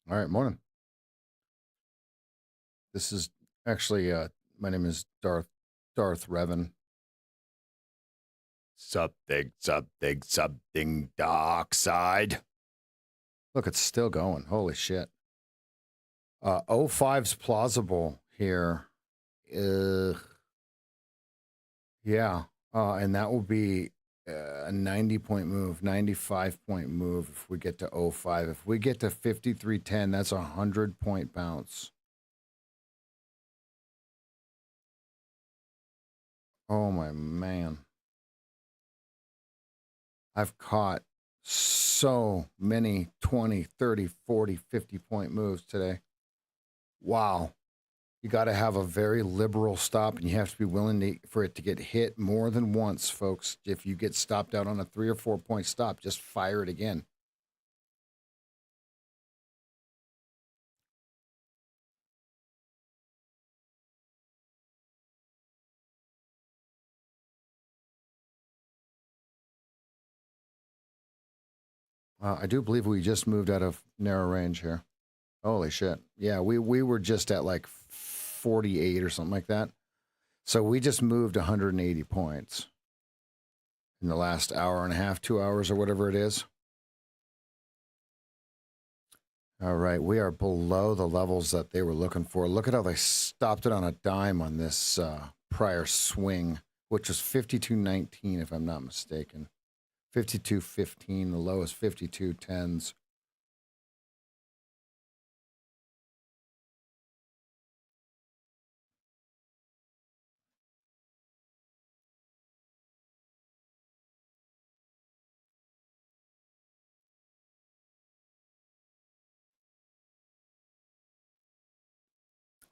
All right, morning. This is actually my name is Darth Revan. Something dark side. Look, it's still going. Holy shit. 05's plausible here. Yeah. And that will be a 90-point move, 95-point move if we get to 05. If we get to 53.10, that's a 100-point bounce. Oh my man. I've caught so many 20, 30, 40, 50-point moves today. Wow. You got to have a very liberal stop, and you have to be willing for it to get hit more than once, folks. If you get stopped out on a 3 or 4-point stop, just fire it again. I do believe we just moved out of narrow range here. Holy shit. Yeah, we were just at like 48 or something like that. So we just moved 180 points in the last hour and a half, 2 hours or whatever it is. All right, we are below the levels that they were looking for. Look at how they stopped it on a dime on this prior swing, which was 52.19, if I'm not mistaken. 52.15, the low is 52.10s.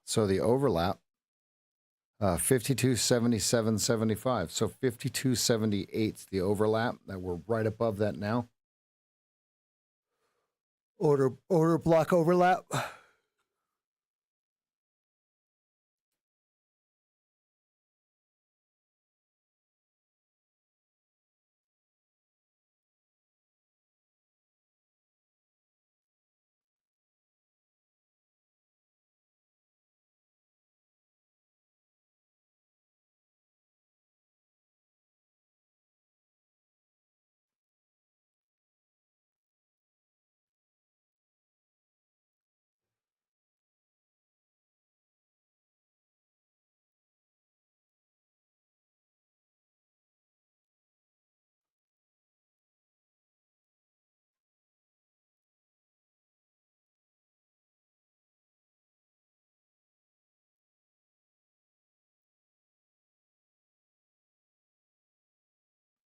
So the overlap, 52.77.75. So 52.78 is the overlap. That we're right above that now. Order block overlap.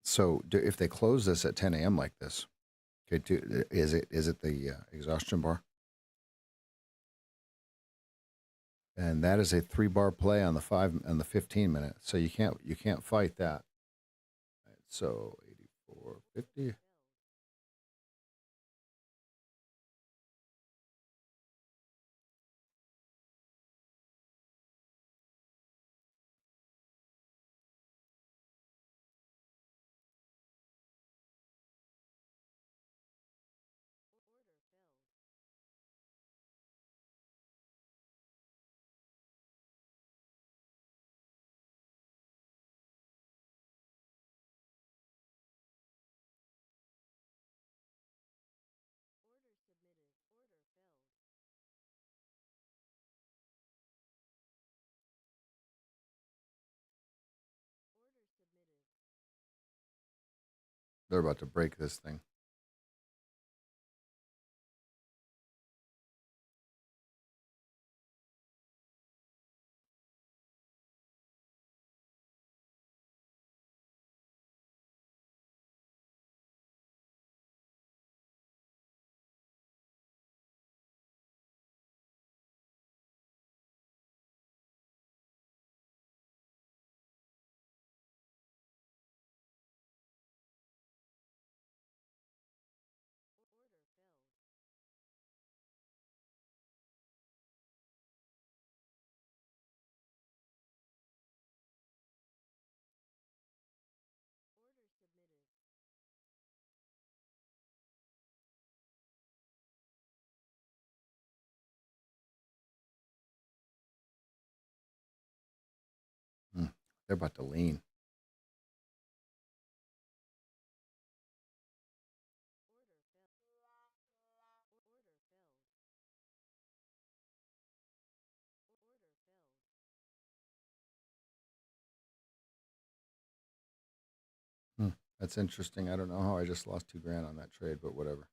So if they close this at 10 a.m. like this, okay, is it the exhaustion bar? And that is a 3-bar play on the 5 and the 15 minute. So you can't fight that. Right, so 84.50. They're about to break this thing. They're about to lean. That's interesting. I don't know how I just lost $2,000 on that trade, but whatever.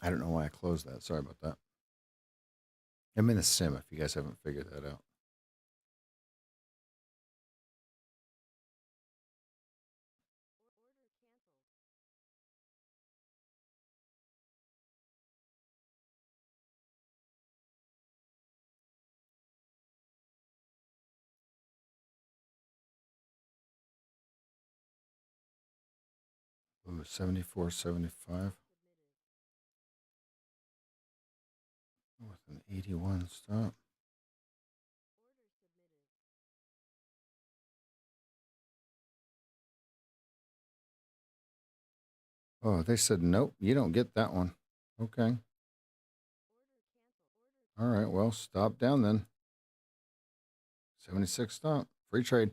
I don't know why I closed that. Sorry about that. I'm in a sim if you guys haven't figured that out. Ooh, 74.75 with an 81 stop. Oh, they said, nope, you don't get that one. Okay. All right, well, stop down then. 76 stop. Free trade.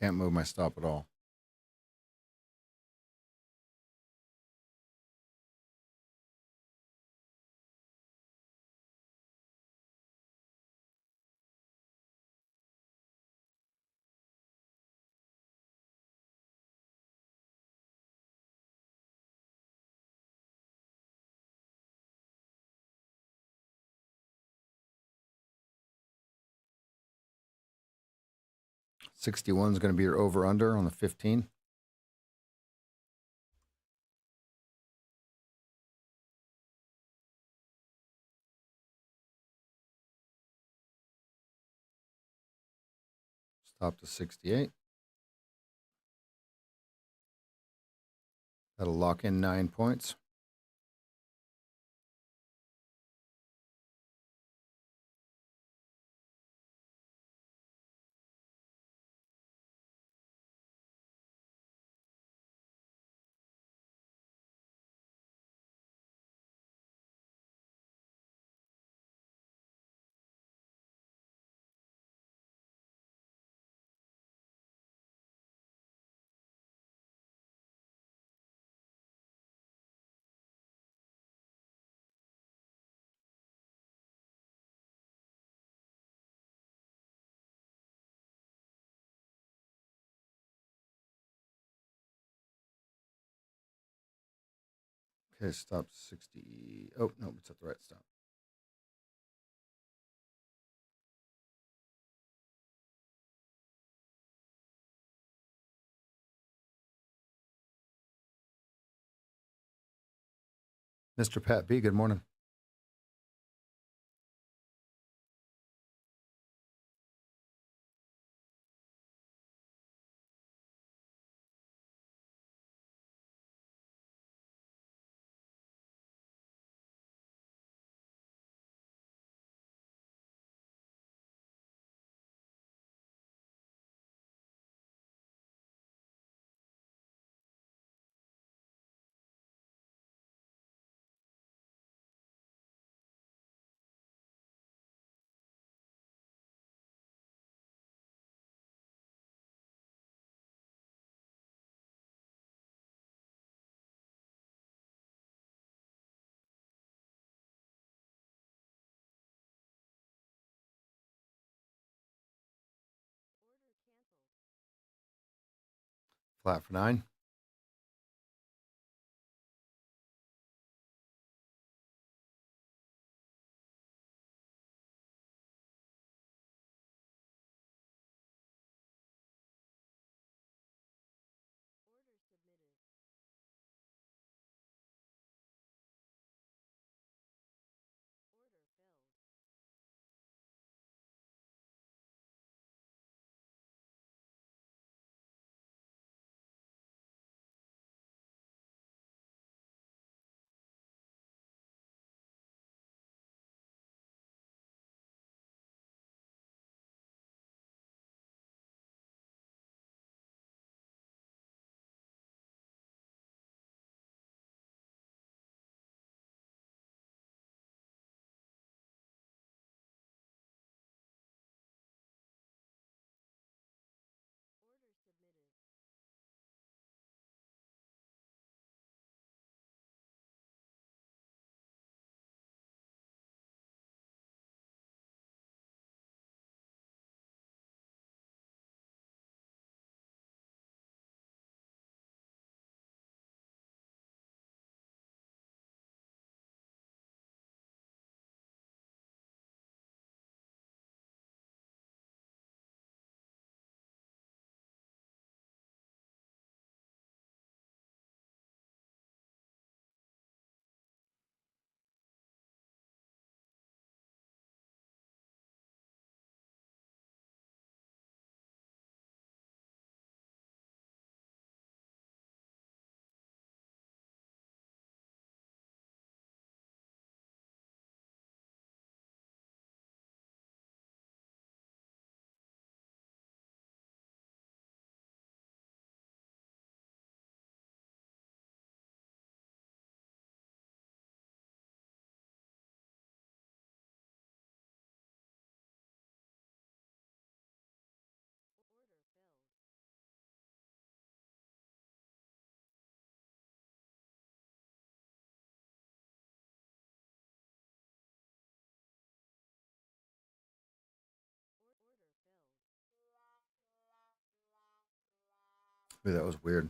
Can't move my stop at all. $61 is going to be your over-under on the 15. Stop to 68. That'll lock in 9 points. Okay, stop 60. Oh, no, it's at the right stop. Mr. Pat B, good morning. Flat for 9. Ooh, that was weird.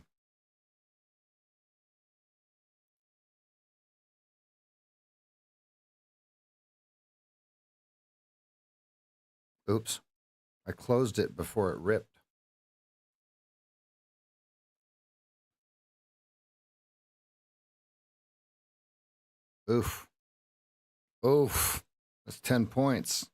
Oops. I closed it before it ripped. Oof. Oof. That's 10 points.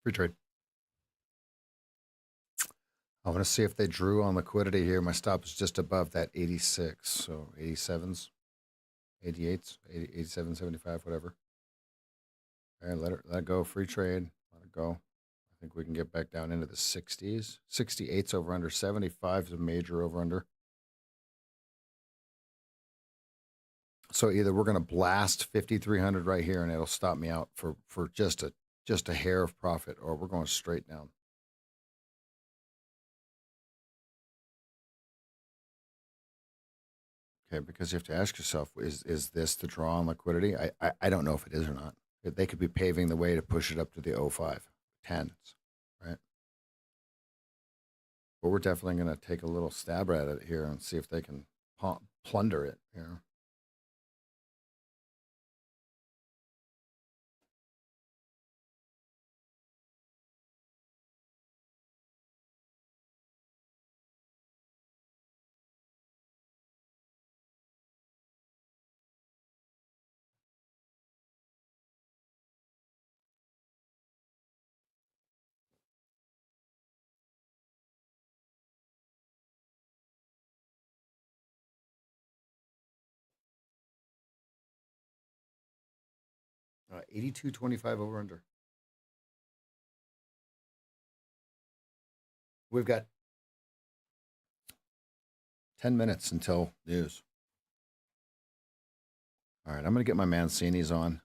Free trade. I want to see if they drew on liquidity here. My stop is just above that 86. So 87s, 88s, 87, 75, whatever. All right, let it go. Free trade. Let it go. I think we can get back down into the 60s. 68's over under. 75 is a major over under. So either we're going to blast 5,300 right here and it'll stop me out for just a hair of profit, or we're going straight down. Okay, because you have to ask yourself, is this the draw on liquidity? I don't know if it is or not. They could be paving the way to push it up to the 05, 10s, right? But we're definitely going to take a little stab at it here and see if they can plunder it, you know? 82.25 over under. We've got 10 minutes until news. All right, I'm going to get my Mancini's on.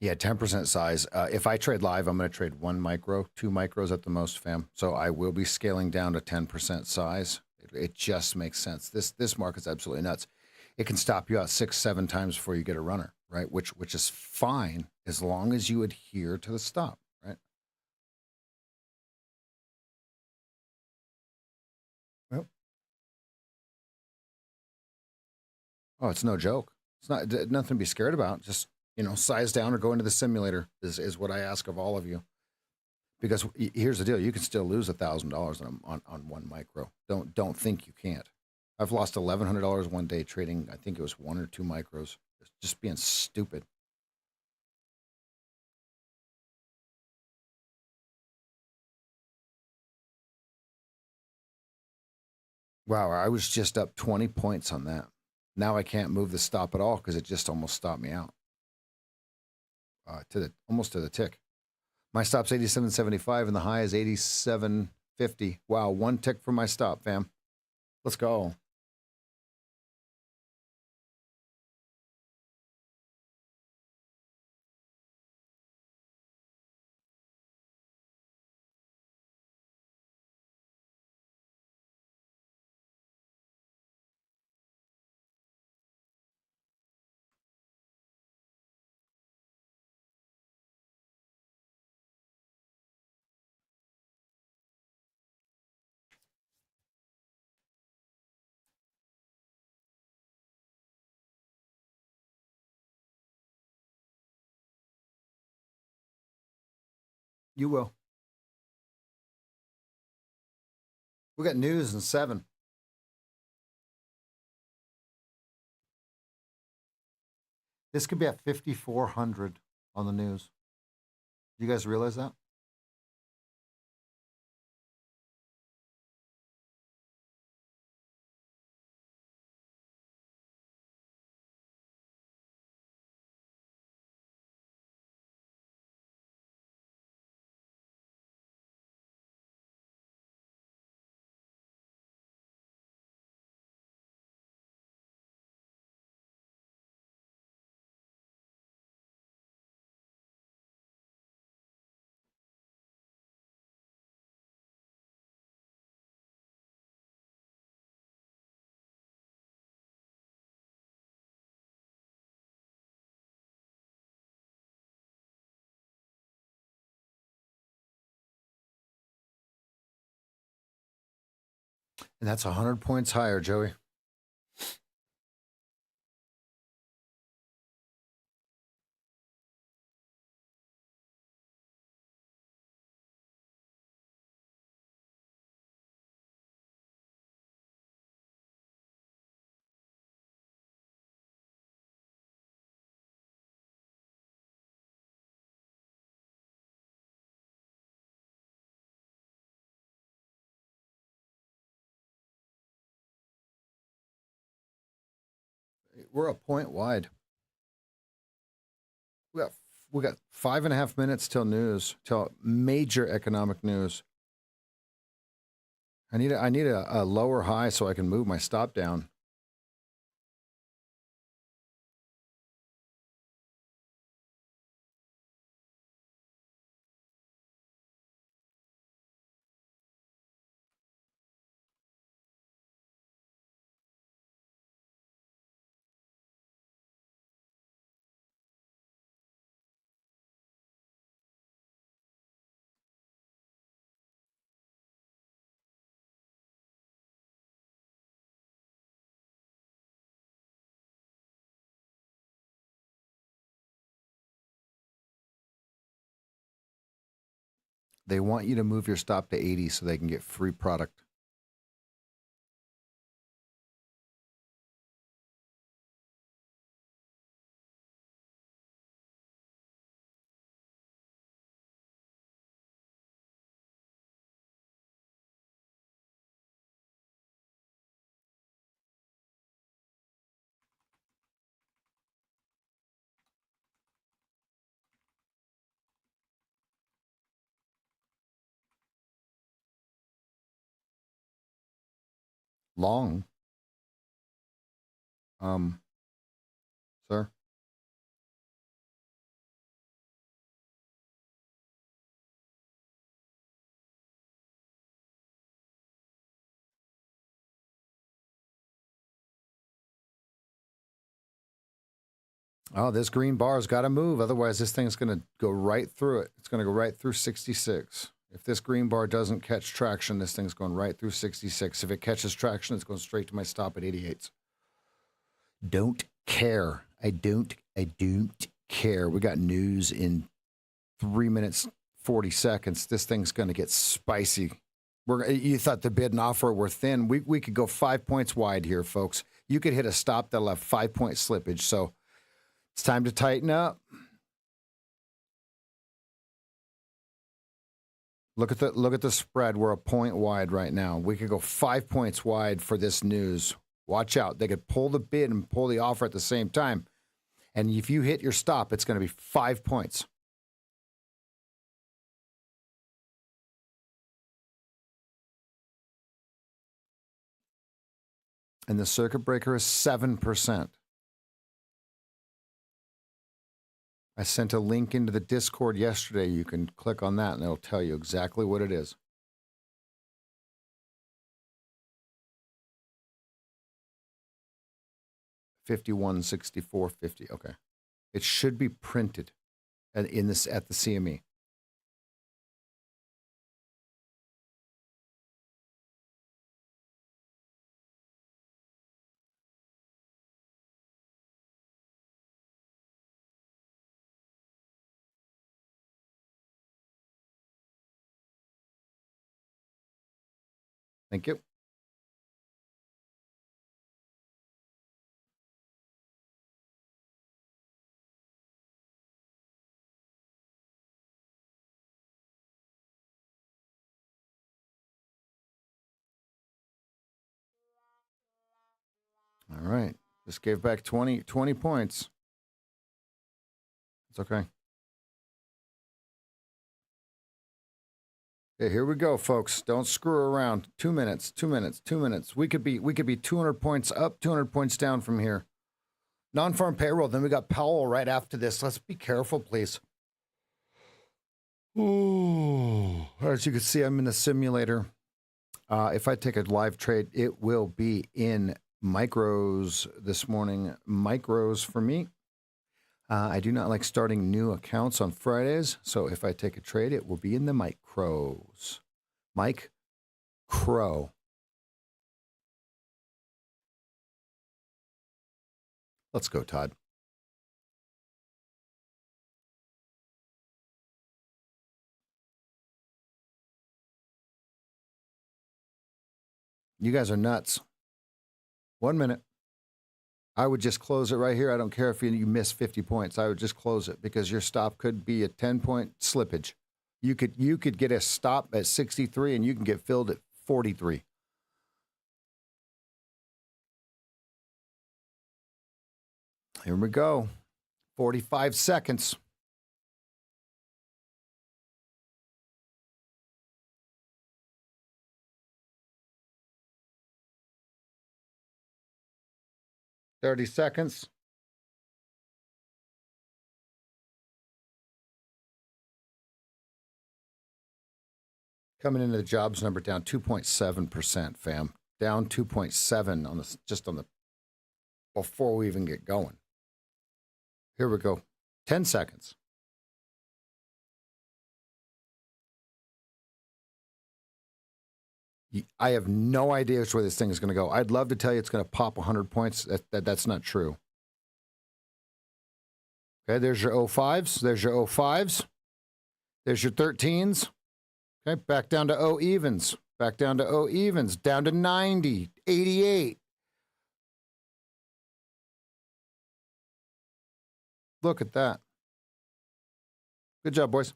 Yeah, 10% size. If I trade live, I'm going to trade 1 micro, 2 micros at the most, fam. So I will be scaling down to 10% size. It just makes sense. This market's absolutely nuts. It can stop you out 6, 7 times before you get a runner, right? Which is fine as long as you adhere to the stop, right? Yep. Oh, it's no joke. It's not nothing to be scared about. Just, size down or go into the simulator is what I ask of all of you. Because here's the deal: you can still lose $1,000 on 1 micro. Don't think you can't. I've lost $1,100 one day trading. I think it was 1 or 2 micros, just being stupid. Wow, I was just up 20 points on that. Now I can't move the stop at all because it just almost stopped me out almost to the tick. My stop's 87.75 and the high is 87.50. Wow, 1 tick from my stop, fam. Let's go. You will. We got news in 7. This could be at 5,400 on the news. You guys realize that? And that's 100 points higher, Joey. We're a point wide. We got we got 5.5 minutes till news, till major economic news. I need a lower high so I can move my stop down. They want you to move your stop to 80 so they can get free product. Long. Sir. Oh, this green bar's got to move. Otherwise, this thing's going to go right through it. It's going to go right through 66. If this green bar doesn't catch traction, this thing's going right through 66. If it catches traction, it's going straight to my stop at 88. Don't care. I don't care. We got news in 3 minutes, 40 seconds. This thing's going to get spicy. You thought the bid and offer were thin. We could go 5 points wide here, folks. You could hit a stop that'll have 5 point slippage. So it's time to tighten up. Look at the spread. We're a point wide right now. We could go 5 points wide for this news. Watch out. They could pull the bid and pull the offer at the same time. And if you hit your stop, it's going to be 5 points. And the circuit breaker is 7%. I sent a link into the Discord yesterday. You can click on that and it'll tell you exactly what it is. $51.64.50. Okay. It should be printed at the CME. Thank you. Just gave back 20 points. It's okay. Okay, here we go, folks. Don't screw around. 2 minutes, 2 minutes, 2 minutes. We could be 200 points up, 200 points down from here. Non-farm payroll. Then we got Powell right after this. Let's be careful, please. Ooh. As you can see, I'm in the simulator. If I take a live trade, it will be in micros this morning. Micros for me. I do not like starting new accounts on Fridays, so if I take a trade, it will be in the micros. Mike Crow. Let's go, Todd. You guys are nuts. 1 minute. I would just close it right here. I don't care if you miss 50 points. I would just close it because your stop could be a 10-point slippage. You could get a stop at 63 and you can get filled at 43. Here we go. 45 seconds. Thirty seconds. Coming into the jobs number down 2.7%, fam. Down 2.7 on the before we even get going. Here we go. 10 seconds. I have no idea which way this thing is going to go. I'd love to tell you it's going to pop 100 points. That's not true. Okay, there's your 05s. There's your 05s. There's your 13s. Okay, back down to O evens. Back down to O evens. Down to 90, 88. Look at that. Good job, boys.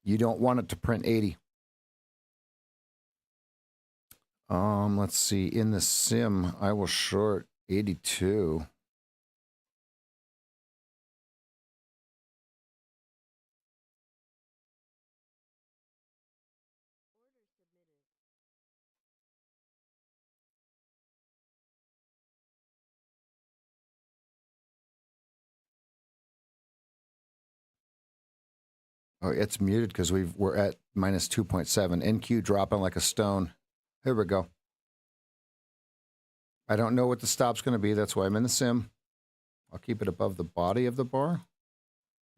You don't want it to print 80. Let's see. In the sim, I will short 82. Oh, it's muted because we're at minus 2.7. NQ dropping like a stone. Here we go. I don't know what the stop's going to be. That's why I'm in the sim. I'll keep it above the body of the bar.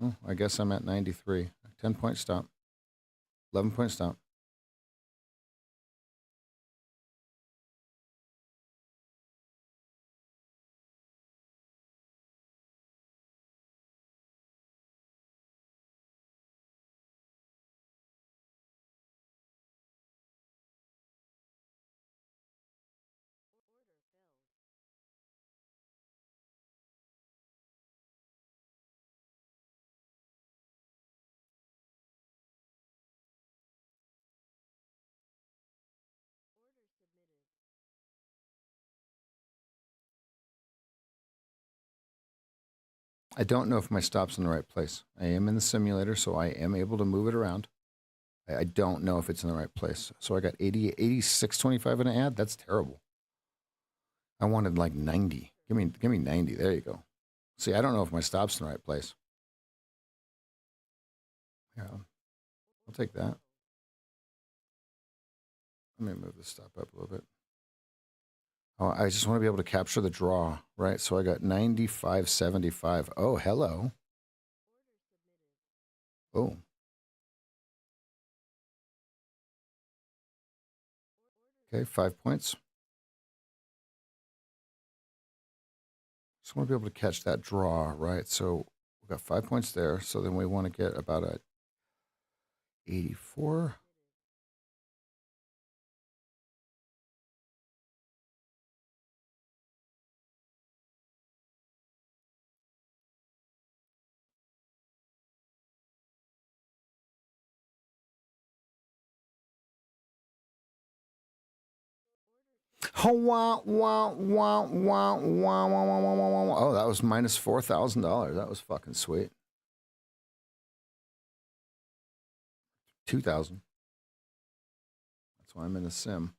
Oh, I guess I'm at 93. 10-point stop. 11-point stop. I don't know if my stop's in the right place. I am in the simulator, so I am able to move it around. I don't know if it's in the right place. So I got 80, 86.25 in an ad. That's terrible. I wanted like 90. Give me 90. There you go. See, I don't know if my stop's in the right place. Yeah, I'll take that. Let me move the stop up a little bit. Oh, I just want to be able to capture the draw, right? So I got 95.75. Oh, hello. Oh. Okay, 5 points. Just want to be able to catch that draw, right? So we've got 5 points there. So then we want to get about a 84. Oh, wow, wow, wow, wow, wow, wow, wow, wow, wow, wow. Oh, that was minus $4,000. That was fucking sweet. 2,000. That's why I'm in the sim.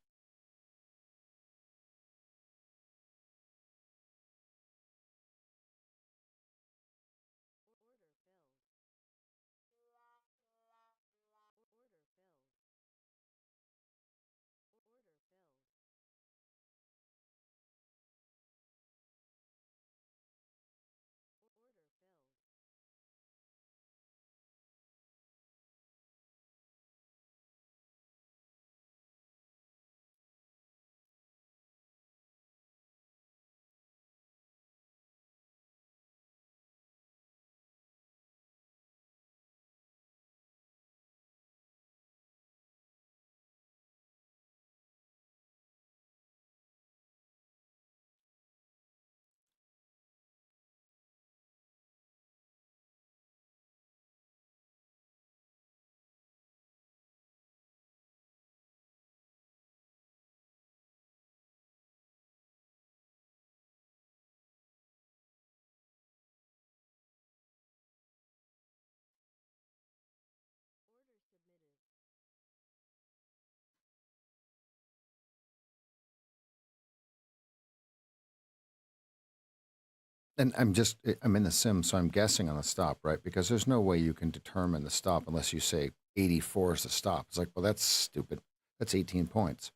And I'm in the sim, so I'm guessing on the stop, right? Because there's no way you can determine the stop unless you say 84 is the stop. It's like, well, that's stupid. That's 18 points.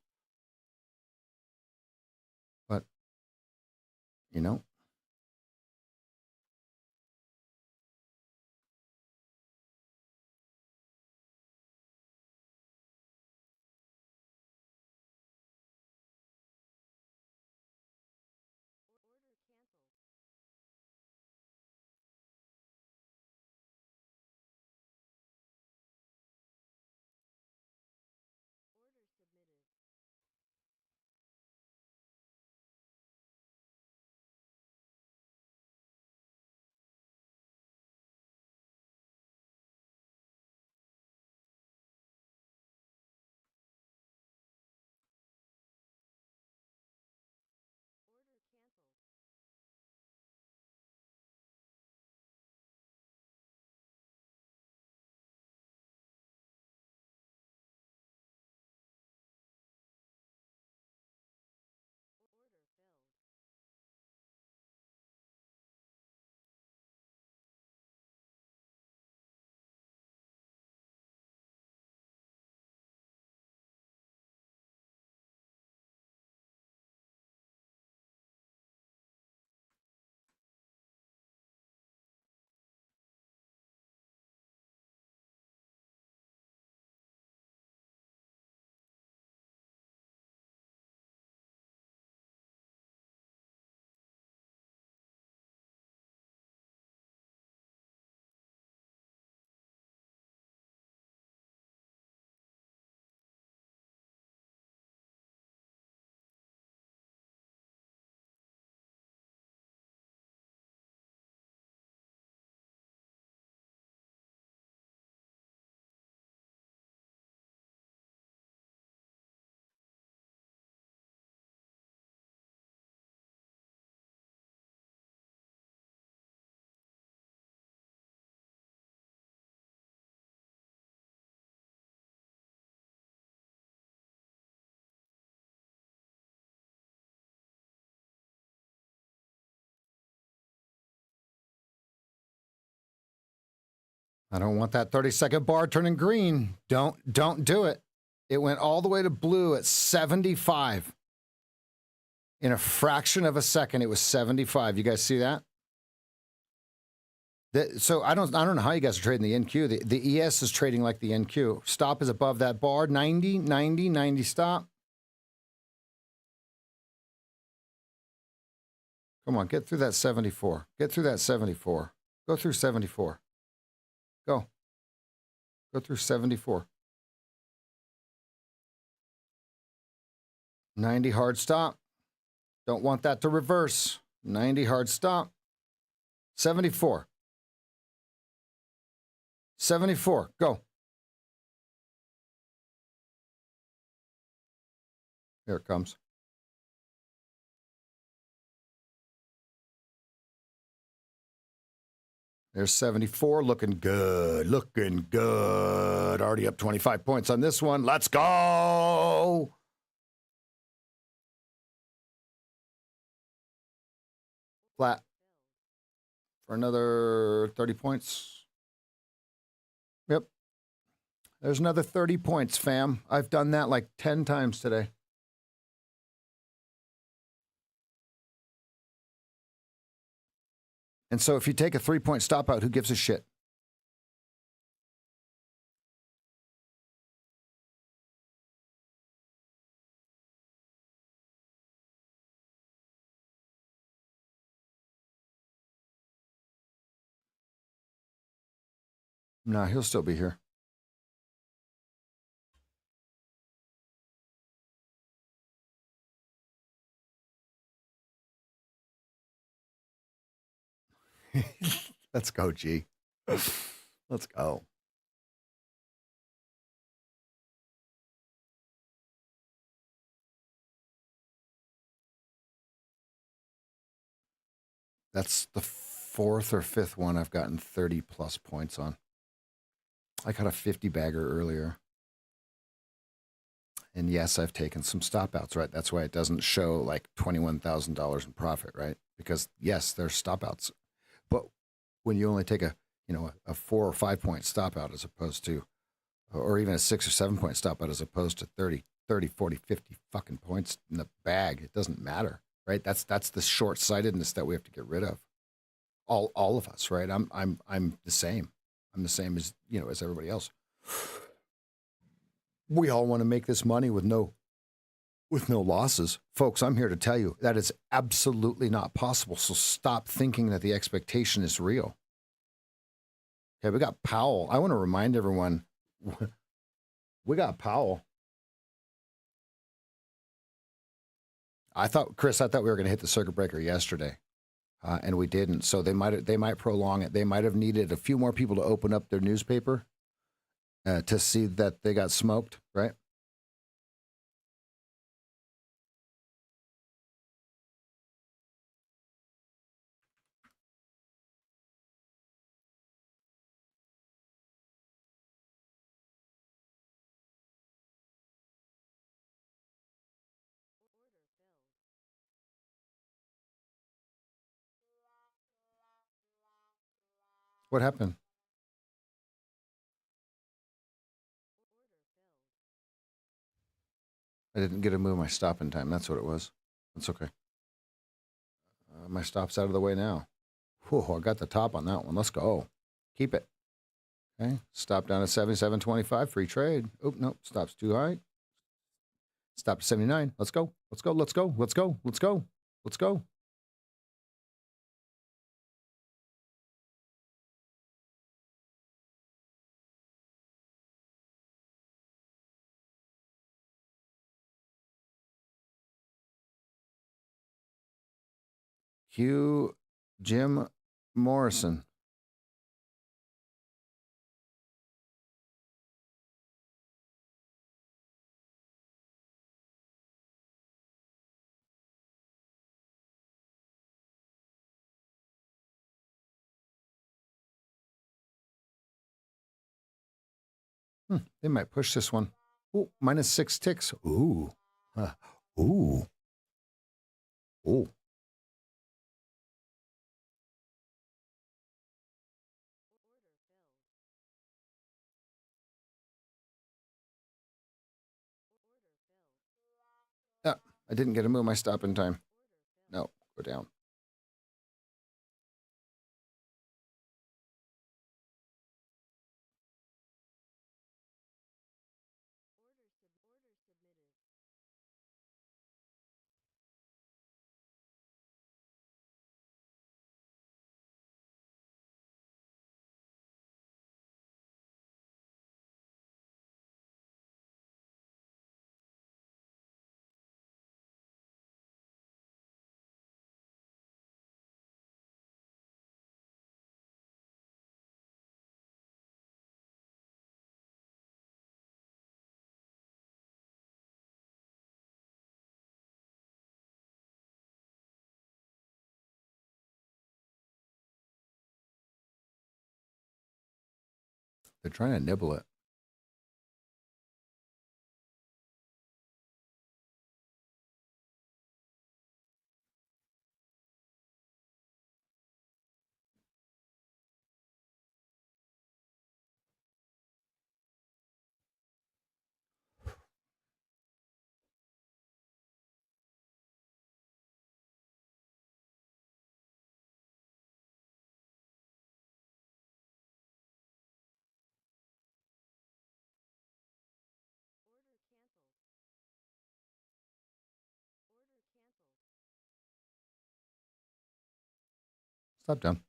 But, you know, I don't want that 30-second bar turning green. Don't do it. It went all the way to blue at 75. In a fraction of a second, it was 75. You guys see that? So I don't know how you guys are trading the NQ. The ES is trading like the NQ. Stop is above that bar. 90, 90, 90 stop. Come on, get through that 74. Get through that 74. Go through 74. Go. Go through 74. 90 hard stop. Don't want that to reverse. 90 hard stop. 74. 74. Go. Here it comes. There's 74, looking good, looking good. Already up 25 points on this one. Let's go. Flat for another 30 points. Yep. There's another 30 points, fam. I've done that like 10 times today. And so if you take a 3-point stop out, who gives a shit? Nah, he'll still be here. Let's go, G. Let's go. That's the 4th or 5th one I've gotten 30 plus points on. I got a 50 bagger earlier. And yes, I've taken some stop outs, right? That's why it doesn't show like $21,000 in profit, right? Because yes, there's stop outs. But when you only take a 4 or 5 point stop out as opposed to, or even a 6 or 7 point stop out as opposed to 30, 40, 50 fucking points in the bag, it doesn't matter, right? That's the short-sightedness that we have to get rid of. All of us, right? I'm the same. I'm the same as, as everybody else. We all want to make this money with no losses. Folks, I'm here to tell you that is absolutely not possible. So stop thinking that the expectation is real. Okay, we got Powell. I want to remind everyone, we got Powell. Chris, I thought we were going to hit the circuit breaker yesterday, and we didn't. So they might prolong it. They might have needed a few more people to open up their newspaper to see that they got smoked, right? What happened? I didn't get to move my stop in time. That's what it was. That's okay. My stop's out of the way now. Whew, I got the top on that one. Let's go. Keep it. Okay. Stop down at 77.25. Free trade. Oh, no. Stop's too high. Stop at 79. Let's go. Let's go. Let's go. Let's go. Let's go. Let's go. Jim Morrison. They might push this one. Ooh, minus 6 ticks. Ooh. Ooh. Ooh. I didn't get to move my stop in time. No, go down. They're trying to nibble it. Stop down.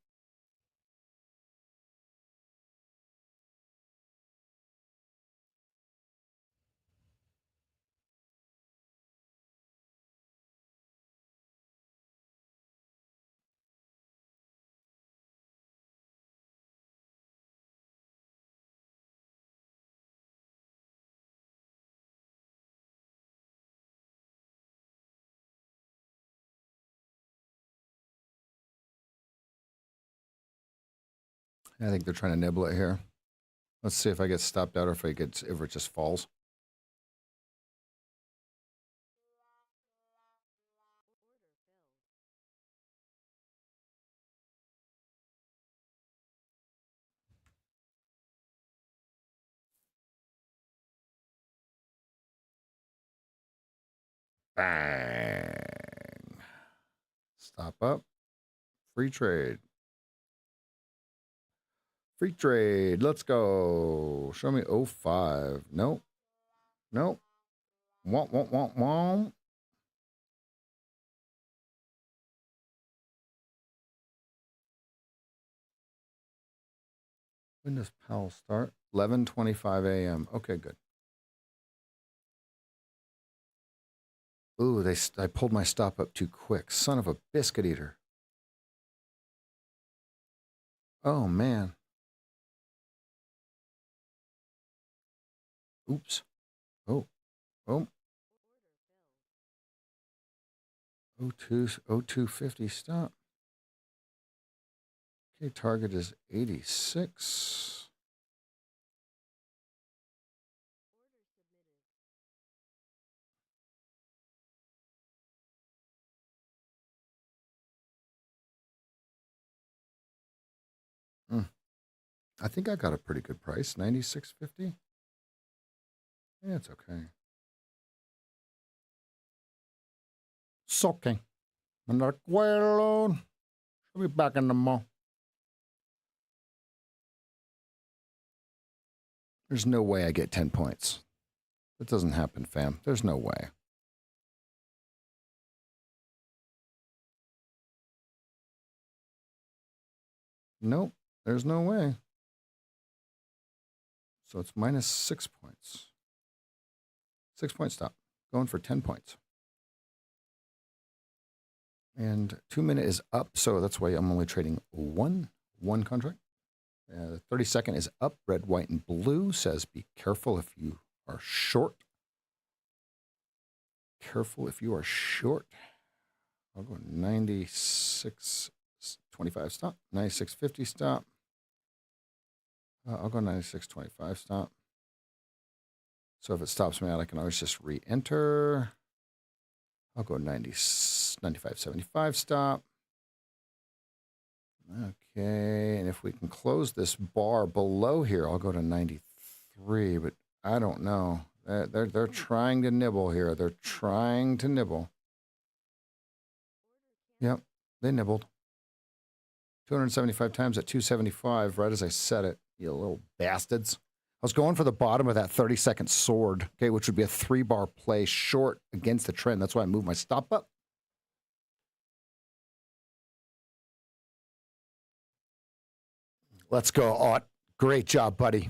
I think they're trying to nibble it here. Let's see if I get stopped out or if it just falls. Bang. Stop up. Free trade. Free trade. Let's go. Show me 05. Nope. Nope. Womp, womp, womp, womp. When does Powell start? 11:25 a.m. Okay, good. Ooh, I pulled my stop up too quick. Son of a biscuit eater. Oh, man. Oops. Oh, oh. 0250 stop. Okay, target is 86. I think I got a pretty good price, 96.50. Yeah, it's okay. It's okay. I'm like, well, I'll be back in the mall. There's no way I get 10 points. That doesn't happen, fam. There's no way. Nope, there's no way. So it's minus 6 points. 6 point stop. Going for 10 points. And 2 minute is up, so that's why I'm only trading one contract. The 30-second is up, red, white, and blue. Says be careful if you are short. Careful if you are short. I'll go 96.25 stop, 96.50 stop. I'll go 96.25 stop. So if it stops me out, I can always just re-enter. I'll go 95.75 stop. Okay, and if we can close this bar below here, I'll go to 93, but I don't know. They're trying to nibble here. They're trying to nibble. Yep, they nibbled. 275 times at 275, right as I said it, you little bastards. I was going for the bottom of that 30-second sword, okay, which would be a 3-bar play short against the trend. That's why I moved my stop up. Let's go, Ott. Great job, buddy.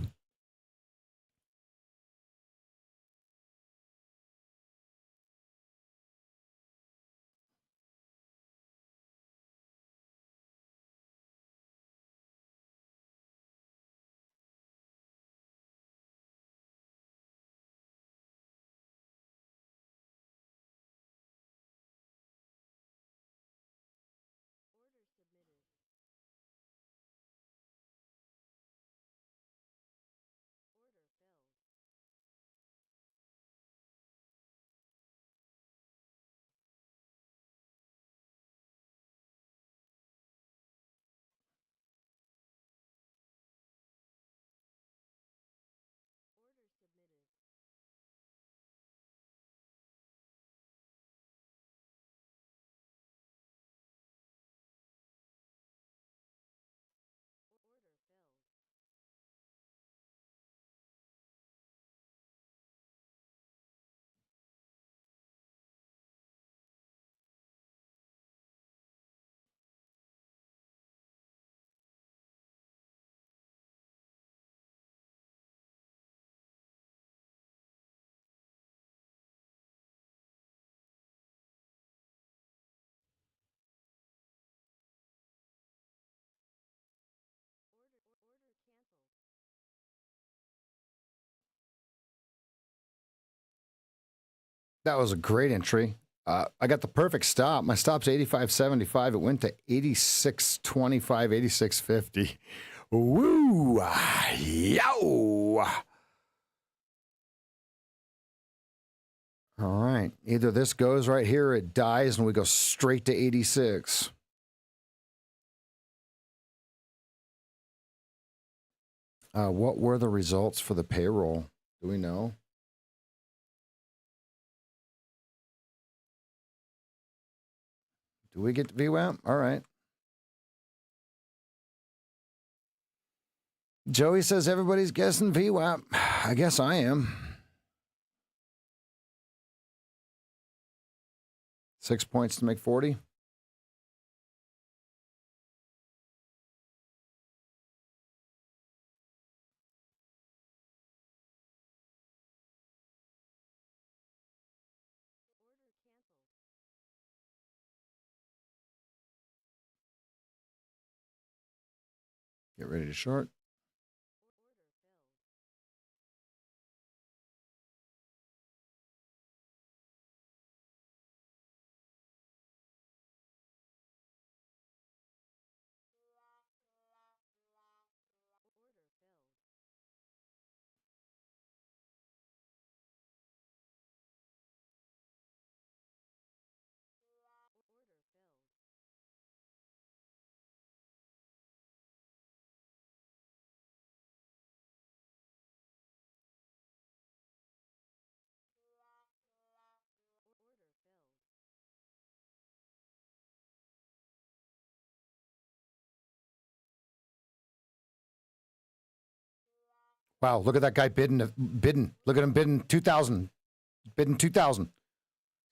That was a great entry. I got the perfect stop. My stop's 85.75. It went to 86.25, 86.50. Woo! Yow! All right. Either this goes right here or it dies and we go straight to 86. What were the results for the payroll? Do we know? Do we get VWAP? All right. Joey says everybody's guessing VWAP. I guess I am. 6 points to make 40. Get ready to short. Wow, look at that guy bidding. Look at him bidding 2,000. Bidding 2,000.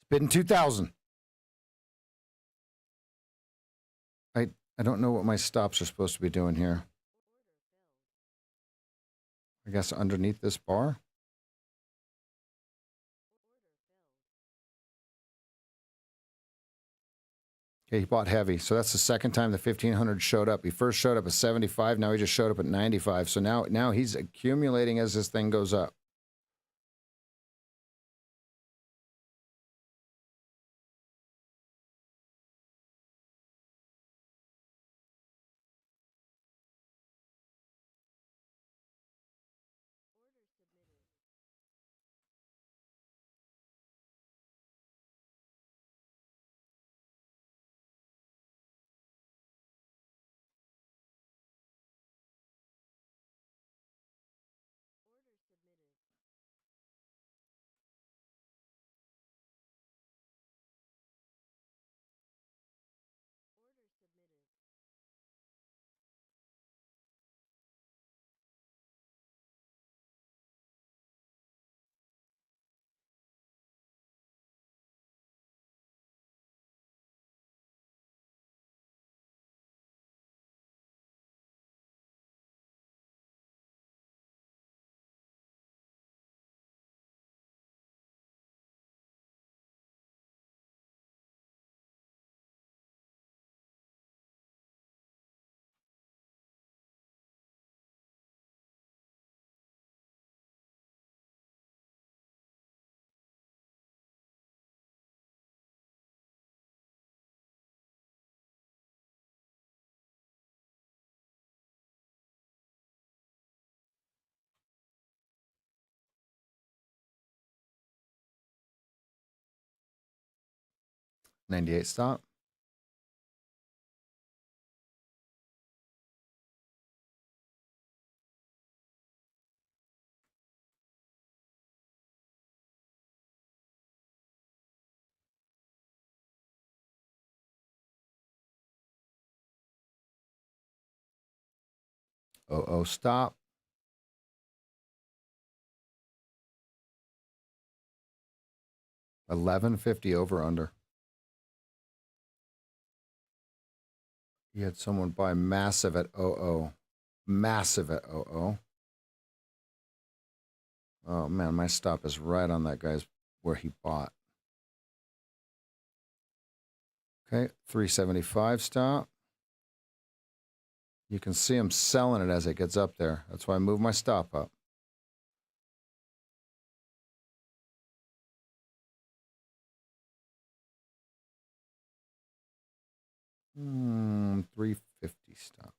Bidding 2,000. I don't know what my stops are supposed to be doing here. I guess underneath this bar. Okay, he bought heavy. So that's the second time the 1,500 showed up. He first showed up at 75. Now he just showed up at 95. So now he's accumulating as this thing goes up. $98 stop. Stop. 1150 over under. He had someone buy massive at 00. Massive at 00. Oh man, my stop is right on that guy's where he bought. Okay, 375 stop. You can see him selling it as it gets up there. That's why I move my stop up. 350 stop.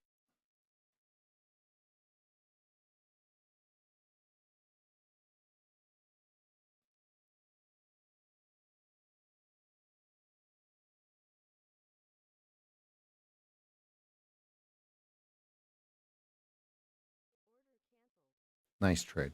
Nice trade.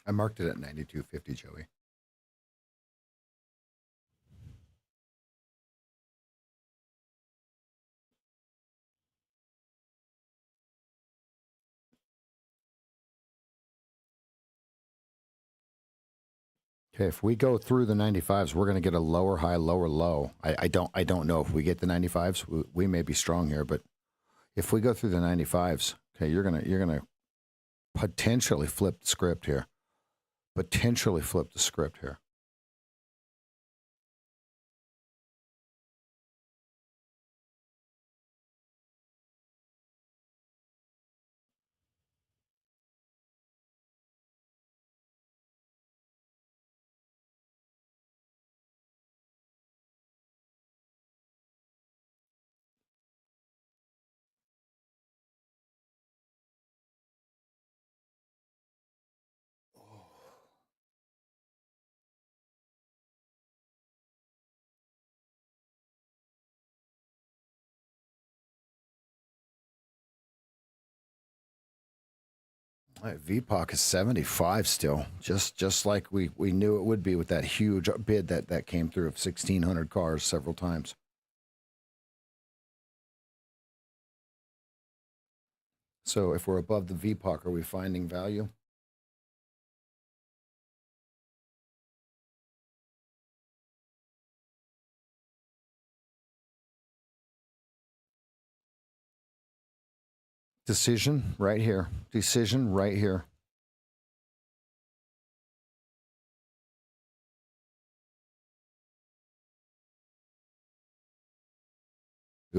I marked it at 92.50, Joey. Okay, if we go through the 95s, we're going to get a lower high, lower low. I don't know if we get the 95s. We may be strong here, but if we go through the 95s, okay, you're gonna potentially flip the script here. Potentially flip the script here. All right, VPOC is 75 still, just like we knew it would be with that huge bid that came through of 1,600 cars several times. So if we're above the VPOC, are we finding value? Decision right here. Decision right here.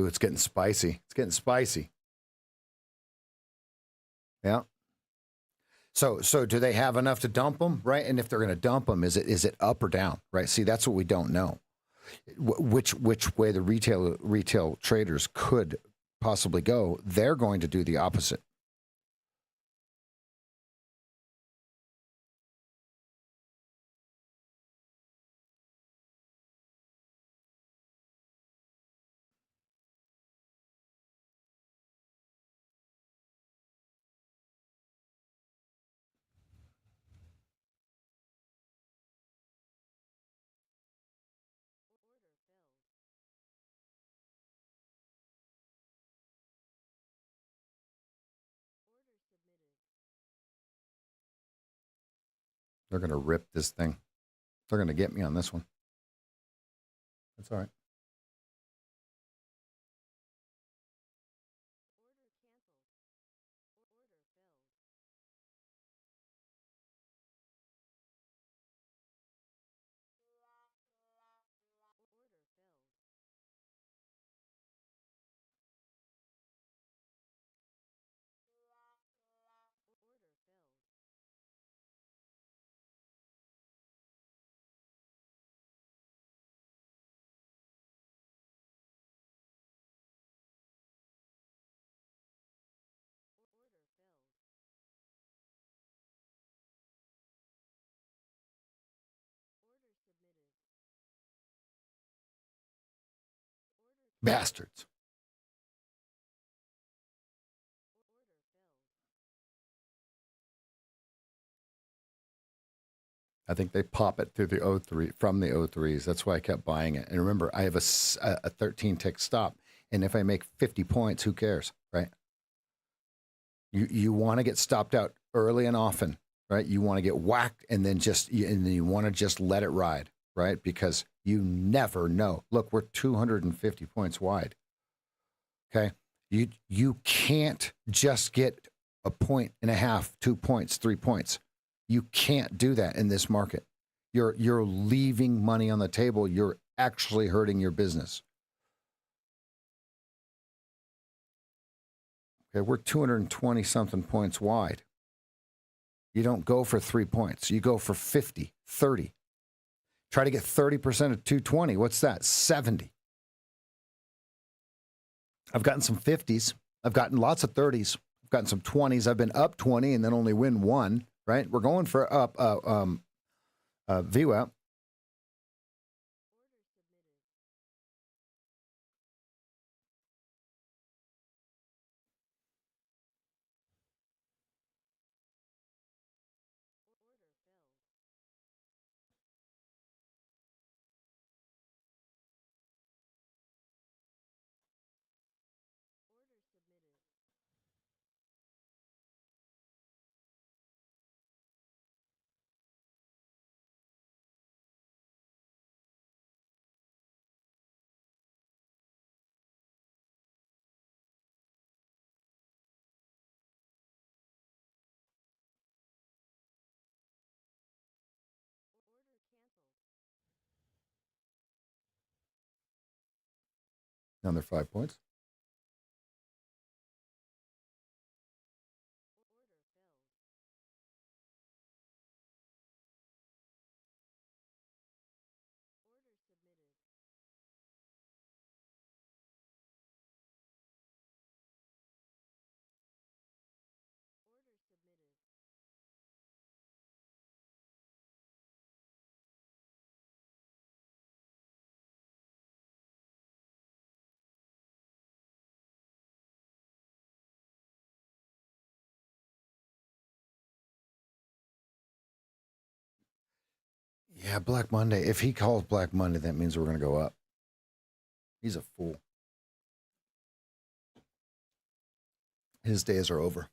Ooh, it's getting spicy. It's getting spicy. Yeah. So do they have enough to dump them, right? And if they're going to dump them, is it up or down, right? See, that's what we don't know. Which way the retail traders could possibly go. They're going to do the opposite. They're going to rip this thing. They're going to get me on this one. That's all right. Bastards. I think they pop it through the O3 from the O3s. That's why I kept buying it. And remember, I have a 13 tick stop, and if I make 50 points, who cares, right? You want to get stopped out early and often, right? You want to get whacked and then you want to just let it ride, right? Because you never know. Look, we're 250 points wide. Okay, you can't just get a point and a half, 2 points, 3 points. You can't do that in this market. You're leaving money on the table. You're actually hurting your business. Okay, we're 220 something points wide. You don't go for 3 points. You go for 50, 30. Try to get 30% of 220. What's that? 70. I've gotten some 50s. I've gotten lots of 30s. I've gotten some 20s. I've been up 20 and then only win one, right? We're going for up VWAP. Another 5 points. Yeah, Black Monday. If he calls Black Monday, that means we're going to go up. He's a fool. His days are over.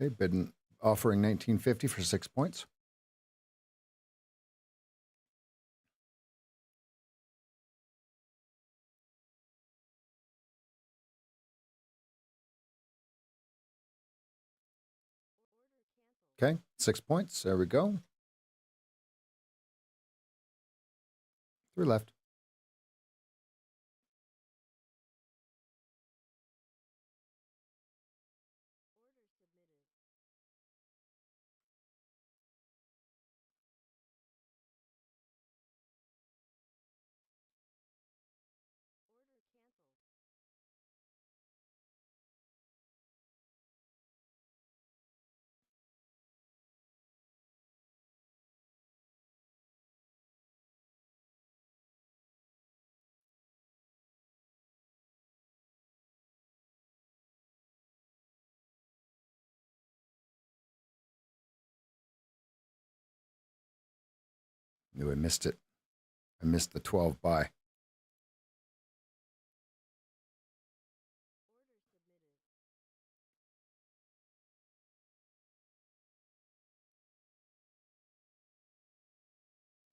Okay, bidding, offering 1950 for 6 points. Okay, 6 points. There we go. 3 left. Knew I missed it. I missed the 12 buy.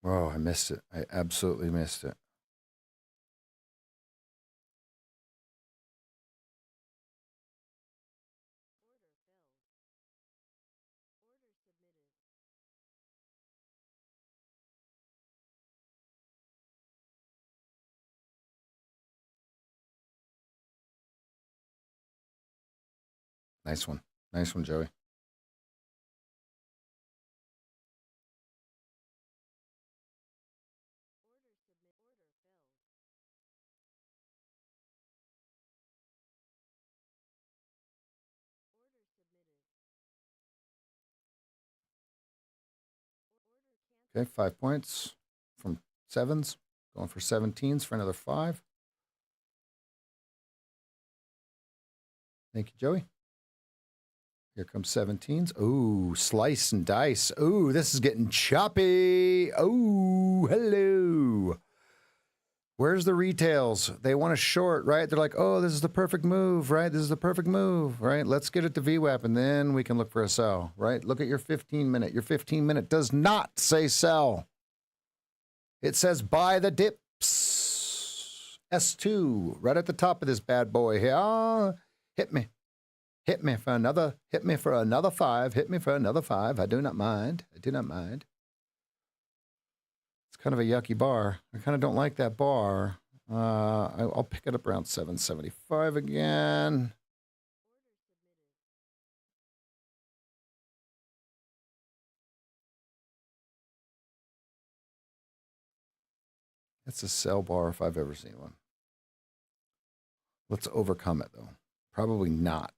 Oh, I missed it. I absolutely missed it. Nice one. Nice one, Joey. Okay, 5 points from 7s. Going for 17s for another 5. Thank you, Joey. Here comes 17s. Ooh, slice and dice. Ooh, this is getting choppy. Ooh, hello. Where's the retails? They want to short, right? They're like, oh, this is the perfect move, right? This is the perfect move, right? Let's get it to VWAP, and then we can look for a sell, right? Look at your 15-minute. Your 15-minute does not say sell. It says buy the dips. S2, right at the top of this bad boy here. Hit me. Hit me for another 5. Hit me for another 5. I do not mind. I do not mind. It's kind of a yucky bar. I kind of don't like that bar. I'll pick it up around 775 again. It's a sell bar if I've ever seen one. Let's overcome it, though. Probably not.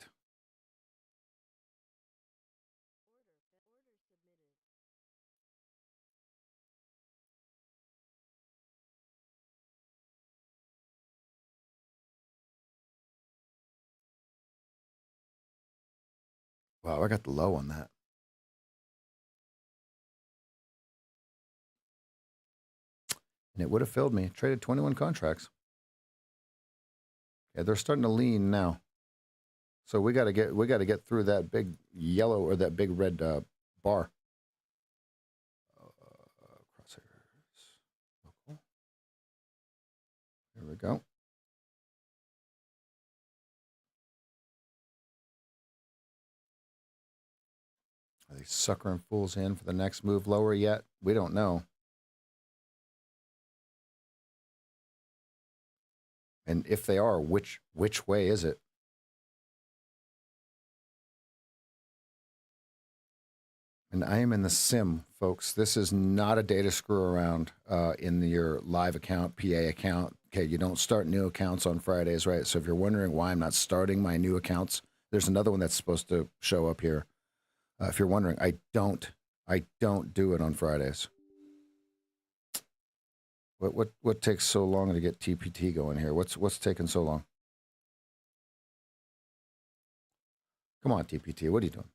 Wow, I got the low on that. And it would have filled me. Traded 21 contracts. Yeah, they're starting to lean now. So we got to get through that big yellow or that big red bar. Crosshairs. Local. Here we go. Are they suckering fools in for the next move lower yet? We don't know. And if they are, which way is it? And I am in the sim, folks. This is not a day to screw around in your live account, PA account. Okay, you don't start new accounts on Fridays, right? So if you're wondering why I'm not starting my new accounts, there's another one that's supposed to show up here. If you're wondering, I don't do it on Fridays. What takes so long to get TPT going here? What's taking so long? Come on, TPT. What are you doing?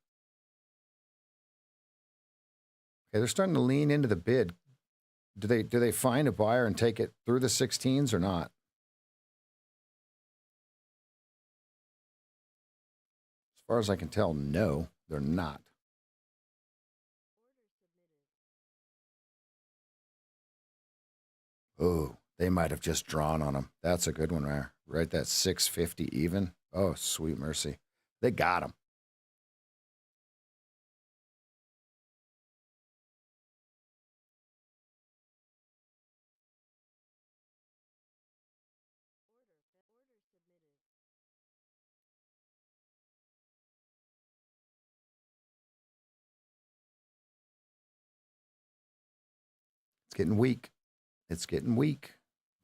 Okay, they're starting to lean into the bid. Do they find a buyer and take it through the 16s or not? far as I can tell, no, they're not. Oh, they might have just drawn on them. That's a good one, right? That 650 even. Oh, sweet mercy. They got him. It's getting weak. It's getting weak.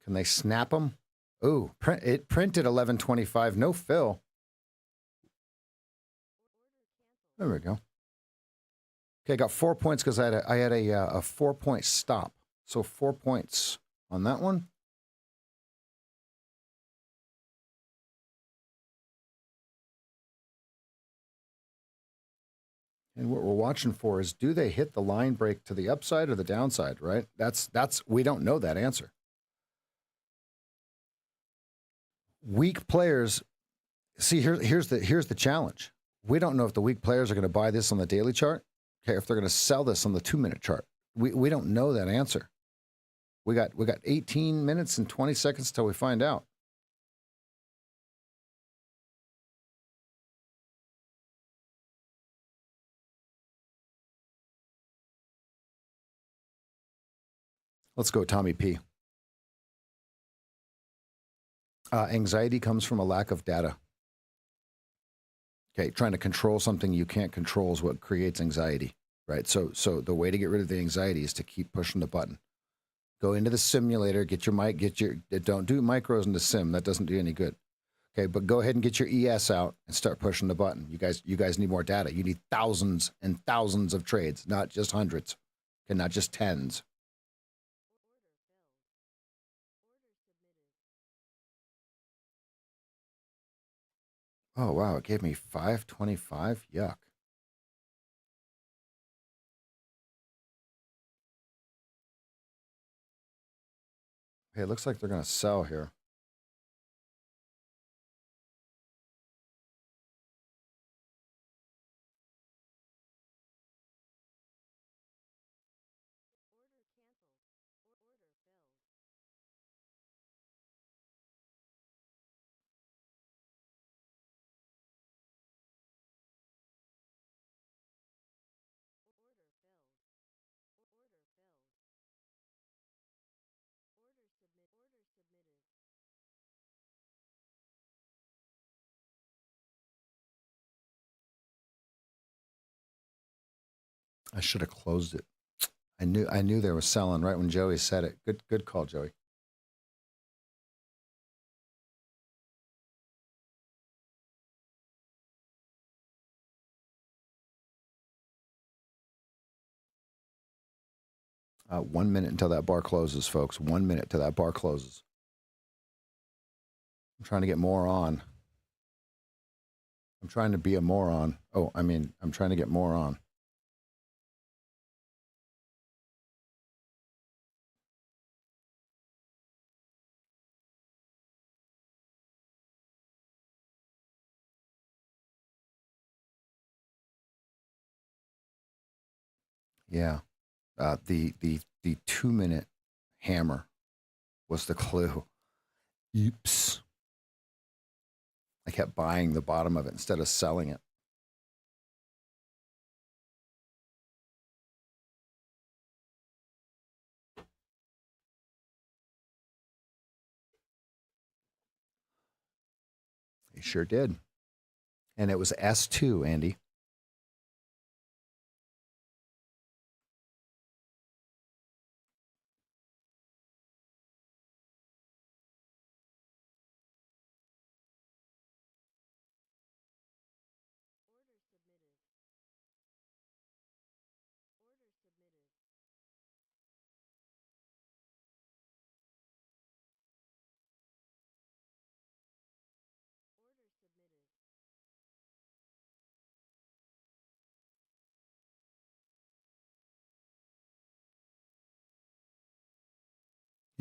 Can they snap them? Oh, it printed 1125. No fill. There we go. Okay, I got 4 points because I had a 4-point stop. So 4 points on that one. And what we're watching for is, do they hit the line break to the upside or the downside, right? That's we don't know that answer. Weak players, see, here's the challenge. We don't know if the weak players are going to buy this on the daily chart, okay, if they're going to sell this on the 2-minute chart. We don't know that answer. We got 18 minutes and 20 seconds till we find out. Let's go, Tommy P. Anxiety comes from a lack of data. Okay, trying to control something you can't control is what creates anxiety, right? So the way to get rid of the anxiety is to keep pushing the button. Go into the simulator, don't do micros in the sim. That doesn't do any good. Okay, but go ahead and get your ES out and start pushing the button. You guys need more data. You need thousands and thousands of trades, not just hundreds, and not just tens. Oh, wow, it gave me 525. Yuck. Hey, it looks like they're going to sell here. I should have closed it. I knew they were selling right when Joey said it. Good call, Joey. One minute until that bar closes, folks. 1 minute till that bar closes. I'm trying to get more on. I'm trying to be a moron. Oh, I mean, I'm trying to get more on. Yeah. The 2-minute hammer was the clue. Oops. I kept buying the bottom of it instead of selling it. He sure did. And it was S2, Andy.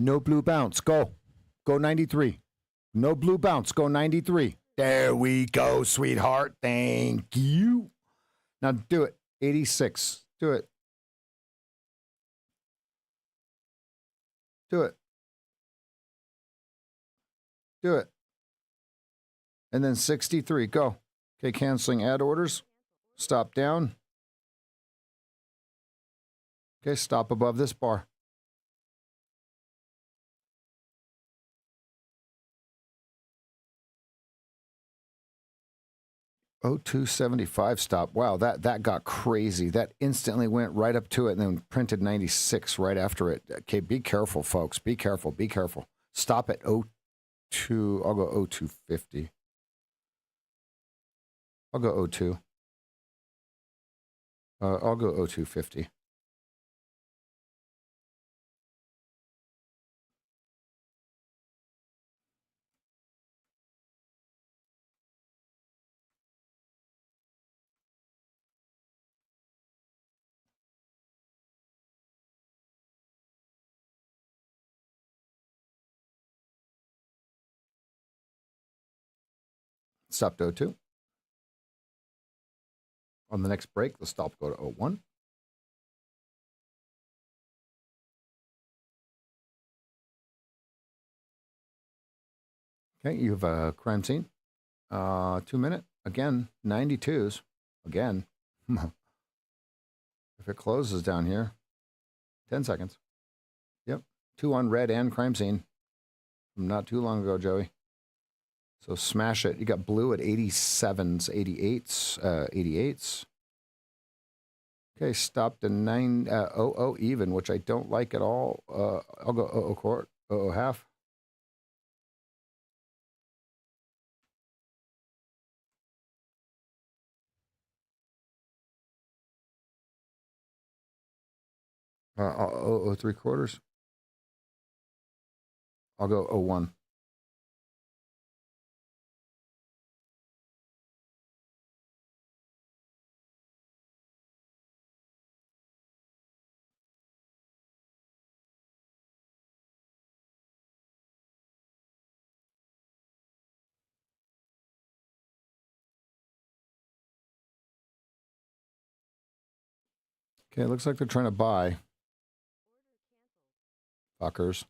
No blue bounce. Go. Go 93. No blue bounce. Go 93. There we go, sweetheart. Thank you. Now do it. 86. Do it. Do it. Do it. And then 63. Go. Okay, canceling ad orders. Stop down. Okay, stop above this bar. Oh, 275 stop. Wow, that got crazy. That instantly went right up to it and then printed 96 right after it. Okay, be careful, folks. Be careful. Be careful. Stop at 02. I'll go 0250. I'll go 02. I'll go 0250. Stop to 02. On the next break, the stop go to 01. Okay, you have a crime scene. 2 minute. Again, 92s. Again. If it closes down here, 10 seconds. Yep. 2 on red and crime scene from not too long ago, Joey. So smash it. You got blue at 87s, 88s, 88s. Okay, stop to 900 even, which I don't like at all. I'll go 00 quart, 00 half. I'll 03 quarters. I'll go 01. Okay, it looks like they're trying to buy. Fuckers.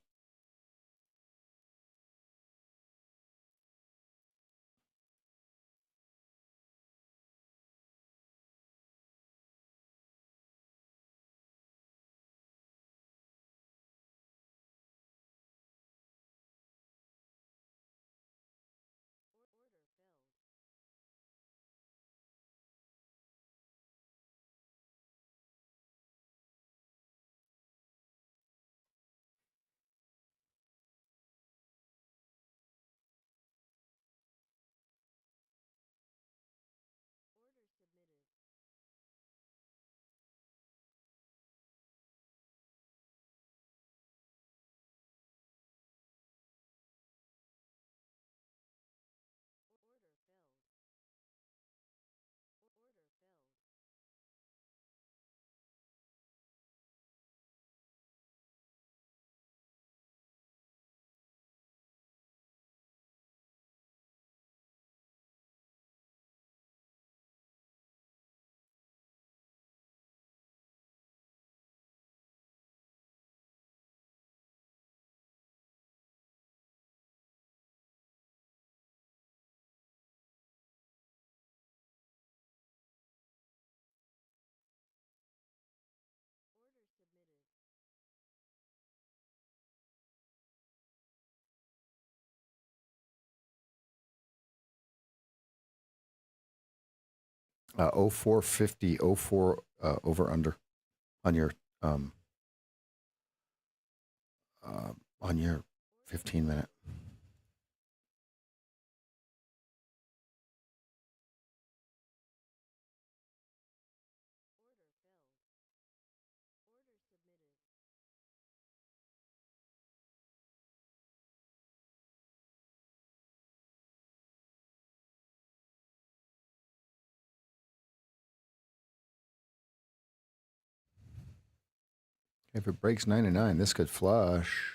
Oh 0450, 04 over under on your on your 15-minute. If it breaks 99, this could flush.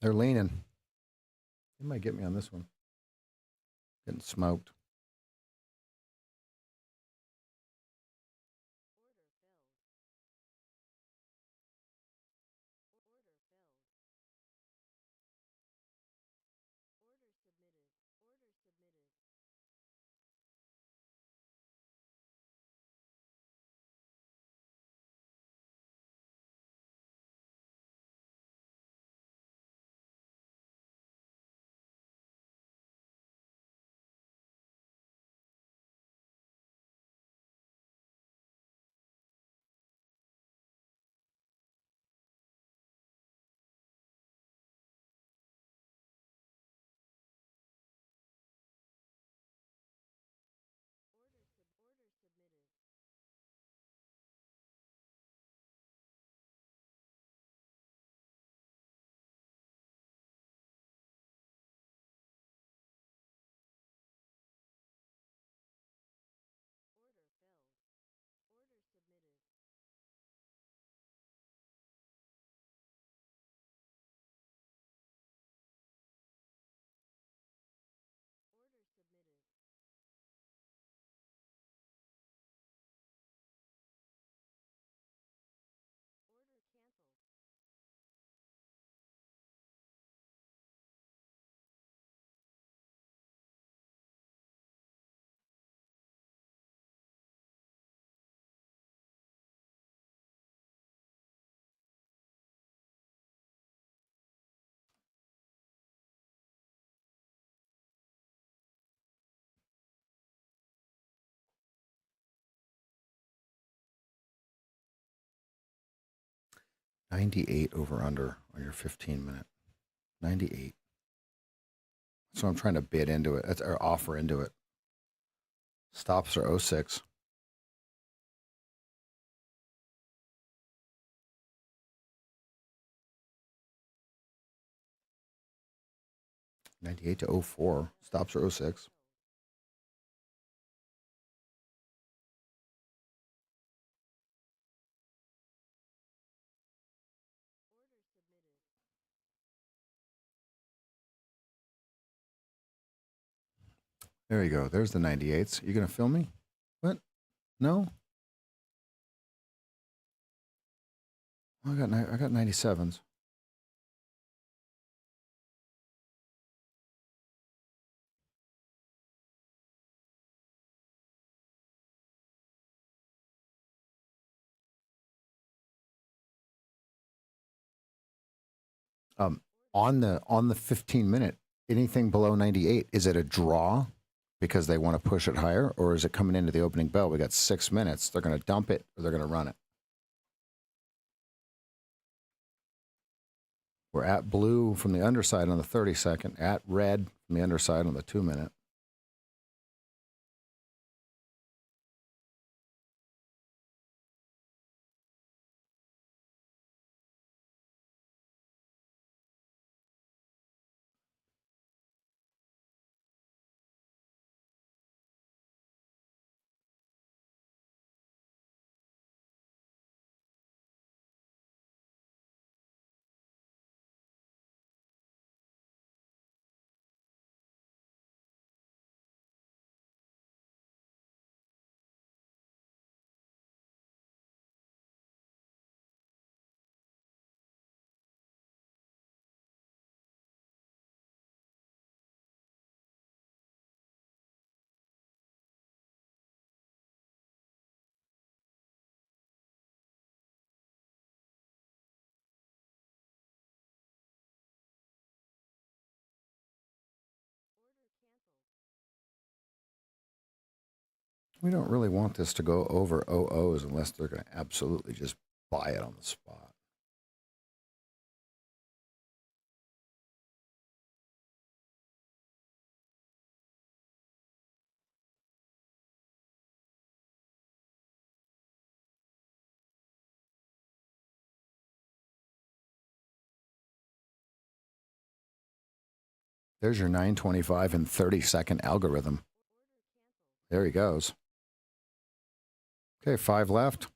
They're leaning. They might get me on this one. Getting smoked. $98 over under on your 15-minute. 98. So I'm trying to bid into it. That's our offer into it. Stops are 06. $98 to 04. Stops are 06. There you go. There's the 98s. You gonna film me? What? No? I got 97s. On the 15-minute, anything below 98, is it a draw because they want to push it higher, or is it coming into the opening bell? We got 6 minutes. They're going to dump it or they're going to run it. We're at blue from the underside on the 30-second, at red from the underside on the 2-minute. We don't really want this to go over OOs unless they're going to absolutely just buy it on the spot. There's your 925 and 30-second algorithm. There he goes. Okay, 5 left.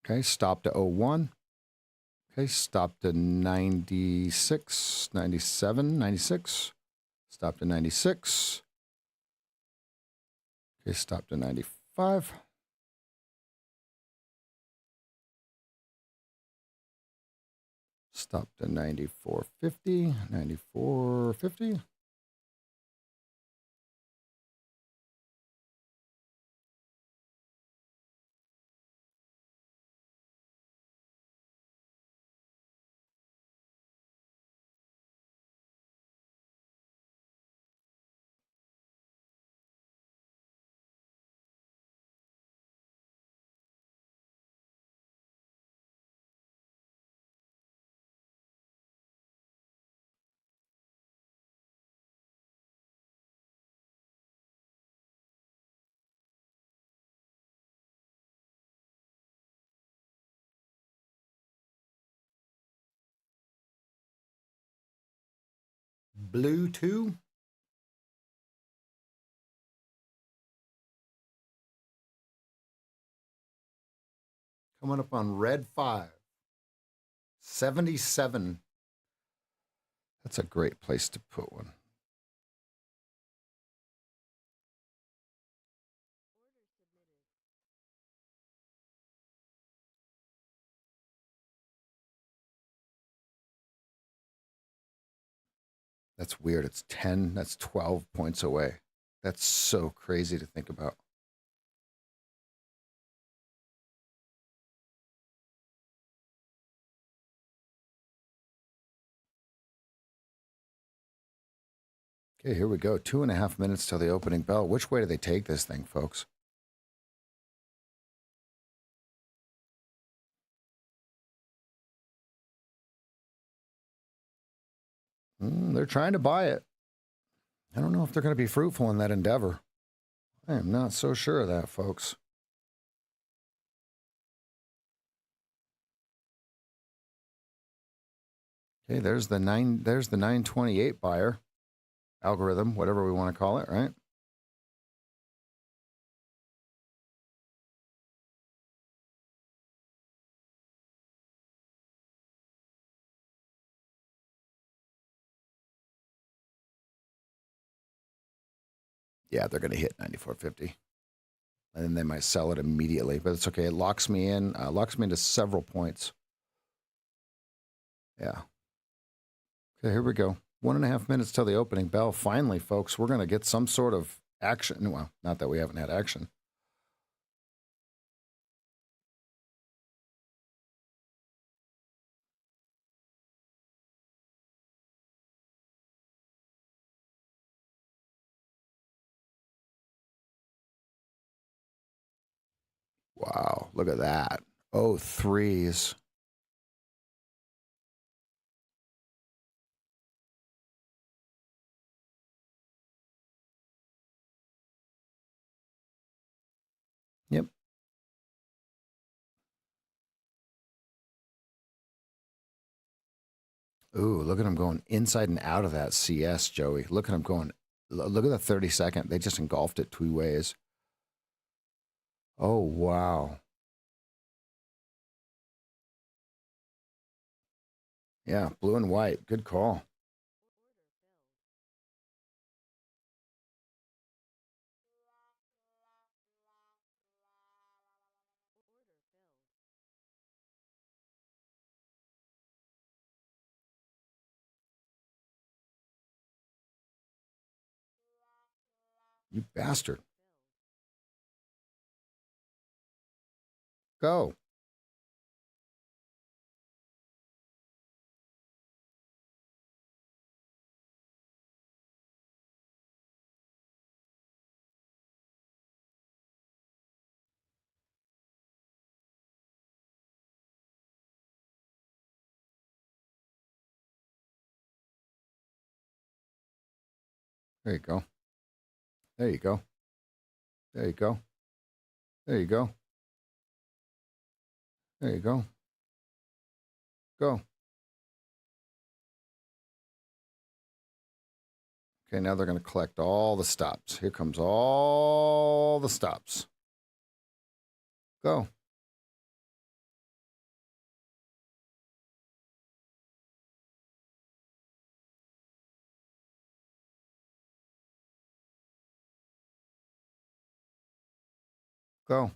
Okay, stop to 01. Okay, stop to 96, 97, 96. Stop to 96. Okay, stop to 95. Stop to 94.50, 94.50. Blue 2. Coming up on red 5. 77. That's a great place to put one. That's weird. It's 10. That's 12 points away. That's so crazy to think about. Okay, here we go. 2.5 minutes till the opening bell. Which way do they take this thing, folks? They're trying to buy it. I don't know if they're going to be fruitful in that endeavor. I am not so sure of that, folks. Okay, there's the 928 buyer algorithm, whatever we want to call it, right? Yeah, they're going to hit 94.50. And then they might sell it immediately, but it's okay. It locks me into several points. Yeah. Okay, here we go. 1.5 minutes till the opening bell. Finally, folks, we're going to get some sort of action. Well, not that we haven't had action. Wow, look at that. Oh, threes. Yep. Ooh, look at them going inside and out of that CS, Joey. Look at them going. Look at the 30-second. They just engulfed it two ways. Oh, wow. Yeah, blue and white. Good call. You bastard. Go. There you go. There you go. There you go. There you go. There you go. Go. Okay, now they're going to collect all the stops. Here comes all the stops. Go. Go.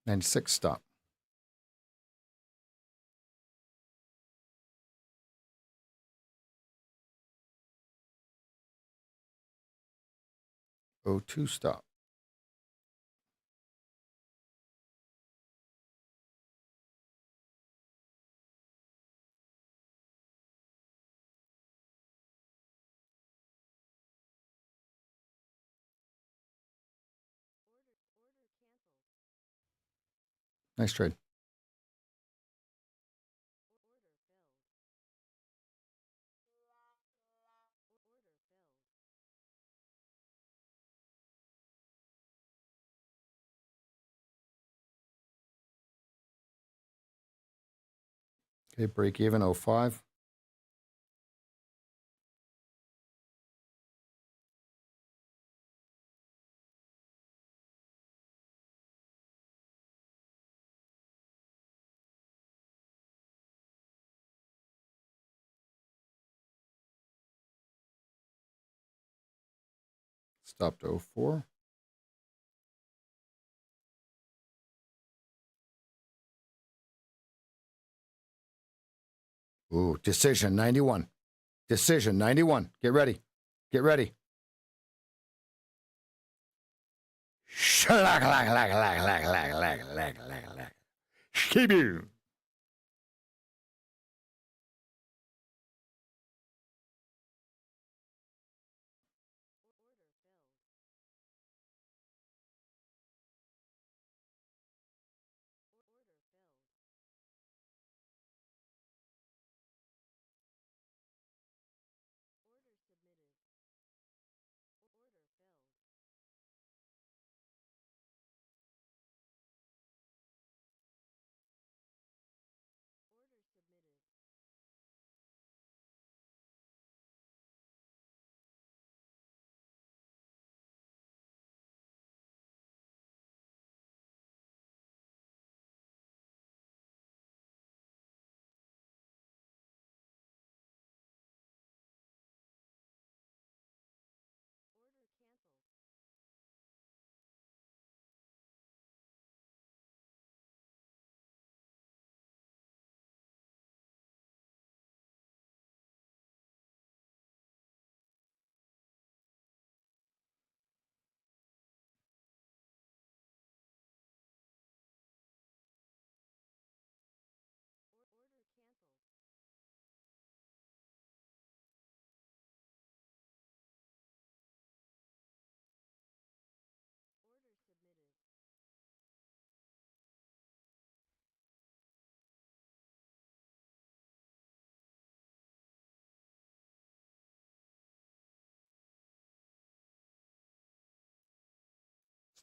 And 6 stop. O2 stop. Nice trade. Okay, break even 05. Stop to 04. Ooh, decision 91. Decision 91. Get ready. Get ready. Skiboo.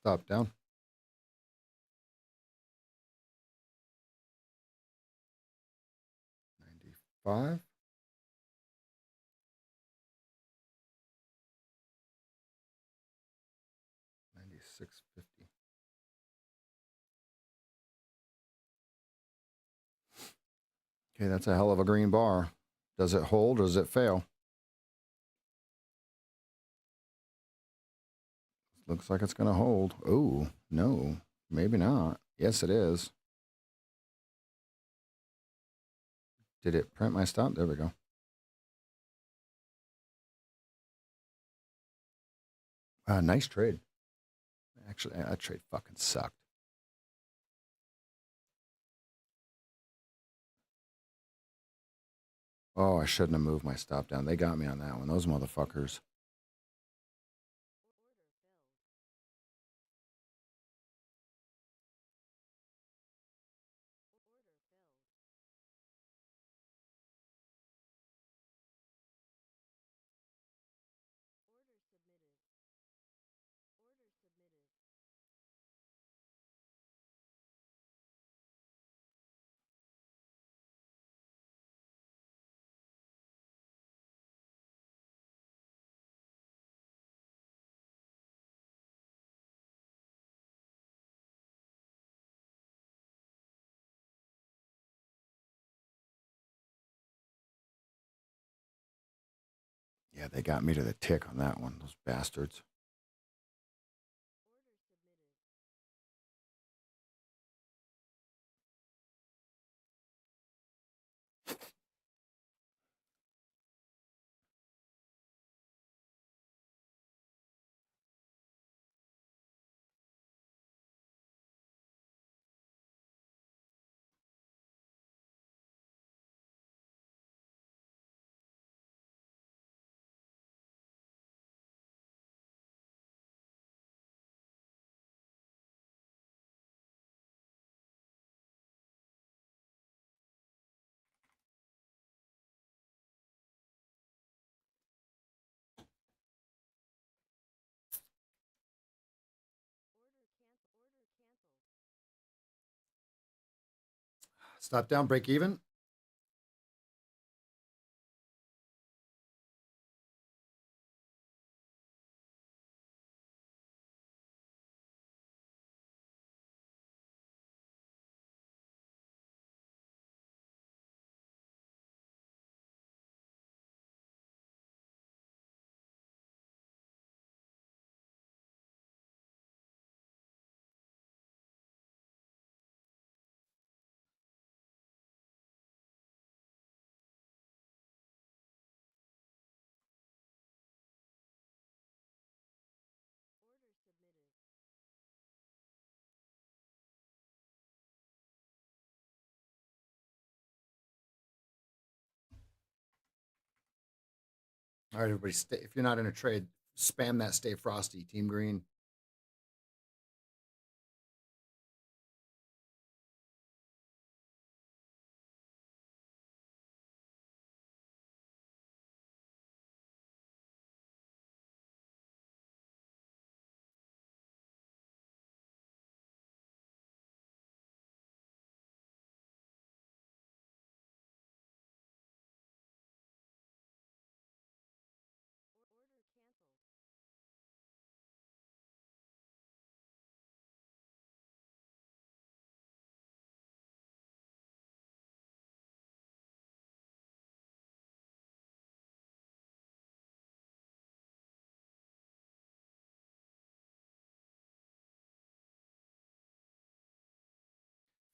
Stop down. 95. 96.50. Okay, that's a hell of a green bar. Does it hold or does it fail? Looks like it's going to hold. Oh, no, maybe not. Yes, it is. Did it print my stop? There we go. Nice trade. Actually, that trade fucking sucked. Oh, I shouldn't have moved my stop down. They got me on that one. Those motherfuckers. Yeah, they got me to the tick on that one, those bastards. Stop down, break even. All right, everybody, stay, if you're not in a trade, spam that stay frosty, Team Green.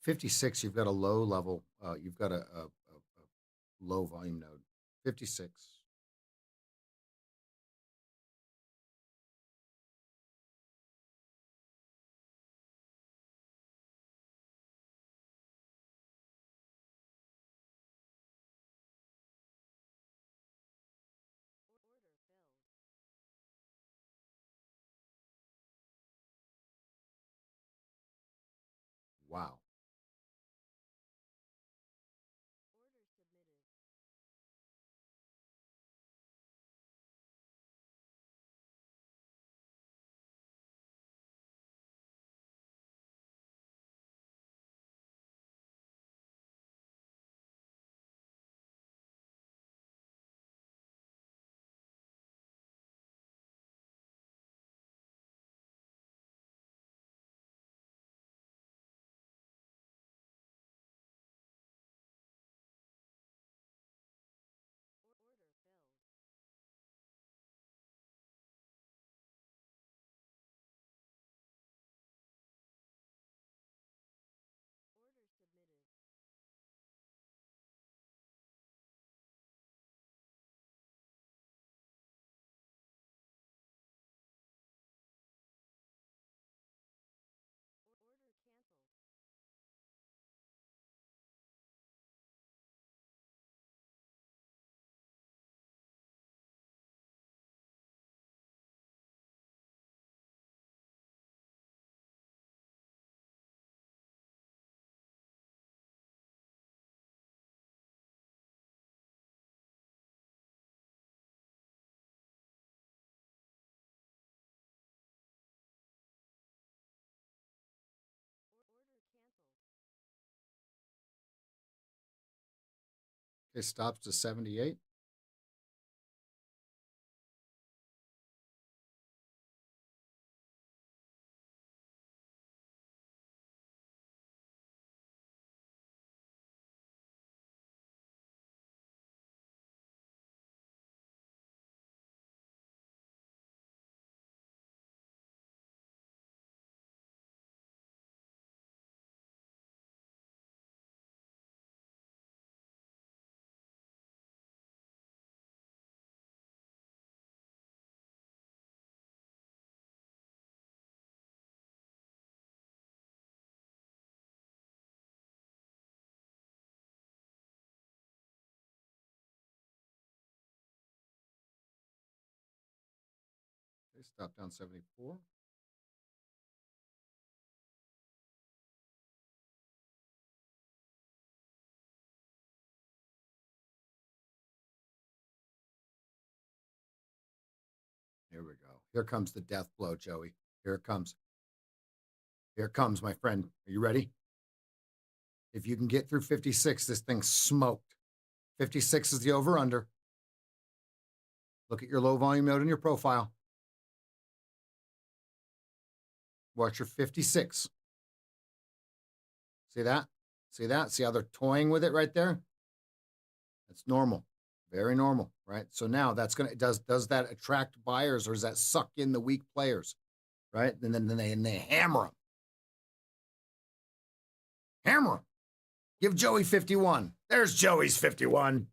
'56, you've got a low level. You've got a low volume node. '56. Wow. Okay, stops to 78. Okay, stop down 74. Here we go. Here comes the death blow, Joey. Here it comes. Here it comes, my friend. Are you ready? If you can get through 56, this thing's smoked. 56 is the over-under. Look at your low volume node in your profile. Watch your 56. See that? See that? See how they're toying with it right there? That's normal. Very normal, right? So now that's gonna does that attract buyers or does that suck in the weak players, right? And then they hammer them. Hammer them. Give Joey 51. There's Joey's 51.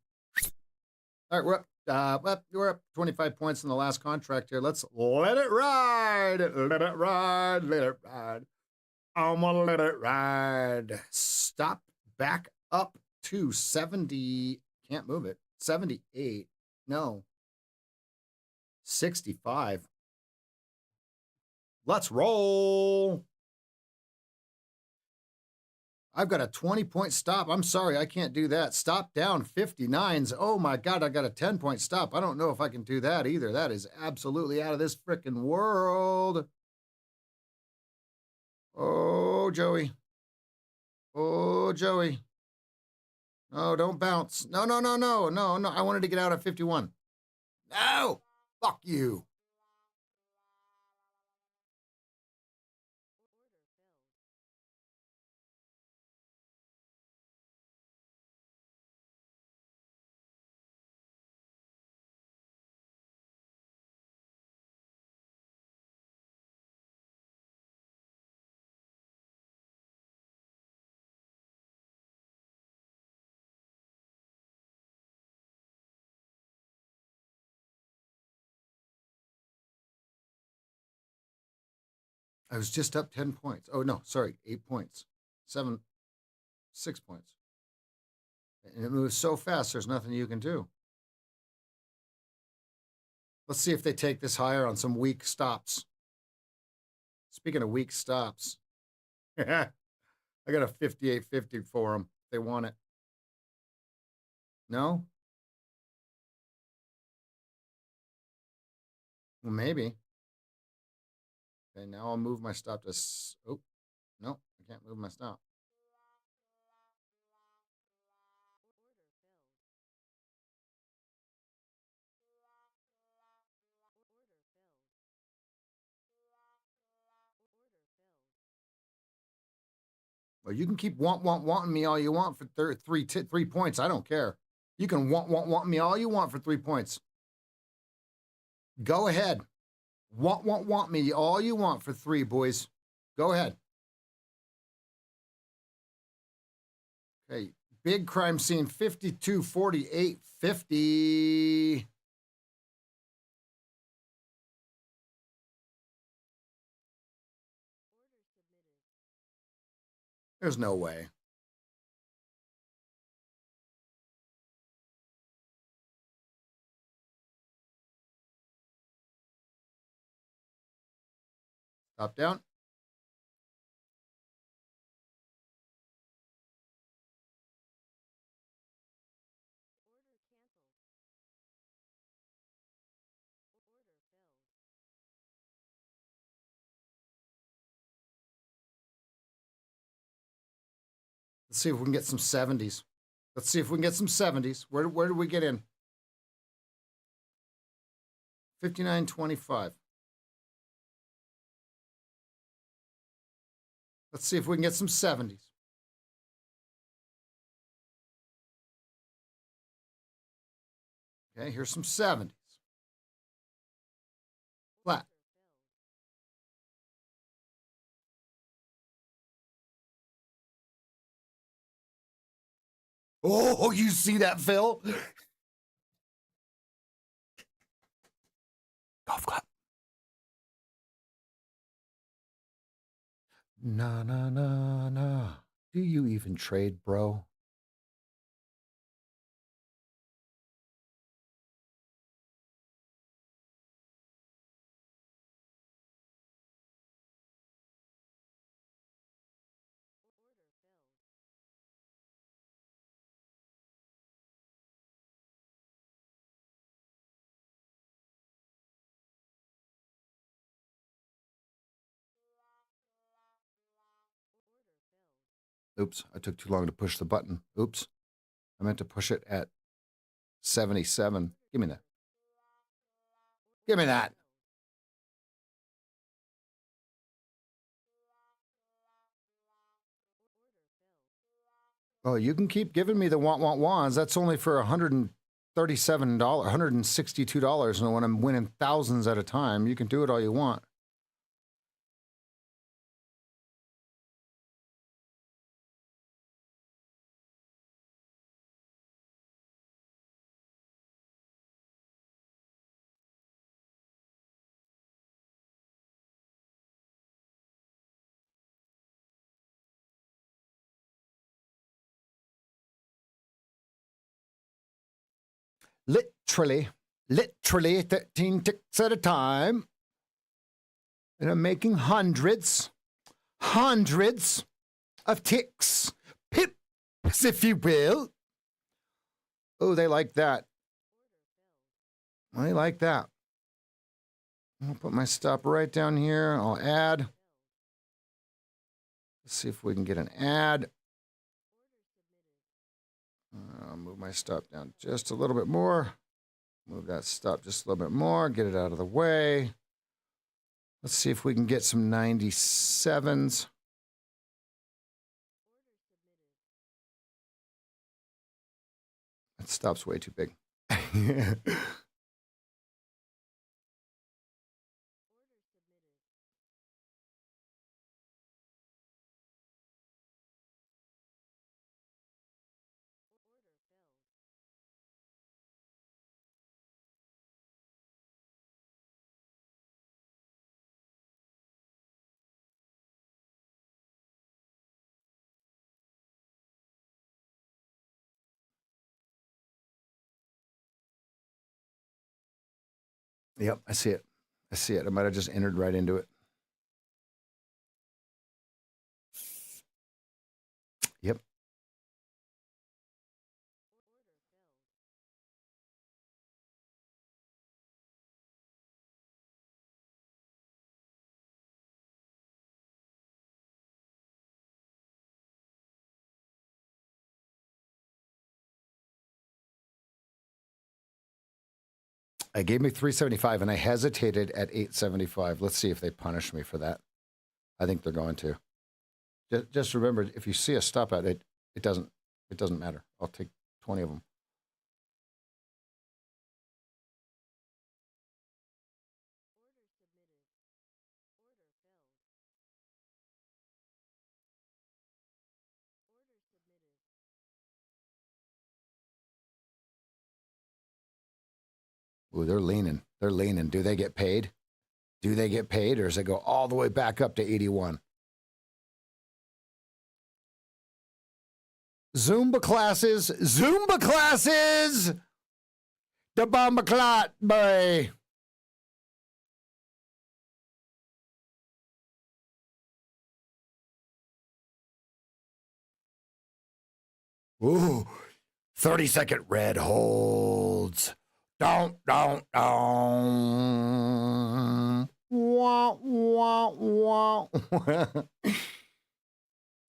All right, we're up 25 points in the last contract here. Let's let it ride. Let it ride. Let it ride. I'm gonna let it ride. Stop back up to 70. Can't move it. 78. No. 65. Let's roll. I've got a 20-point stop. I'm sorry, I can't do that. Stop down 59s. Oh my God, I got a 10-point stop. I don't know if I can do that either. That is absolutely out of this freaking world. Oh, Joey. Oh, Joey. No, don't bounce. No. I wanted to get out at 51. No, fuck you. I was just up 10 points. Oh, no, sorry, 8 points. 6 points. And it moves so fast, there's nothing you can do. Let's see if they take this higher on some weak stops. Speaking of weak stops, I got a 58.50 for them. They want it. No? Well, maybe. Okay, now I'll move my stop to... Oh, no, I can't move my stop. Well, you can keep wanting me all you want for 3 points. I don't care. You can want me all you want for 3 points. Go ahead. Want me all you want for 3, boys. Go ahead. Okay, big crime scene, 52, 48, 50. There's no way. Stop down. Let's see if we can get some 70s. Let's see if we can get some 70s. Where do we get in? 59.25. Let's see if we can get some 70s. Okay, here's some 70s. Flat. Oh, you see that, Phil? Golf clap. Nah. Do you even trade, bro? Oops, I took too long to push the button. Oops. I meant to push it at 77. Give me that. Give me that. Oh, you can keep giving me the wants. That's only for $137, $162. And when I'm winning thousands at a time, you can do it all you want. Literally 13 ticks at a time. And I'm making hundreds of ticks, pips, if you will. Oh, they like that. They like that. I'll put my stop right down here. I'll add. Let's see if we can get an add. I'll move my stop down just a little bit more. Move that stop just a little bit more. Get it out of the way. Let's see if we can get some 97s. That stop's way too big. Yep, I see it. I see it. I might have just entered right into it. Yep. I gave me 375 and I hesitated at 875. Let's see if they punish me for that. I think they're going to. Just remember, if you see a stop at it, it doesn't matter. I'll take 20 of them. Ooh, they're leaning. They're leaning. Do they get paid? Do they get paid, or does it go all the way back up to 81? Zumba classes. Zumba classes! The bomba clot, boy. Ooh, 30-second red holds. Don't. Wah, wah, wah.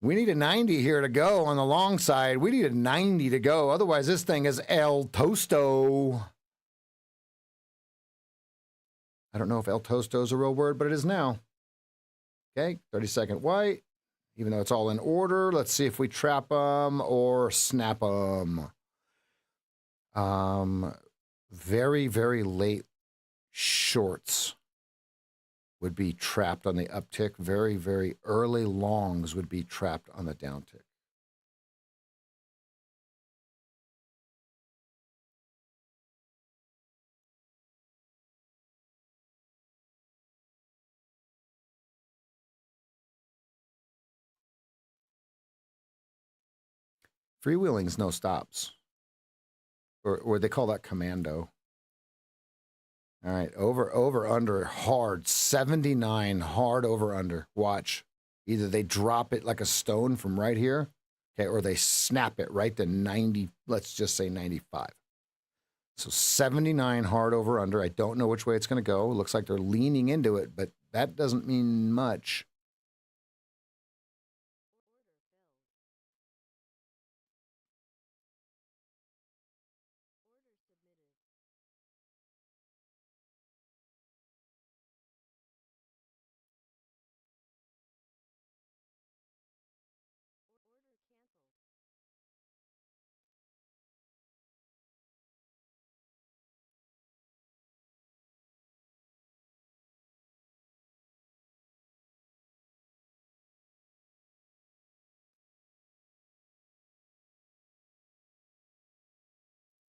We need a 90 here to go on the long side. We need a 90 to go. Otherwise, this thing is El Tosto. I don't know if El Tosto is a real word, but it is now. Okay, 30-second white. Even though it's all in order, let's see if we trap them or snap them. Very, very late shorts would be trapped on the uptick. Very, very early longs would be trapped on the downtick. Freewheeling's no stops. Or they call that commando. All right, over, under, hard, 79, hard over, under. Watch. Either they drop it like a stone from right here, okay, or they snap it right to 90, let's just say 95. So 79 hard over, under. I don't know which way it's going to go. It looks like they're leaning into it, but that doesn't mean much.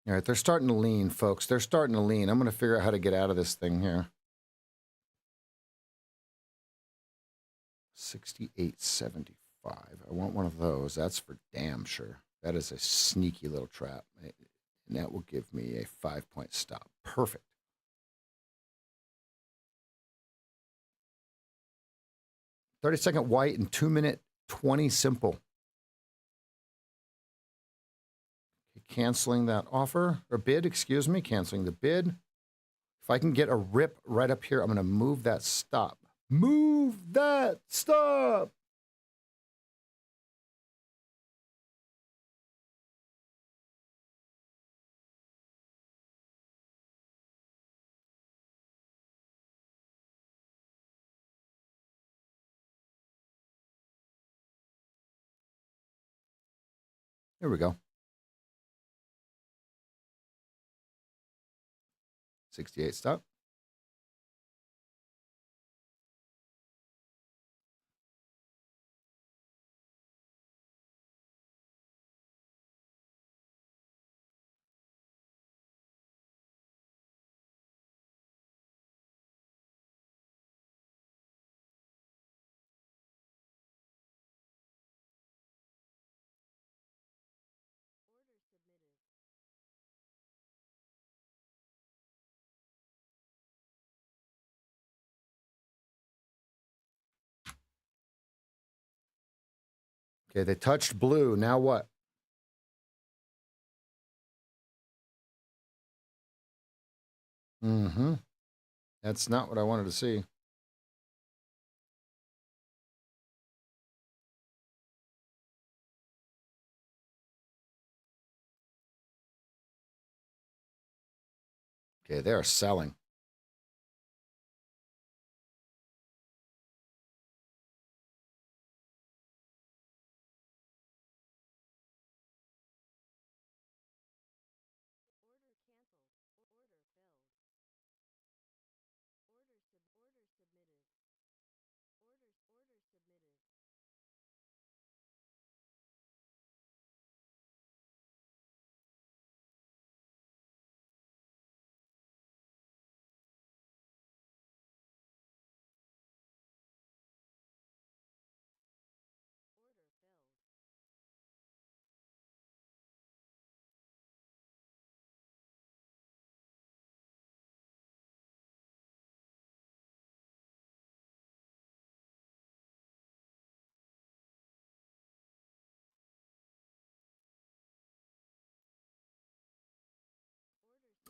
All right, they're starting to lean, folks. They're starting to lean. I'm going to figure out how to get out of this thing here. 68.75. I want one of those. That's for damn sure. That is a sneaky little trap. And that will give me a 5-point stop. Perfect. $30-second white and 2-minute 20 simple. Okay, canceling that offer or bid, excuse me, canceling the bid. If I can get a rip right up here, I'm going to move that stop. Move that stop. Here we go. 68 stop. Okay, they touched blue. Now what? Mm-hmm. That's not what I wanted to see. Okay, they are selling.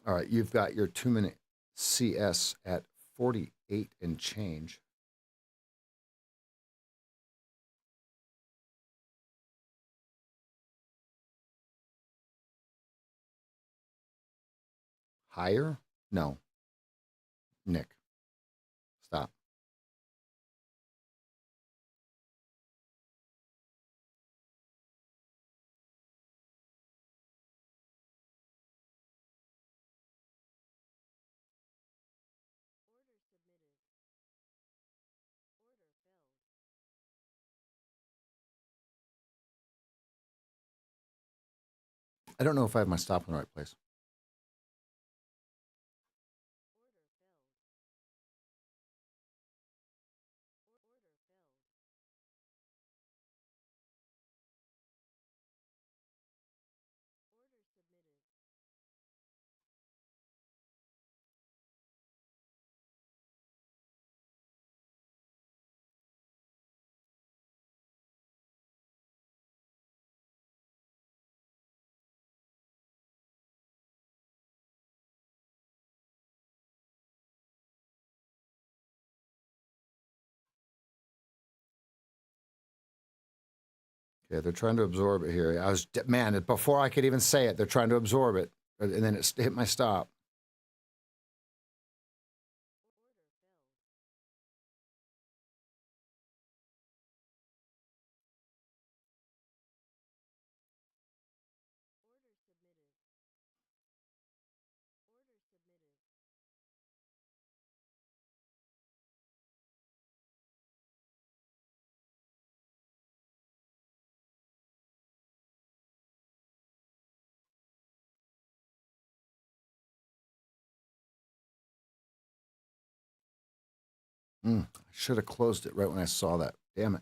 All right, you've got your 2-minute CS at 48 and change. Higher? No. Nick, stop. I don't know if I have my stop in the right place. Okay, they're trying to absorb it here. Man, before I could even say it, they're trying to absorb it. And then it hit my stop. I should have closed it right when I saw that. Damn it.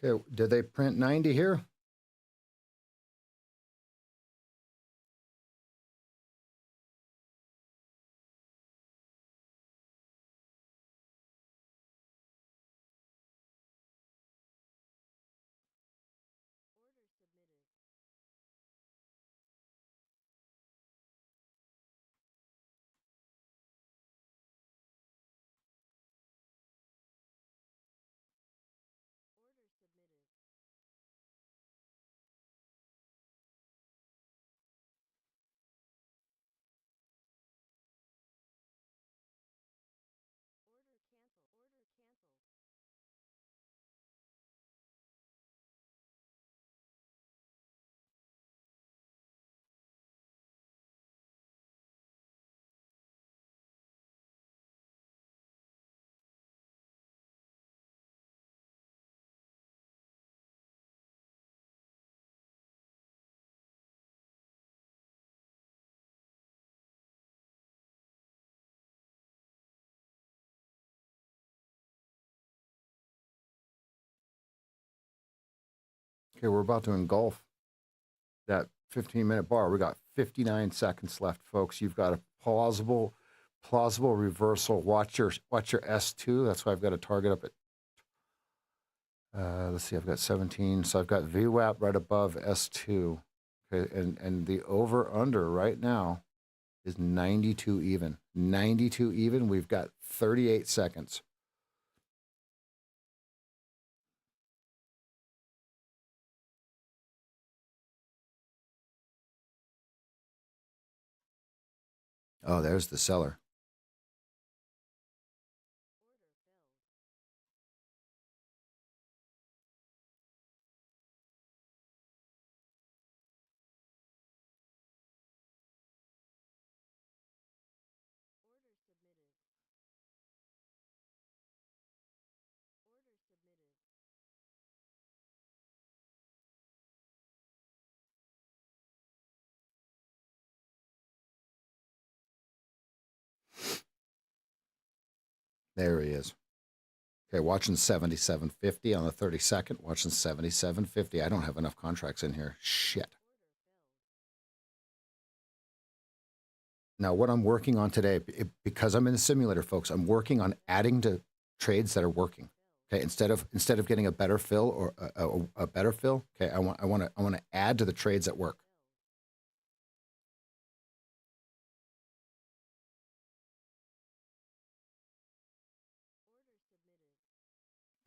Okay, did they print 90 here? Okay, we're about to engulf that 15-minute bar. We got 59 seconds left, folks. You've got a plausible reversal. Watch your S2. That's why I've got a target up at let's see, I've got 17. So I've got VWAP right above S2. Okay, and the over under right now is 92 even. 92 even. We've got 38 seconds. Oh, there's the seller. There he is. Okay, watching 77.50 on the 32nd. Watching 77.50. I don't have enough contracts in here. Shit. Now, what I'm working on today, because I'm in the simulator, folks, I'm working on adding to trades that are working. Okay, instead of getting a better fill or a better fill. Okay, I want to add to the trades that work.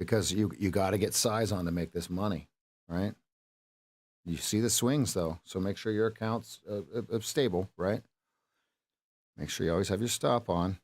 Because you got to get size on to make this money, right? You see the swings though, so make sure your account's stable, right? Make sure you always have your stop on.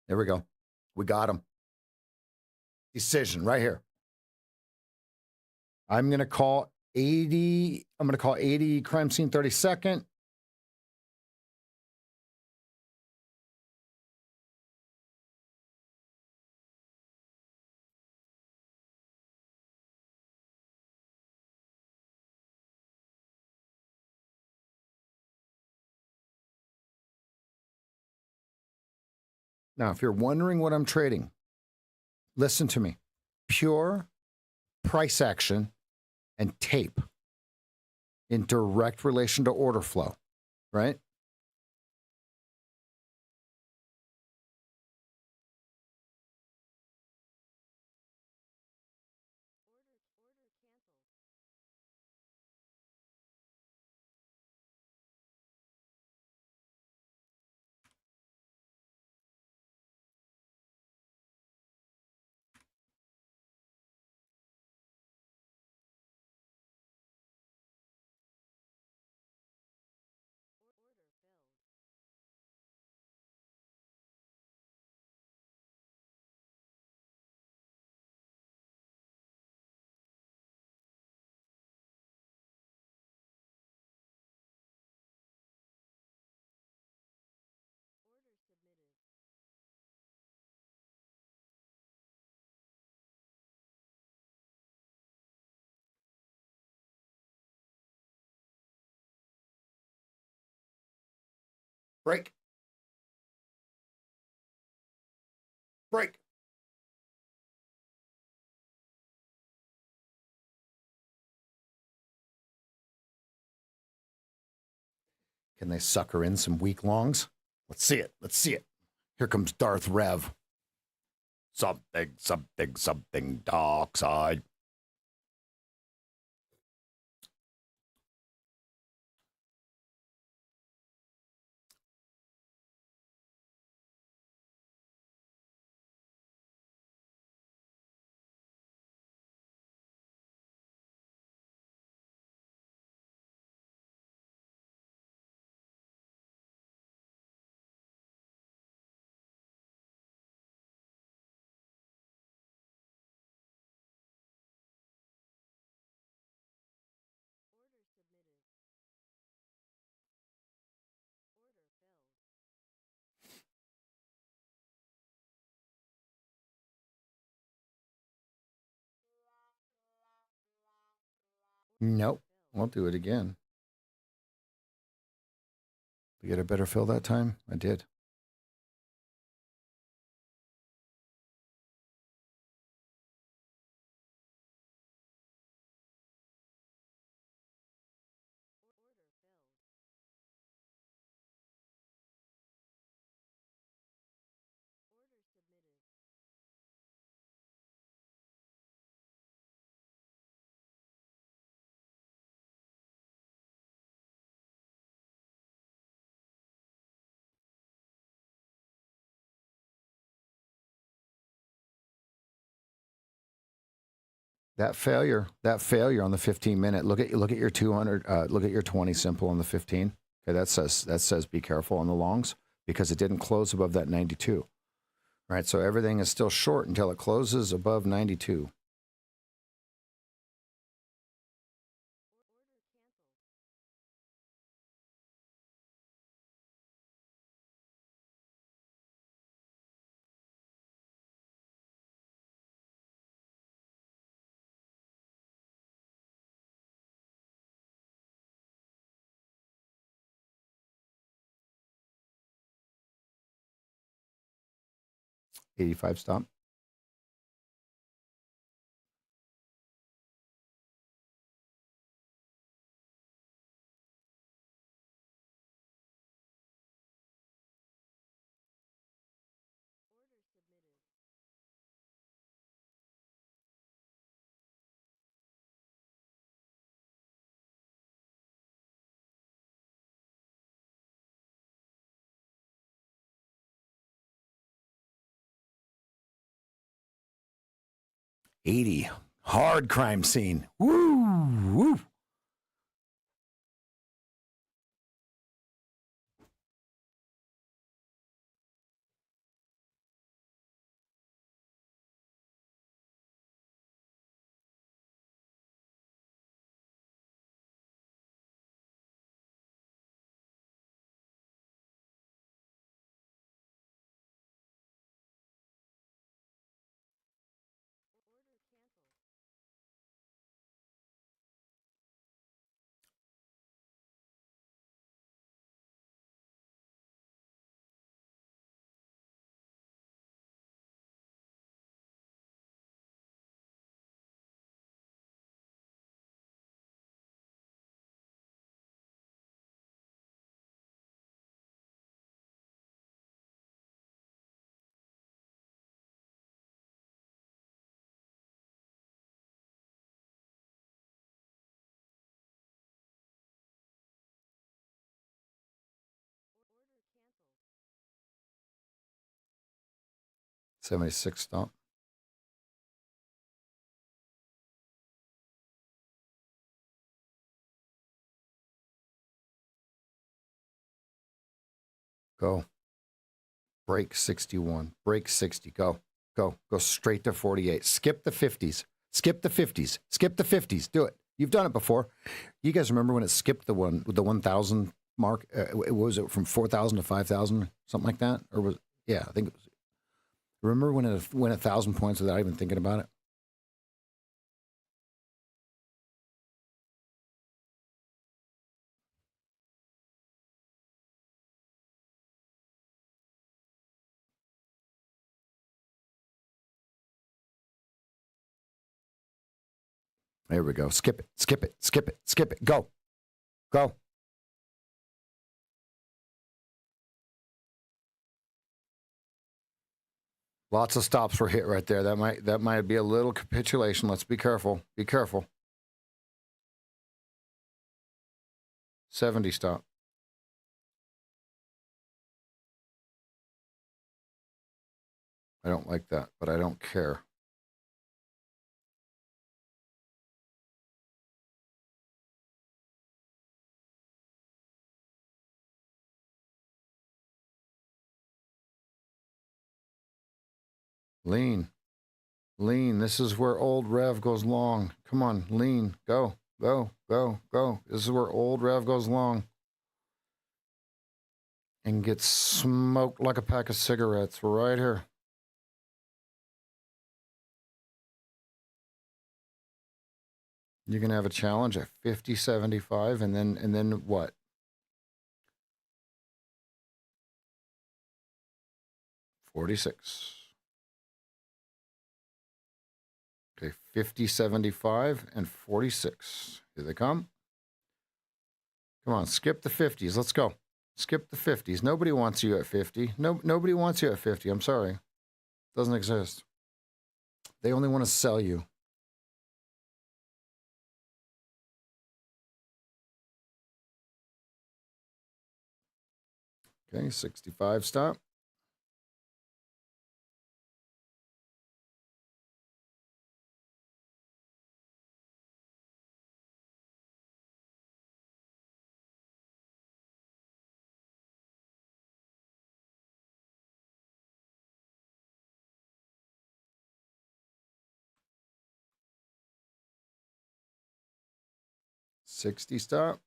There we go. We got him. Decision right here. I'm going to call 80. I'm going to call 80 crime scene 32nd. Now, if you're wondering what I'm trading, listen to me. Pure price action and tape in direct relation to order flow, right? Break. Break. Can they sucker in some weak longs? Let's see it. Let's see it. Here comes Darth Rev. Something, something, something, dark side. Nope. Won't do it again. Did you get a better fill that time? I did. That failure on the 15-minute. Look at your 200. Look at your 20 simple on the 15. Okay, that says be careful on the longs because it didn't close above that 92. All right, so everything is still short until it closes above 92. $85 stop. $80. Hard crime scene. Woo! Woo! $76 stop. Go. Break 61. Break 60. Go. Go. Go straight to 48. Skip the 50s. Skip the 50s. Skip the 50s. Do it. You've done it before. You guys remember when it skipped the 1,000 mark? Was it from 4,000 to 5,000, something like that? Or was yeah? I think it was. Remember when it went 1,000 points without even thinking about it? There we go. Skip it, skip it, skip it, skip it. Go. Go. Lots of stops were hit right there. That might be a little capitulation. Let's be careful. Be careful. 70 stop. I don't like that, but I don't care. Lean. Lean. This is where old Rev goes long. Come on, lean. Go, go, go, go. This is where old Rev goes long. And gets smoked like a pack of cigarettes right here. You're going to have a challenge at 50.75 and then what? 46. Okay, 50.75 and 46. Here they come. Come on, skip the 50s. Let's go. Skip the 50s. Nobody wants you at 50. Nobody wants you at 50. I'm sorry. Doesn't exist. They only want to sell you. Okay, 65 stop. $60 stop.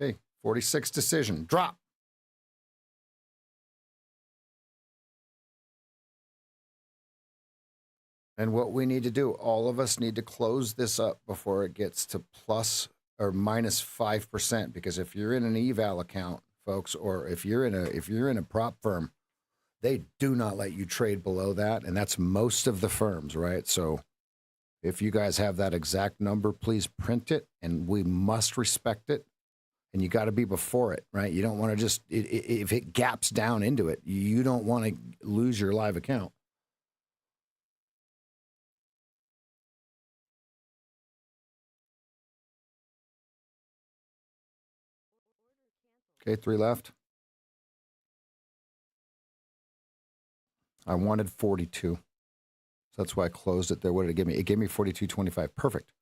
Okay, 46 decision. Drop. And what we need to do, all of us need to close this up before it gets to plus or minus 5%. Because if you're in an eval account, folks, or if you're in a prop firm, they do not let you trade below that, and that's most of the firms, right? So if you guys have that exact number, please print it, and we must respect it. And you got to be before it, right? You don't want to just, if it gaps down into it, you don't want to lose your live account. Okay, 3 left. I wanted 42. So that's why I closed it there. What did it give me? It gave me 42.25. Perfect.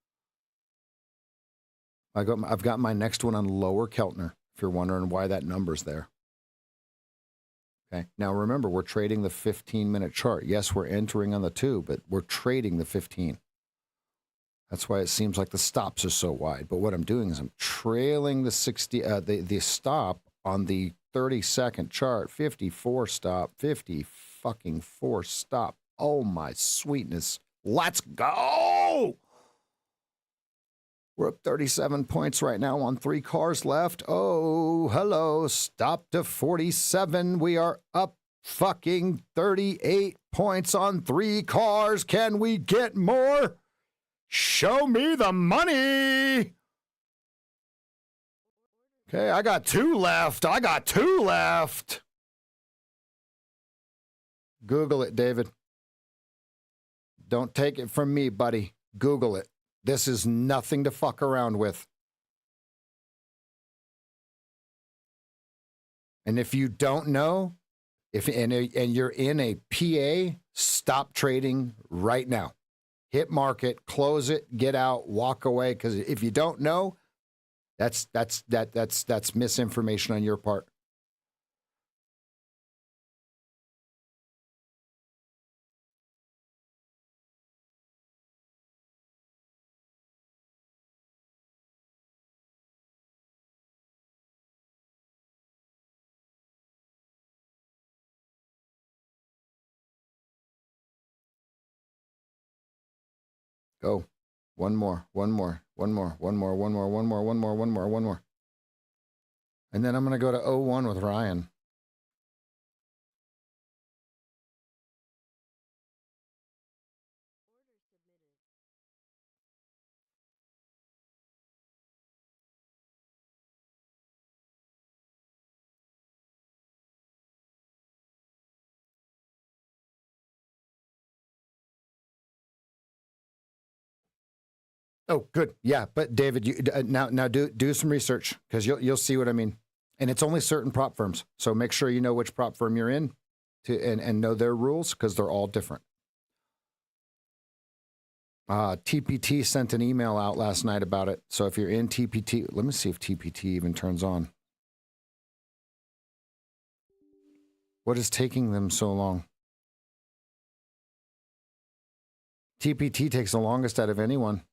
I've got my next one on lower Keltner, if you're wondering why that number's there. Okay. Now remember, we're trading the 15-minute chart. Yes, we're entering on the 2, but we're trading the 15. That's why it seems like the stops are so wide. But what I'm doing is I'm trailing the 60, the stop on the 30-second chart. 54 stop, 54 stop. Oh my sweetness! Let's go. We're up 37 points right now on 3 cars left. Oh, hello. Stop to 47. We are up fucking 38 points on 3 cars. Can we get more? Show me the money. Okay, I got 2 left. I got 2 left. Google it, David. Don't take it from me, buddy. Google it. This is nothing to fuck around with. And if you don't know, and you're in a PA, stop trading right now. Hit market, close it, get out, walk away. Because if you don't know, That's misinformation on your part. Go. One more. And then I'm going to go to 01 with Ryan. Oh, good. Yeah, but David, you now do some research because you'll see what I mean. And it's only certain prop firms, so make sure you know which prop firm you're in, and know their rules because they're all different. TPT sent an email out last night about it. So if you're in TPT, let me see if TPT even turns on. What is taking them so long? TPT takes the longest out of anyone.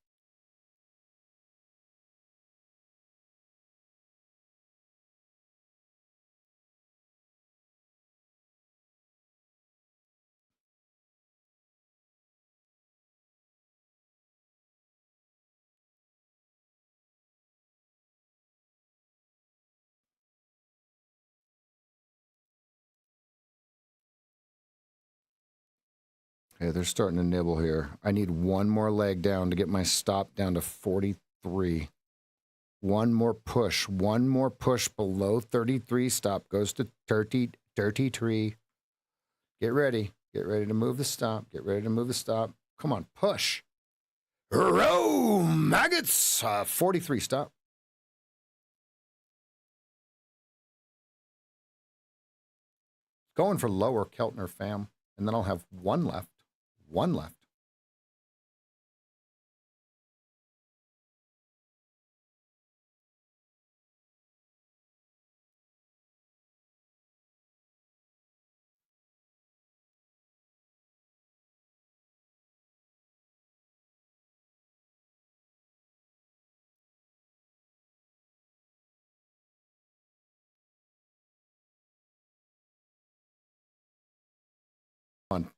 Okay, they're starting to nibble here. I need one more leg down to get my stop down to 43. One more push below 33. Stop goes to 33. Get ready to move the stop. Come on, push. Row maggots. 43. Stop. Going for lower, Keltner fam, and then I'll have one left.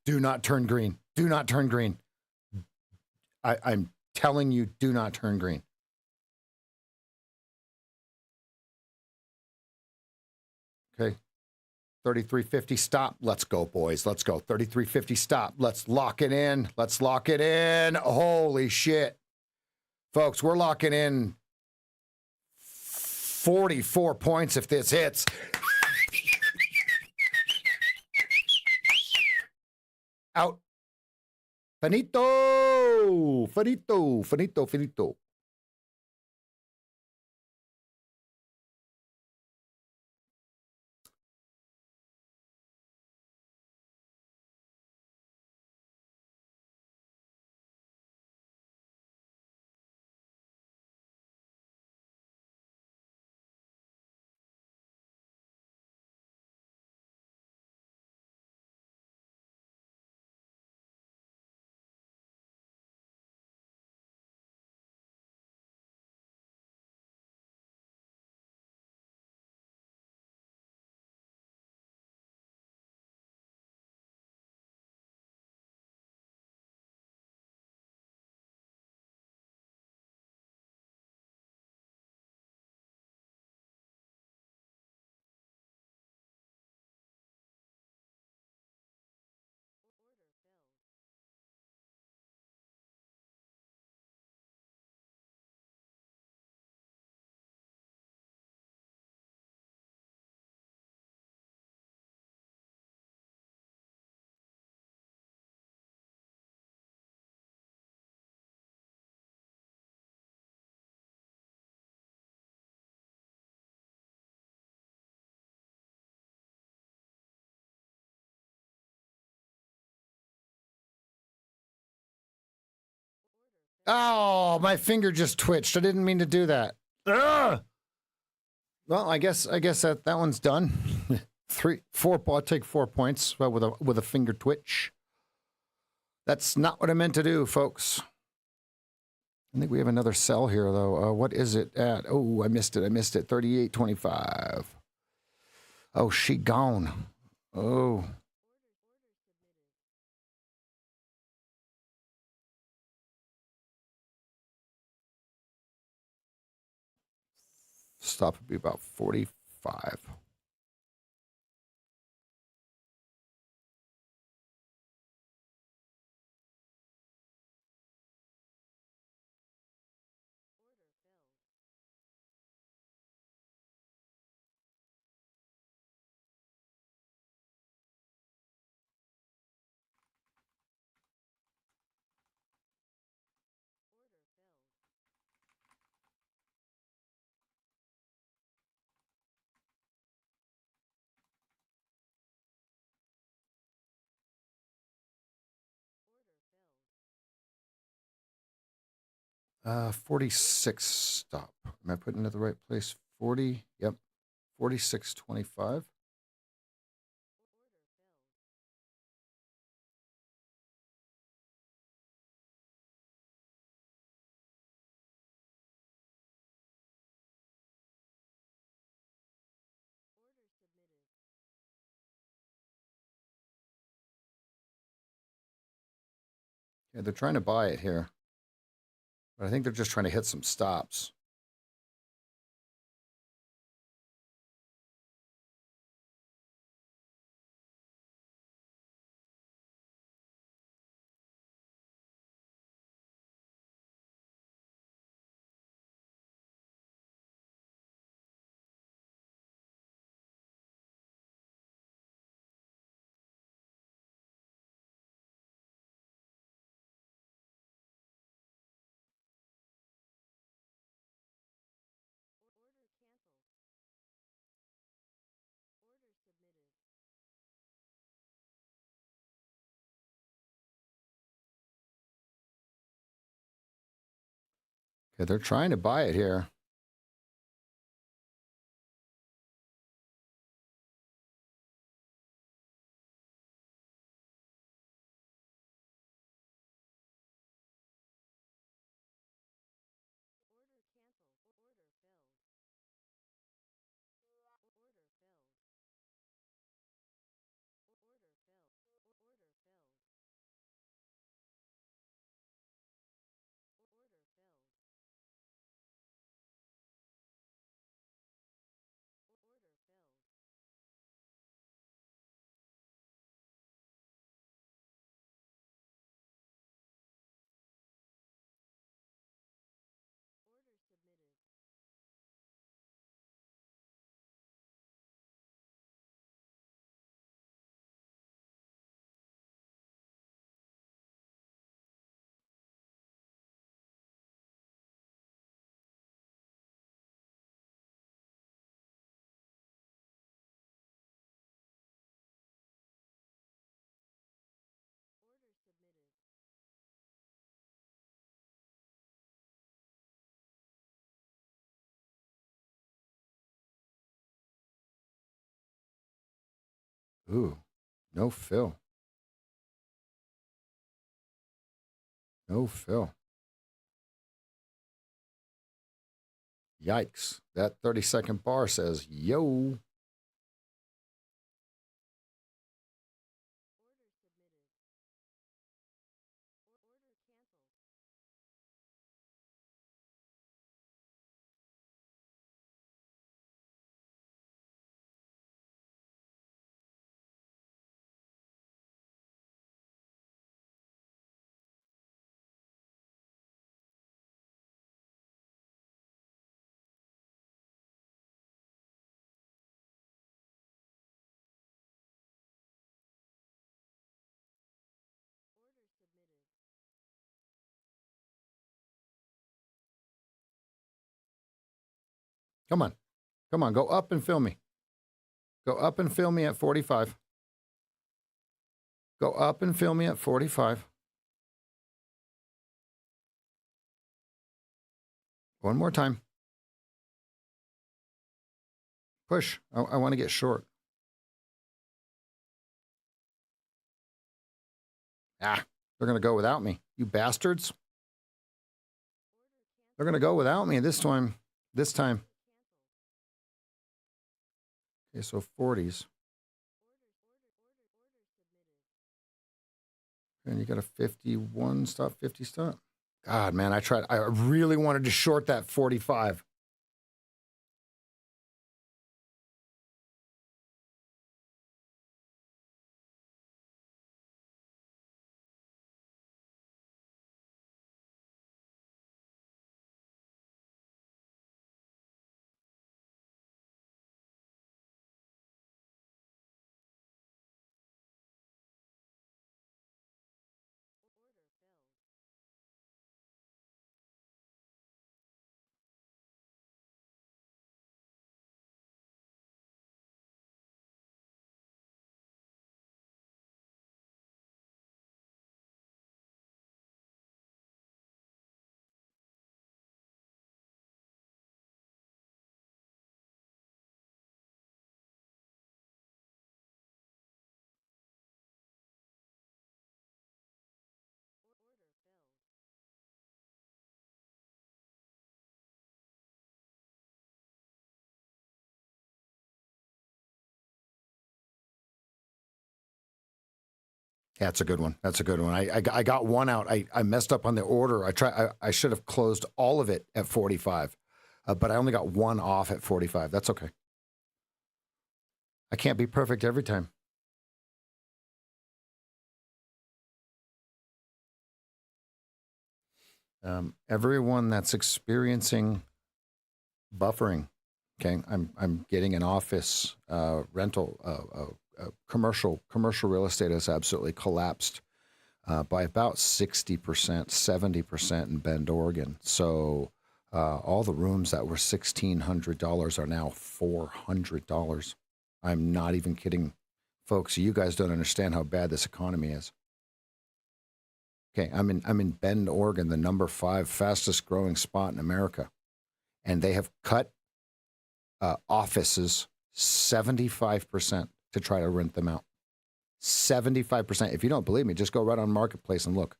Do not turn green. I'm telling you, do not turn green. Okay. 33.50 stop. Let's go, boys. Let's go. 33.50 stop. Let's lock it in. Holy shit. Folks, we're locking in 44 points if this hits. Out. Finito. Oh, my finger just twitched. I didn't mean to do that. Ugh! Well, I guess that one's done. 4. I'll take 4 points with a finger twitch. That's not what I meant to do, folks. I think we have another sell here, though. What is it at? Oh, I missed it. 38.25. Oh, she gone. Oh. Stop would be about 45. Uh, 46 stop. Am I putting it at the right place? 40. Yep. 46.25. Yeah, they're trying to buy it here. But I think they're just trying to hit some stops. Okay, they're trying to buy it here. Ooh, no fill. No fill. Yikes. That 30-second bar says, yo. Come on. Come on. Go up and fill me. Go up and fill me at 45. Go up and fill me at 45. One more time. Push. I want to get short. Ah, they're going to go without me. You bastards. They're going to go without me this time. This time. Okay, so 40s. And you got a 51 stop, 50 stop. God, man, I really wanted to short that 45. Yeah, that's a good one. That's a good one. I got one out. I messed up on the order. I should have closed all of it at 45, but I only got one off at 45. That's okay. I can't be perfect every time. Everyone that's experiencing buffering, okay, I'm getting an office rental, commercial real estate has absolutely collapsed by about 60%, 70% in Bend, Oregon. So all the rooms that were $1,600 are now $400. I'm not even kidding, folks. You guys don't understand how bad this economy is. Okay, I'm in Bend, Oregon, the number 5 fastest growing spot in America, and they have cut offices 75% to try to rent them out. 75%. If you don't believe me, just go right on Marketplace and look.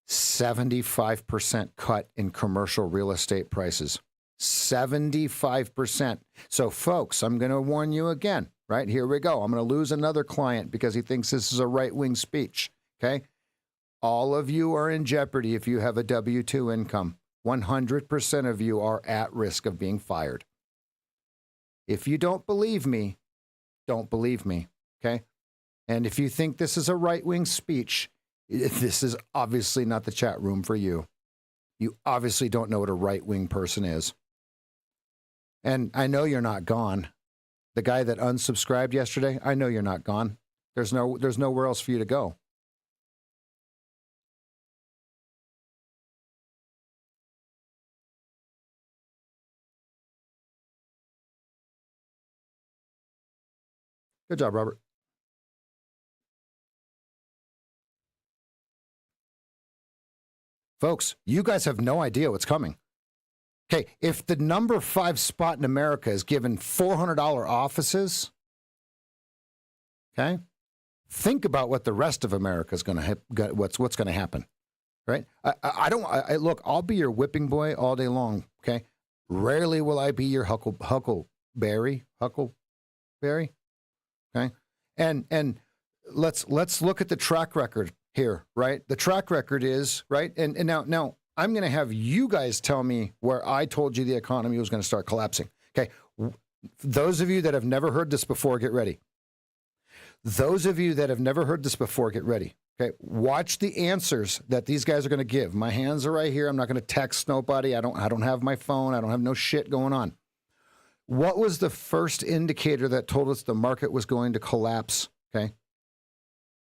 75% cut in commercial real estate prices. 75%. So, folks, I'm going to warn you again, right? Here we go. I'm going to lose another client because he thinks this is a right-wing speech, okay? All of you are in jeopardy if you have a W-2 income. 100% of you are at risk of being fired. If you don't believe me, don't believe me, okay? And if you think this is a right-wing speech, this is obviously not the chat room for you. You obviously don't know what a right-wing person is. And I know you're not gone. The guy that unsubscribed yesterday, I know you're not gone. There's nowhere else for you to go. Good job, Robert. Folks, you guys have no idea what's coming. Okay, if the number 5 spot in America is given $400 offices, okay, think about what the rest of America is going to what's going to happen, right? Look, I'll be your whipping boy all day long, okay? Rarely will I be your huckleberry, okay? And let's look at the track record here, right? The track record is, right? And now I'm going to have you guys tell me where I told you the economy was going to start collapsing. Okay. Those of you that have never heard this before, get ready. Those of you that have never heard this before, get ready. Okay. Watch the answers that these guys are going to give. My hands are right here. I'm not going to text nobody. I don't have my phone. I don't have no shit going on. What was the first indicator that told us the market was going to collapse? Okay.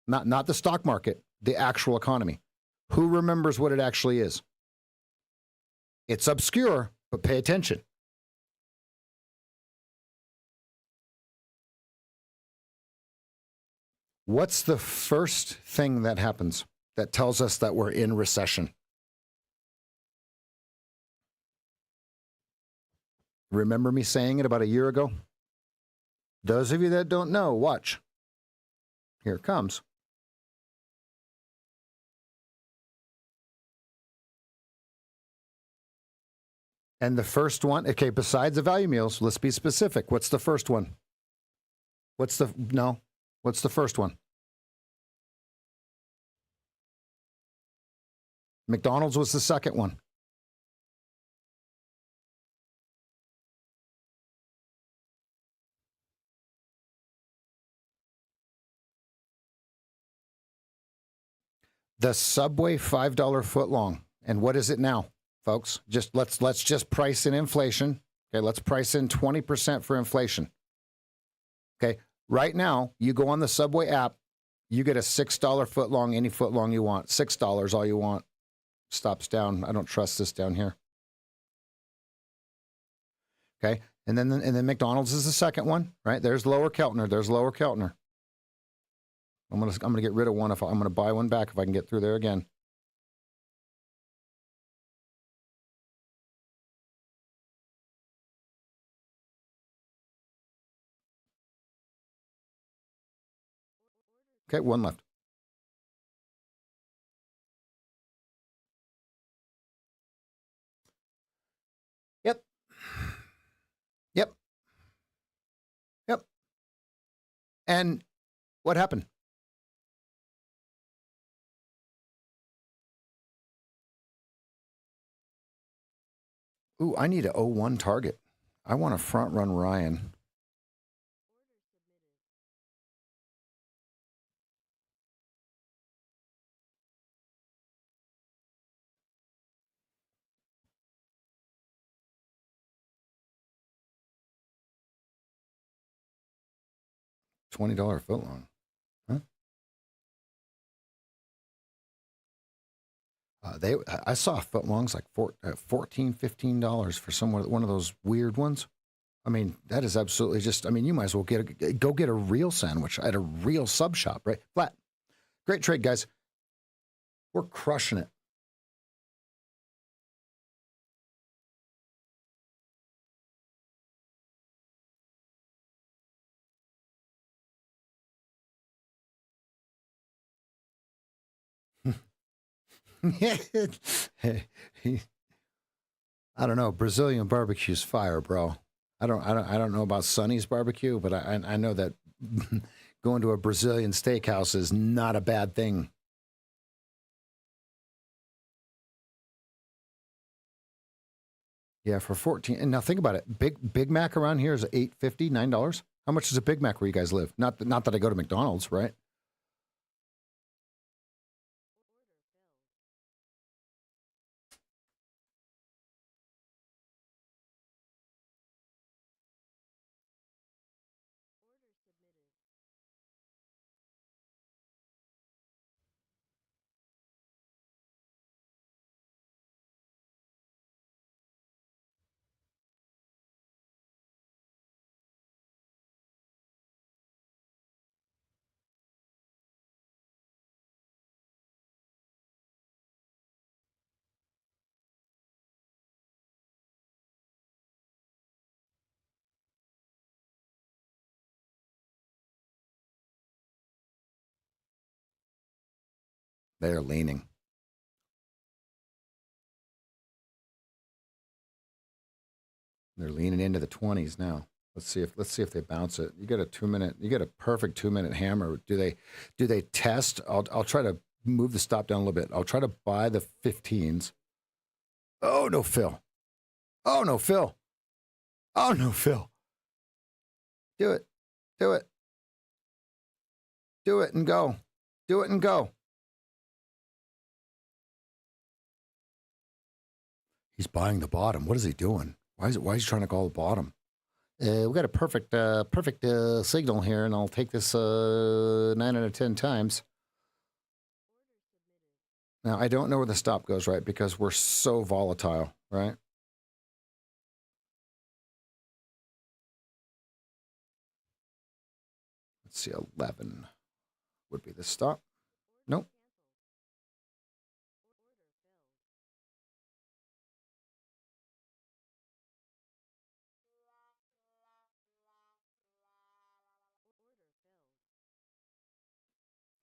Not the stock market, the actual economy. Who remembers what it actually is? It's obscure, but pay attention. What's the first thing that happens that tells us that we're in recession? Remember me saying it about a year ago? Those of you that don't know, watch. Here it comes. And the first one, okay, besides the value meals, let's be specific. What's the first one? What's the first one? McDonald's was the second one. The Subway $5 footlong. And what is it now, folks? Let's just price in inflation. Okay, let's price in 20% for inflation. Okay, right now, you go on the Subway app, you get a $6 footlong, any footlong you want. $6 all you want. Stops down. I don't trust this down here. Okay, and then McDonald's is the second one, right? There's Lower Keltner. There's Lower Keltner. I'm gonna get rid of one. If I'm gonna buy one back if I can get through there again. Okay, one left. Yep. Yep. Yep. And what happened? Ooh, I need a 01 target. I want to front run Ryan. $20 footlong. Huh? I saw footlongs like $14, $15 for one of those weird ones. I mean, that is absolutely just. I mean, you might as well go get a real sandwich at a real sub shop, right? Flat. Great trade, guys. We're crushing it. I don't know. Brazilian barbecue's fire, bro. I don't know about Sonny's barbecue, but I know that going to a Brazilian steakhouse is not a bad thing. Yeah, for 14. And now think about it. Big Mac around here is $8.50, $9. How much is a Big Mac where you guys live? Not that I go to McDonald's, right? They're leaning. They're leaning into the 20s now. Let's see if they bounce it. You get a 2-minute. You get a perfect 2-minute hammer. Do they test? I'll try to move the stop down a little bit. I'll try to buy the 15s. Oh no, Phil. Oh no, Phil. Oh no, Phil. Do it. Do it. Do it and go. Do it and go. He's buying the bottom. What is he doing? Why is he trying to call the bottom? We got a perfect signal here, and I'll take this 9 out of 10 times. Now, I don't know where the stop goes, right? Because we're so volatile, right? Let's see, 11 would be the stop. Nope.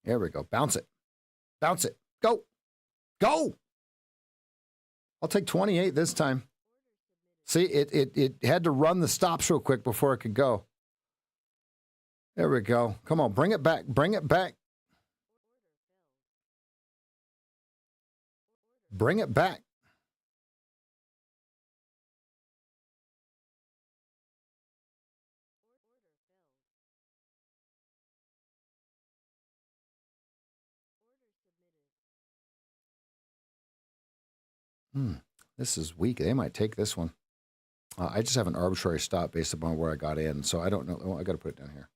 There we go. Bounce it. Bounce it. Go. Go. I'll take 28 this time. See, it had to run the stops real quick before it could go. There we go. Come on, bring it back. Bring it back. Bring it back. This is weak. They might take this one. I just have an arbitrary stop based upon where I got in, so I don't know. Oh, I got to put it down here.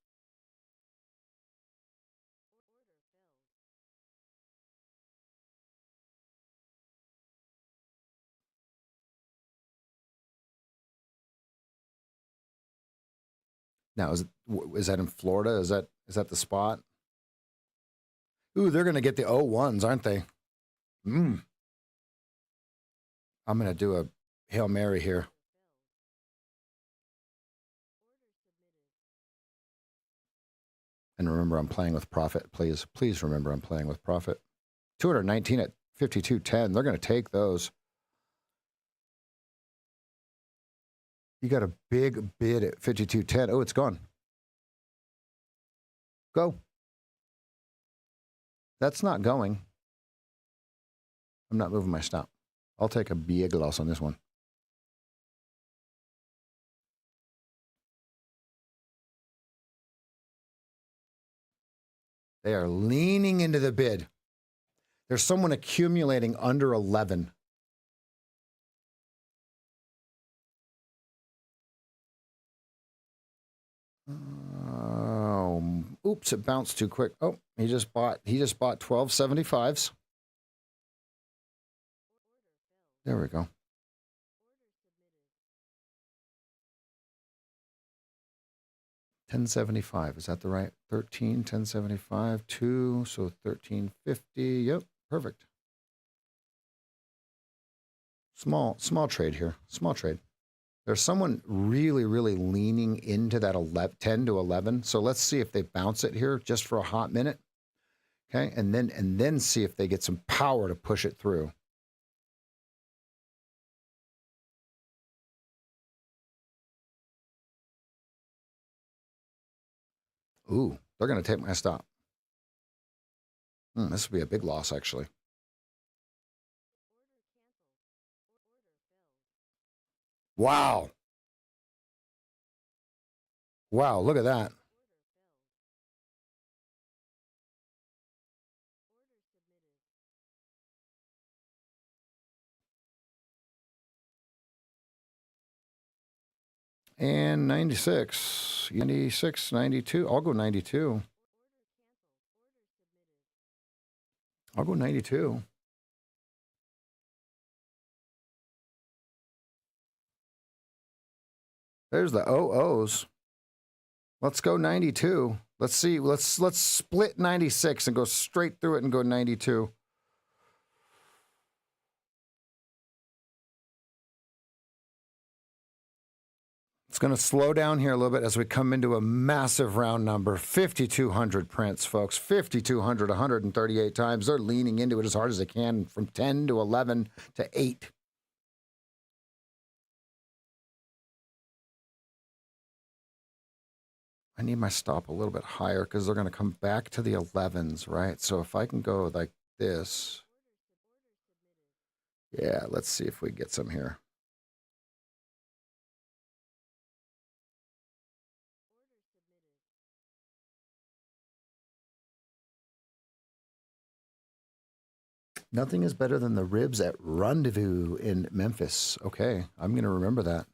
Now, is that in Florida? Is that the spot? Ooh, they're going to get the 0-1s, aren't they? I'm going to do a Hail Mary here. And remember, I'm playing with profit. Please remember I'm playing with profit. 219 at 52.10. They're going to take those. You got a big bid at 52.10. Oh, it's gone. Go. That's not going. I'm not moving my stop. I'll take a big loss on this one. They are leaning into the bid. There's someone accumulating under 11. Oh, oops, it bounced too quick. Oh, he just bought 12.75s. There we go. $10.75. Is that the right? 13, $10.75, 2, so $13.50. Yep, perfect. Small trade here. Small trade. There's someone really, really leaning into that 10 to 11. So let's see if they bounce it here just for a hot minute. Okay, and then see if they get some power to push it through. Ooh, they're going to take my stop. This would be a big loss, actually. Wow. Wow, look at that. And 96, 92. I'll go 92. I'll go 92. There's the OOs. Let's go 92. Let's see. Let's split 96 and go straight through it and go 92. It's going to slow down here a little bit as we come into a massive round number. 5,200 prints, folks. 5,200, 138 times. They're leaning into it as hard as they can from 10 to 11 to 8. I need my stop a little bit higher because they're going to come back to the 11s, right? So if I can go like this. Yeah, let's see if we get some here. Nothing is better than the ribs at Rendezvous in Memphis. Okay, I'm going to remember that.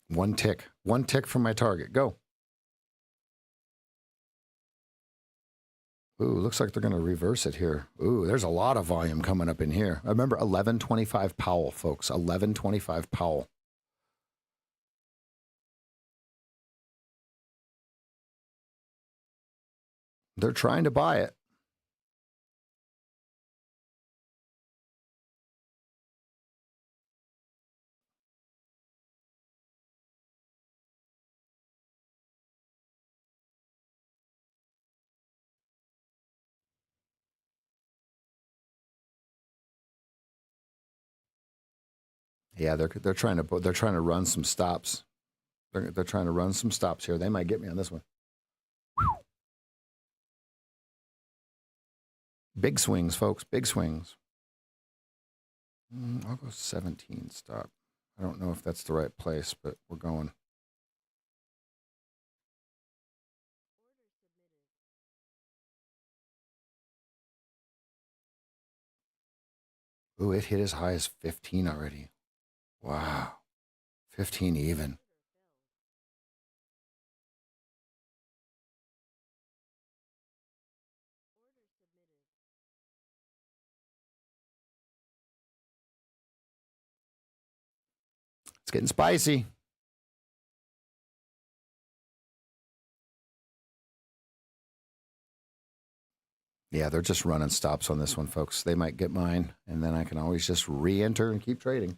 One tick from my target. Go. Ooh, looks like they're going to reverse it here. Ooh, there's a lot of volume coming up in here. I remember 1125 Powell, folks. 1125 Powell. They're trying to buy it. Yeah, they're trying to run some stops. They're trying to run some stops here. They might get me on this one. Big swings, folks. Big swings. I'll go 17 stop. I don't know if that's the right place, but we're going. Ooh, it hit as high as 15 already. Wow. 15 even. It's getting spicy. Yeah, they're just running stops on this one, folks. They might get mine, and then I can always just re-enter and keep trading.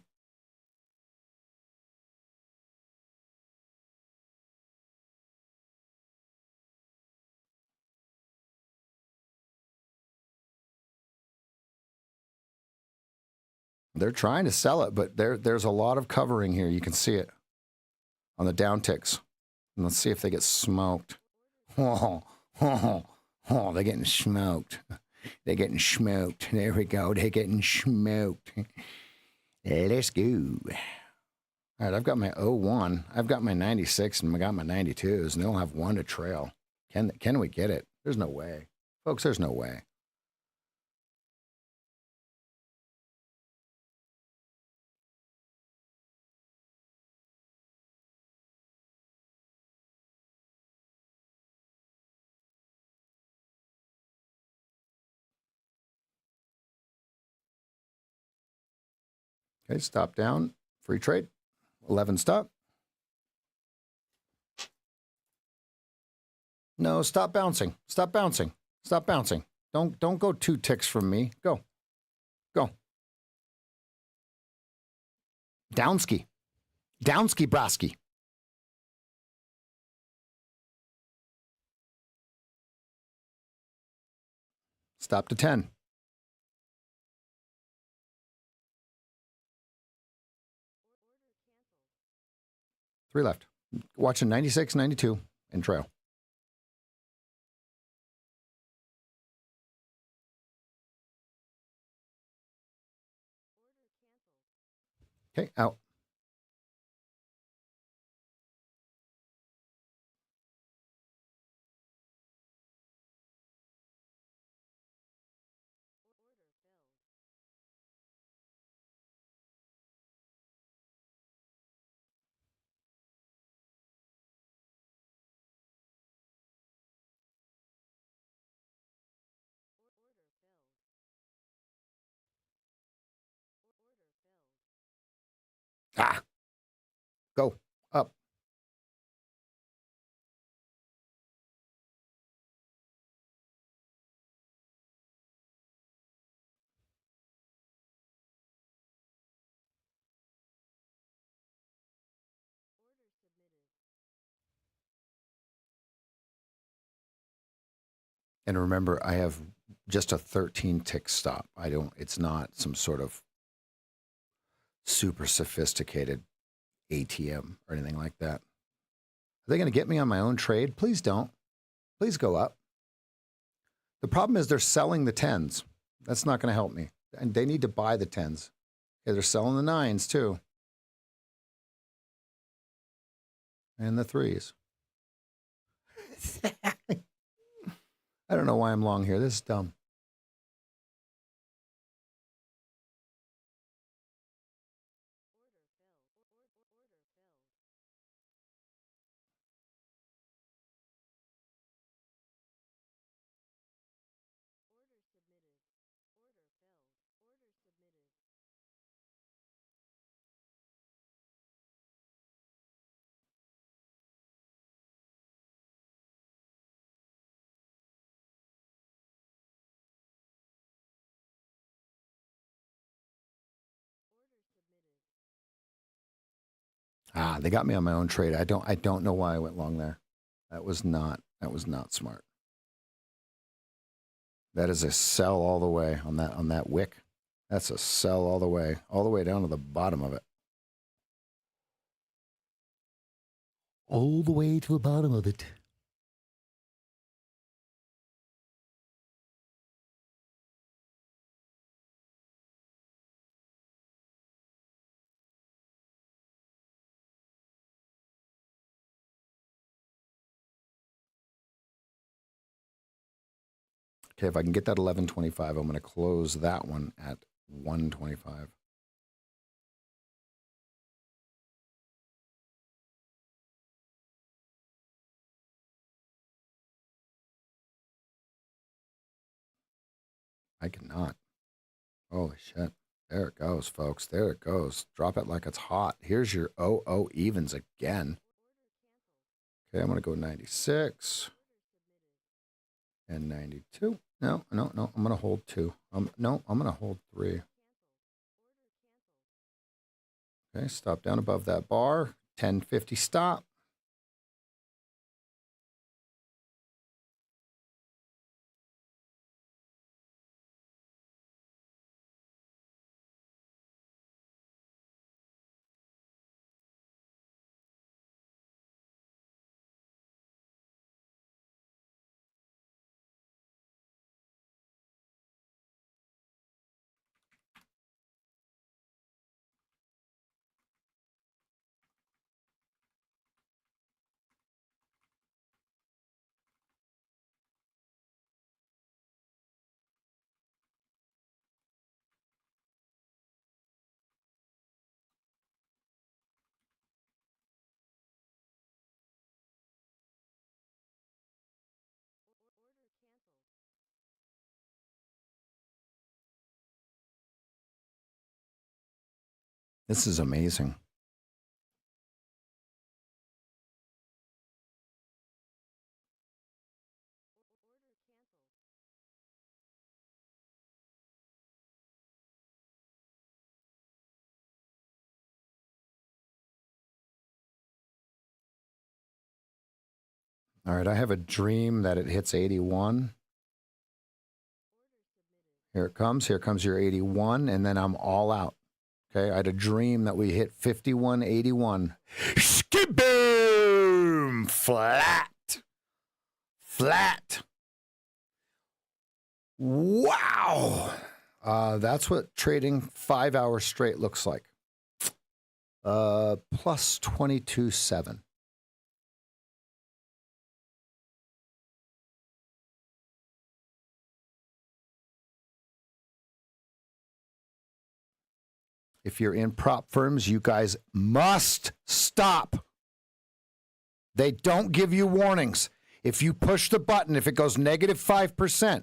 They're trying to sell it, but there's a lot of covering here. You can see it on the down ticks. And let's see if they get smoked. Oh, oh, oh, they're getting smoked. They're getting smoked. There we go. They're getting smoked. Let's go. All right, I've got my 01. I've got my 96 and I got my 92s, and they'll have one to trail. Can we get it? There's no way. Folks, there's no way. Okay, stop down. Free trade. 11 stop. No, stop bouncing. Stop bouncing. Stop bouncing. Don't go 2 ticks from me. Go. Go. Downski. Downski Brasky. Stop to 10. 3 left. Watching 96, 92, and trail. Okay, out. Ah, go up. And remember, I have just a 13 tick stop. It's not some sort of super sophisticated ATM or anything like that. Are they going to get me on my own trade? Please don't. Please go up. The problem is they're selling the 10s. That's not going to help me. And they need to buy the 10s. Yeah, they're selling the 9s too. And the 3s. I don't know why I'm long here. This is dumb. They got me on my own trade. I don't know why I went long there. That was not smart. That is a sell all the way on that wick. That's a sell all the way down to the bottom of it. All the way to the bottom of it. Okay, if I can get that 1125, I'm going to close that one at 125. I cannot. Holy shit. There it goes, folks. There it goes. Drop it like it's hot. Here's your evens again. Okay, I'm going to go 96 and 92. No. I'm going to hold 2. No, I'm going to hold 3. Okay, stop down above that bar. 1050 stop. This is amazing. All right, I have a dream that it hits 81. Here it comes. Here comes your 81, and then I'm all out. Okay, I had a dream that we hit 51.81. Skiboom! Flat. Wow. That's what trading 5 hours straight looks like. Plus 22.7. If you're in prop firms, you guys must stop. They don't give you warnings. If you push the button, if it goes negative 5%,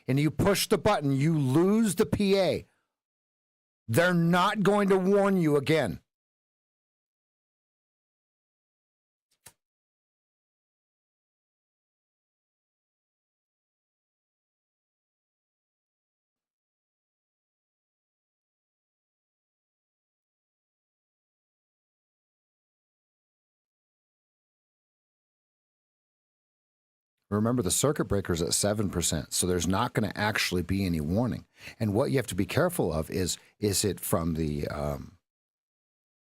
and you push the button, you lose the PA. They're not going to warn you again. Remember, the circuit breaker is at 7%, so there's not going to actually be any warning. And what you have to be careful of is it from the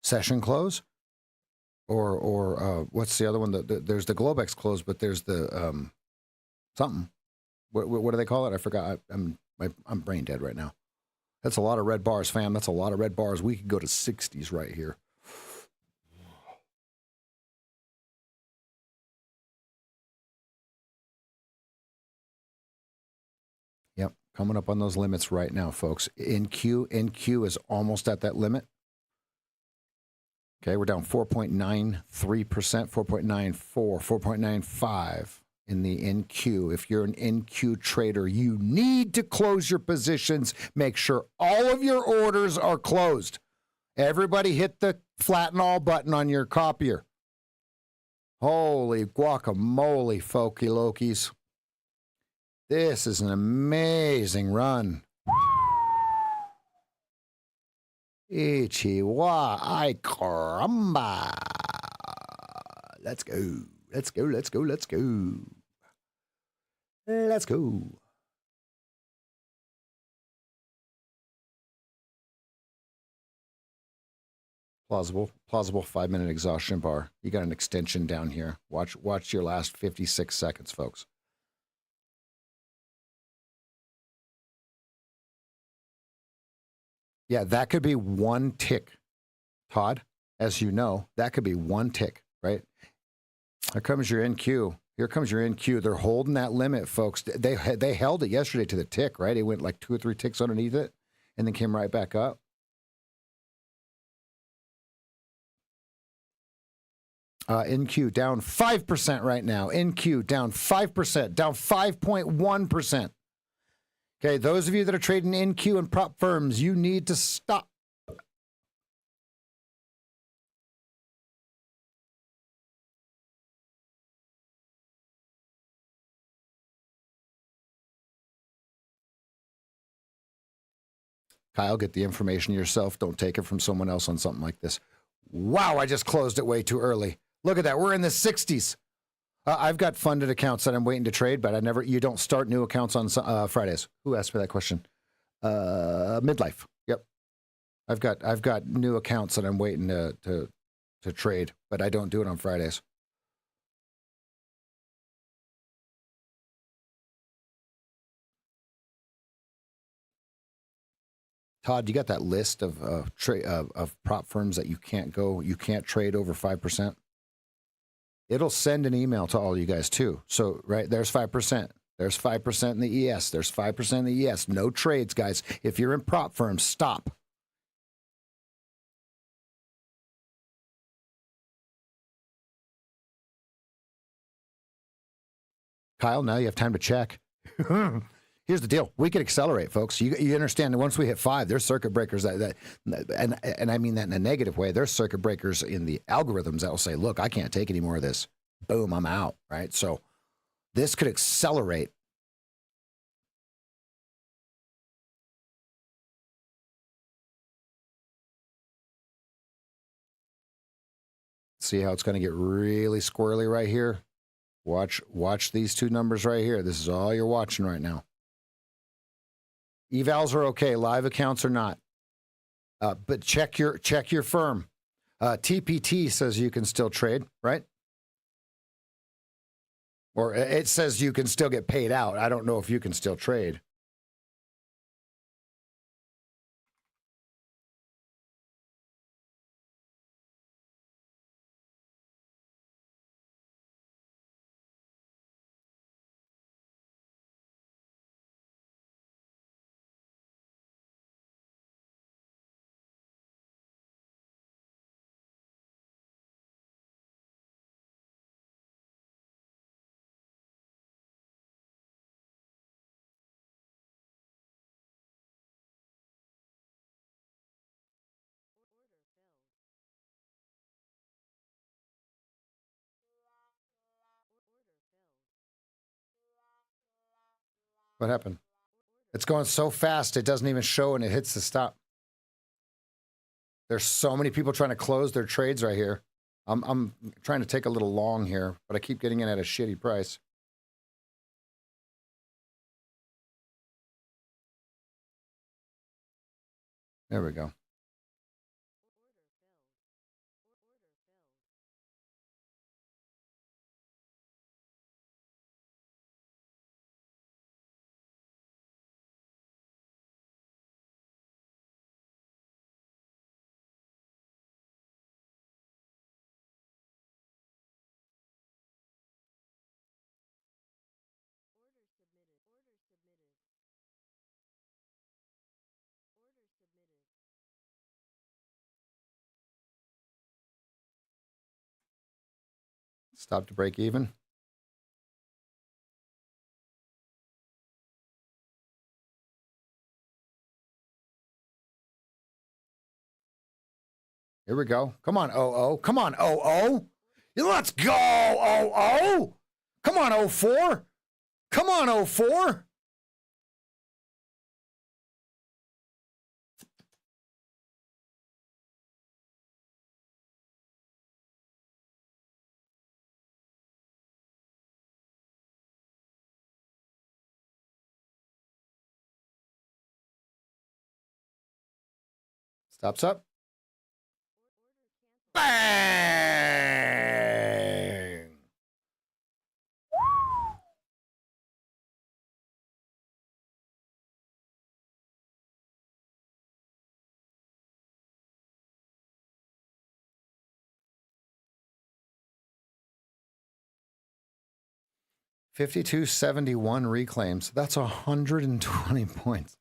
session close, or what's the other one? There's the Globex close, but there's the something. What do they call it? I forgot. I'm brain dead right now. That's a lot of red bars, fam. That's a lot of red bars. We could go to 60s right here. Yep, coming up on those limits right now, folks. NQ is almost at that limit. Okay, we're down 4.93%, 4.94, 4.95 in the NQ. If you're an NQ trader, you need to close your positions. Make sure all of your orders are closed. Everybody hit the flatten all button on your copier. Holy guacamole, folky lokies. This is an amazing run. Ichiwa, ay caramba. Let's go. Let's go. Let's go. Let's go. Let's go. Plausible 5-minute exhaustion bar. You got an extension down here. Watch your last 56 seconds, folks. Yeah, that could be one tick, Todd. As you know, that could be one tick, right? Here comes your NQ. Here comes your NQ. They're holding that limit, folks. They held it yesterday to the tick, right? It went like 2 or 3 ticks underneath it and then came right back up. NQ down 5% right now. NQ down 5%, down 5.1%. Okay, those of you that are trading NQ and prop firms, you need to stop. Kyle, get the information yourself. Don't take it from someone else on something like this. Wow, I just closed it way too early. Look at that. We're in the 60s. I've got funded accounts that I'm waiting to trade, but you don't start new accounts on Fridays. Who asked me that question? Midlife. Yep. I've got new accounts that I'm waiting to trade, but I don't do it on Fridays. Todd, you got that list of prop firms that you can't trade over 5%? It'll send an email to all you guys too. So, right, there's 5%. There's 5% in the ES. There's 5% in the ES. No trades, guys. If you're in prop firms, stop. Kyle, now you have time to check. Here's the deal. We could accelerate, folks. You understand that once we hit 5, there's circuit breakers and I mean that in a negative way. There's circuit breakers in the algorithms that will say, look, I can't take any more of this. Boom, I'm out, right? So this could accelerate. See how it's going to get really squirrely right here? Watch these two numbers right here. This is all you're watching right now. Evals are okay. Live accounts are not. But check your firm. TPT says you can still trade, right? Or it says you can still get paid out. I don't know if you can still trade. What happened? It's going so fast, it doesn't even show and it hits the stop. There's so many people trying to close their trades right here. I'm trying to take a little long here, but I keep getting in at a shitty price. There we go. Stop to break even. Here we go. Come on, OO. Come on, OO. Let's go, OO. Come on, 04. Come on, 04. Stops up. Bang! $52.71 reclaims. That's 120 points.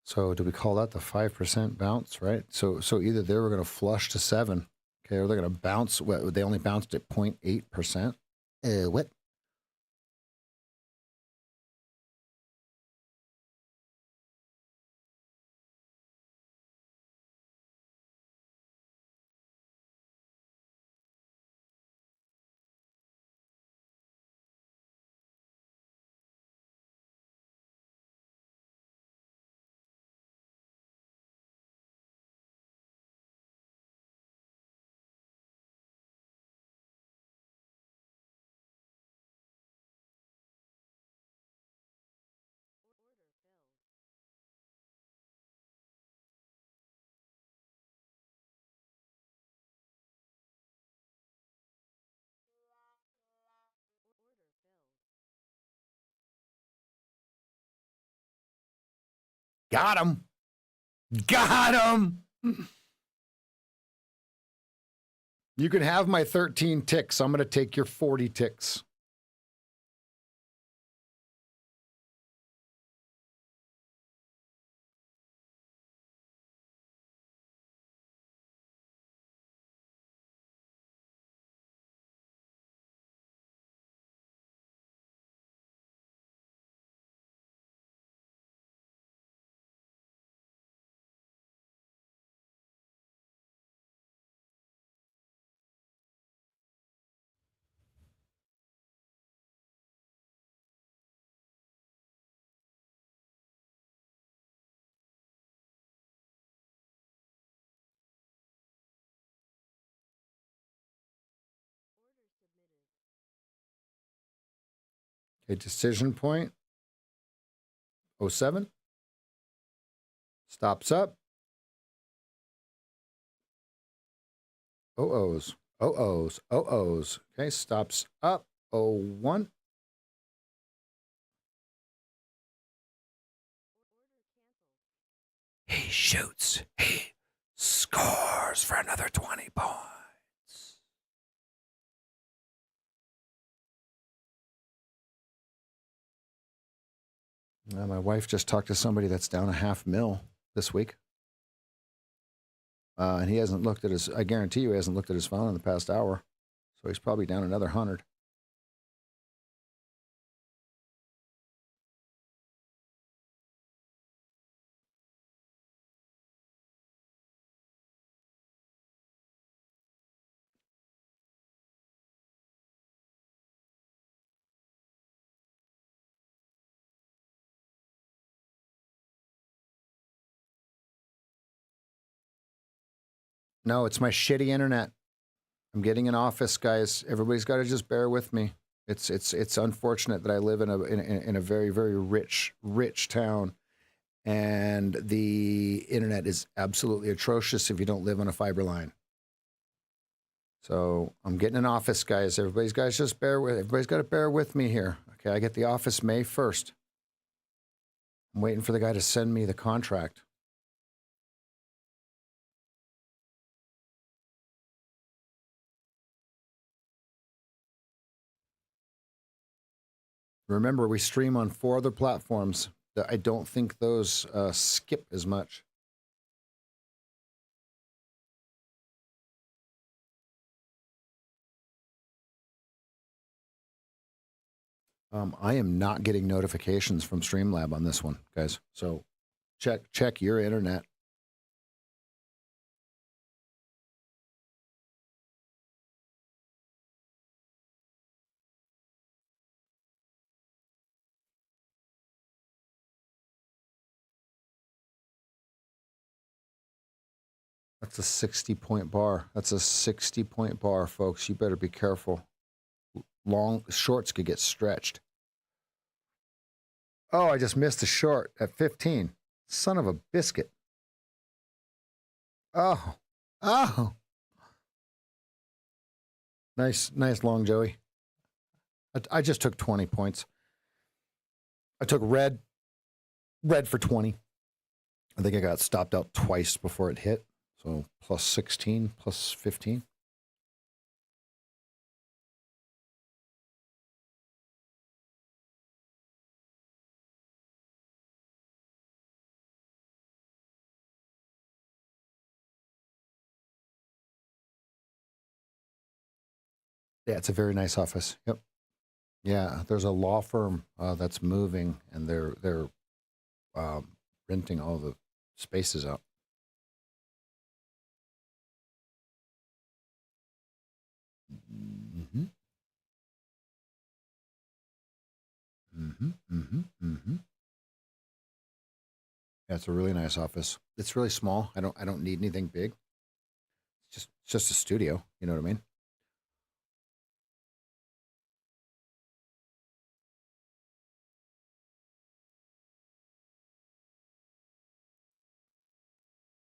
So do we call that the 5% bounce, right? So either they were going to flush to 7, okay, or they're going to bounce. What, they only bounced at 0.8%. What? Got him. Got him. You can have my 13 ticks. I'm going to take your 40 ticks. Okay, decision point. 07. Stops up. OOs. OOs. OOs. Okay, stops up. 01. He shoots. He scores for another 20 points. My wife just talked to somebody that's down $500,000 this week. And he hasn't looked at his, I guarantee you, he hasn't looked at his phone in the past hour. So he's probably down another 100. No, it's my shitty internet. I'm getting an office, guys. Everybody's got to just bear with me. It's unfortunate that I live in a very, very rich town, and the internet is absolutely atrocious if you don't live on a fiber line. So I'm getting an office, guys. Everybody's got to just bear with. Everybody's got to bear with me here. Okay, I get the office May 1st. I'm waiting for the guy to send me the contract. Remember, we stream on 4 other platforms. I don't think those skip as much. I am not getting notifications from Streamlab on this one, guys. So check your internet. That's a 60-point bar. That's a 60-point bar, folks. You better be careful. Long shorts could get stretched. Oh, I just missed a short at 15. Son of a biscuit. Oh. Oh. Nice long, Joey. I just took 20 points. I took red for 20. I think I got stopped out twice before it hit. So plus 16, plus 15. Yeah, it's a very nice office. Yep. Yeah, there's a law firm that's moving, and they're renting all the spaces out. Mm-hmm. Mm-hmm. Mm-hmm. Mm-hmm. Yeah, it's a really nice office. It's really small. I don't need anything big. It's just a studio. You know what I mean?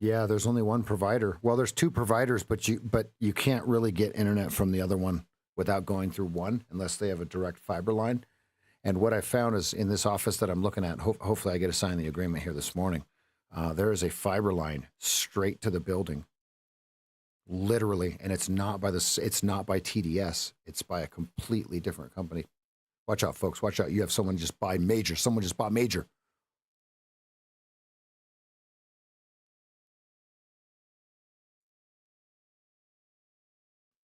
Yeah, there's only one provider. Well, there's two providers, but you can't really get internet from the other one without going through one unless they have a direct fiber line. And what I found is in this office that I'm looking at, hopefully I get to sign the agreement here this morning. There is a fiber line straight to the building, literally, and it's not by TDS. It's by a completely different company. Watch out, folks. Watch out. You have someone just buy major. Someone just bought major.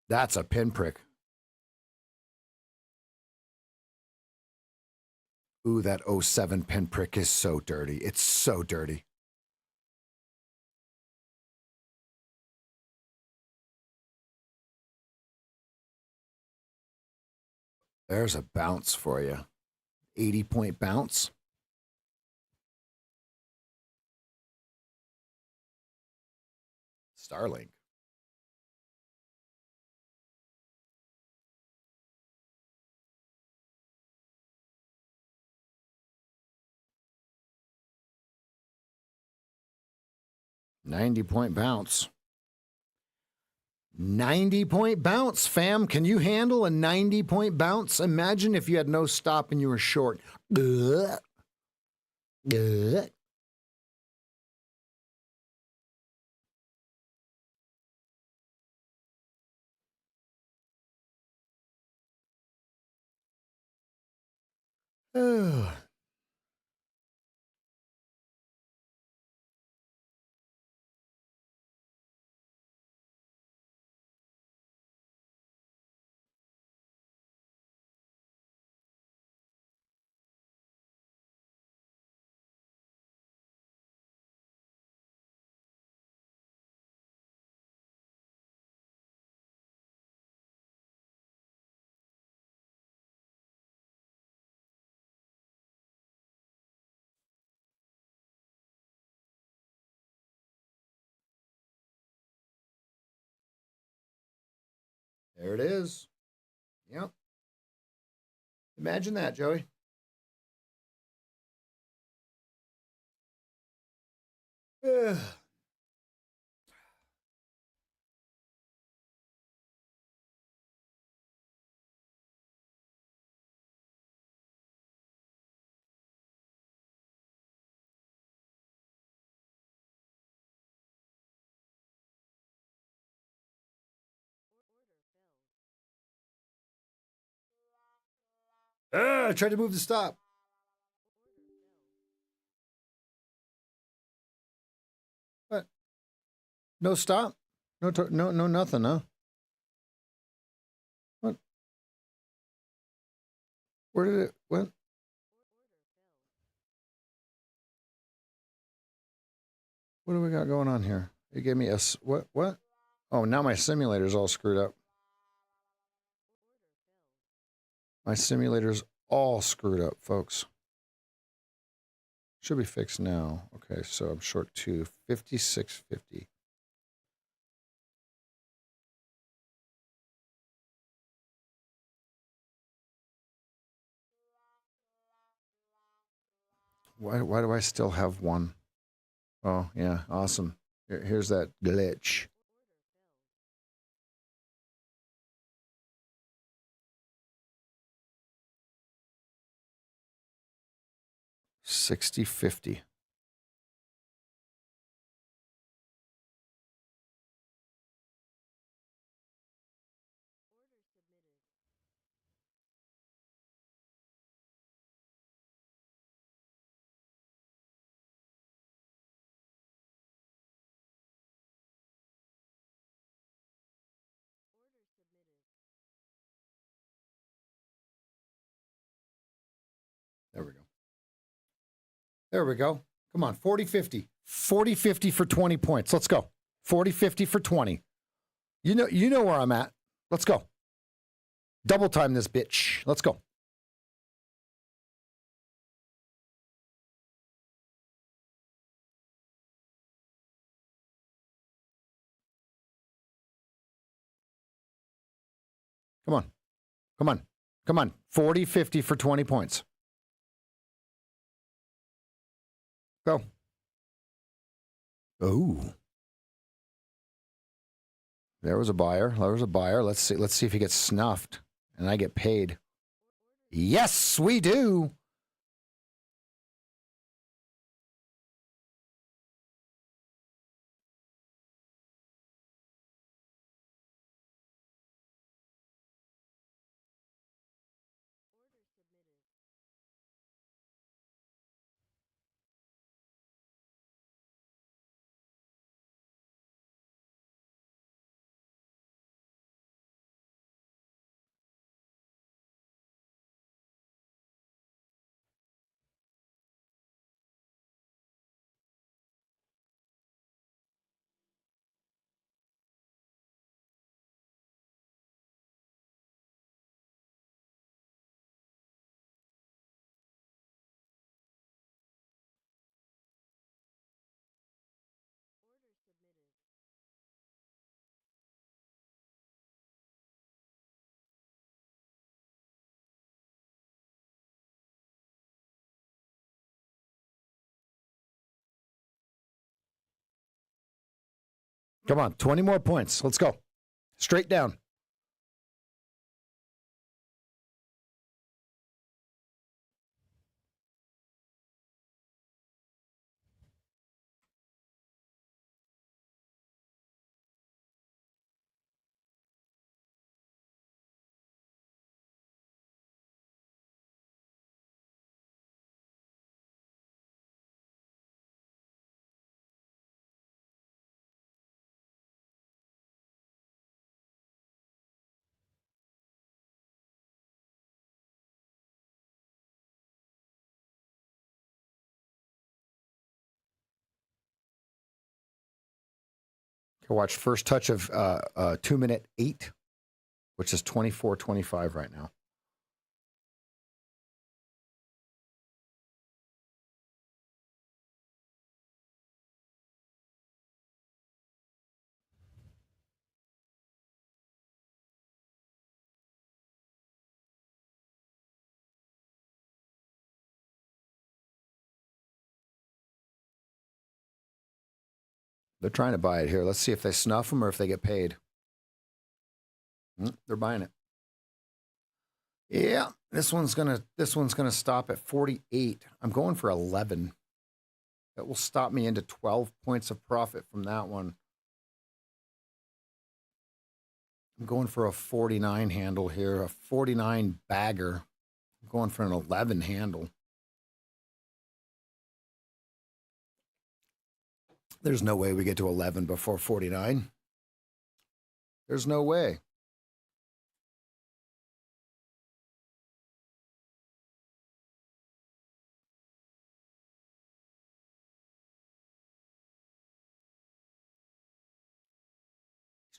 That's a pinprick. Ooh, that '07 pinprick is so dirty. It's so dirty. There's a bounce for you. 80-point bounce. Starlink. $90-point bounce. 90-point bounce, fam. Can you handle a 90-point bounce? Imagine if you had no stop and you were short. Ugh. Ugh. Ugh. There it is. Yep. Imagine that, Joey. Ugh. I tried to move the stop. What? No stop? No nothing, huh? What? Where did it went? What do we got going on here? It gave me a what? What? Oh, now my simulator's all screwed up. My simulator's all screwed up, folks. Should be fixed now. Okay, so I'm short 256.50. Why do I still have one? Oh, yeah, awesome. Here's that glitch. $60.50. There we go. There we go. Come on, 40.50. 40.50 for 20 points. Let's go. 40.50 for 20. You know where I'm at. Let's go. Double time this bitch. Let's go. Come on. Come on. Come on. 40.50 for 20 points. Go. Oh. There was a buyer. There was a buyer. Let's see if he gets snuffed and I get paid. Yes, we do. Come on, 20 more points. Let's go. Straight down. Watch first touch of 2-minute 8, which is 24.25 right now. They're trying to buy it here. Let's see if they snuff them or if they get paid. They're buying it. Yeah, this one's gonna stop at 48. I'm going for 11. That will stop me into 12 points of profit from that one. I'm going for a 49 handle here, a 49 bagger. I'm going for an 11 handle. There's no way we get to 11 before 49. There's no way.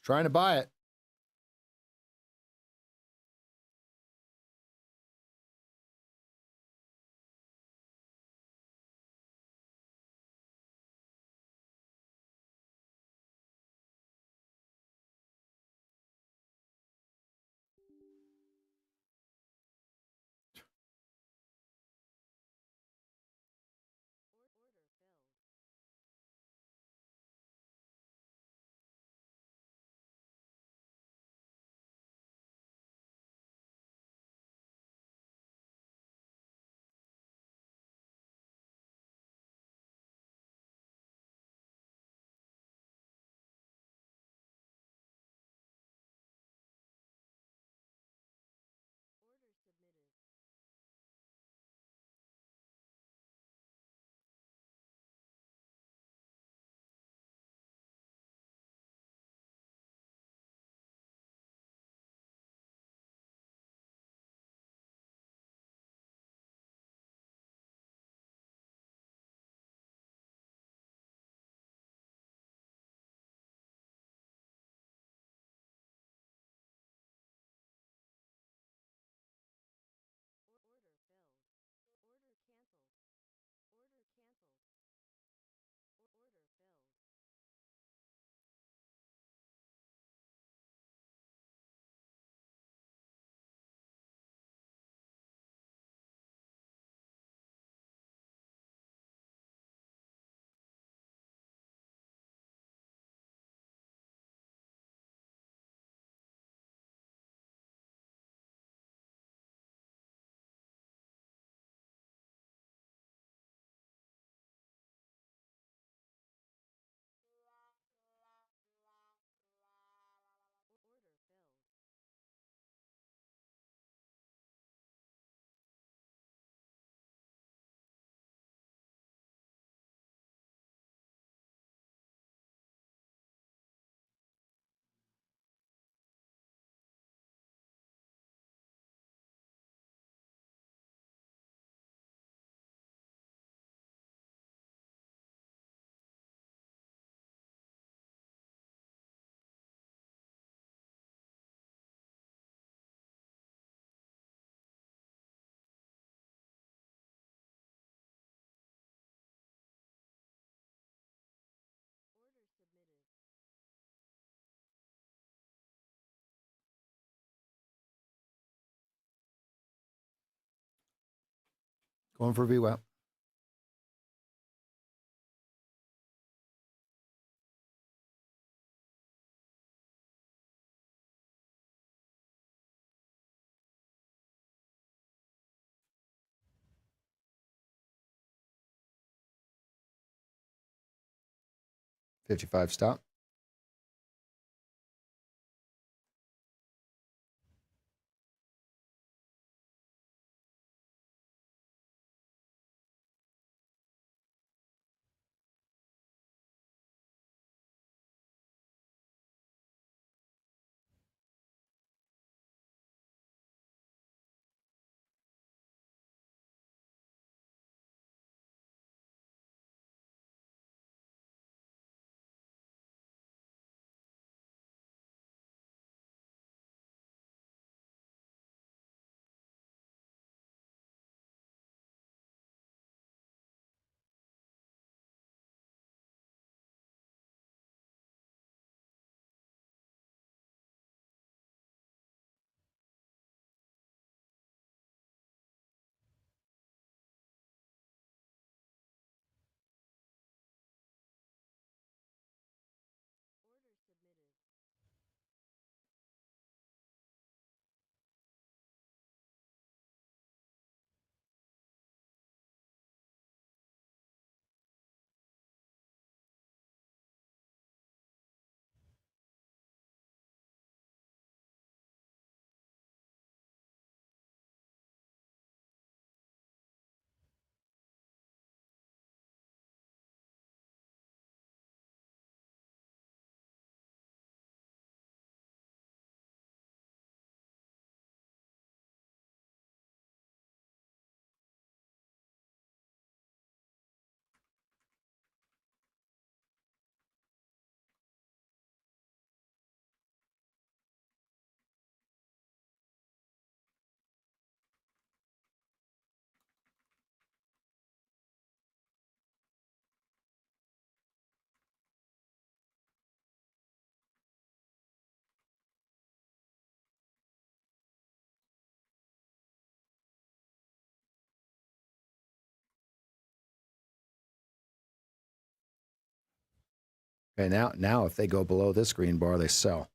Trying to buy it. Going for VWAP. $55 stop. Okay, now if they go below this green bar, they sell.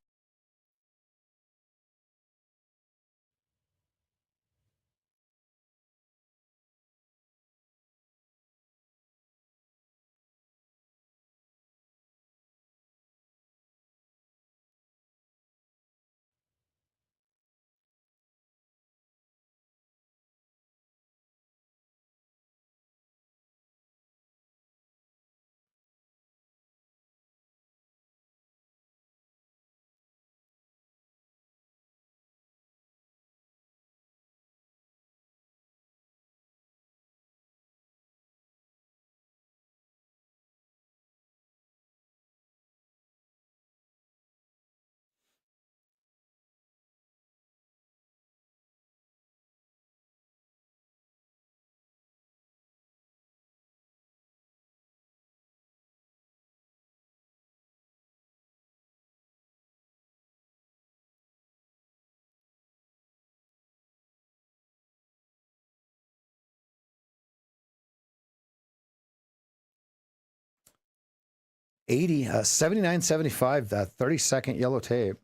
$80, 79.75, that 30-second yellow tape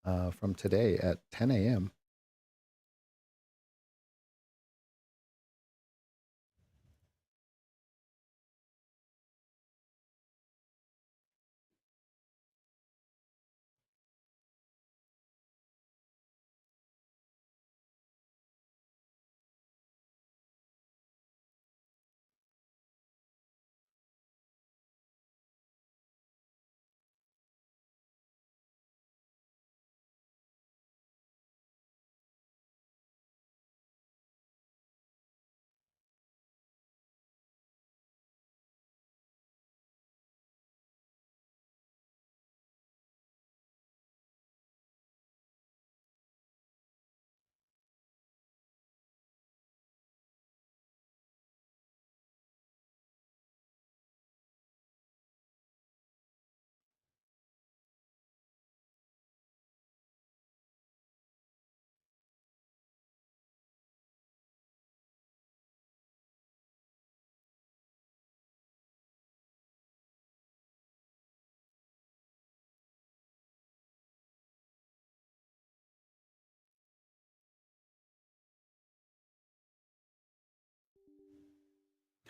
from today at 10 a.m.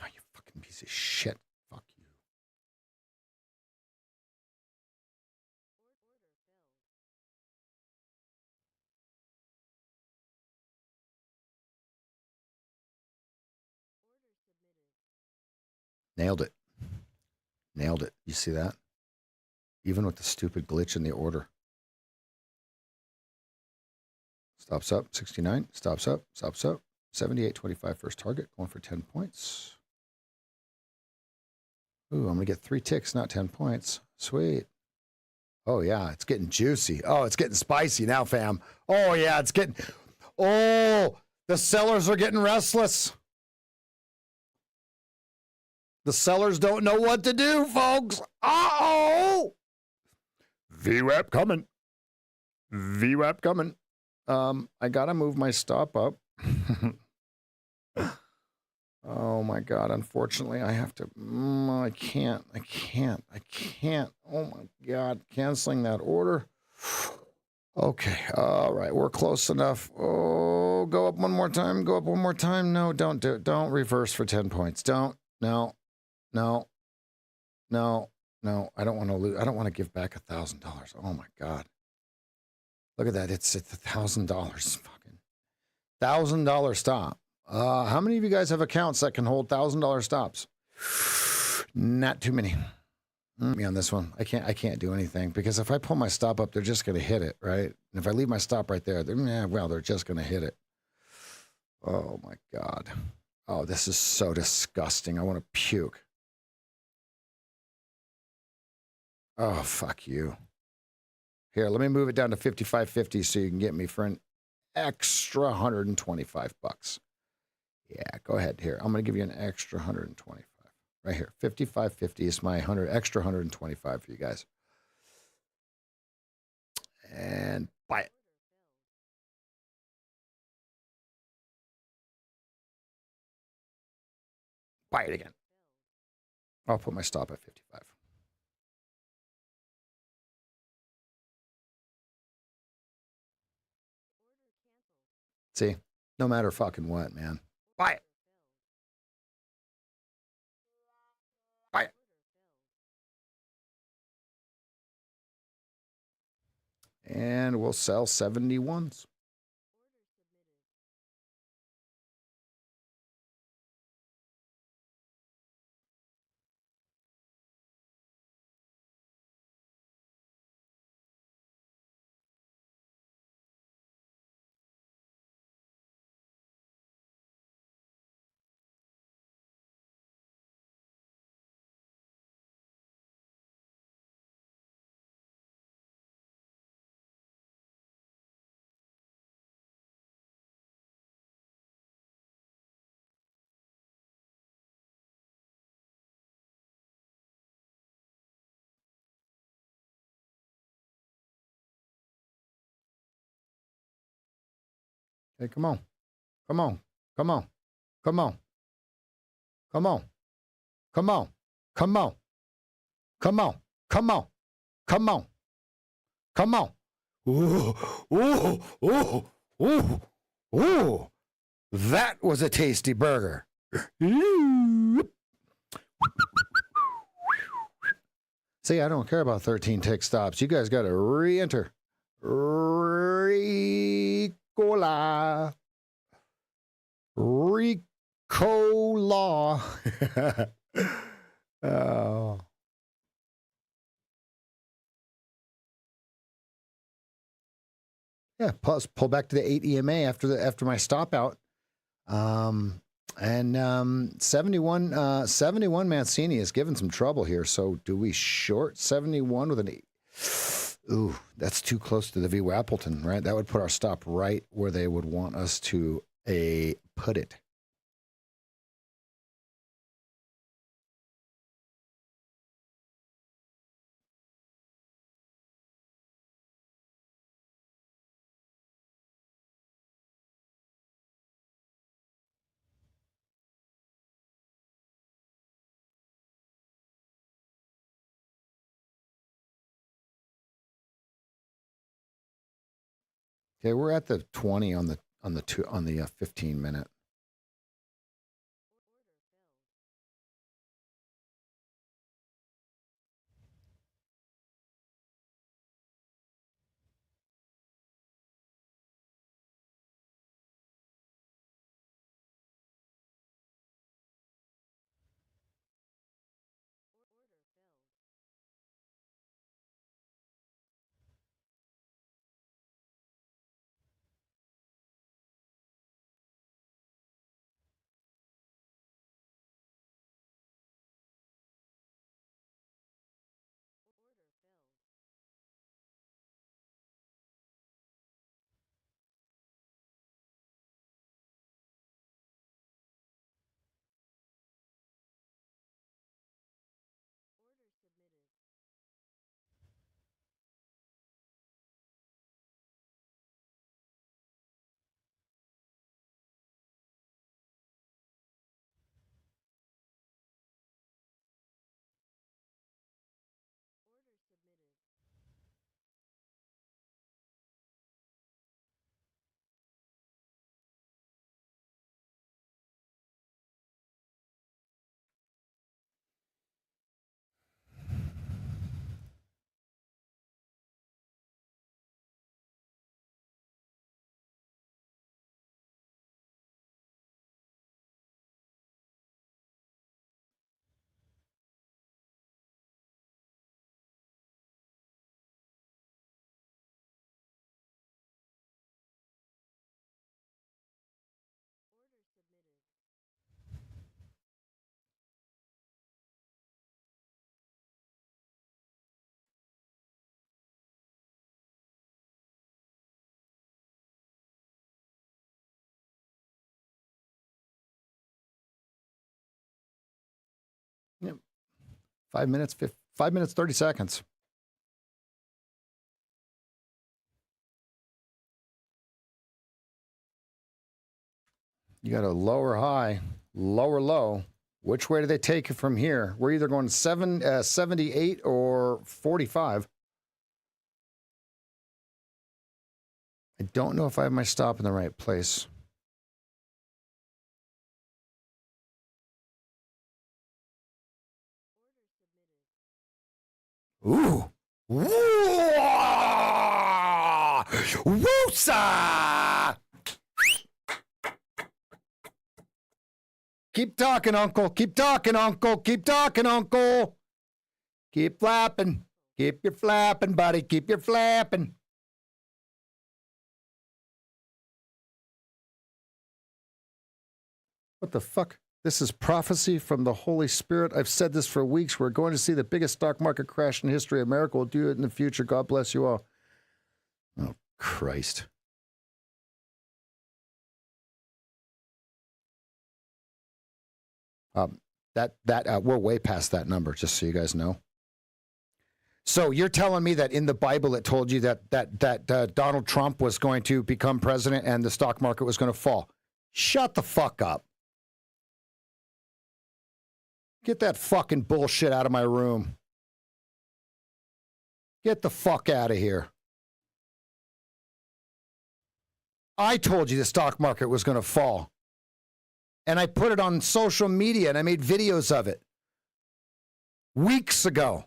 Oh, you fucking piece of shit. Fuck you. Nailed it. Nailed it. You see that? Even with the stupid glitch in the order. Stops up, 69. Stops up, stops up. 78.25 first target, going for 10 points. Ooh, I'm going to get 3 ticks, not 10 points. Sweet. Oh, yeah, it's getting juicy. Oh, it's getting spicy now, fam. Oh, yeah, it's getting... Oh, the sellers are getting restless. The sellers don't know what to do, folks. Uh-oh. VWAP coming. VWAP coming. I got to move my stop up. Oh, my God. Unfortunately, I have to... I can't. Oh, my God. Canceling that order. Okay. All right. We're close enough. Oh, go up one more time. Go up one more time. No, don't do it. Don't reverse for 10 points. Don't. No. No. No. No. I don't want to lose. I don't want to give back $1,000. Oh, my God. Look at that. It's $1,000. Fucking $1,000 stop. How many of you guys have accounts that can hold $1,000 stops? Not too many. Me on this one. I can't do anything because if I pull my stop up, they're just going to hit it, right? And if I leave my stop right there, they're just going to hit it. Oh my God. Oh, this is so disgusting. I want to puke. Oh, fuck you. Here, let me move it down to 55.50 so you can get me for an extra 125 bucks. Yeah, go ahead. Here, I'm going to give you an extra 125. Right here, 55.50 is my extra 125 for you guys. And buy it. Buy it again. I'll put my stop at 55. See, no matter fucking what, man. Buy it. Buy it. And we'll sell 71s. Hey, come on. Come on. Come on. Come on. Come on. Come on. Come on. Come on. Come on. Come on. Come on. Ooh, ooh, ooh, ooh, ooh. That was a tasty burger. See, I don't care about 13 tick stops. You guys got to re-enter. Ricola. Ricola. Oh. Yeah, plus pull back to the 8 EMA after my stop out. 71 Mancini is giving some trouble here. So do we short 71 with an 8? Ooh, that's too close to the VWAP Appleton, right? That would put our stop right where they would want us to put it. Okay, we're at the 20 on the 15 minute. Yep. 5 minutes, 5 minutes, 30 seconds. You got a lower high, lower low. Which way do they take it from here? We're either going 78 or 45. I don't know if I have my stop in the right place. Ooh. Woosa! Keep talking, Uncle. Keep talking, Uncle. Keep talking, Uncle. Keep flapping. Keep your flapping, buddy. Keep your flapping. What the fuck? This is prophecy from the Holy Spirit. I've said this for weeks. We're going to see the biggest stock market crash in history. America will do it in the future. God bless you all. Oh, Christ. We're way past that number, just so you guys know. So you're telling me that in the Bible it told you that Donald Trump was going to become president and the stock market was going to fall? Shut the fuck up. Get that fucking bullshit out of my room. Get the fuck out of here. I told you the stock market was going to fall. And I put it on social media and I made videos of it weeks ago.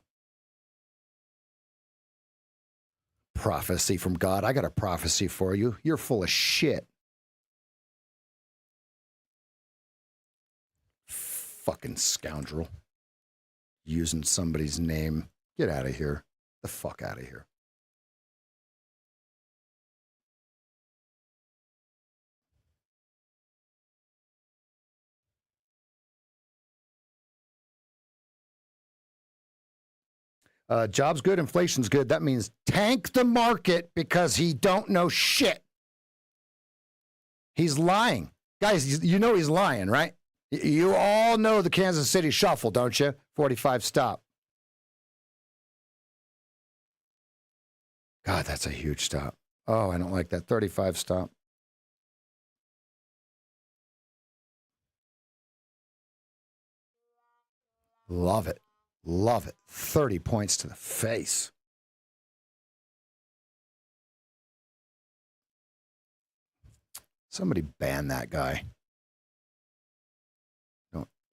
Prophecy from God. I got a prophecy for you. You're full of shit. Fucking scoundrel. Using somebody's name. Get out of here. The fuck out of here. Jobs good, inflation's good. That means tank the market because he don't know shit. He's lying. Guys, you know he's lying, right? You all know the Kansas City shuffle, don't you? 45 stop. God, that's a huge stop. Oh, I don't like that. 35 stop. Love it. Love it. 30 points to the face. Somebody ban that guy.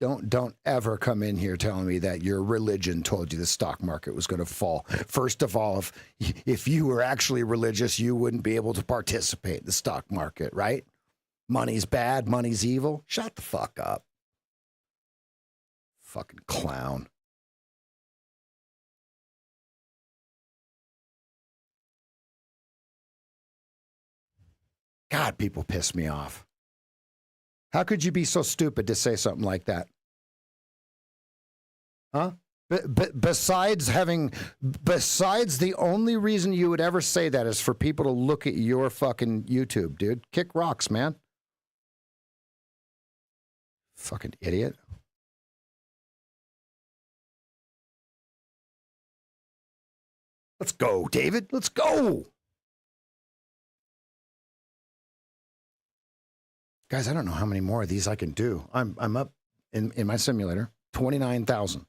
Don't ever come in here telling me that your religion told you the stock market was going to fall. First of all, if you were actually religious, you wouldn't be able to participate in the stock market, right? Money's bad, money's evil. Shut the fuck up. Fucking clown. God, people piss me off. How could you be so stupid to say something like that? Huh? Besides the only reason you would ever say that is for people to look at your fucking YouTube, dude. Kick rocks, man. Fucking idiot. Let's go, David. Let's go. Guys, I don't know how many more of these I can do. I'm up in my simulator, 29,000.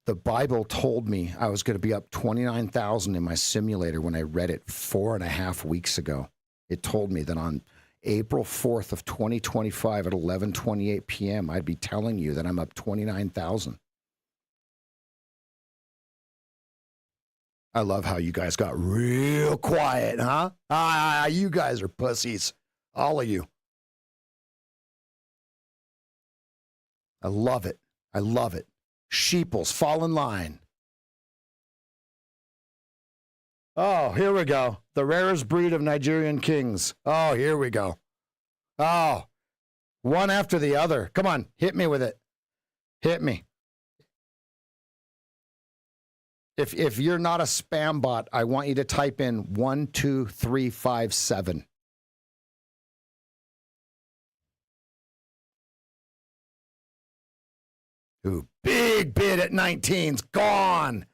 The Bible told me I was going to be up 29,000 in my simulator when I read it 4.5 weeks ago. It told me that on April 4th of 2025 at 11:28 p.m., I'd be telling you that I'm up 29,000. I love how you guys got real quiet, huh? You guys are pussies. All of you. I love it. I love it. Sheeples, fall in line. Oh, here we go. The rarest breed of Nigerian kings. Oh, here we go. Oh, one after the other. Come on, hit me with it. Hit me. If you're not a spam bot, I want you to type in 12357. Ooh, big bid at 19's gone.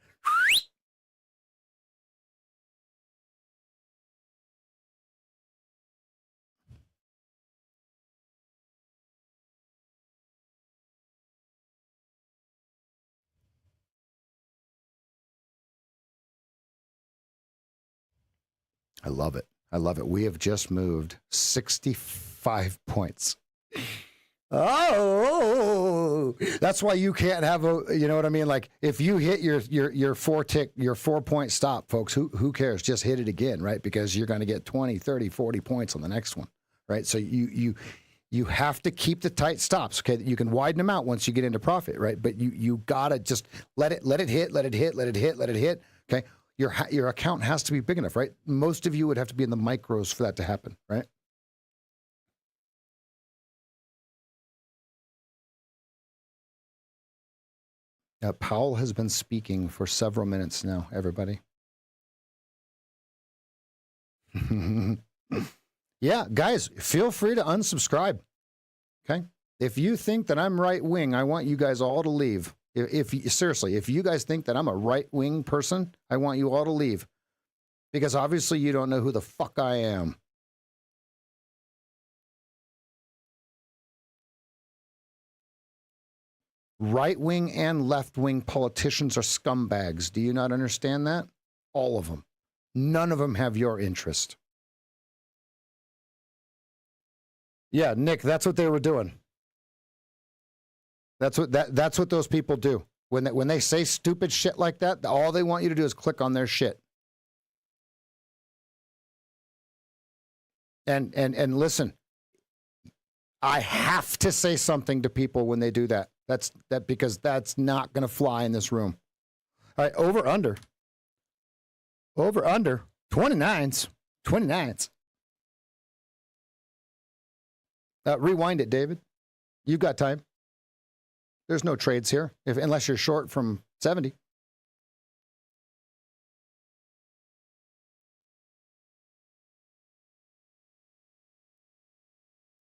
I love it. I love it. We have just moved 65 points. Oh, that's why you can't have a, you know what I mean? Like if you hit your 4-point stop, folks, who cares? Just hit it again, right? Because you're going to get 20, 30, 40 points on the next one, right? So you have to keep the tight stops, okay? You can widen them out once you get into profit, right? But you got to just let it hit, okay? Your account has to be big enough, right? Most of you would have to be in the micros for that to happen, right? Powell has been speaking for several minutes now, everybody. Yeah, guys, feel free to unsubscribe, okay? If you think that I'm right-wing, I want you guys all to leave. Seriously, if you guys think that I'm a right-wing person, I want you all to leave. Because obviously you don't know who the fuck I am. Right-wing and left-wing politicians are scumbags. Do you not understand that? All of them. None of them have your interest. Yeah, Nick, that's what they were doing. That's what those people do. When they say stupid shit like that, all they want you to do is click on their shit. And listen, I have to say something to people when they do that. Because that's not going to fly in this room. All right, over under 29s. Rewind it, David. You've got time. There's no trades here, unless you're short from 70.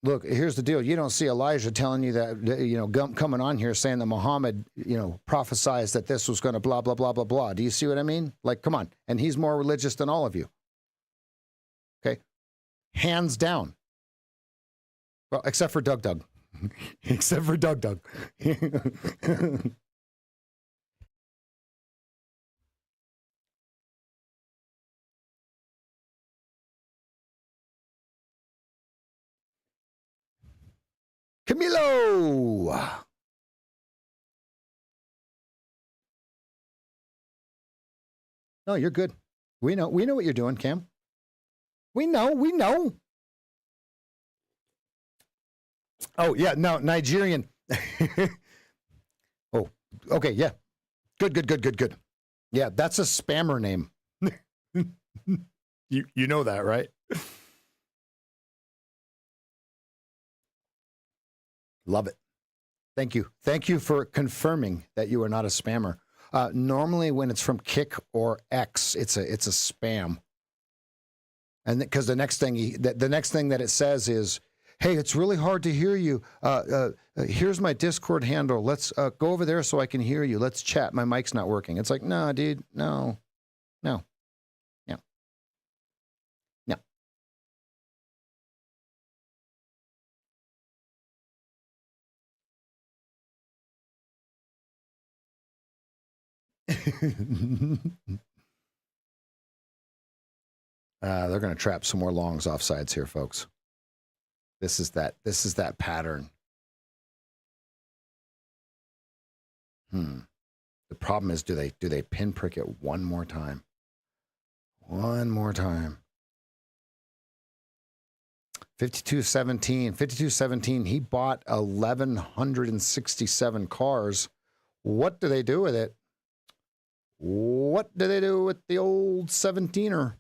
Look, here's the deal. You don't see Elijah telling you that, coming on here saying that Muhammad, prophesied that this was going to blah, blah, blah, blah, blah. Do you see what I mean? Like, come on. And he's more religious than all of you. Okay? Hands down. Well, except for Doug. Except for Doug. Camilo! No, you're good. We know what you're doing, Cam. We know. Oh, yeah, no, Nigerian. Oh, okay, yeah. Good. Yeah, that's a spammer name. You know that, right? Love it. Thank you. Thank you for confirming that you are not a spammer. Normally, when it's from Kick or X, it's a spam. And because the next thing that it says is, "Hey, it's really hard to hear you. Here's my Discord handle. Let's go over there so I can hear you. Let's chat. My mic's not working." It's like, no, dude, no. They're going to trap some more longs offsides here, folks. This is that pattern. The problem is, do they pinprick it one more time? One more time. 52.17. He bought 1,167 cars. What do they do with it? What do they do with the old 17er?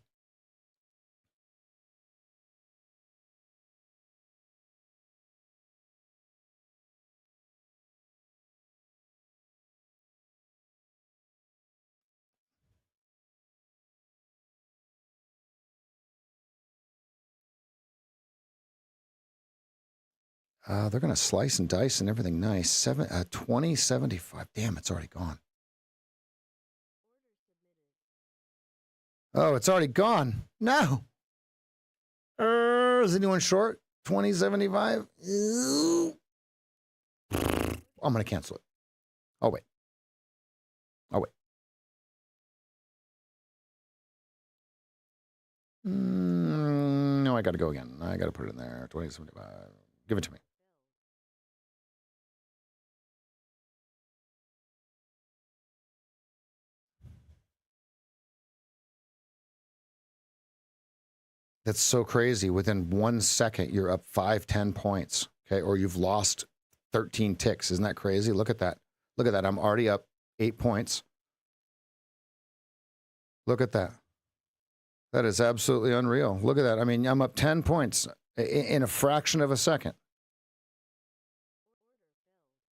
They're going to slice and dice and everything nice. 20.75. Damn, it's already gone. Oh, it's already gone. No. Is anyone short? 20.75. I'm going to cancel it. Oh, wait. No, I got to go again. I got to put it in there. 2075. Give it to me. That's so crazy. Within 1 second, you're up 5, 10 points. Okay. Or you've lost 13 ticks. Isn't that crazy? Look at that. Look at that. I'm already up 8 points. Look at that. That is absolutely unreal. Look at that. I mean, I'm up 10 points in a fraction of a second.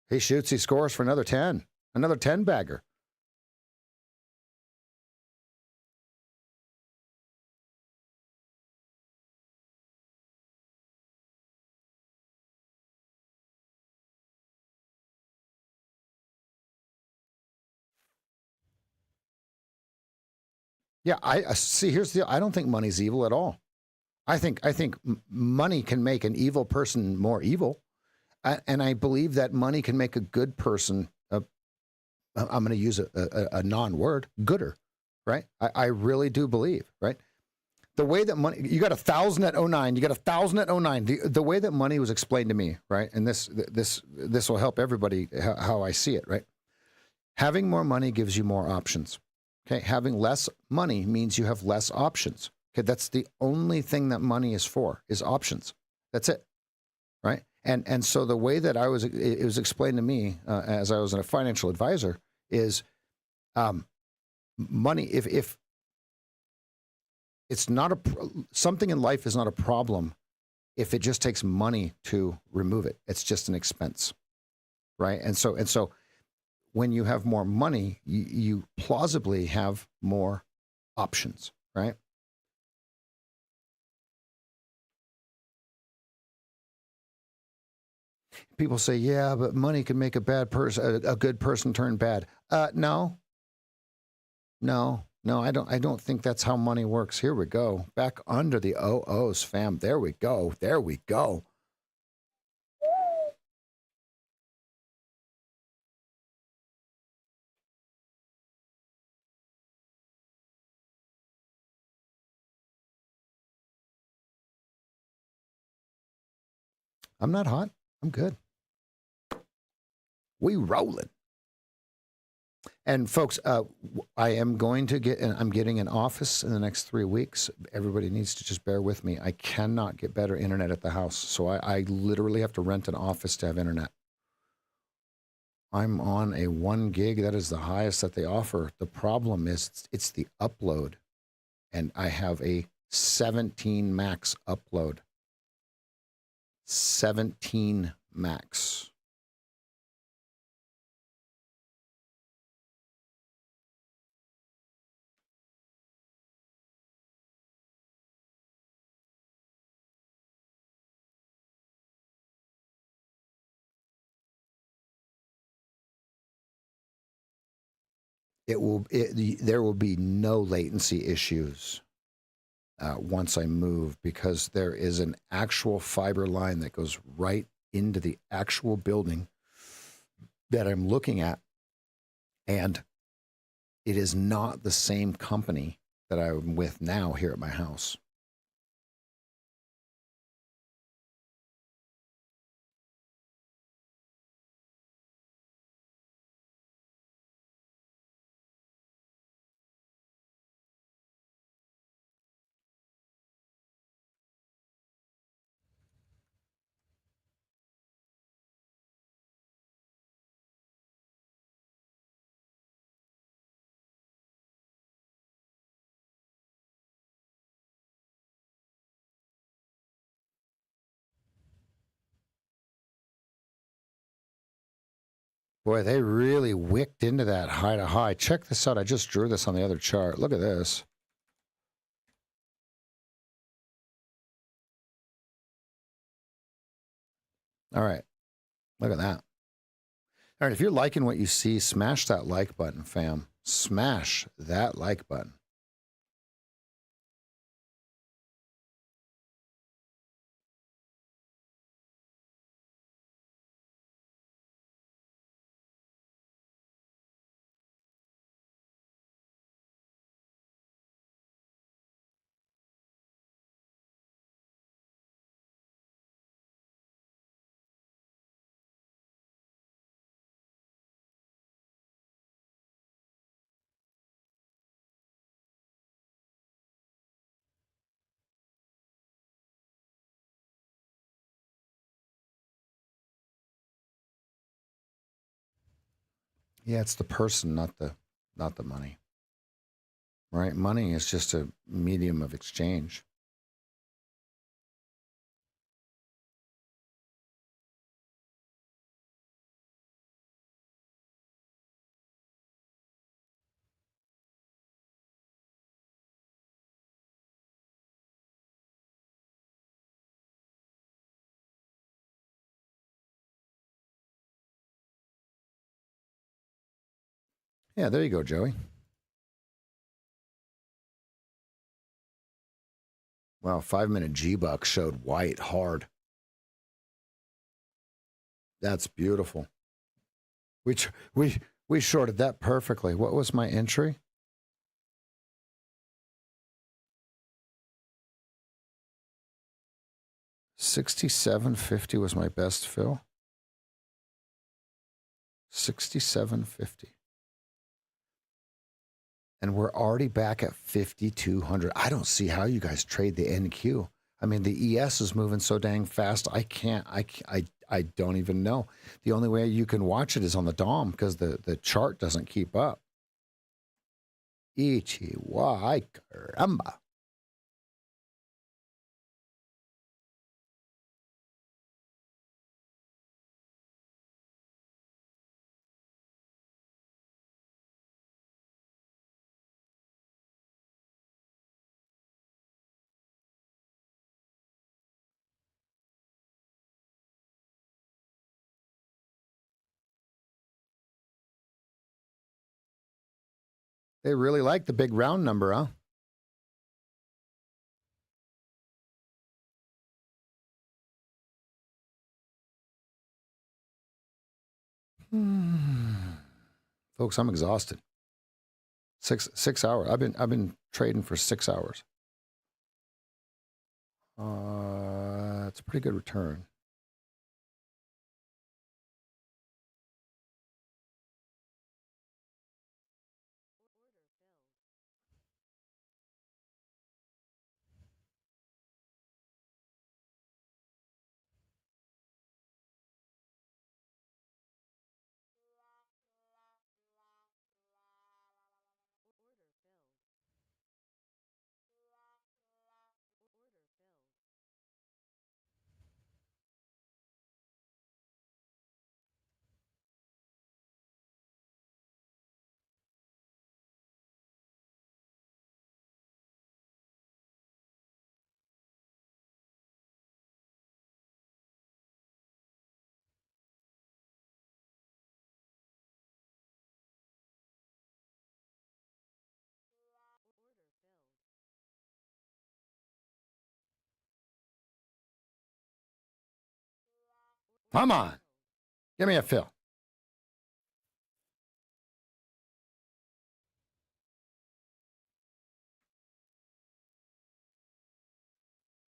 He shoots, he scores for another 10. Another 10 bagger. Yeah, I see. Here's the. I don't think money's evil at all. I think money can make an evil person more evil, and I believe that money can make a good person. I'm going to use a non-word, gooder, right? I really do believe, right? The way that money, you got 1,000 at 09, you got 1,000 at 09. The way that money was explained to me, right? And this will help everybody how I see it, right? Having more money gives you more options. Okay, having less money means you have less options. Okay, that's the only thing that money is for, is options. That's it, right? And so the way that it was explained to me as I was a financial advisor is money. If it's not something in life is not a problem if it just takes money to remove it. It's just an expense, right? And so when you have more money, you plausibly have more options, right? People say, yeah, but money can make a bad person, a good person turn bad. No, I don't think that's how money works. Here we go. Back under the OOs, fam. There we go. There we go. I'm not hot. I'm good. We rolling. And folks, I am going to I'm getting an office in the next 3 weeks. Everybody needs to just bear with me. I cannot get better internet at the house. So I literally have to rent an office to have internet. I'm on a 1 gig. That is the highest that they offer. The problem is it's the upload. And I have a 17 max upload. 17 max. There will be no latency issues once I move, because there is an actual fiber line that goes right into the actual building that I'm looking at, and it is not the same company that I'm with now here at my house. Boy, they really wicked into that high to high. Check this out. I just drew this on the other chart. Look at this. All right. Look at that. All right. If you're liking what you see, smash that like button, fam. Smash that like button. Yeah, it's the person, not the money. Right? Money is just a medium of exchange. Yeah, there you go, Joey. Wow, 5-minute G-Buck showed white hard. That's beautiful. We we shorted that perfectly. What was my entry? 67.50 was my best fill. 67.50. And we're already back at 5,200. I don't see how you guys trade the NQ. I mean, the ES is moving so dang fast. I don't even know. The only way you can watch it is on the DOM because the chart doesn't keep up. Ichiwai caramba. They really like the big round number, huh? Folks, I'm exhausted. 6 hours. I've been trading for 6 hours. It's a pretty good return. Come on. Give me a fill.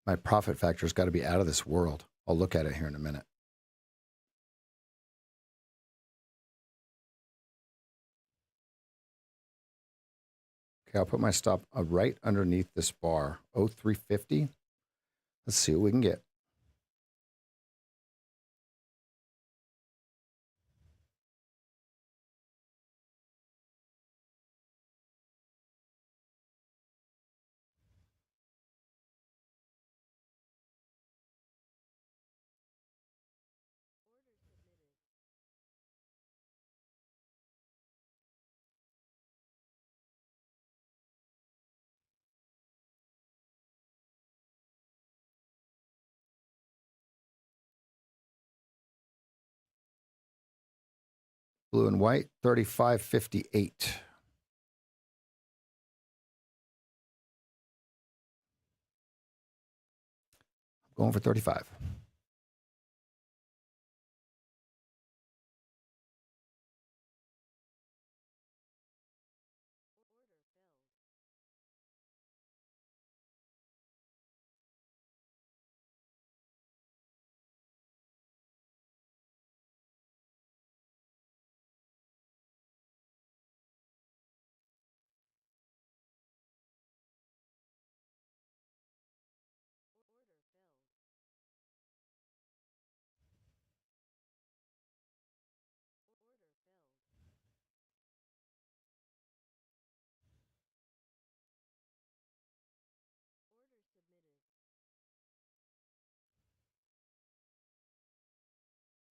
My profit factor's got to be out of this world. I'll look at it here in a minute. Okay, I'll put my stop right underneath this bar, 0350. Let's see what we can get. Blue and white, 35.58. Going for 35.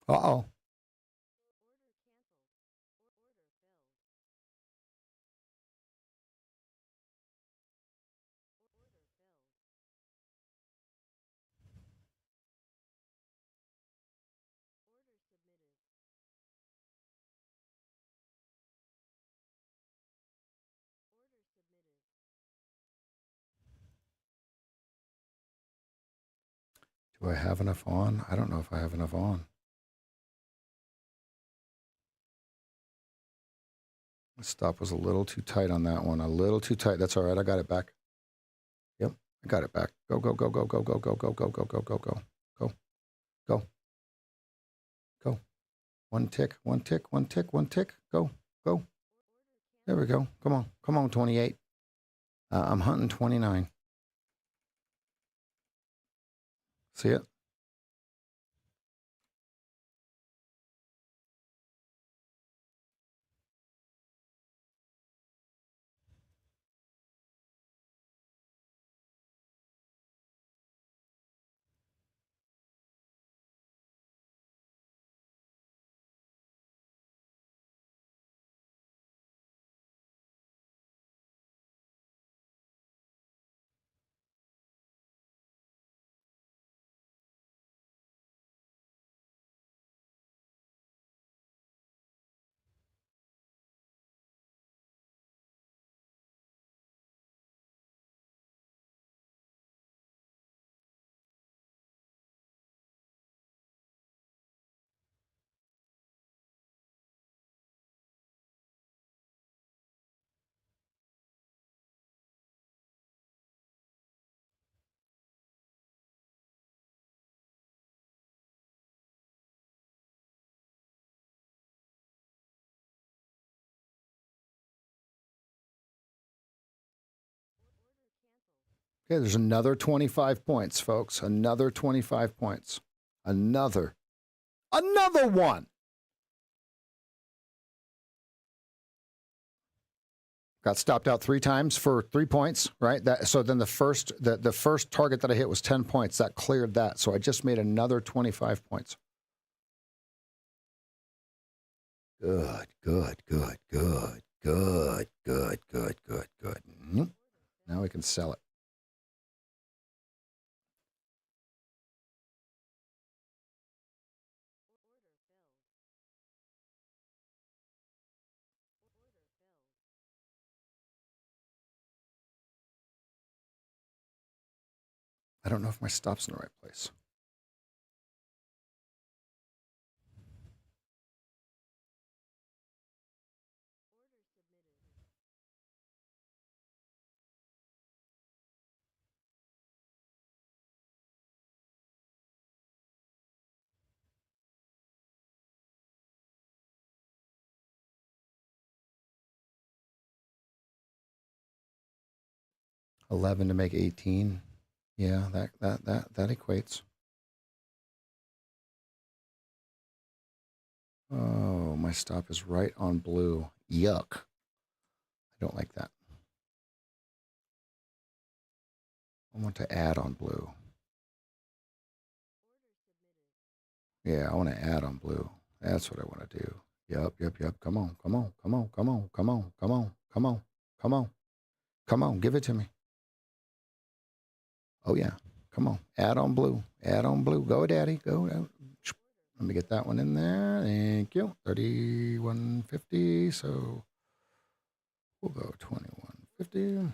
Uh-oh. Do I have enough on? I don't know if I have enough on. The stop was a little too tight on that one. A little too tight. That's all right. I got it back. Yep, I got it back. Go, go, go, go, go, go, go, go, go, go, go, go, go, go, go, go. One tick, one tick, one tick, one tick. Go, go. There we go. Come on. Come on, 28. I'm hunting 29. See it? Okay, there's another 25 points, folks. Another 25 points. Another one. Got stopped out 3 times for 3 points, right? So then the first target that I hit was 10 points. That cleared that. So I just made another 25 points. Good, good, good, good, good, good, good, good, good. Now we can sell it. I don't know if my stop's in the right place. $11 to make 18. Yeah, that equates. Oh, my stop is right on blue. Yuck. I don't like that. I want to add on blue. Yeah, I want to add on blue. That's what I want to do. Yep. Come on. Come on. Give it to me. Oh, yeah. Come on. Add on blue. Add on blue. Go, Daddy. Go. Let me get that one in there. Thank you. 31.50. So we'll go 21.50.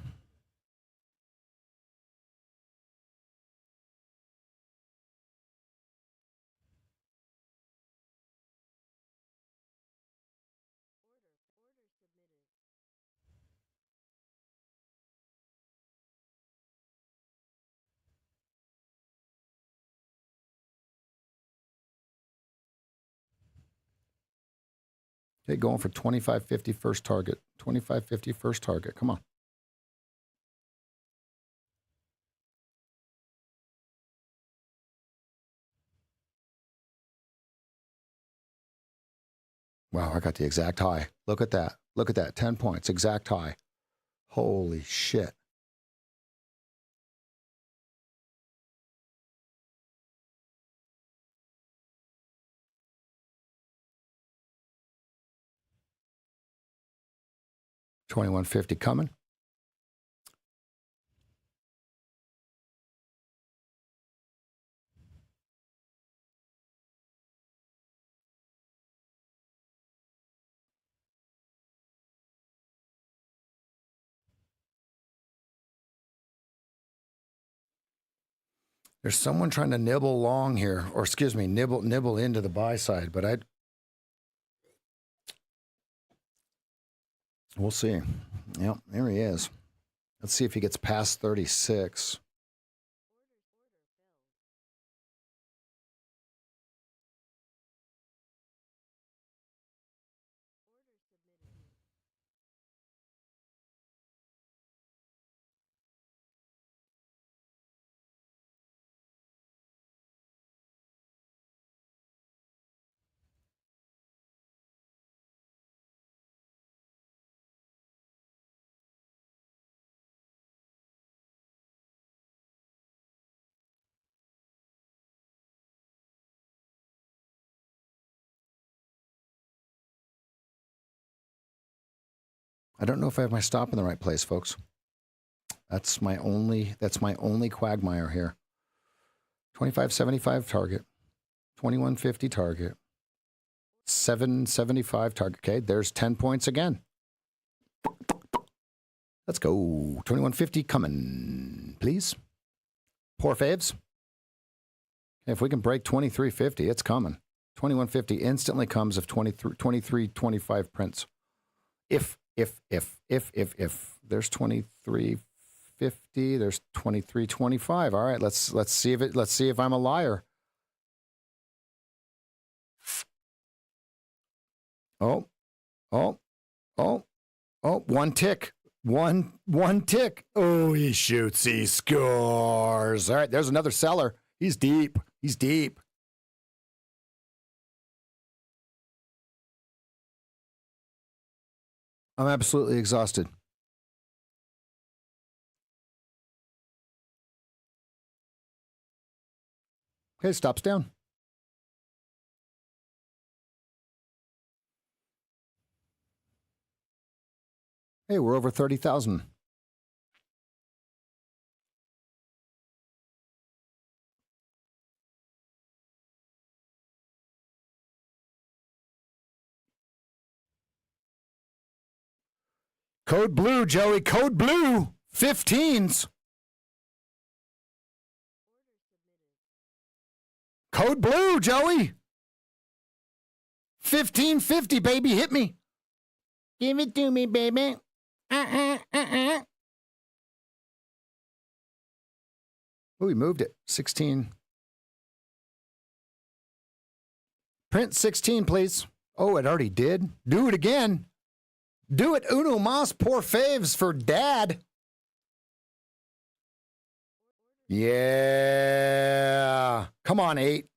Okay, going for 25.50 first target. 25.50 first target. Come on. Wow, I got the exact high. Look at that. Look at that. 10 points. Exact high. Holy shit. 2150 coming. There's someone trying to nibble along here, or excuse me, nibble into the buy side, but we'll see. Yep, there he is. Let's see if he gets past 36. I don't know if I have my stop in the right place, folks. That's my only quagmire here. 2575 target, 2150 target, 775 target. Okay, there's 10 points again. Let's go. 2150 coming, please. Poor faves. If we can break 2350, it's coming. 2150 instantly comes if 2325 prints. If there's 2350, there's 2325. All right, let's see if I'm a liar. Oh, one tick. One tick. Oh, he shoots, he scores. All right, there's another seller. He's deep. He's deep. I'm absolutely exhausted. Okay, stops down. Hey, we're over 30,000. Code blue, Joey. Code blue. 15s. Code blue, Joey. 1550, baby. Hit me. Give it to me, baby. Oh, we moved it. 16. Print 16, please. Oh, it already did. Do it again. Do it, uno mas, poor faves for dad. Yeah. Come on, 8.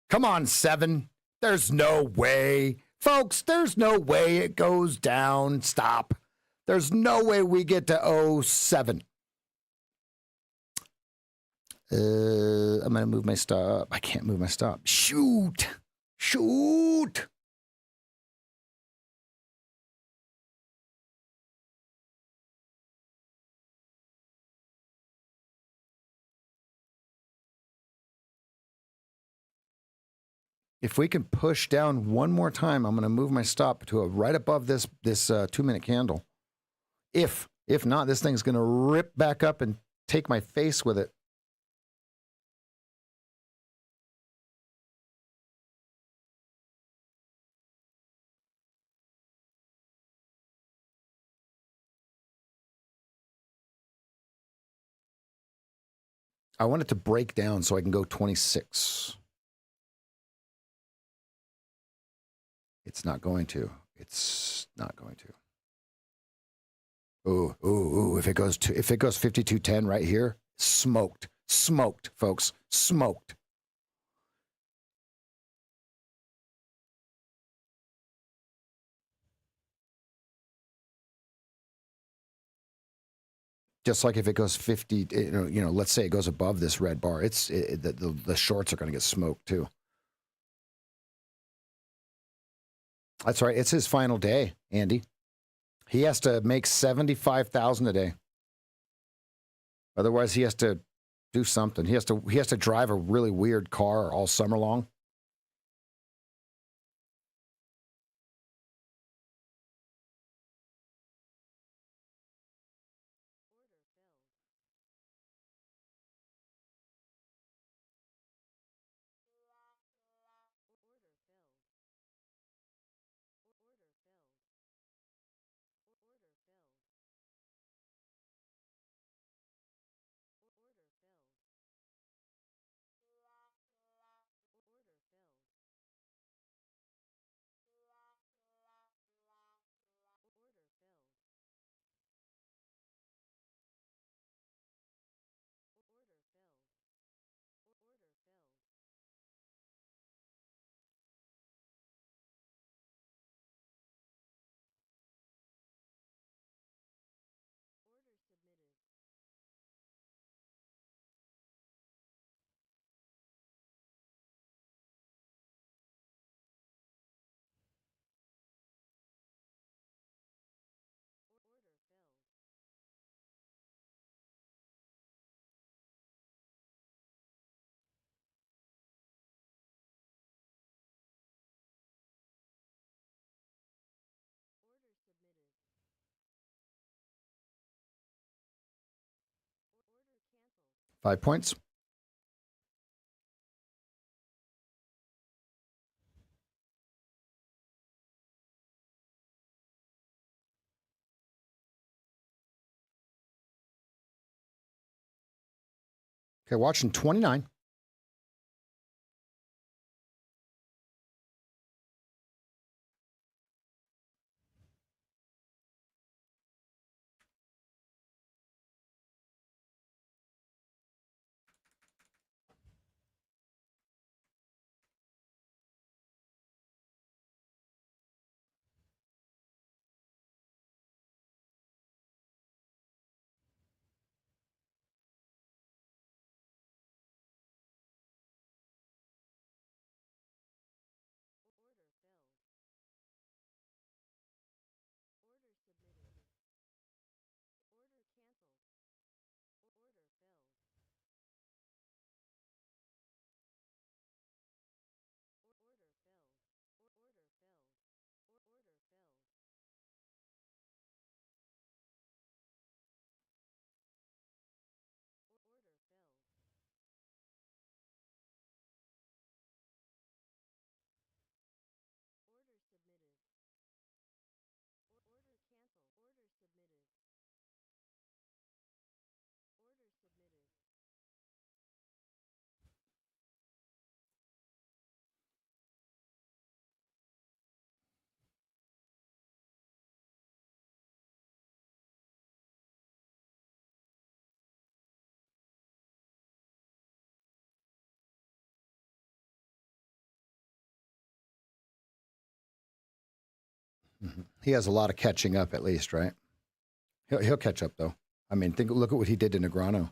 Come on, 7. There's no way. Folks, there's no way it goes down. Stop. There's no way we get to 07. I'm going to move my stop. I can't move my stop. Shoot. Shoot. If we can push down one more time, I'm going to move my stop to right above this 2-minute candle. If not, this thing's going to rip back up and take my face with it. I want it to break down so I can go 26. It's not going to. It's not going to. Ooh, if it goes 52.10 right here, smoked. Smoked, folks. Smoked. Just like if it goes 50, let's say it goes above this red bar, the shorts are going to get smoked too. That's right. It's his final day, Andy. He has to make 75,000 a day. Otherwise, he has to do something. He has to drive a really weird car all summer long. Five points. Okay, watching 29. He has a lot of catching up, at least, right? He'll catch up, though. I mean, look at what he did to Negreanu.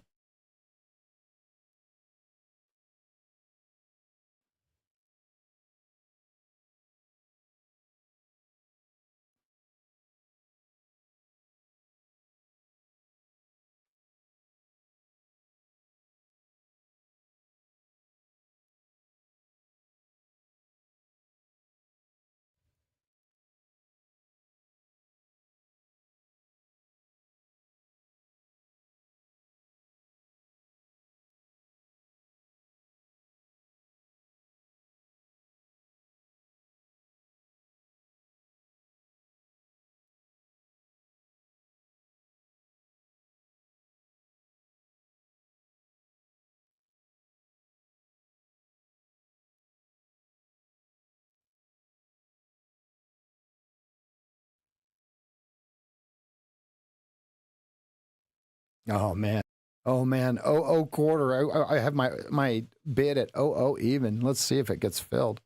Oh man. Oh man. Oh quarter. I have my bid at even. Let's see if it gets filled.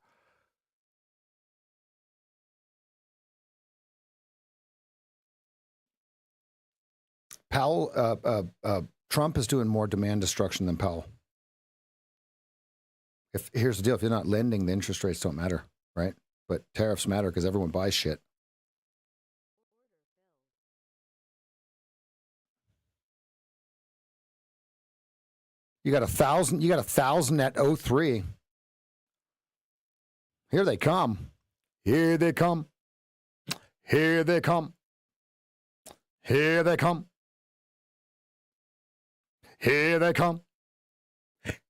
Powell. Trump is doing more demand destruction than Powell. Here's the deal: if you're not lending, the interest rates don't matter, right? But tariffs matter because everyone buys shit. You got 1,000. You got 1,000 at 03. Here they come. Here they come. Here they come. Here they come. Here they come.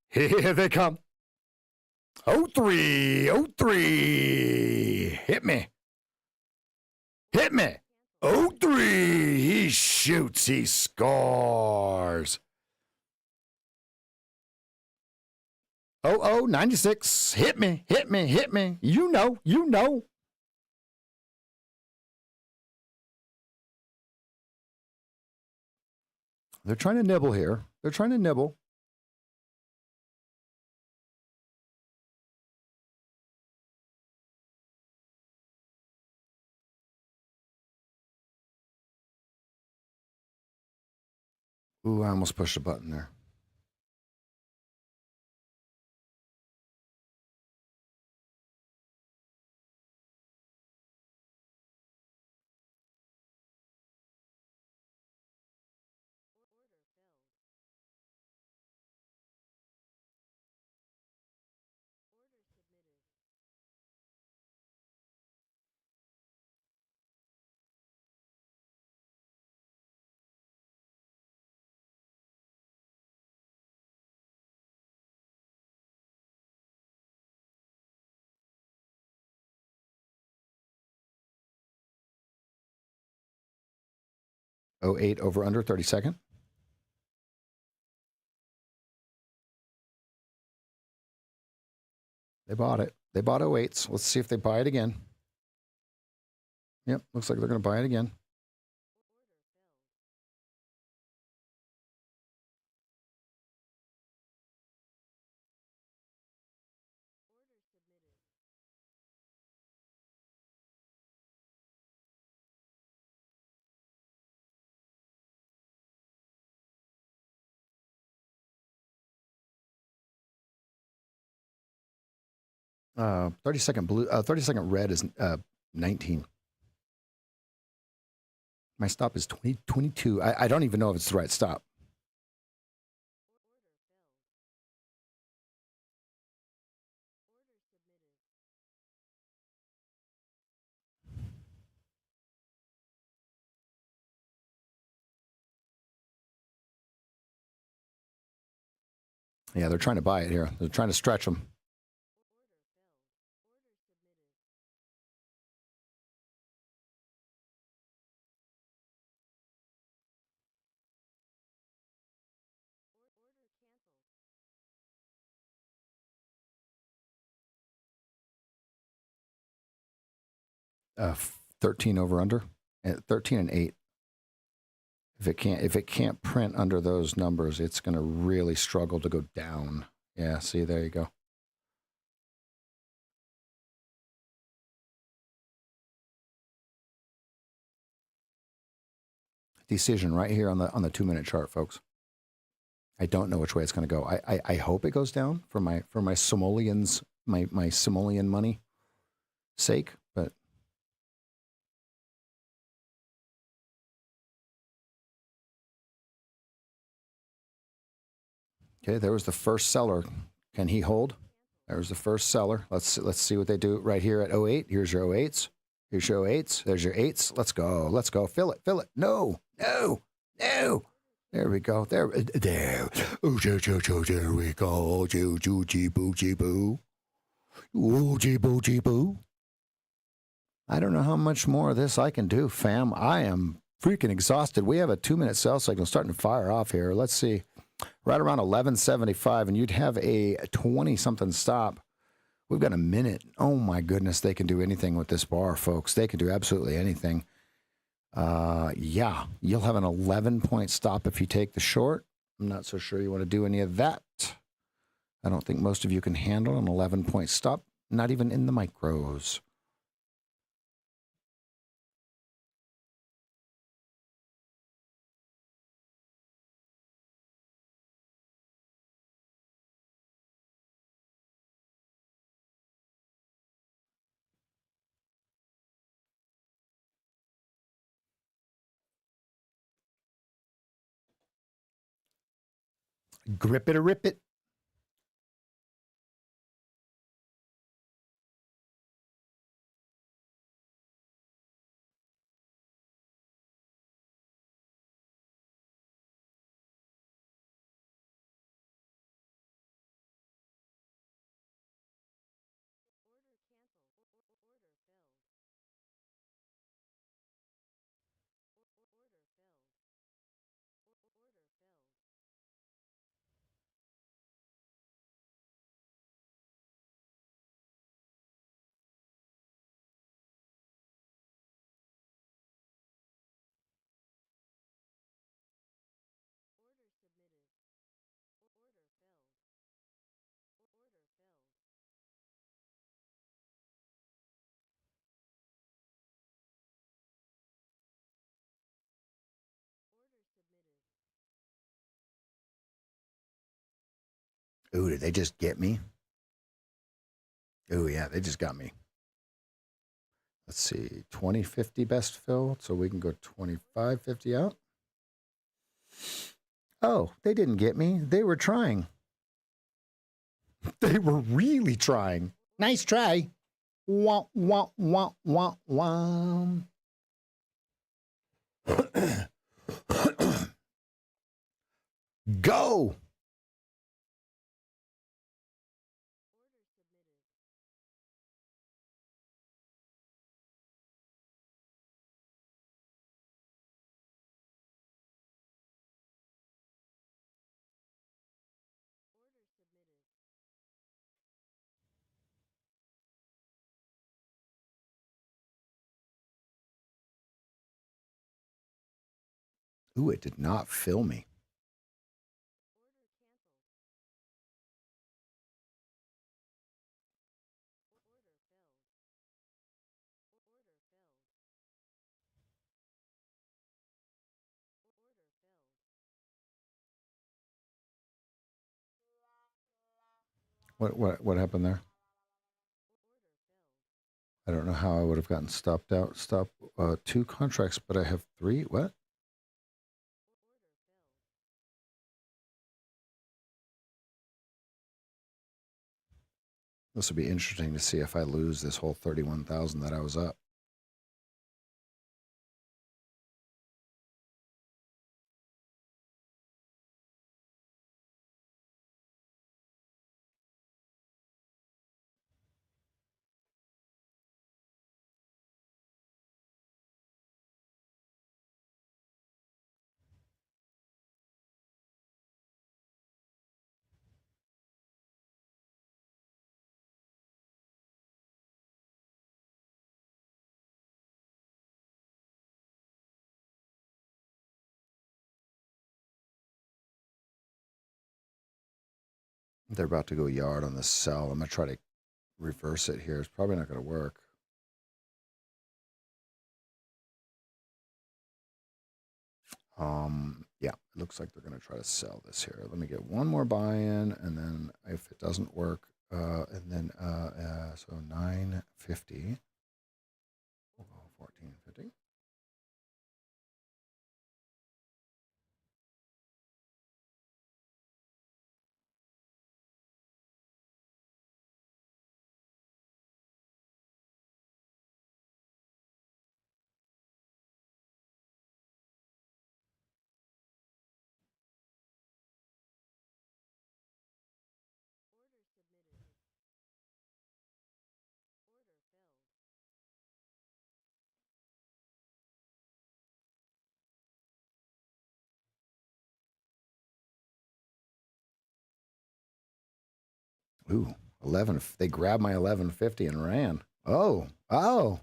Here they come. 03. 03. Hit me. Hit me. 03. He shoots. He scores. 96. Hit me. Hit me. Hit me. You know. You know. They're trying to nibble here. They're trying to nibble. Ooh, I almost pushed a button there. Oh, 08 over under 32nd. They bought it. They bought 08s. Let's see if they buy it again. Yep, looks like they're going to buy it again. Uh, 30-second blue. 30-second red is 19. My stop is 22. I don't even know if it's the right stop. Yeah, they're trying to buy it here. They're trying to stretch them. Uh, 13 over under, 13 and 8. If it can't print under those numbers, it's going to really struggle to go down. Yeah, see, there you go. Decision right here on the 2-minute chart, folks. I don't know which way it's going to go. I hope it goes down for my simoleons, my simoleon money sake, but okay, there was the first seller. Can he hold? There's the first seller. Let's see what they do right here at 08. Here's your 08s. Here's your 08s. There's your 8s. Let's go. Let's go. Fill it. Fill it. No. No. No. There we go. There. Oh, there we go. Boo. Boo. I don't know how much more of this I can do, fam. I am freaking exhausted. We have a 2-minute sell cycle starting to fire off here. Let's see. Right around 11:75, and you'd have a 20-something stop. We've got a minute. Oh, my goodness. They can do anything with this bar, folks. They can do absolutely anything. Yeah, you'll have an 11-point stop if you take the short. I'm not so sure you want to do any of that. I don't think most of you can handle an 11-point stop, not even in the micros. Grip it or rip it. Ooh, did they just get me? Ooh, yeah, they just got me. Let's see, 2050 best fill, so we can go 2550 out. Oh, they didn't get me. They were trying. They were really trying. Nice try. Wah, wah, wah, wah, wah. Go. Ooh, it did not fill me. What happened there? I don't know how I would have gotten stopped out. Stop 2 contracts, but I have 3. What? This will be interesting to see if I lose this whole 31,000 that I was up. They're about to go yard on the sell. I'm going to try to reverse it here. It's probably not going to work. Yeah, it looks like they're going to try to sell this here. Let me get one more buy-in, and then if it doesn't work, and then so 950, we'll go 1450. Ooh, 11. They grabbed my 1150 and ran. Oh. Uh-oh.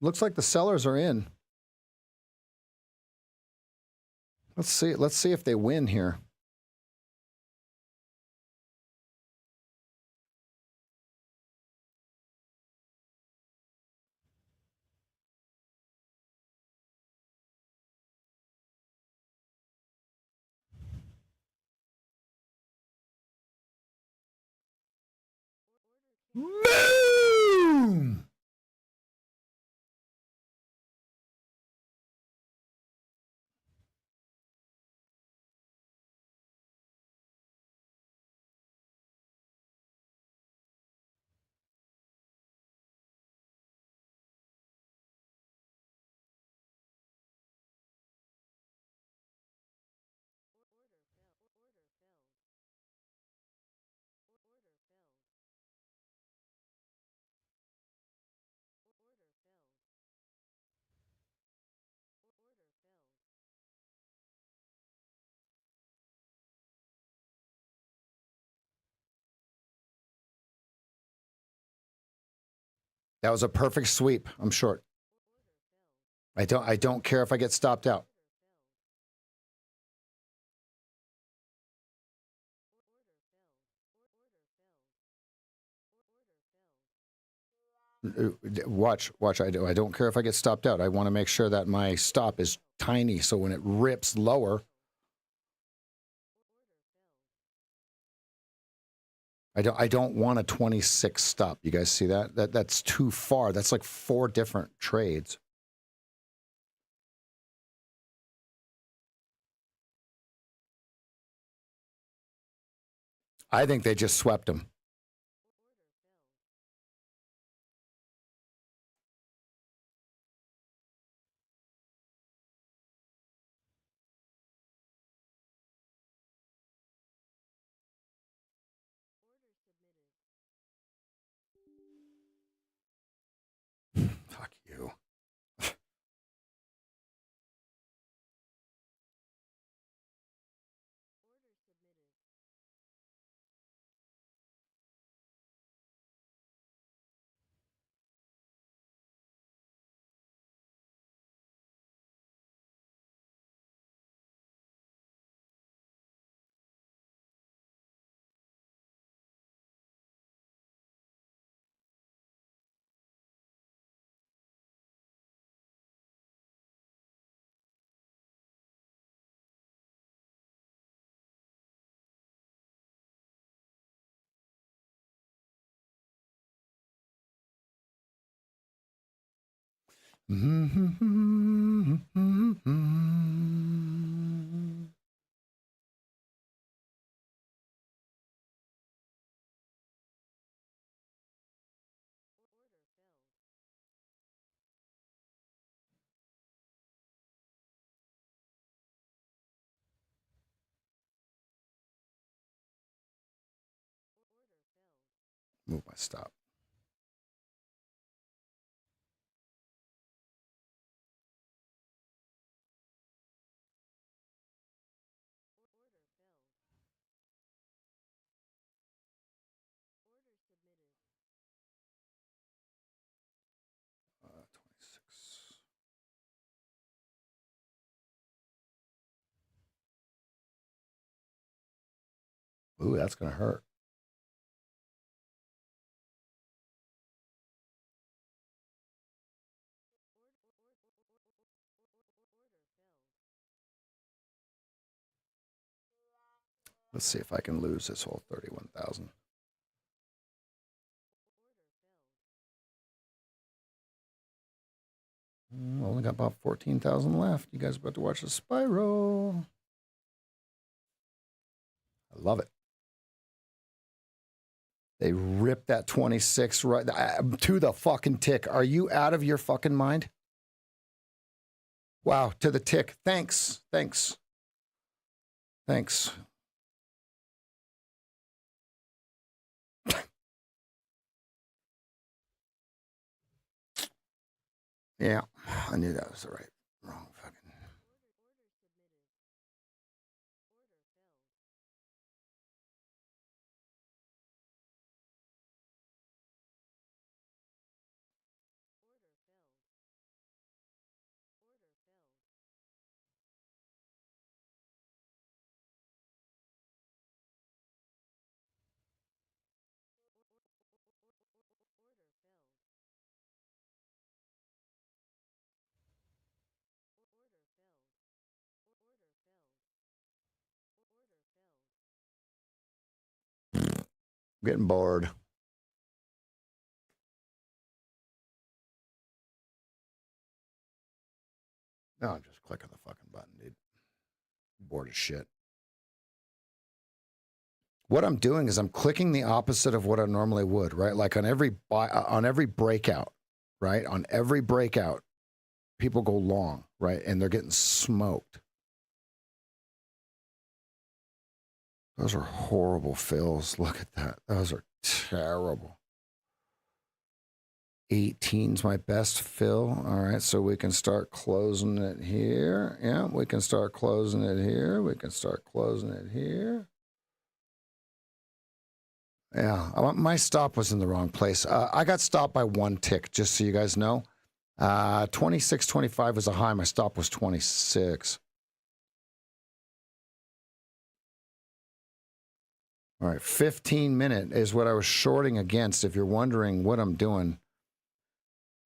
Looks like the sellers are in. Let's see. Let's see if they win here. Boom! That was a perfect sweep. I'm short. I don't care if I get stopped out. Watch. I don't care if I get stopped out. I want to make sure that my stop is tiny, so when it rips lower, I don't want a 26 stop. You guys see that? That's too far. That's like 4 different trades. I think they just swept him. Fuck you. Move my stop. Uh, 26. Ooh, that's gonna hurt. Let's see if I can lose this whole 31,000. Only got about 14,000 left. You guys about to watch the spiral. I love it. They ripped that 26 right to the fucking tick. Are you out of your fucking mind? Wow, to the tick. Thanks. Yeah, I knew that was the wrong fucking. I'm getting bored. No, I'm just clicking the fucking button, dude. Bored as shit. What I'm doing is I'm clicking the opposite of what I normally would, right? Like on every breakout, right? On every breakout, people go long, right? And they're getting smoked. Those are horrible fills. Look at that. Those are terrible. 18's my best fill. All right, so we can start closing it here. Yeah, we can start closing it here. We can start closing it here. Yeah, my stop was in the wrong place. I got stopped by 1 tick, just so you guys know. 26.25 was a high. My stop was 26. All right, 15-minute is what I was shorting against, if you're wondering what I'm doing.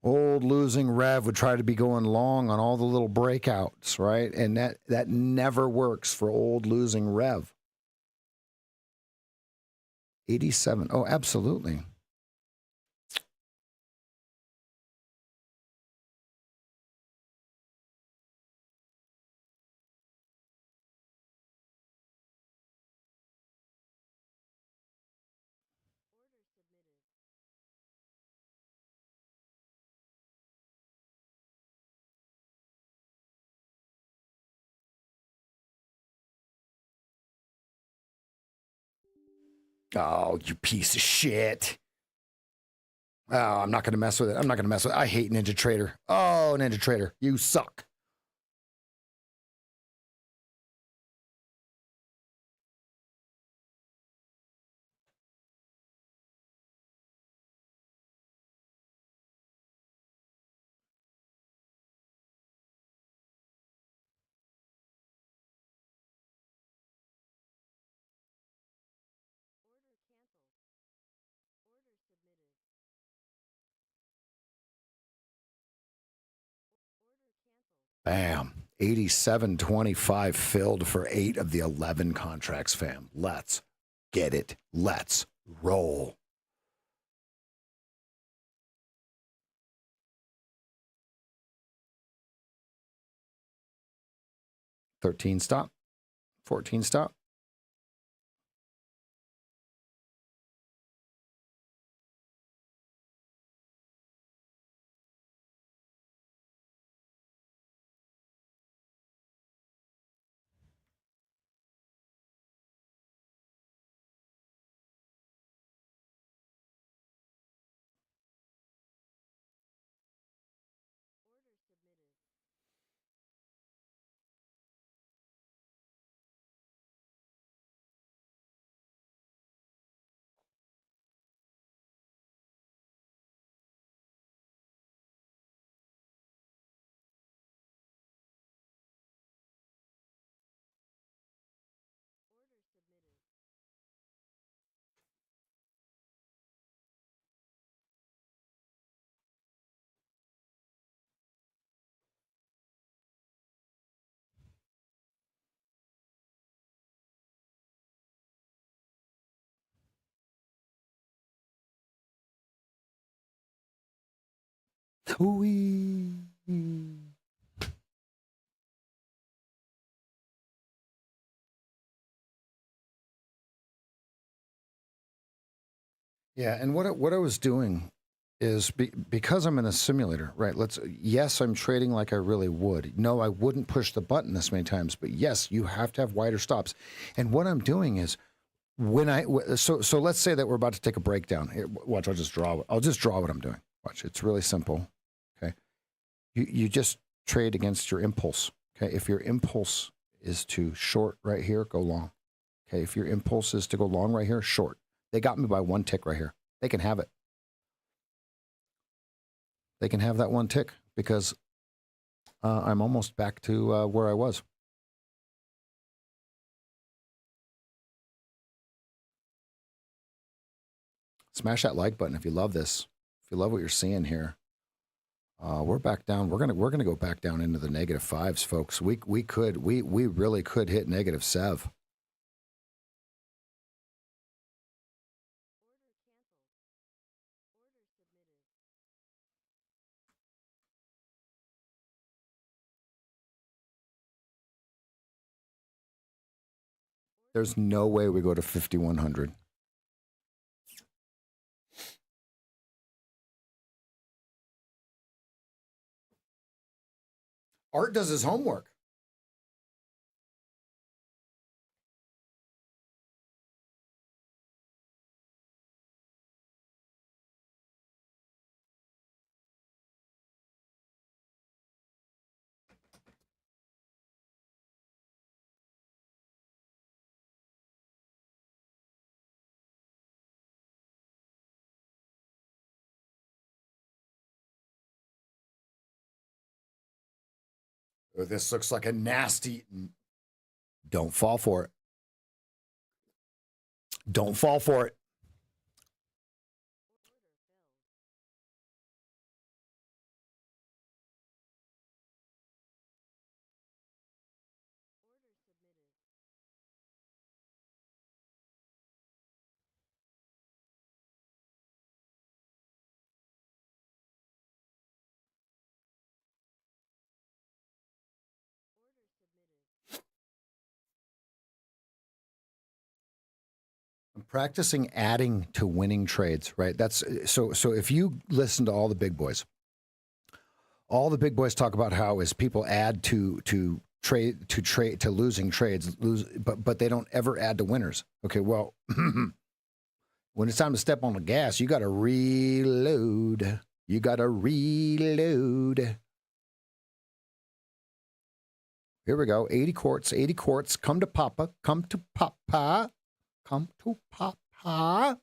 Old losing Rev would try to be going long on all the little breakouts, right? And that never works for old losing Rev. 87. Oh, absolutely. Oh, you piece of shit. Oh, I'm not going to mess with it. I'm not going to mess with it. I hate Ninja Trader. Oh, Ninja Trader, you suck. Bam. 87.25 filled for 8 of the 11 contracts, fam. Let's get it. Let's roll. $13 stop. $14 stop. Ooh-wee. Yeah, and what I was doing is because I'm in a simulator, right? Yes, I'm trading like I really would. No, I wouldn't push the button this many times, but yes, you have to have wider stops. And what I'm doing is so let's say that we're about to take a breakdown. Here, watch, I'll just draw what I'm doing. Watch, it's really simple. Okay, you just trade against your impulse. Okay, if your impulse is to short right here, go long. Okay, if your impulse is to go long right here, short. They got me by 1 tick right here. They can have it. They can have that 1 tick because I'm almost back to where I was. Smash that like button if you love this. If you love what you're seeing here. We're back down. We're gonna go back down into the -5s, folks. We really could hit -7. There's no way we go to 5,100. Art does his homework. Oh, this looks like a nasty. Don't fall for it. Don't fall for it. I'm practicing adding to winning trades, right? That's so if you listen to all the big boys talk about how as people add to losing trades, but they don't ever add to winners. Okay, well, when it's time to step on the gas, you got to reload. You got to reload. Here we go. 80 quarts, 80 quarts. Come to Papa. Come to Papa. Come to Papa.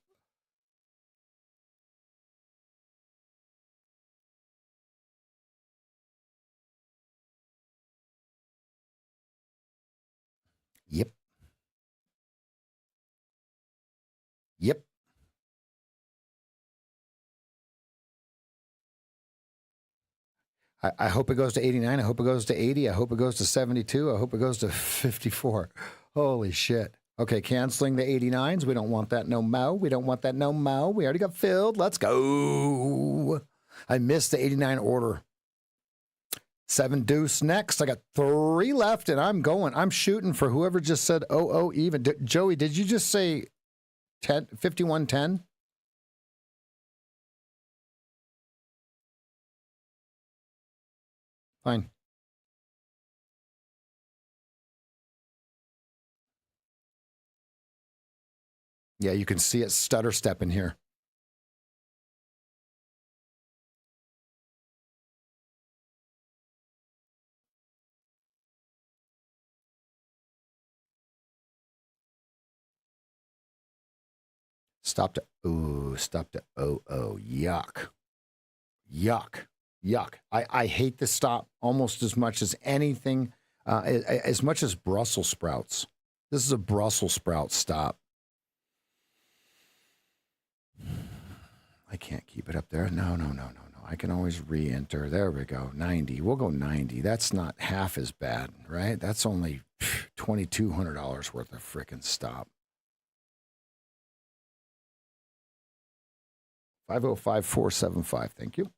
Yep. Yep. I hope it goes to 89. I hope it goes to 80. I hope it goes to 72. I hope it goes to 54. Holy shit. Okay, canceling the 89s. We don't want that no mo. We don't want that no mo. We already got filled. Let's go. I missed the 89 order. 7 deuce next. I got 3 left, and I'm going. I'm shooting for whoever just said, oh, even. Joey, did you just say 5110? Fine. Yeah, you can see it stutter stepping here. Stopped at, yuck. Yuck. I hate this stop almost as much as anything, as much as Brussels sprouts. This is a Brussels sprout stop. I can't keep it up there. No. I can always re-enter. There we go. 90. We'll go 90. That's not half as bad, right? That's only $2,200 worth of frickin' stop. 505-475. Thank you.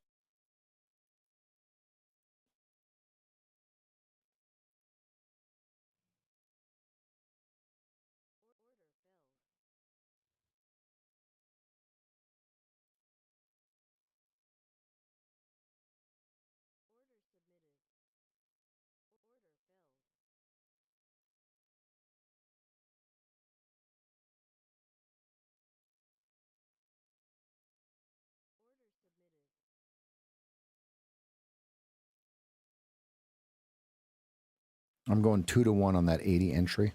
I'm going 2-1 on that 80 entry.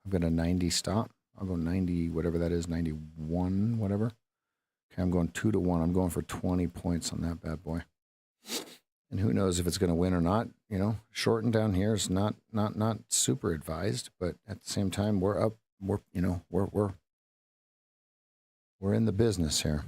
I've got a 90 stop. I'll go 90, whatever that is, 91, whatever. Okay, I'm going 2-1. I'm going for 20 points on that bad boy. And who knows if it's going to win or not? You know, shorting down here is not super advised, but at the same time, we're up. We're in the business here.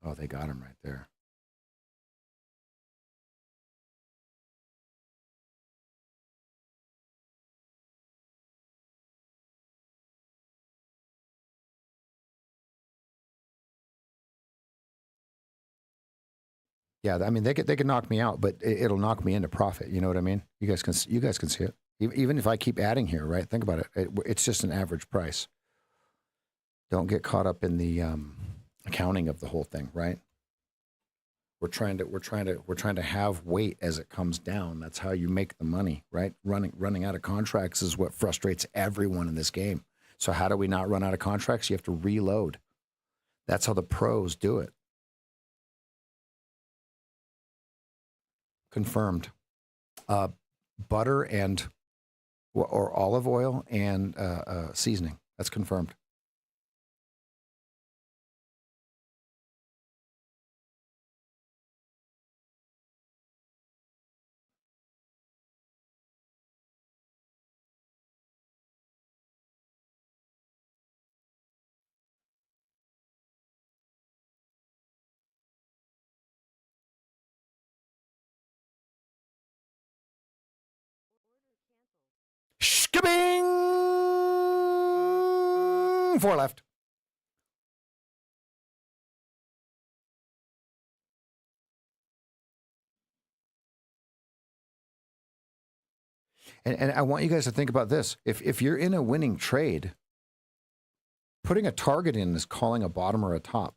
Oh, they got him right there. Yeah, I mean they could knock me out, but it'll knock me into profit. You know what I mean? You guys can see it. Even if I keep adding here, right? Think about it. It's just an average price. Don't get caught up in the accounting of the whole thing, right? We're trying to have weight as it comes down. That's how you make the money, right? Running out of contracts is what frustrates everyone in this game. So how do we not run out of contracts? You have to reload. That's how the pros do it. Confirmed. Butter and or olive oil and seasoning. That's confirmed. Skipping! 4 left. And I want you guys to think about this. If you're in a winning trade, putting a target in is calling a bottom or a top.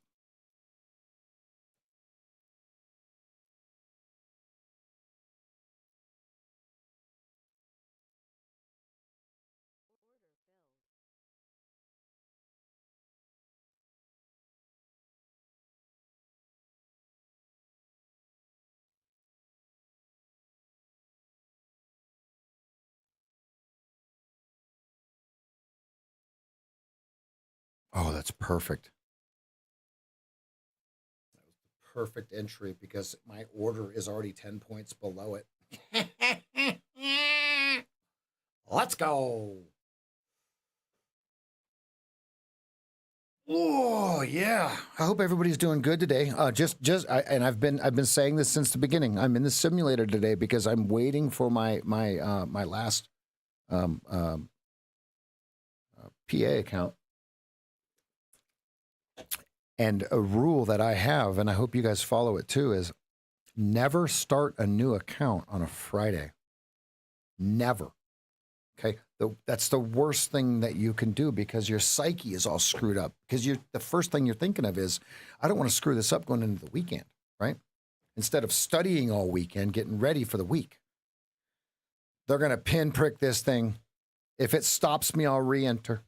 Oh, that's perfect. That was the perfect entry because my order is already 10 points below it. Let's go. Oh yeah! I hope everybody's doing good today. I've been saying this since the beginning. I'm in the simulator today because I'm waiting for my last PA account. And a rule that I have, and I hope you guys follow it too, is never start a new account on a Friday. Never. Okay, that's the worst thing that you can do because your psyche is all screwed up. Because the first thing you're thinking of is, I don't want to screw this up going into the weekend, right? Instead of studying all weekend, getting ready for the week. They're going to pinprick this thing. If it stops me, I'll re-enter.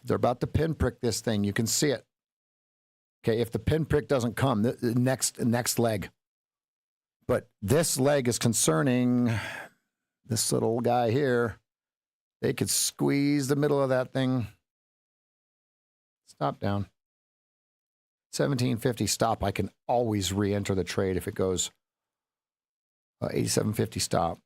They're about to pinprick this thing. You can see it. Okay, if the pinprick doesn't come, the next leg. But this leg is concerning. This little guy here, they could squeeze the middle of that thing. Stop down. 1750 stop. I can always re-enter the trade if it goes 8750 stop.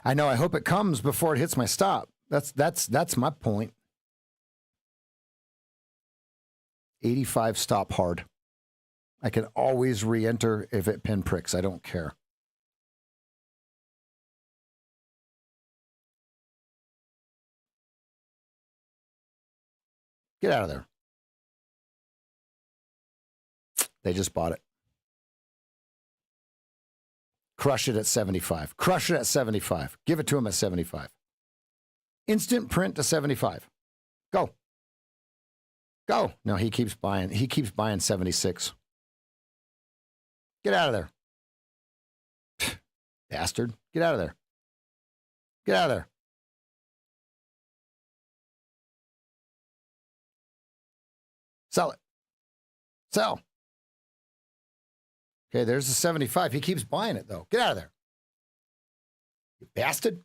I know. I hope it comes before it hits my stop. That's my point. 85 stop hard. I can always re-enter if it pinpricks. I don't care. Get out of there. They just bought it. Crush it at 75. Crush it at 75. Give it to him at 75. Instant print to 75. Go. Go. No, he keeps buying. He keeps buying 76. Get out of there. Bastard. Get out of there. Get out of there. Sell it. Sell. Okay, there's the 75. He keeps buying it, though. Get out of there. You bastard.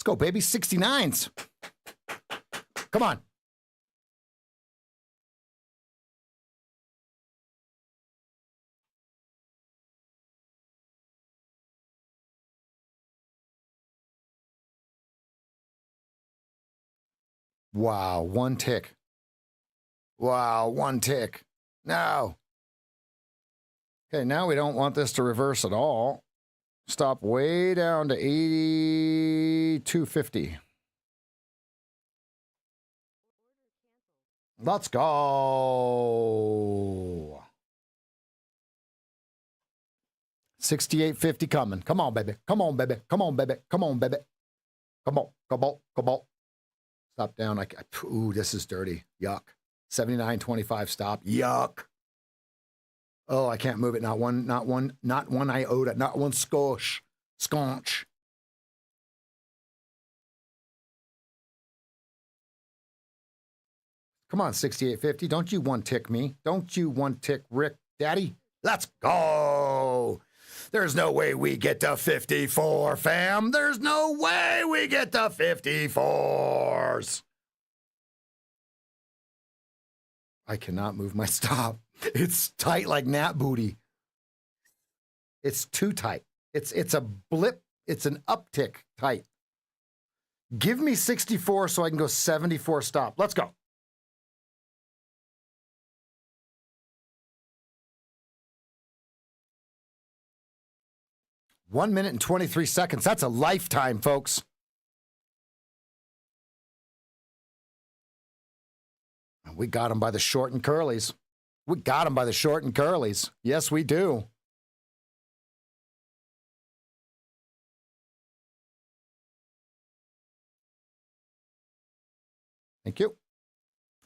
Let's go, baby. 69s. Come on. Wow, one tick. Wow, one tick. No. Okay, now we don't want this to reverse at all. Stop way down to 82.50. Let's go. 68.50 coming. Come on, baby. Come on, baby. Come on, baby. Come on, baby. Come on. Come on. Come on. Stop down. Ooh, this is dirty. Yuck. 79.25 stop. Yuck. Oh, I can't move it. Not one iota. Not one sconch. Come on, 68.50. Don't you one tick me. Don't you one tick Rick Daddy. Let's go. There's no way we get to 54, fam. There's no way we get to 54s. I cannot move my stop. It's tight like gnat booty. It's too tight. It's a blip. It's an uptick tight. Give me 64 so I can go 74 stop. Let's go. One minute and 23 seconds. That's a lifetime, folks. We got them by the short and curlies. We got them by the short and curlies. Yes, we do. Thank you.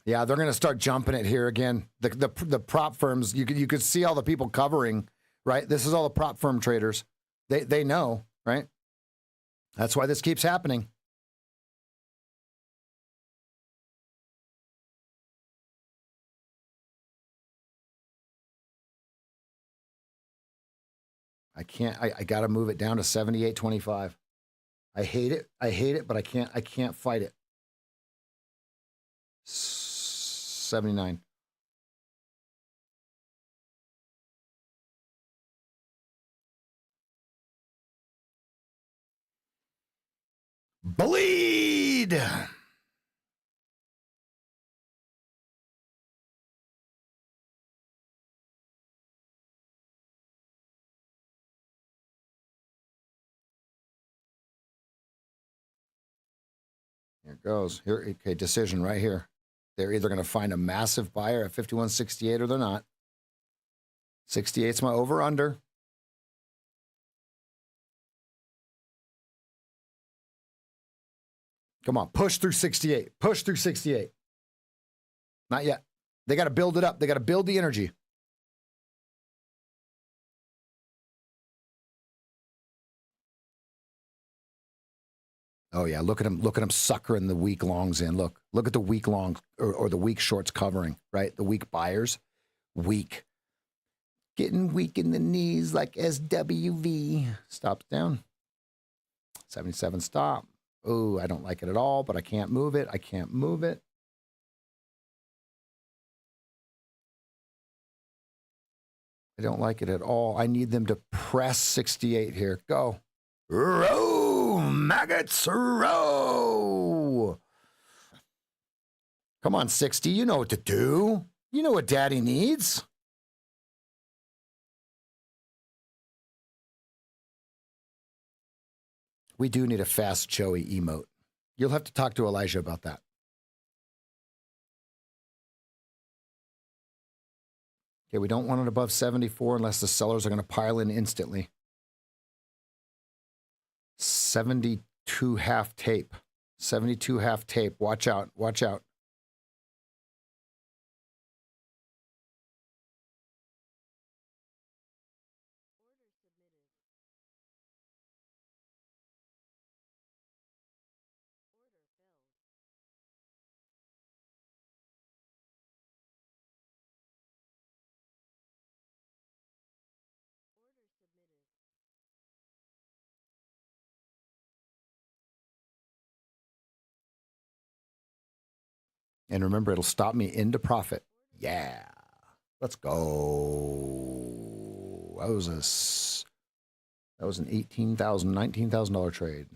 Yeah, they're going to start jumping it here again. The prop firms, you could see all the people covering, right? This is all the prop firm traders. They know, right? That's why this keeps happening. I can't. I got to move it down to 78.25. I hate it. I hate it, but I can't fight it. 79. Bleed. Here it goes. Here, okay, decision right here. They're either going to find a massive buyer at 51.68 or they're not. 68's my over-under. Come on, push through 68. Push through 68. Not yet. They got to build it up. They got to build the energy. Oh, yeah, look at him suckering the weak longs in. Look at the weak long or the weak shorts covering, right? The weak buyers, weak. Getting weak in the knees like SWV. Stops down. 77 stop. Oh, I don't like it at all, but I can't move it. I can't move it. I don't like it at all. I need them to press 68 here. Go. Row, maggots, row. Come on, 60. You know what to do. You know what daddy needs. We do need a fast Joey emote. You'll have to talk to Elijah about that. Okay, we don't want it above 74 unless the sellers are going to pile in instantly. 72 half tape. 72 half tape. Watch out. Watch out. And remember, it'll stop me into profit. Yeah. Let's go. That was an $18,000, $19,000 trade.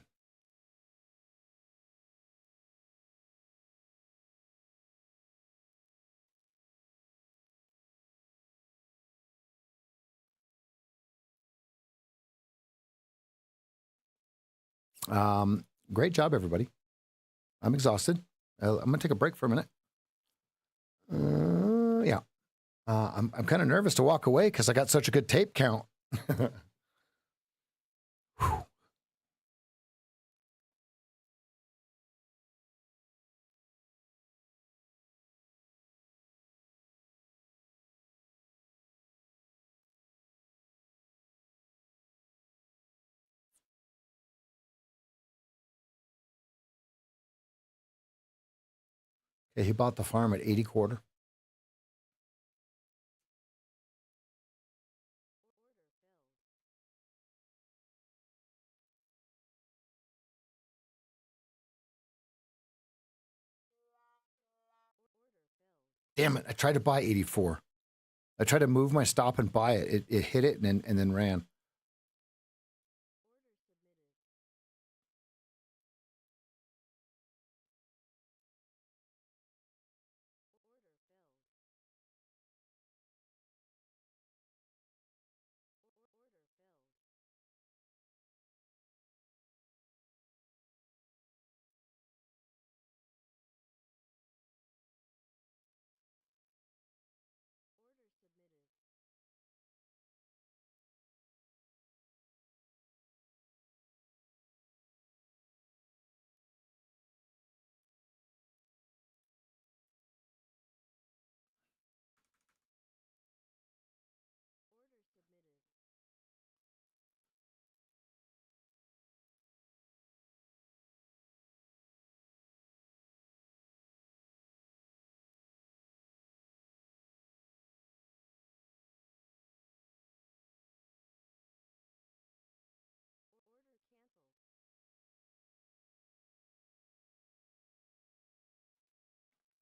Great job, everybody. I'm exhausted. I'm going to take a break for a minute. Yeah. I'm kind of nervous to walk away because I got such a good tape count. Okay, he bought the farm at 80 quarter. Damn it. I tried to buy 84. I tried to move my stop and buy it. It hit it and then ran.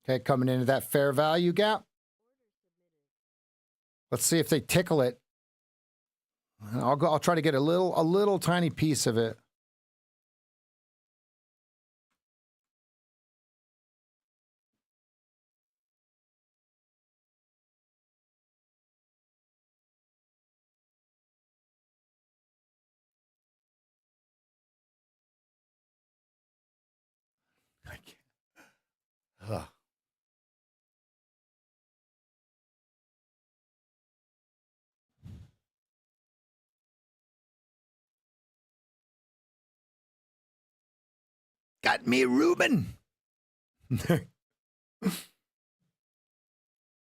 Okay, coming into that fair value gap. Let's see if they tickle it. I'll try to get a little tiny piece of it. I can't. Ugh. Got me, Reuben.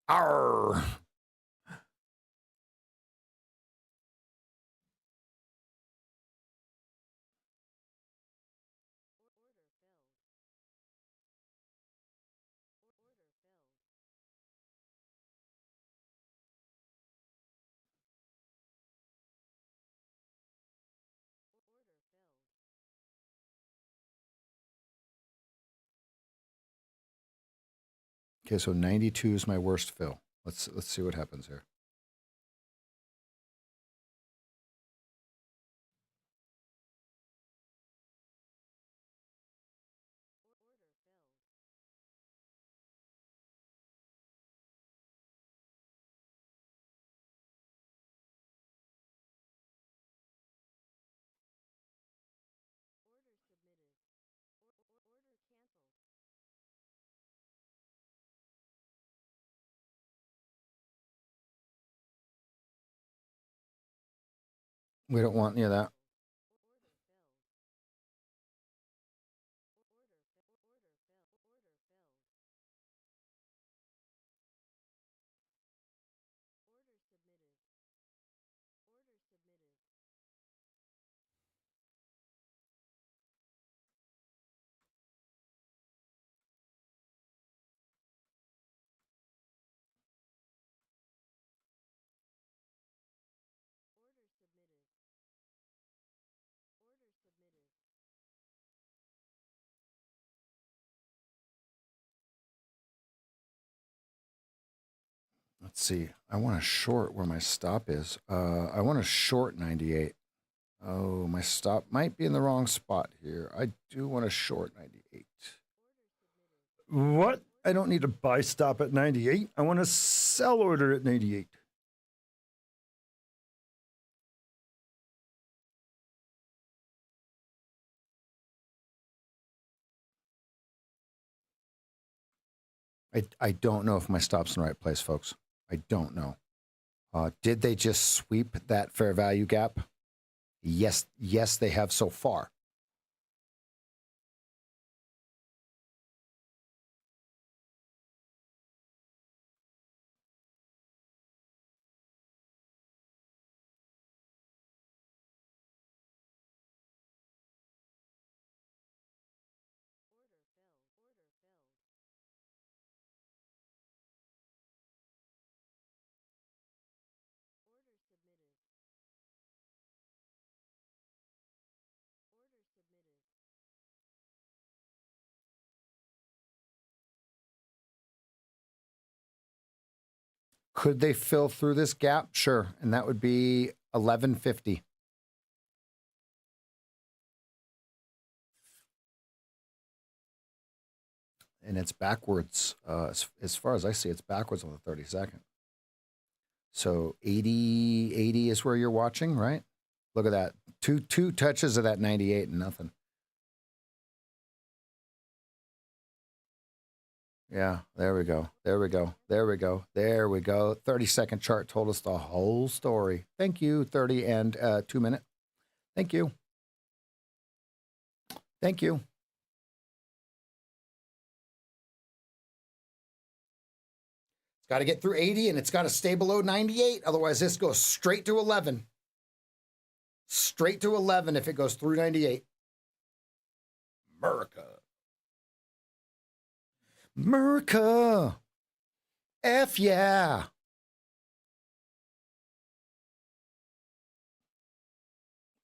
Arr. Okay, so 92 is my worst fill. Let's see what happens here. We don't want any of that. let's see. I want to short where my stop is. I want to short 98. Oh, my stop might be in the wrong spot here. I do want to short 98. What? I don't need to buy stop at 98. I want to sell order at 98. I don't know if my stop's in the right place, folks. I don't know. Did they just sweep that fair value gap? Yes, they have so far. Could they fill through this gap? Sure. And that would be 1150. And it's backwards. As far as I see, it's backwards on the 32nd. So 80 is where you're watching, right? Look at that. Two touches of that 98 and nothing. Yeah, there we go. There we go. There we go. There we go. 30-second chart told us the whole story. Thank you, 30 and 2 minute. Thank you. Thank you. It's got to get through 80 and it's got to stay below 98. Otherwise, this goes straight to 11. Straight to 11 if it goes through 98. America. F yeah.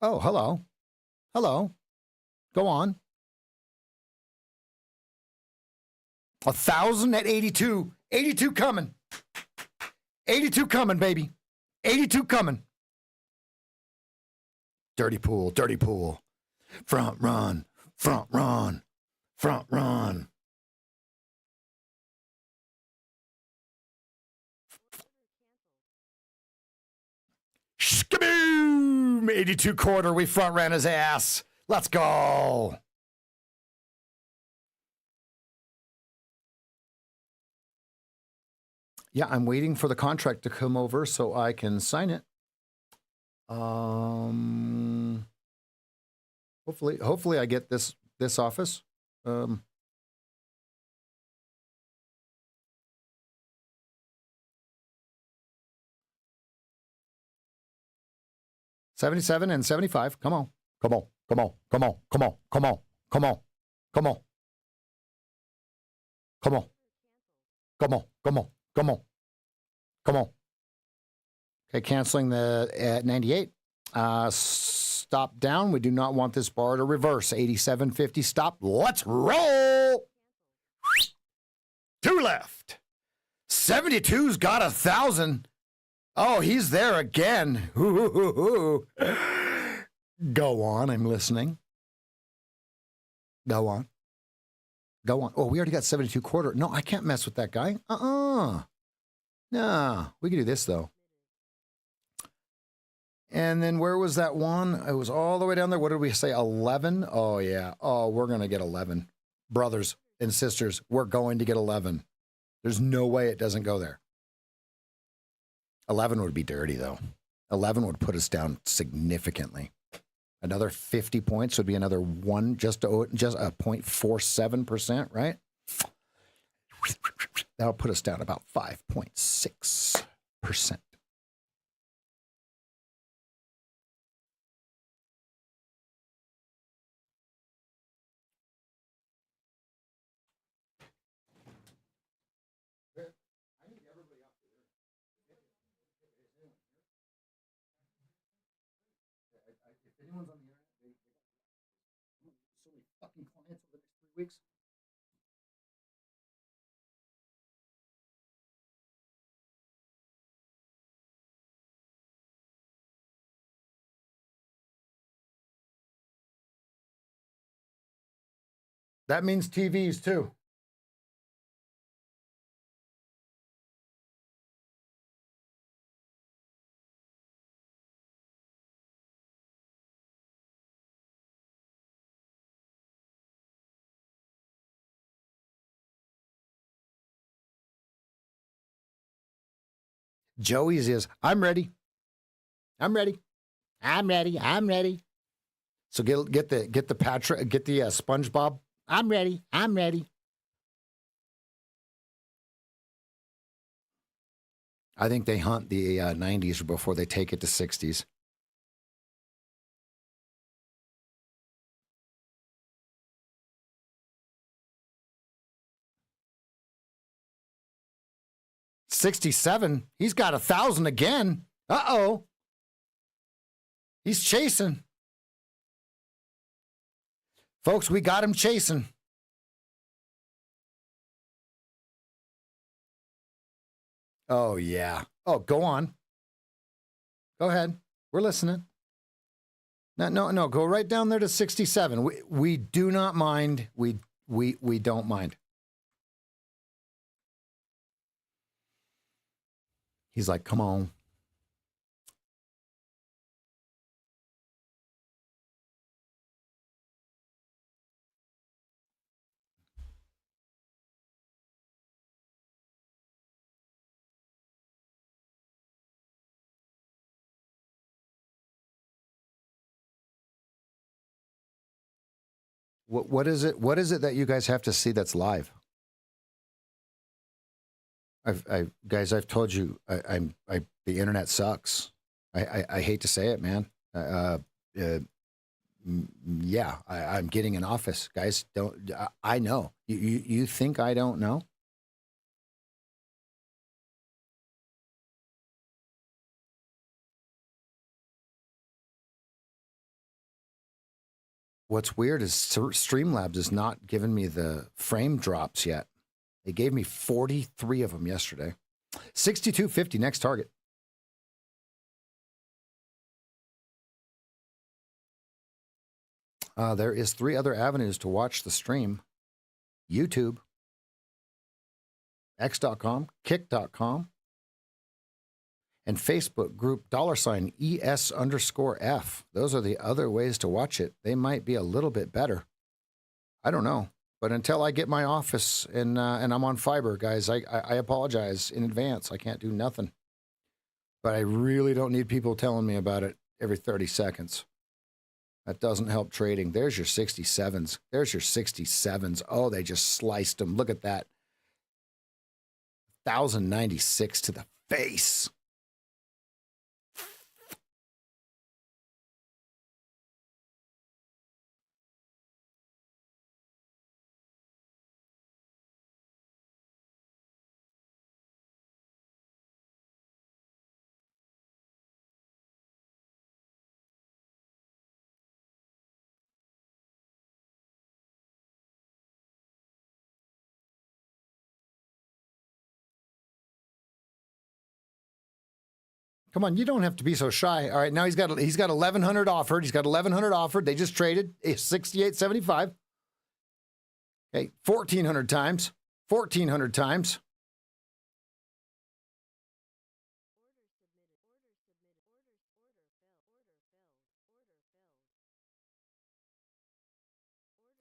Oh, hello. Hello. Go on. 1,000 at 82. 82 coming. 82 coming, baby. 82 coming. Dirty pool, dirty pool. Front run, front run, front run. Skaboom! 82 quarter, we front ran his ass. Let's go. Yeah, I'm waiting for the contract to come over so I can sign it. Hopefully I get this office. 77 and 75. Come on. Come on. Come on. Come on. Come on. Come on. Come on. Come on. Come on. Come on. Come on. Come on. Come on. Okay, canceling the at 98. Stop down. We do not want this bar to reverse. 87.50 stop. Let's roll. 2 left. 72's got 1,000. Oh, he's there again. Go on. I'm listening. Go on. Go on. Oh, we already got 72 quarter. No, I can't mess with that guy. No, we can do this, though. And then where was that one? It was all the way down there. What did we say? 11? Oh, yeah. Oh, we're going to get 11. Brothers and sisters, we're going to get 11. There's no way it doesn't go there. 11 would be dirty, though. 11 would put us down significantly. Another 50 points would be another one, just a 0.47%, right? That'll put us down about 5.6%. If anyone's on the internet, they got so many fucking clients over the next 3 weeks. That means TVs too. Joey's is, I'm ready. I'm ready. I'm ready. I'm ready. So get the SpongeBob. I'm ready. I'm ready. I think they hunt the 90s before they take it to 60s. $67. He's got 1,000 again. Uh-oh. He's chasing. Folks, we got him chasing. Oh, yeah. Oh, go on. Go ahead. We're listening. No. Go right down there to 67. We do not mind. We don't mind. He's like, come on. What is it? What is it that you guys have to see that's live? Guys, I've told you, the internet sucks. I hate to say it, man. Yeah, I'm getting an office, guys. I know. You think I don't know? What's weird is Streamlabs has not given me the frame drops yet. They gave me 43 of them yesterday. 62.50 next target. There is 3 other avenues to watch the stream. YouTube, x.com, kick.com, and Facebook group $ES_F. Those are the other ways to watch it. They might be a little bit better. I don't know. But until I get my office and I'm on fiber, guys, I apologize in advance. I can't do nothing. But I really don't need people telling me about it every 30 seconds. That doesn't help trading. There's your 67s. There's your 67s. Oh, they just sliced them. Look at that. 1,096 to the face. Come on, you don't have to be so shy. All right, now he's got 1,100 offered. He's got 1,100 offered. They just traded 68.75. Okay, 1,400 times. 1,400 times.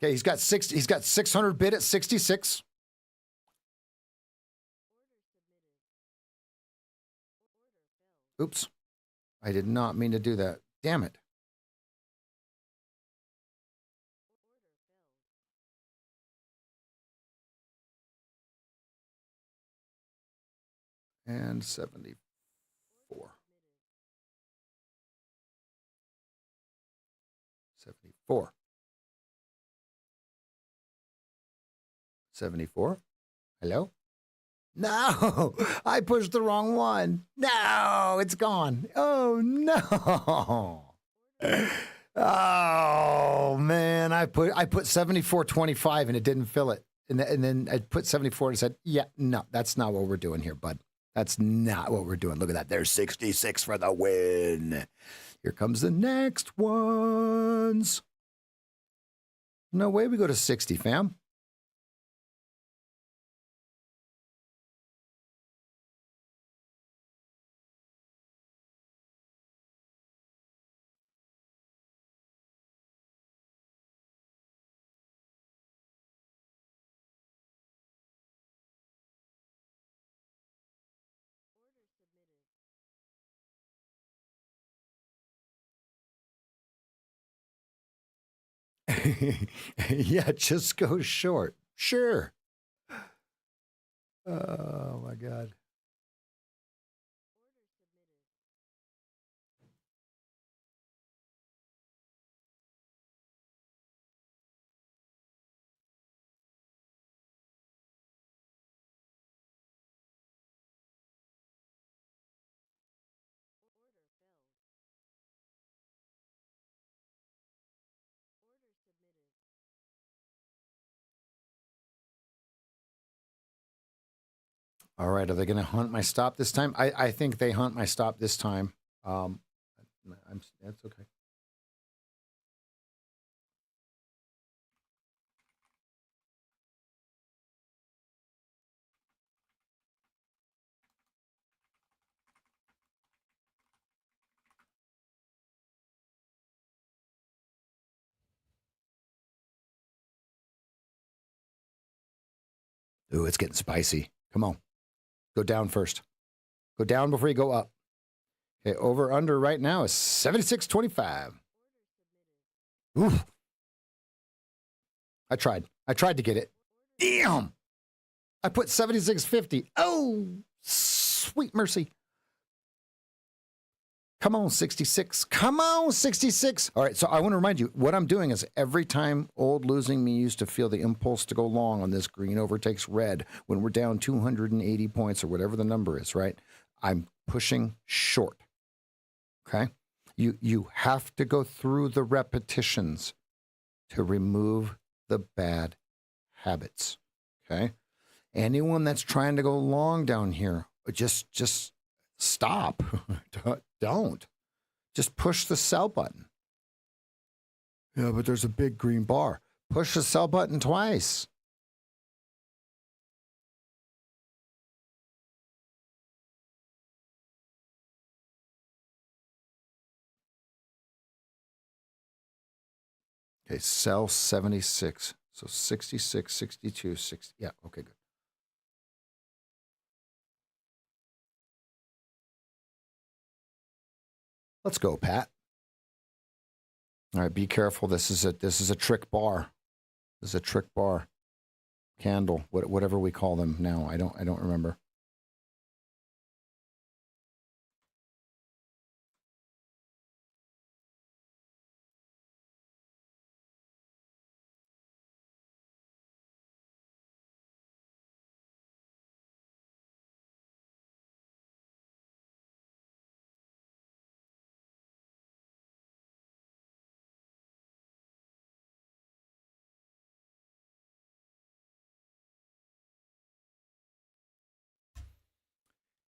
Okay, he's got 600 bid at 66. Oops. I did not mean to do that. Damn it. And 74. 74. 74. Hello? No, I pushed the wrong one. No, it's gone. Oh, no. Oh, man. I put 74.25 and it didn't fill it. And then I put 74 and said, yeah, no, that's not what we're doing here, bud. That's not what we're doing. Look at that. There's 66 for the win. Here comes the next ones. No way we go to 60, fam. Yeah, just go short. Sure. Oh my God. All right, are they going to hunt my stop this time? I think they hunt my stop this time. That's okay. Ooh, it's getting spicy. Come on. Go down first. Go down before you go up. Okay, over under right now is 76.25. Ooh. I tried to get it. Damn. I put 76.50. Oh, sweet mercy. Come on, 66. Come on, 66. All right, so I want to remind you, what I'm doing is every time old losing me used to feel the impulse to go long on this green overtakes red when we're down 280 points or whatever the number is, right? I'm pushing short, okay? You have to go through the repetitions to remove the bad habits, okay? Anyone that's trying to go long down here, just stop. Don't. Just push the sell button. Yeah, but there's a big green bar. Push the sell button twice. Okay, sell 76. So 66, 62, 60. Yeah, okay, good. Let's go, Pat. All right, be careful. This is a trick bar. This is a trick bar. Candle, whatever we call them now. I don't remember.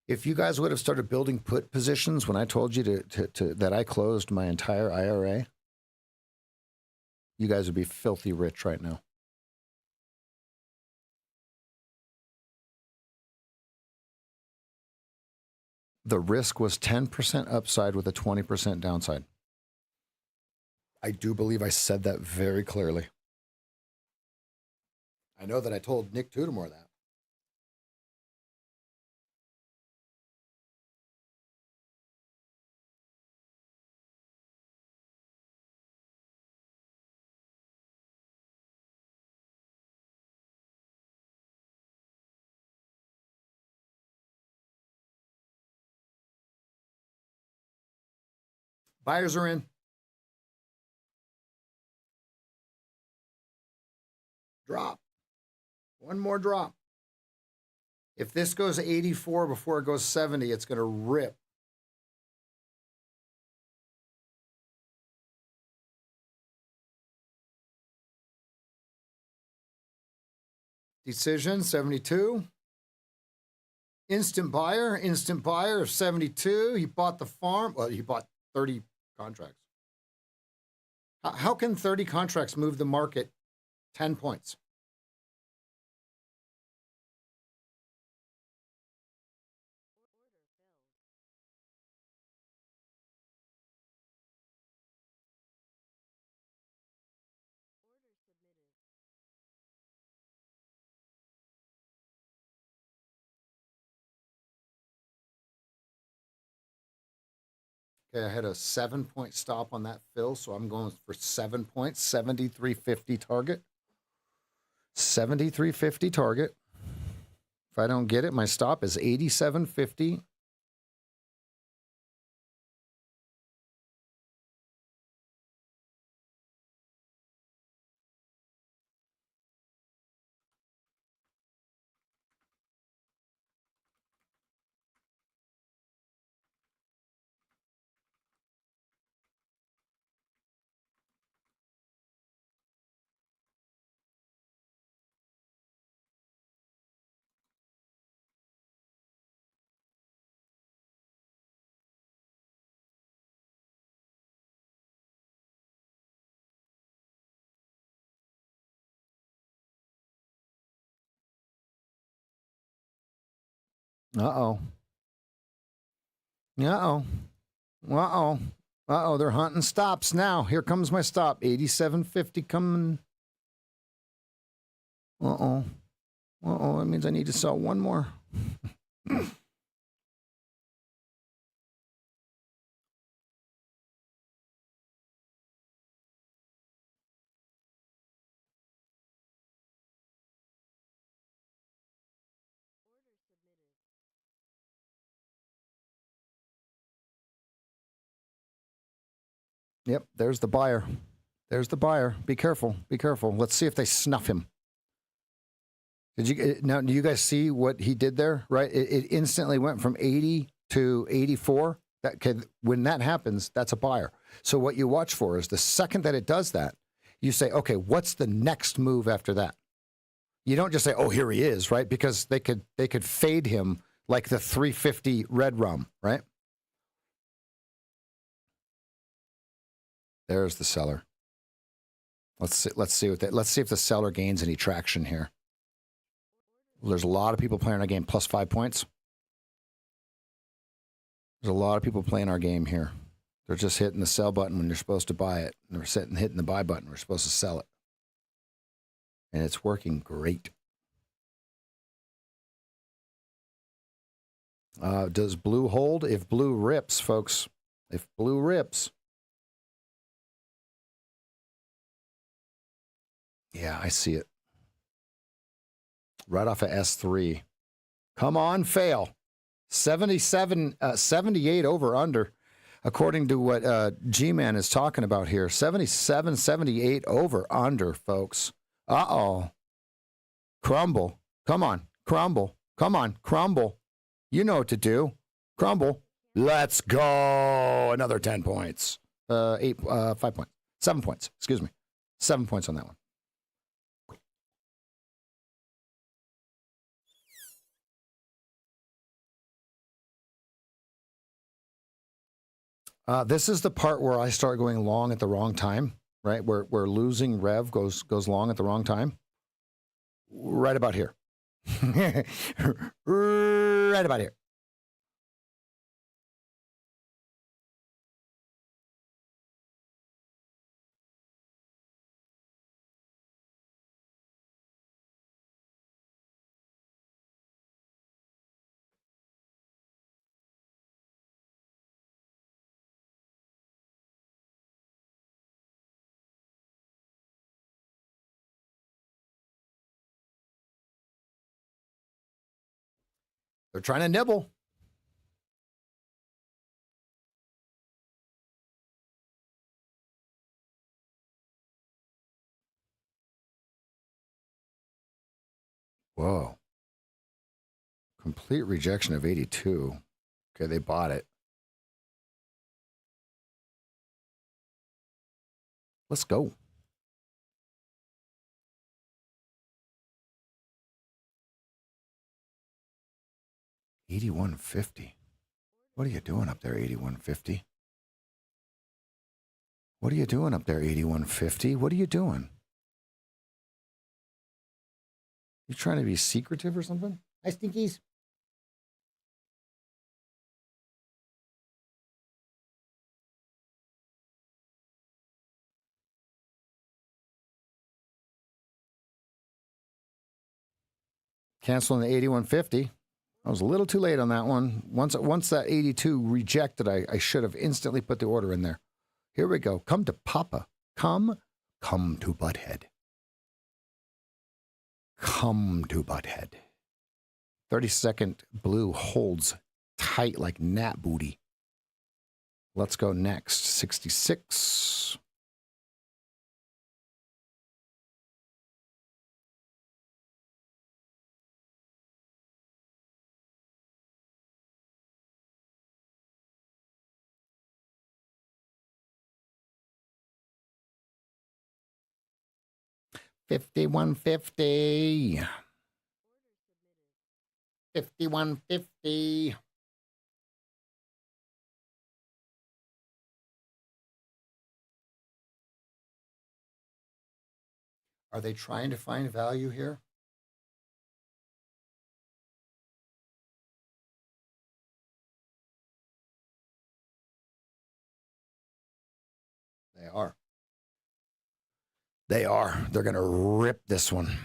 If you guys would have started building put positions when I told you to that I closed my entire IRA, you guys would be filthy rich right now. The risk was 10% upside with a 20% downside. I do believe I said that very clearly. I know that I told Nick Tudemore that. Buyers are in. Drop. One more drop. If this goes 84 before it goes 70, it's going to rip. Decision 72. Instant buyer of 72. He bought the farm. Well, he bought 30 contracts. How can 30 contracts move the market 10 points? Okay, I had a 7-point stop on that fill, so I'm going for 7 points, 73.50 target. 73.50 target. If I don't get it, my stop is 87.50. Uh-oh. Uh-oh. Uh-oh. Uh-oh, they're hunting stops now. Here comes my stop. 87.50 coming. Uh-oh. Uh-oh, that means I need to sell one more. Yep, there's the buyer. There's the buyer. Be careful. Be careful. Let's see if they snuff him. Did you now? Do you guys see what he did there? Right, it instantly went from 80 to 84. When that happens, that's a buyer. So what you watch for is the second that it does that, you say, okay, what's the next move after that? You don't just say, oh, here he is, right? Because they could fade him like the 350 red rum, right? There's the seller. Let's see if the seller gains any traction here. There's a lot of people playing our game plus 5 points. There's a lot of people playing our game here. They're just hitting the sell button when you're supposed to buy it. And they're hitting the buy button. We're supposed to sell it. And it's working great. Does blue hold? If blue rips, folks. If blue rips. Yeah, I see it. Right off of S3. Come on, fail. 78 over under, according to what G-Man is talking about here. 77, 78 over under, folks. Uh-oh. Crumble. Come on, crumble. Come on, crumble. You know what to do. Crumble. Let's go. Another 10 points. 5 points. 7 points. Excuse me. 7 points on that one. This is the part where I start going long at the wrong time, right? Where losing rev goes long at the wrong time. Right about here. Right about here. They're trying to nibble. Whoa. Complete rejection of 82. Okay, they bought it. Let's go. $81.50. What are you doing up there, $81.50? What are you doing up there, $81.50? What are you doing? You trying to be secretive or something? Hi, Stinkies. Canceling the 81.50. I was a little too late on that one. Once that 82 rejected, I should have instantly put the order in there. Here we go. Come to Papa. Come to Butthead. Come to Butthead. 30-second blue holds tight like gnat booty. Let's go next. 66. $51.50. $51.50. Are they trying to find value here? They are. They are. They're going to rip this one.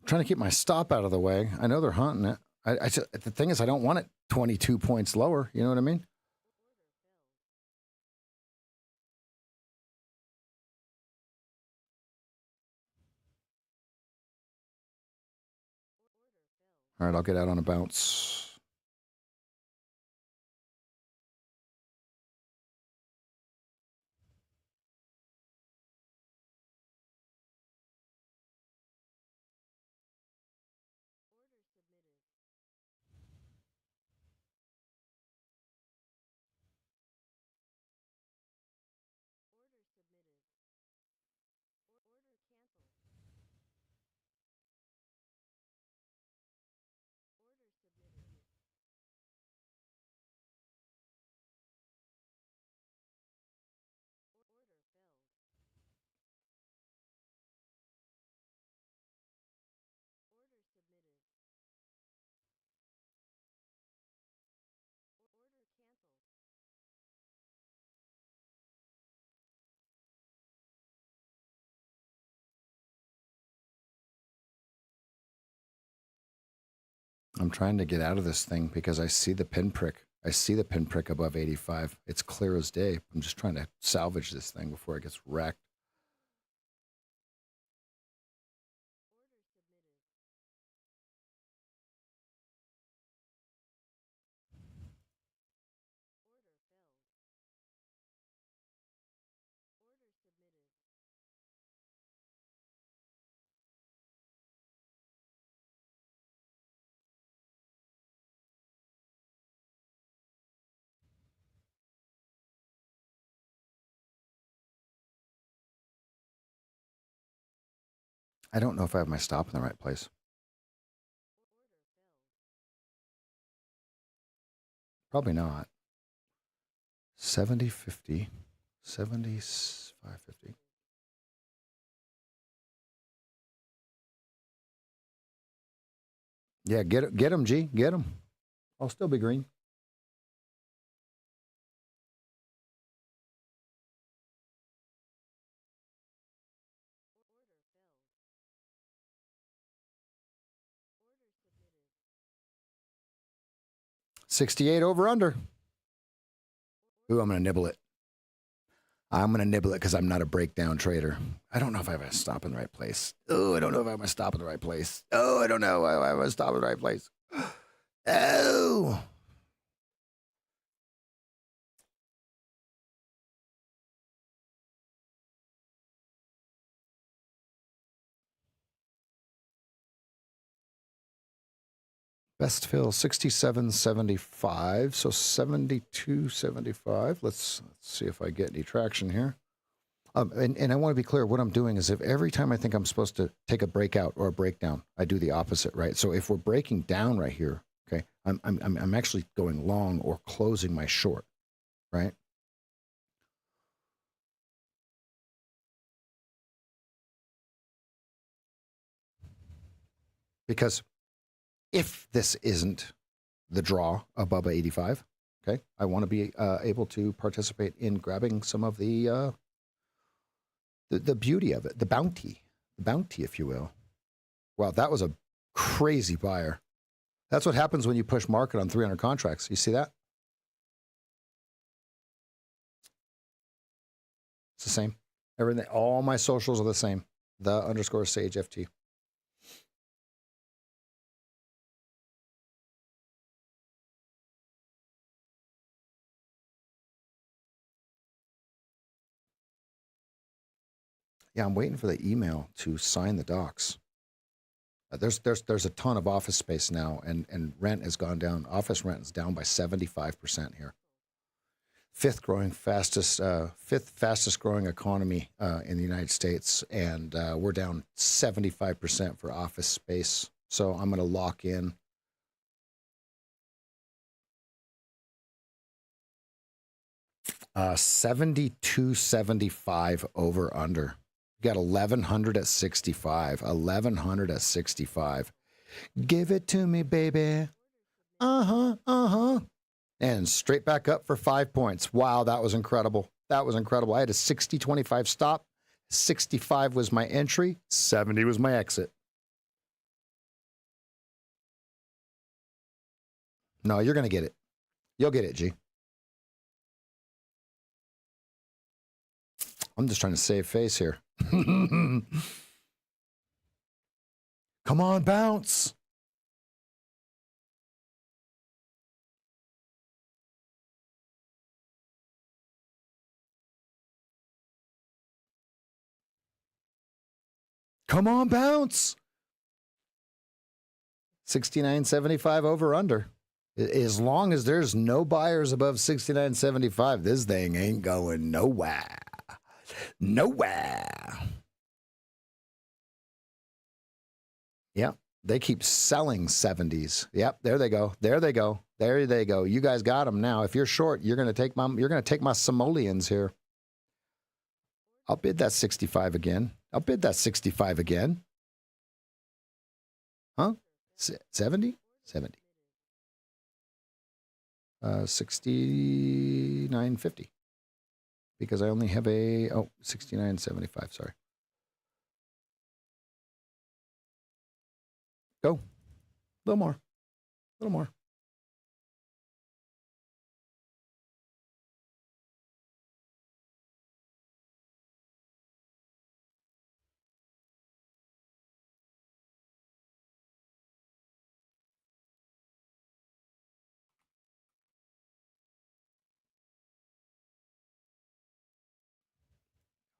I'm trying to keep my stop out of the way. I know they're hunting it. The thing is, I don't want it 22 points lower. You know what I mean? All right, I'll get out on a bounce. I'm trying to get out of this thing because I see the pinprick. I see the pinprick above 85. It's clear as day. I'm just trying to salvage this thing before it gets wrecked. I don't know if I have my stop in the right place. Probably not. 70, 50, 75.50. Yeah, get him, G. Get him. I'll still be green. $68 over under. Ooh, I'm going to nibble it. I'm going to nibble it because I'm not a breakdown trader. I don't know if I have a stop in the right place. Oh, I don't know if I have a stop in the right place. Oh, I don't know if I have a stop in the right place. Oh. Best fill 67.75, so 72.75. Let's see if I get any traction here. And I want to be clear. What I'm doing is if every time I think I'm supposed to take a breakout or a breakdown, I do the opposite, right? So if we're breaking down right here, okay, I'm actually going long or closing my short, right? Because if this isn't the draw above 85, okay, I want to be able to participate in grabbing some of the beauty of it, the bounty, if you will. Wow, that was a crazy buyer. That's what happens when you push market on 300 contracts. You see that? It's the same. Everything, all my socials are the same. The_Sage FT. Yeah, I'm waiting for the email to sign the docs. There's a ton of office space now, and rent has gone down. Office rent is down by 75% here. Fifth fastest growing economy in the United States, and we're down 75% for office space. So I'm going to lock in. $72.75 over under. You got 1,100 at 65. 1,100 at 65. Give it to me, baby. And straight back up for 5 points. Wow, that was incredible. That was incredible. I had a 60-25 stop. 65 was my entry. 70 was my exit. No, you're going to get it. You'll get it, G. I'm just trying to save face here. Come on, bounce. Come on, bounce. 69.75 over under. As long as there's no buyers above 69.75, this thing ain't going nowhere. Nowhere. Yep. They keep selling 70s. Yep. There they go. There they go. There they go. You guys got them now. If you're short, you're going to take my simoleons here. I'll bid that 65 again. I'll bid that 65 again. Huh? 70? 70. 69.50. Because I only have 69.75, sorry. Go. A little more. A little more.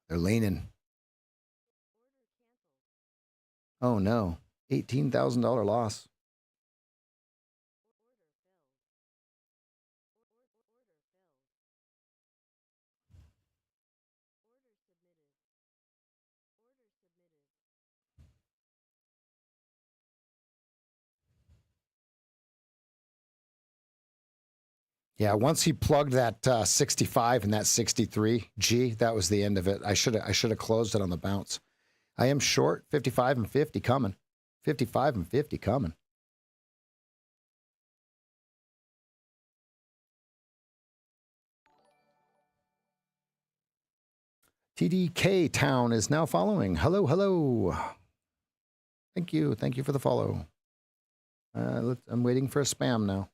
They're leaning. Oh, no. $18,000 loss. Yeah, once he plugged that 65 and that 63 G, that was the end of it. I should have closed it on the bounce. I am short 55 and 50 coming. 55 and 50 coming. TDK Town is now following. Hello, hello. Thank you. Thank you for the follow. I'm waiting for a spam now.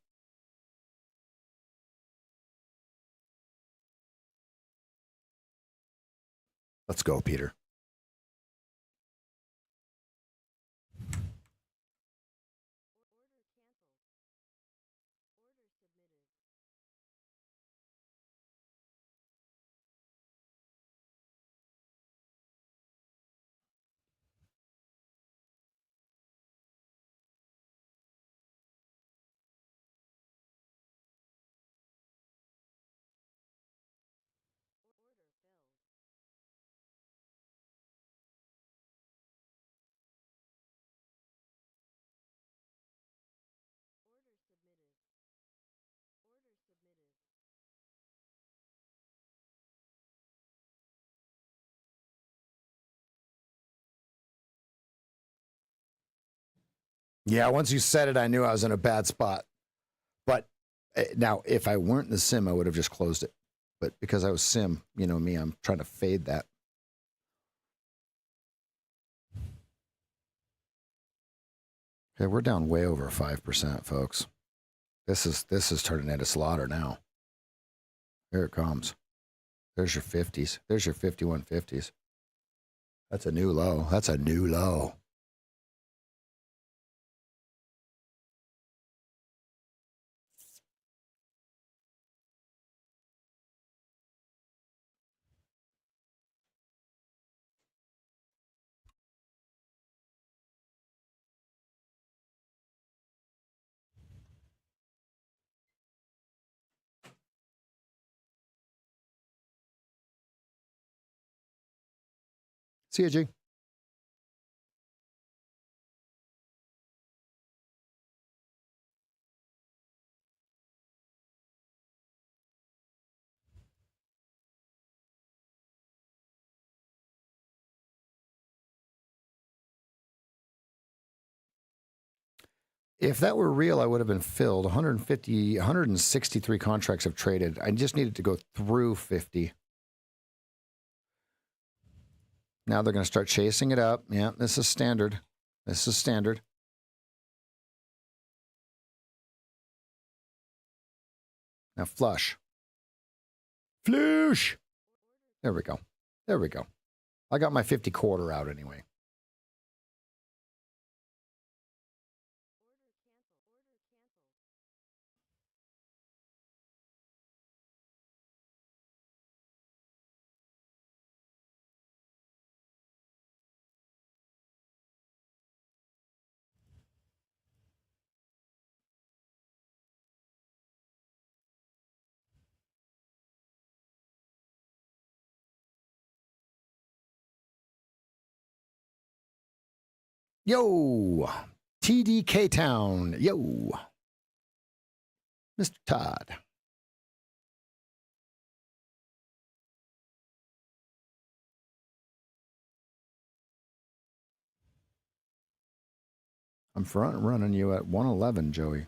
Let's go, Peter. Yeah, once you said it, I knew I was in a bad spot. But now, if I weren't in the sim, I would have just closed it. But because I was sim, you know me, I'm trying to fade that. Okay, we're down way over 5%, folks. This is turning into slaughter now. Here it comes. There's your 50s. There's your 5150s. That's a new low. That's a new low. See you, G. If that were real, I would have been filled. 150, 163 contracts have traded. I just needed to go through 50. Now they're going to start chasing it up. Yeah, this is standard. This is standard. Now flush. Flush. There we go. There we go. I got my 50 quarter out anyway. Yo, TDK Town. Yo, Mr. Todd. I'm front running you at 111, Joey.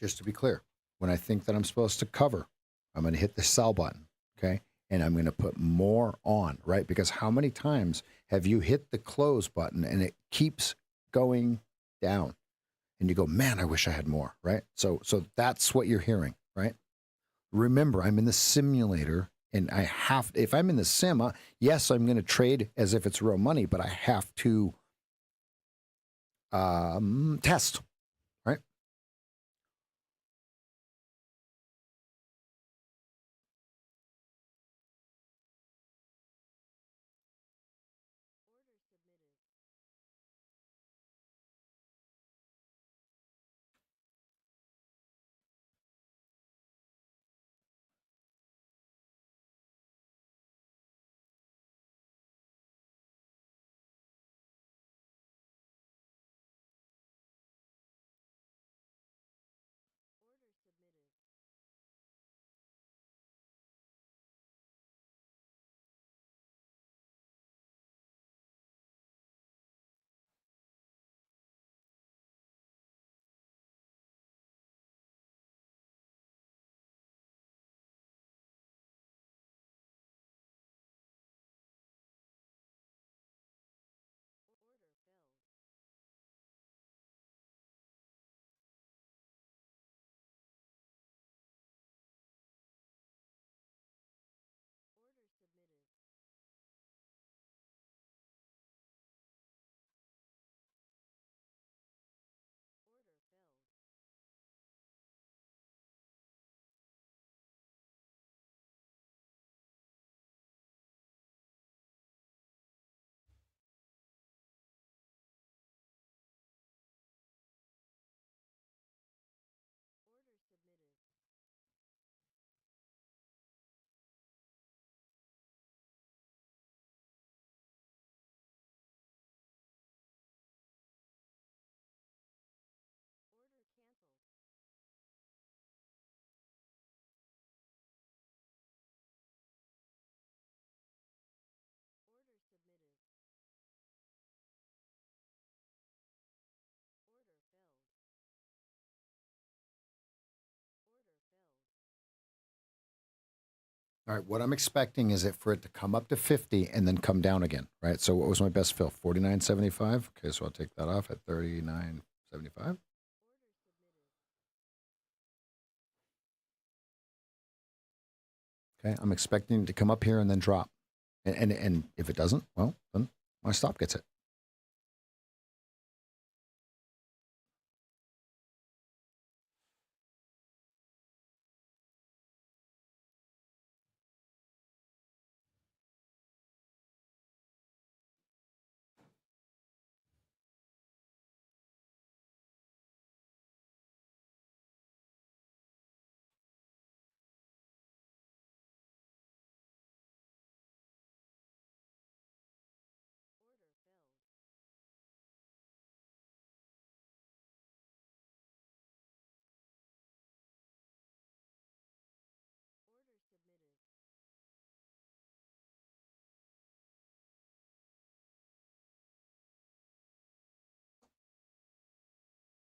just to be clear, when I think that I'm supposed to cover, I'm going to hit the sell button, okay? And I'm going to put more on, right? Because how many times have you hit the close button and it keeps going down? And you go, man, I wish I had more, right? So that's what you're hearing, right? Remember, I'm in the simulator, and I have, if I'm in the sim, yes, I'm going to trade as if it's real money, but I have to test, right? All right, what I'm expecting is for it to come up to 50 and then come down again, right? So what was my best fill? 49.75. Okay, so I'll take that off at 39.75. Okay, I'm expecting it to come up here and then drop. And if it doesn't, well, then my stop gets it.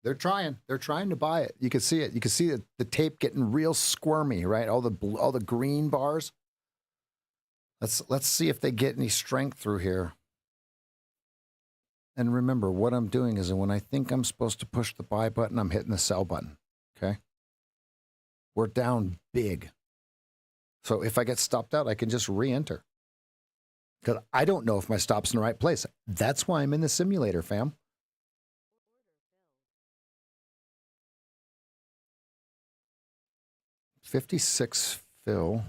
They're trying. They're trying to buy it. You can see it. You can see the tape getting real squirmy, right? All the green bars. Let's see if they get any strength through here. And remember, what I'm doing is when I think I'm supposed to push the buy button, I'm hitting the sell button. Okay. We're down big. So if I get stopped out, I can just re-enter. Because I don't know if my stop's in the right place. That's why I'm in the simulator, fam. $56 fill.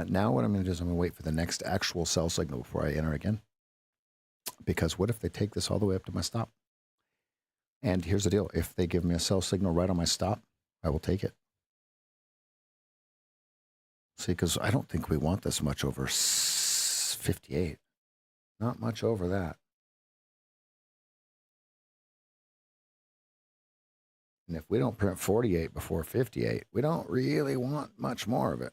Now what I'm going to do is I'm going to wait for the next actual sell signal before I enter again. Because what if they take this all the way up to my stop? And here's the deal. If they give me a sell signal right on my stop, I will take it. See, because I don't think we want this much over 58. Not much over that. And if we don't print 48 before 58, we don't really want much more of it.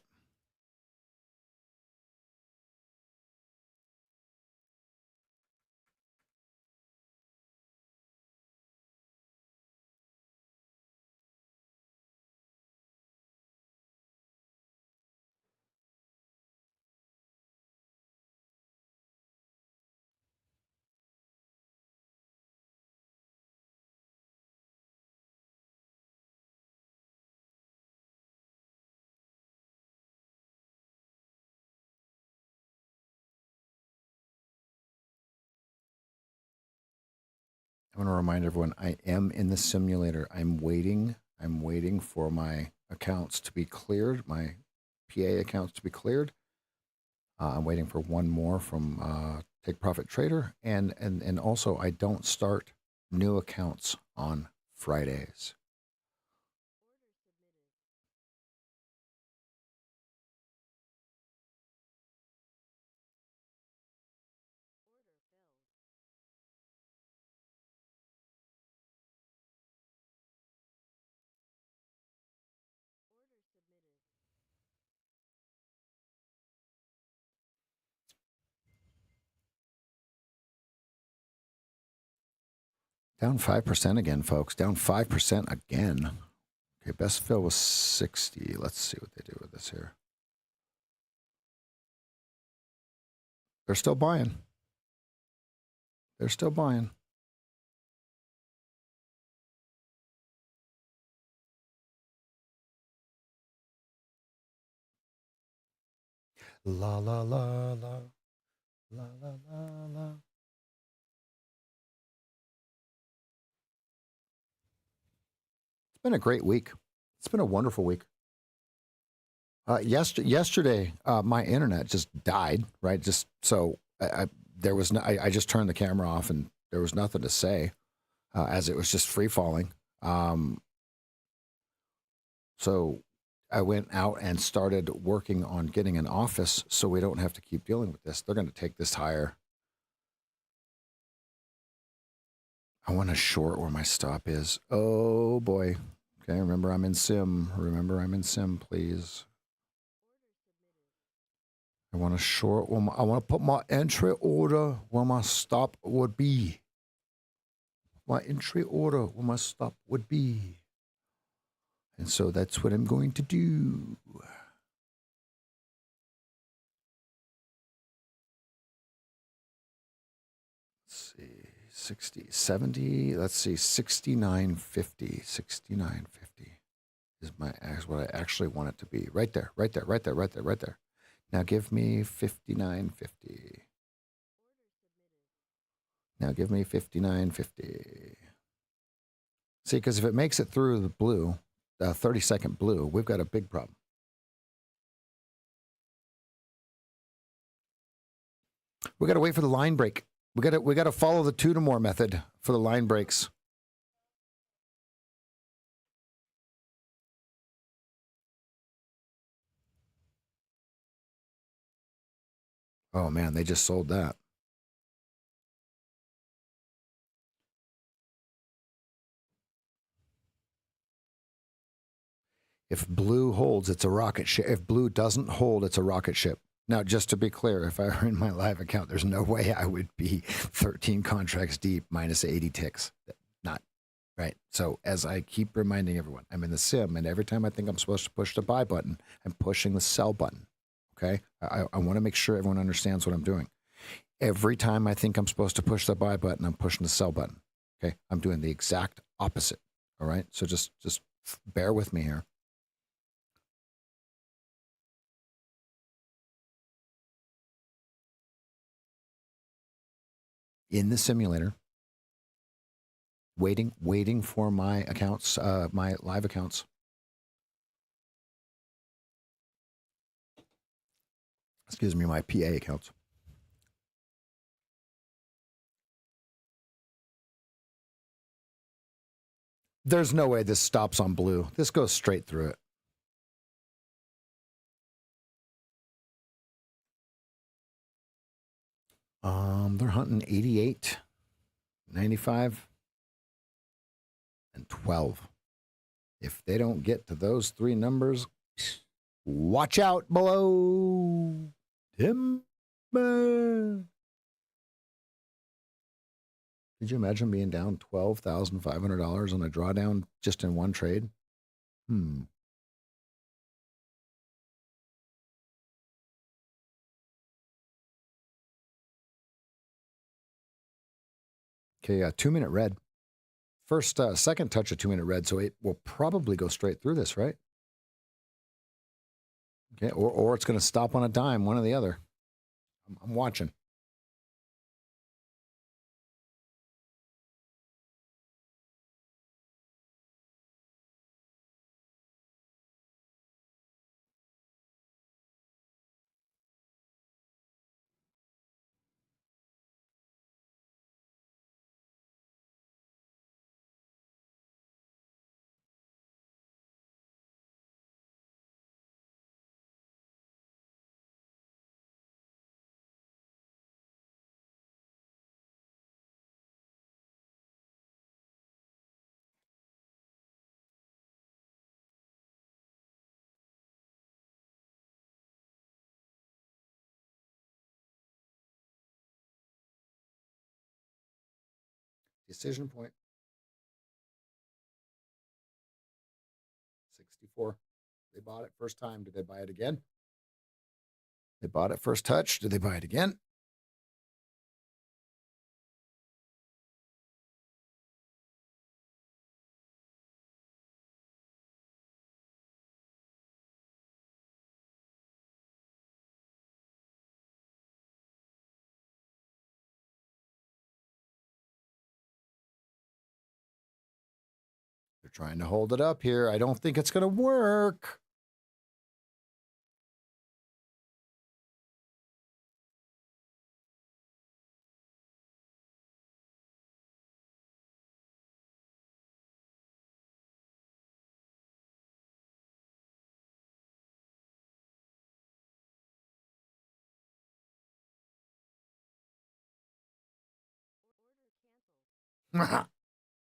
I want to remind everyone, I am in the simulator. I'm waiting for my accounts to be cleared, my PA accounts to be cleared. I'm waiting for one more from Take Profit Trader. And also, I don't start new accounts on Fridays. Down 5% again, folks. Down 5% again. Okay, best fill was 60. Let's see what they do with this here. They're still buying. They're still buying. La la la la. La la la la. It's been a great week. It's been a wonderful week. Yesterday, my internet just died. Right, just so there was no. I just turned the camera off, and there was nothing to say, as it was just free falling. So I went out and started working on getting an office, so we don't have to keep dealing with this. They're going to take this higher. I want to short where my stop is. Oh boy. Okay, remember I'm in sim. Remember I'm in sim, please. I want to short. I want to put my entry order where my stop would be. My entry order where my stop would be. And so that's what I'm going to do. Let's see, 60, 70. Let's see, 69.50. 69.50 is what I actually want it to be. Right there, right there, right there, right there, right there. Now give me 59.50. Now give me 59.50. See, because if it makes it through the blue, 30-second blue, we've got a big problem. We got to wait for the line break. We got to follow the two to more method for the line breaks. Oh man, they just sold that. If blue holds, it's a rocket ship. If blue doesn't hold, it's a rocket ship. Now, just to be clear, if I were in my live account, there's no way I would be 13 contracts deep minus 80 ticks. Not right. So as I keep reminding everyone, I'm in the sim, and every time I think I'm supposed to push the buy button, I'm pushing the sell button. Okay. I want to make sure everyone understands what I'm doing. Every time I think I'm supposed to push the buy button, I'm pushing the sell button. Okay. I'm doing the exact opposite. All right. So just bear with me here. In the simulator, waiting for my accounts, my live accounts. Excuse me, my PA accounts. There's no way this stops on blue. This goes straight through it. They're hunting 88, 95, and 12. If they don't get to those three numbers, watch out below. Timber. Could you imagine being down $12,500 on a drawdown just in one trade? Okay, 2-minute red. Second touch of 2-minute red, so it will probably go straight through this, right? Okay, or it's going to stop on a dime, one or the other. I'm watching. Decision point. 64. They bought it first time. Did they buy it again? They bought it first touch. Did they buy it again? They're trying to hold it up here. I don't think it's going to work.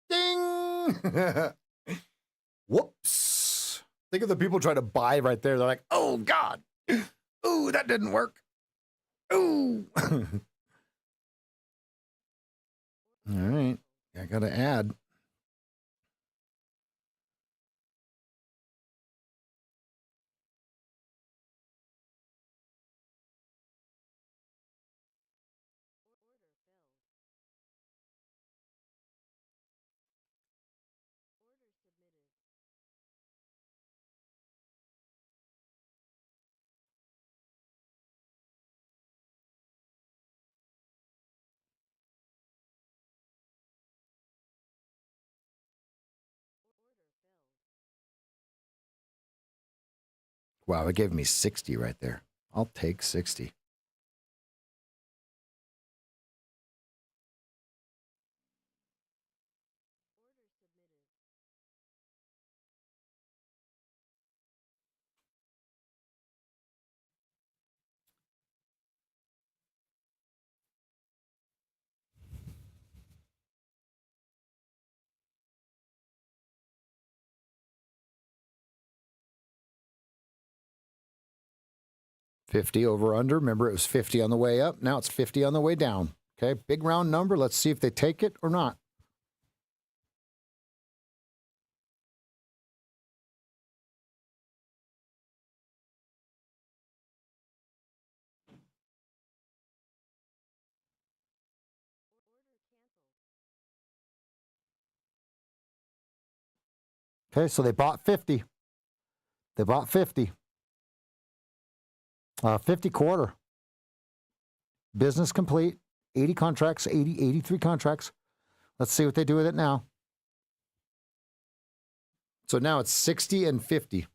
Ding! Whoops. Think of the people trying to buy right there. They're like, oh, God. Ooh, that didn't work. Ooh. All right. I got to add. Wow, it gave me 60 right there. I'll take 60. $50 over under. Remember, it was 50 on the way up. Now it's 50 on the way down. Okay, big round number. Let's see if they take it or not. Okay, so they bought 50. They bought 50. 50 quarter. Business complete. 80 contracts, 83 contracts. Let's see what they do with it now. So now it's 60 and 50.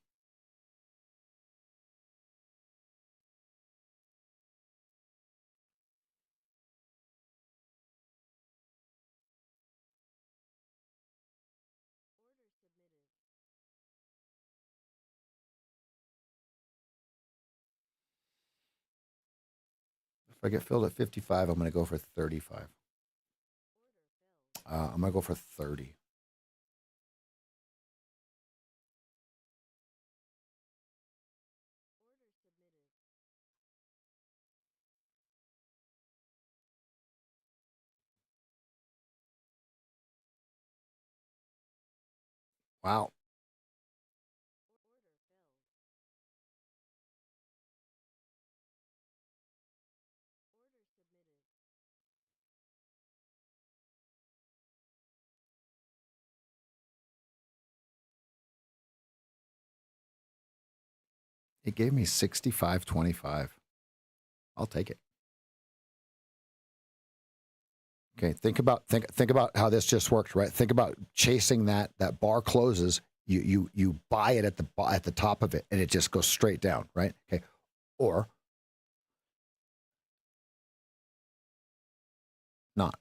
If I get filled at 55, I'm going to go for 35. I'm going to go for 30. Wow. It gave me 65.25. I'll take it. Okay, think about how this just worked, right? Think about chasing that bar closes. You buy it at the top of it, and it just goes straight down, right? Okay, or not.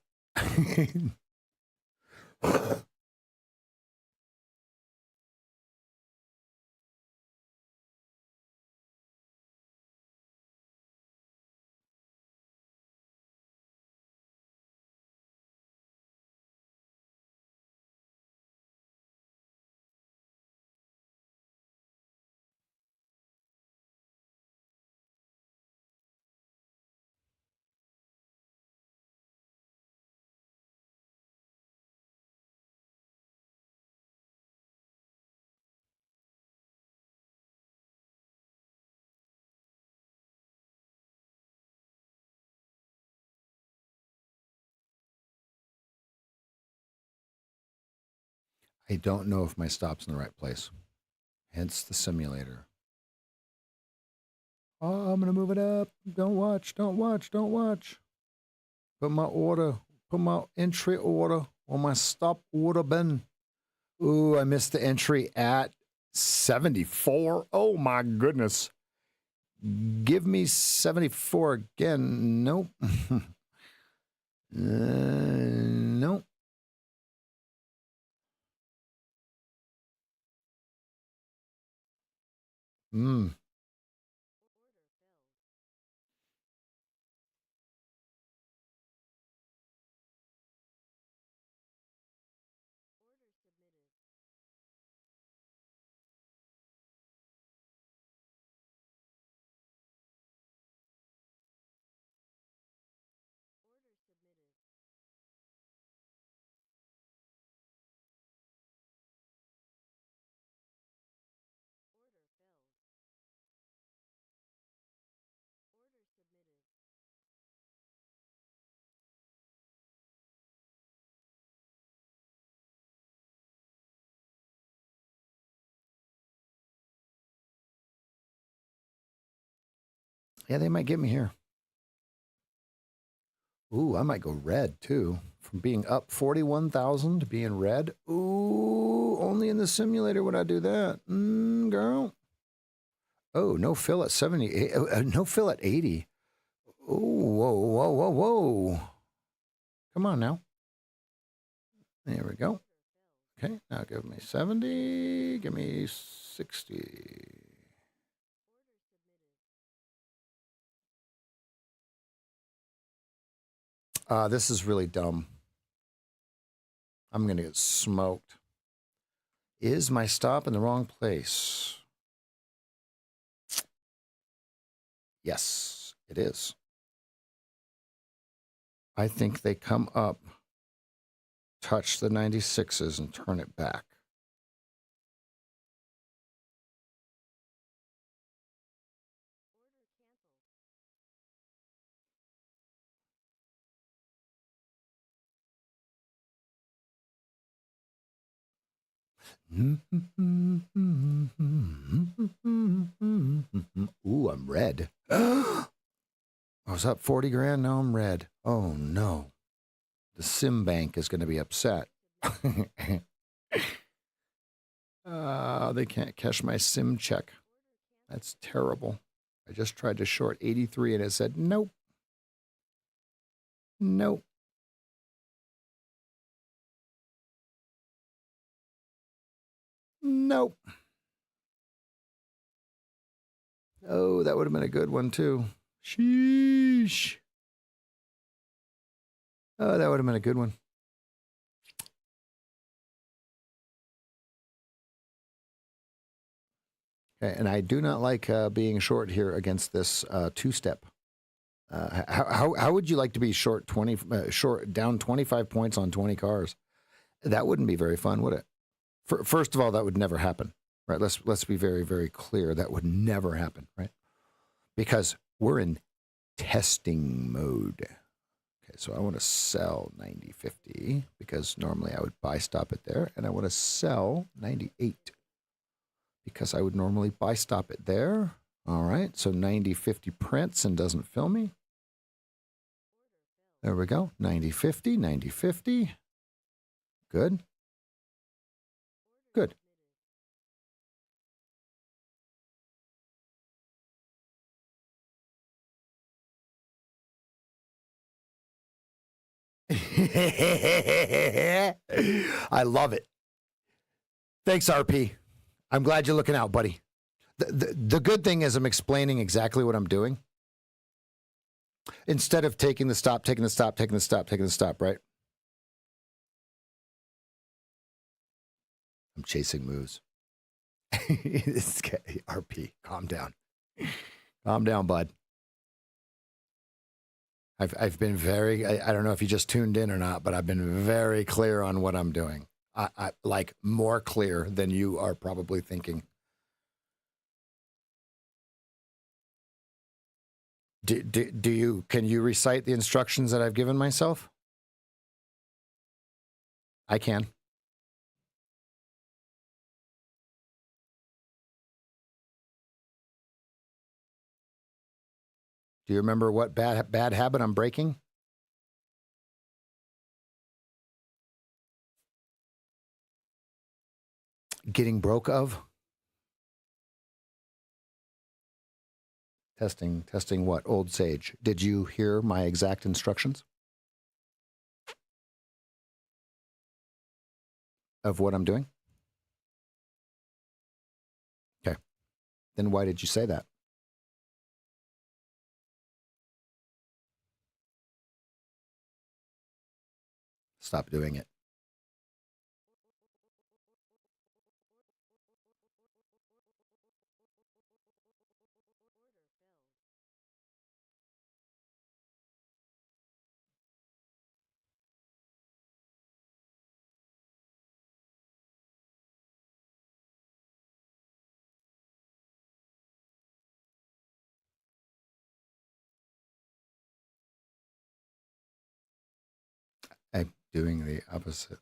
I don't know if my stop's in the right place. Hence the simulator. Oh, I'm gonna move it up. Don't watch. Put my entry order on my stop order bin. Ooh, I missed the entry at 74. Oh my goodness. Give me 74 again. Nope. Nope. Hmm. Yeah, they might get me here. Ooh, I might go red too. From being up 41,000 to being red. Ooh, only in the simulator would I do that. Girl. Oh, no fill at 70. No fill at 80. Oh, whoa. Come on now. There we go. Okay, now give me 70. Give me 60. This is really dumb. I'm going to get smoked. Is my stop in the wrong place? Yes, it is. I think they come up, touch the 96s, and turn it back. Ooh, I'm red. I was up 40 grand. Now I'm red. Oh, no. The sim bank is going to be upset. They can't cash my sim check. That's terrible. I just tried to short 83 and it said, nope. Nope. Nope. Oh, that would have been a good one too. Sheesh. Oh, that would have been a good one. Okay, and I do not like being short here against this two-step. How would you like to be short down 25 points on 20 cars? That wouldn't be very fun, would it? First of all, that would never happen, right? Let's be very, very clear. That would never happen, right? Because we're in testing mode. Okay, so I want to sell 90.50 because normally I would buy stop it there, and I want to sell 98 because I would normally buy stop it there. All right, so 90.50 prints and doesn't fill me. There we go, 90.50, 90.50. Good. Good. I love it. Thanks, RP. I'm glad you're looking out, buddy. The good thing is I'm explaining exactly what I'm doing. Instead of taking the stop, taking the stop, taking the stop, taking the stop, right? I'm chasing moves. RP, calm down. Calm down, bud. I've been very, I don't know if you just tuned in or not, but I've been very clear on what I'm doing. I like more clear than you are probably thinking. Can you recite the instructions that I've given myself? I can. Do you remember what bad habit I'm breaking? Getting broke of? Testing what? Old Sage. Did you hear my exact instructions? Of what I'm doing? Okay. Then why did you say that? Stop doing it. I'm doing the opposite.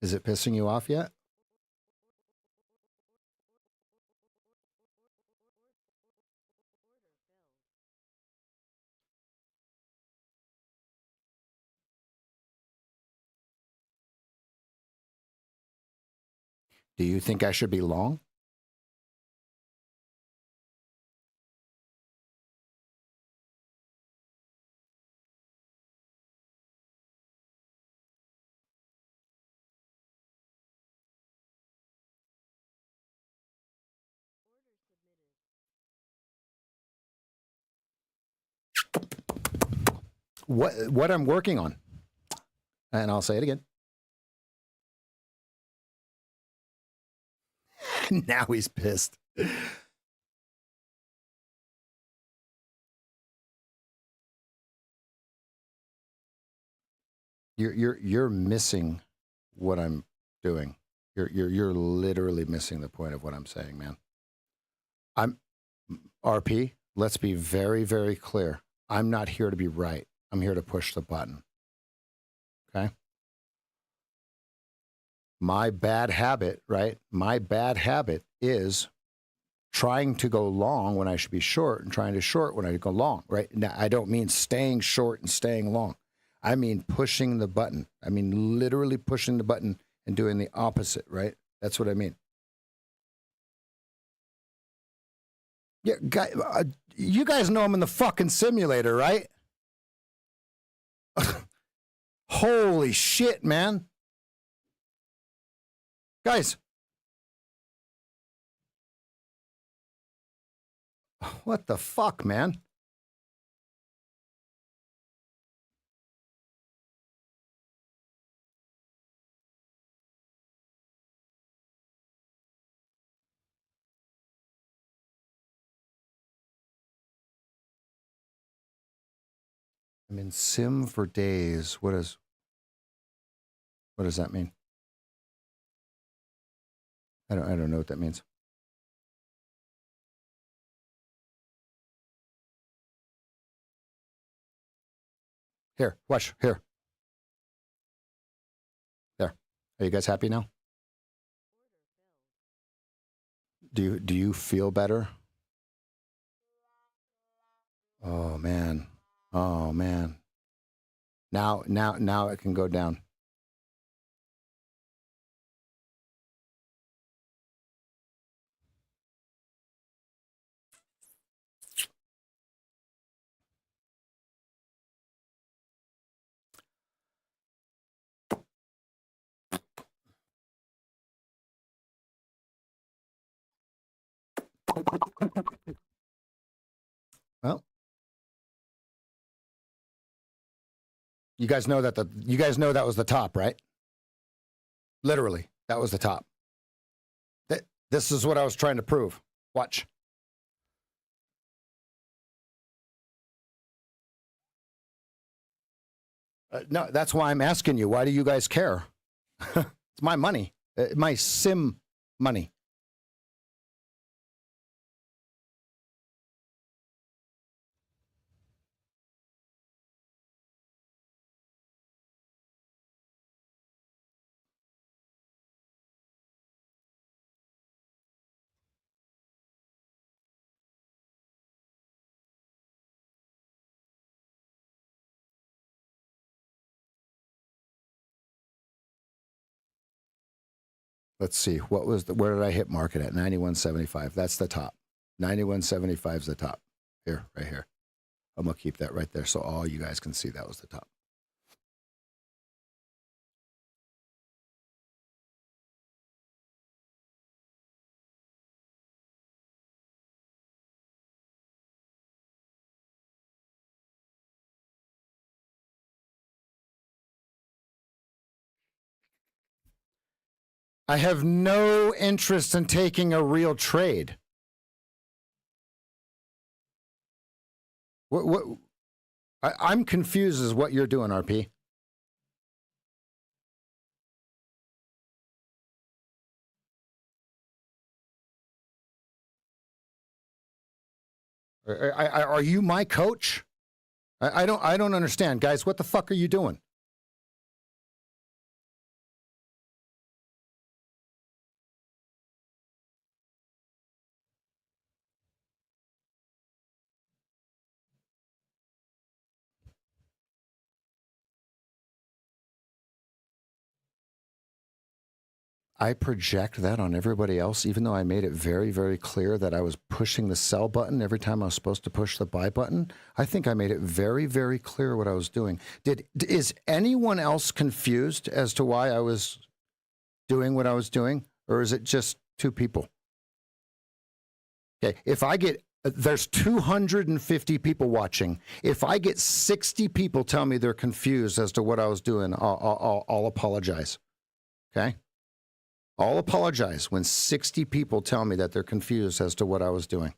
Is it pissing you off yet? Do you think I should be long? What I'm working on, and I'll say it again. Now he's pissed. You're missing what I'm doing. You're literally missing the point of what I'm saying, man. I'm RP. Let's be very, very clear. I'm not here to be right. I'm here to push the button. Okay. My bad habit, right? My bad habit is trying to go long when I should be short and trying to short when I go long, right? Now, I don't mean staying short and staying long. I mean pushing the button. I mean literally pushing the button and doing the opposite, right? That's what I mean. Yeah, you guys know I'm in the fucking simulator, right? Holy shit, man. Guys, what the fuck, man? I'm in sim for days. What does that mean? I don't know what that means. Here, watch, here. There. Are you guys happy now? Do you feel better? Oh man. Oh man. Now it can go down. Well, you guys know that was the top, right? Literally, that was the top. This is what I was trying to prove. Watch. No, that's why I'm asking you. Why do you guys care? It's my money, my sim money. Let's see. Where did I hit market at? 91.75. That's the top. 91.75 is the top. Here, right here. I'm going to keep that right there so all you guys can see that was the top. I have no interest in taking a real trade. I'm confused as what you're doing, RP. Are you my coach? I don't understand, guys. What the fuck are you doing? I project that on everybody else, even though I made it very, very clear that I was pushing the sell button every time I was supposed to push the buy button. I think I made it very, very clear what I was doing. Is anyone else confused as to why I was doing what I was doing? Or is it just two people? Okay, there's 250 people watching. If I get 60 people tell me they're confused as to what I was doing, I'll apologize. Okay? I'll apologize when 60 people tell me that they're confused as to what I was doing.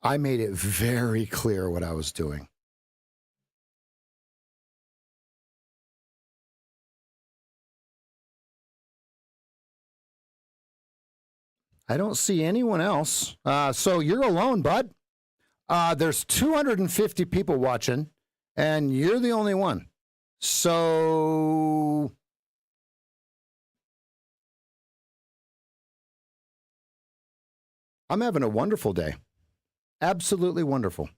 I made it very clear what I was doing. I don't see anyone else. So you're alone, bud. There's 250 people watching, and you're the only one. So I'm having a wonderful day. Absolutely wonderful.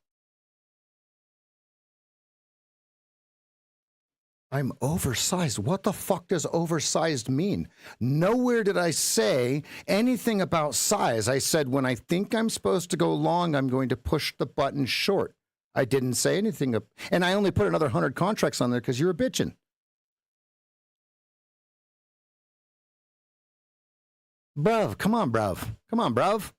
I'm oversized. What the fuck does oversized mean? Nowhere did I say anything about size. I said when I think I'm supposed to go long, I'm going to push the button short. I didn't say anything. And I only put another 100 contracts on there because you were bitching. Bruv, come on, bruv. Come on, bruv.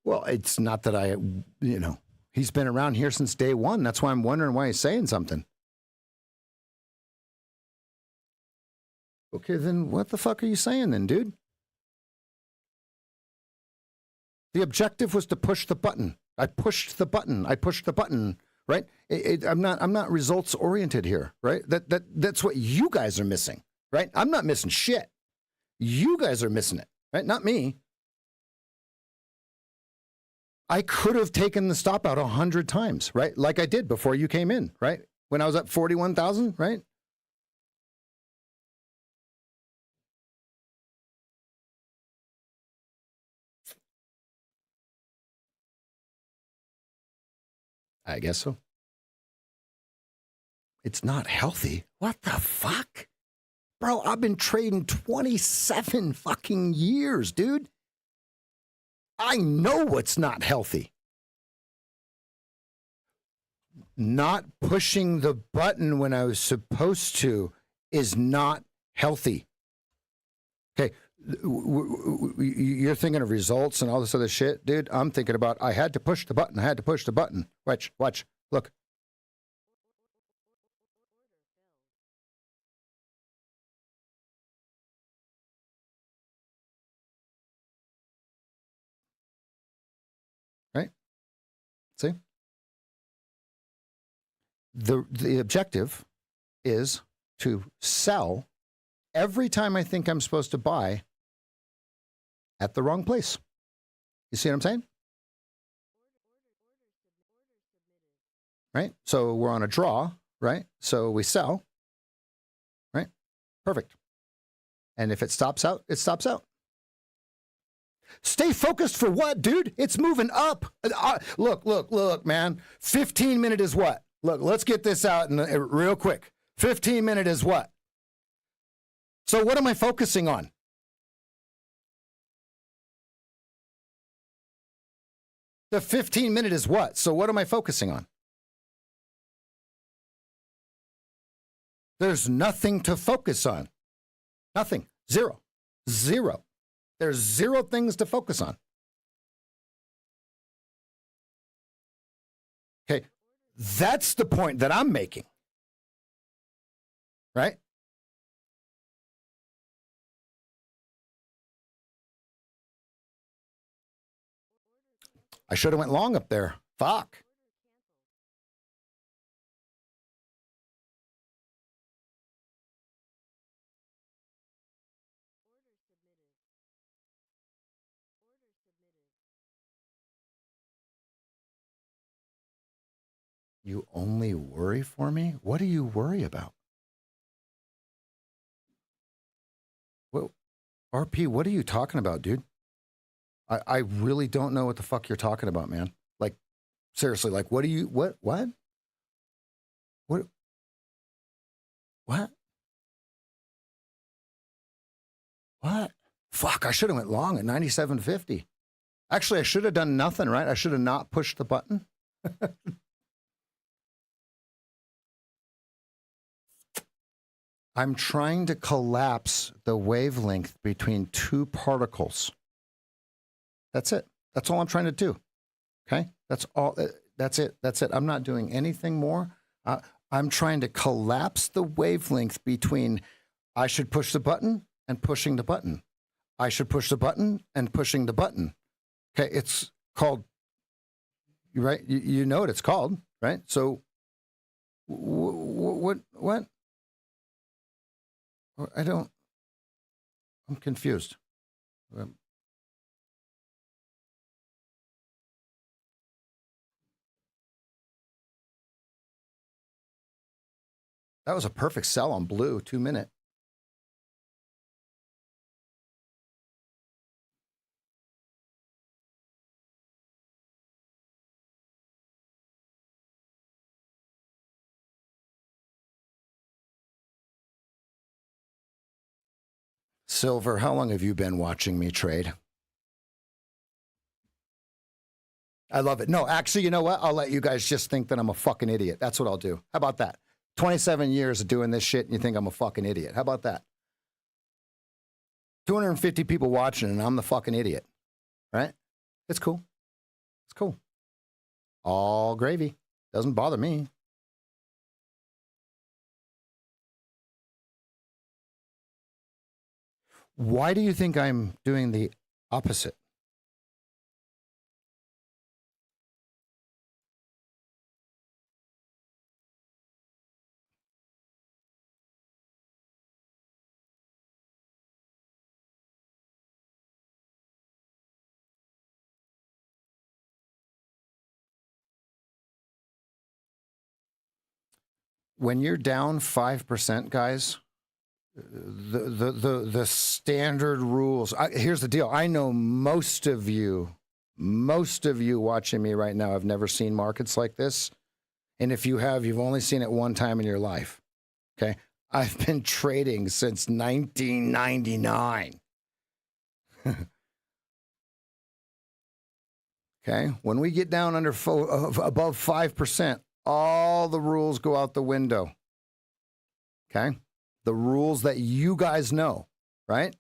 Well, it's not that he's been around here since day one. That's why I'm wondering why he's saying something. Okay, then what the fuck are you saying then, dude? The objective was to push the button. I pushed the button. Right? I'm not results oriented here, right? That's what you guys are missing, right? I'm not missing shit. You guys are missing it, right? Not me. I could have taken the stop out 100 times, right? Like I did before you came in, right? When I was at 41,000, right? I guess so. It's not healthy. What the fuck? Bro, I've been trading 27 fucking years, dude. I know what's not healthy. Not pushing the button when I was supposed to is not healthy. Okay, you're thinking of results and all this other shit, dude. I'm thinking about I had to push the button. Watch, look. Right? See? The objective is to sell every time I think I'm supposed to buy at the wrong place. You see what I'm saying? Right? So we're on a draw, right? So we sell, right? Perfect. And if it stops out, it stops out. Stay focused for what, dude? It's moving up. Look, man. 15-minute is what? Look, let's get this out real quick. 15-minute is what? So what am I focusing on? The 15-minute is what? So what am I focusing on? There's nothing to focus on. Nothing. Zero. There's zero things to focus on. Okay. That's the point that I'm making. Right? I should have went long up there. Fuck. You only worry for me? What do you worry about? Well, RP, what are you talking about, dude? I really don't know what the fuck you're talking about, man. Like, seriously, like, what? Fuck, I should have went long at 97.50. Actually, I should have done nothing, right? I should have not pushed the button. I'm trying to collapse the wavelength between two particles. That's it. That's all I'm trying to do. Okay? That's all. That's it. I'm not doing anything more. I'm trying to collapse the wavelength between I should push the button and pushing the button. I should push the button and pushing the button. Okay? It's called, right? You know what it's called, right? So what? I'm confused. That was a perfect sell on blue, 2-minute. Silver, how long have you been watching me trade? I love it. No, actually, you know what? I'll let you guys just think that I'm a fucking idiot. That's what I'll do. How about that? 27 years of doing this shit and you think I'm a fucking idiot. How about that? 250 people watching and I'm the fucking idiot, right? It's cool. It's cool. All gravy. Doesn't bother me. Why do you think I'm doing the opposite? When you're down 5%, guys, the standard rules. Here's the deal. I know most of you watching me right now have never seen markets like this. And if you have, you've only seen it one time in your life. Okay. I've been trading since 1999. Okay. When we get down above 5%, all the rules go out the window. Okay. The rules that you guys know, right?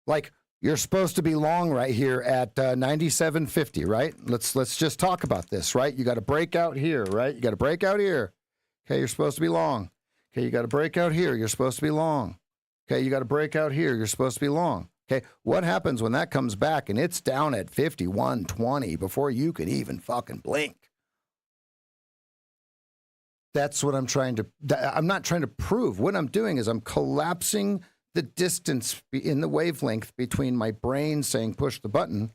Like you're supposed to be long right here at 97.50, right? Let's just talk about this, right? You got to break out here, right? You got to break out here. Okay, you're supposed to be long. Okay, you got to break out here. You're supposed to be long. Okay, you got to break out here. You're supposed to be long. Okay, what happens when that comes back and it's down at 51.20 before you can even fucking blink? That's what I'm not trying to prove. What I'm doing is I'm collapsing the distance in the wavelength between my brain saying push the button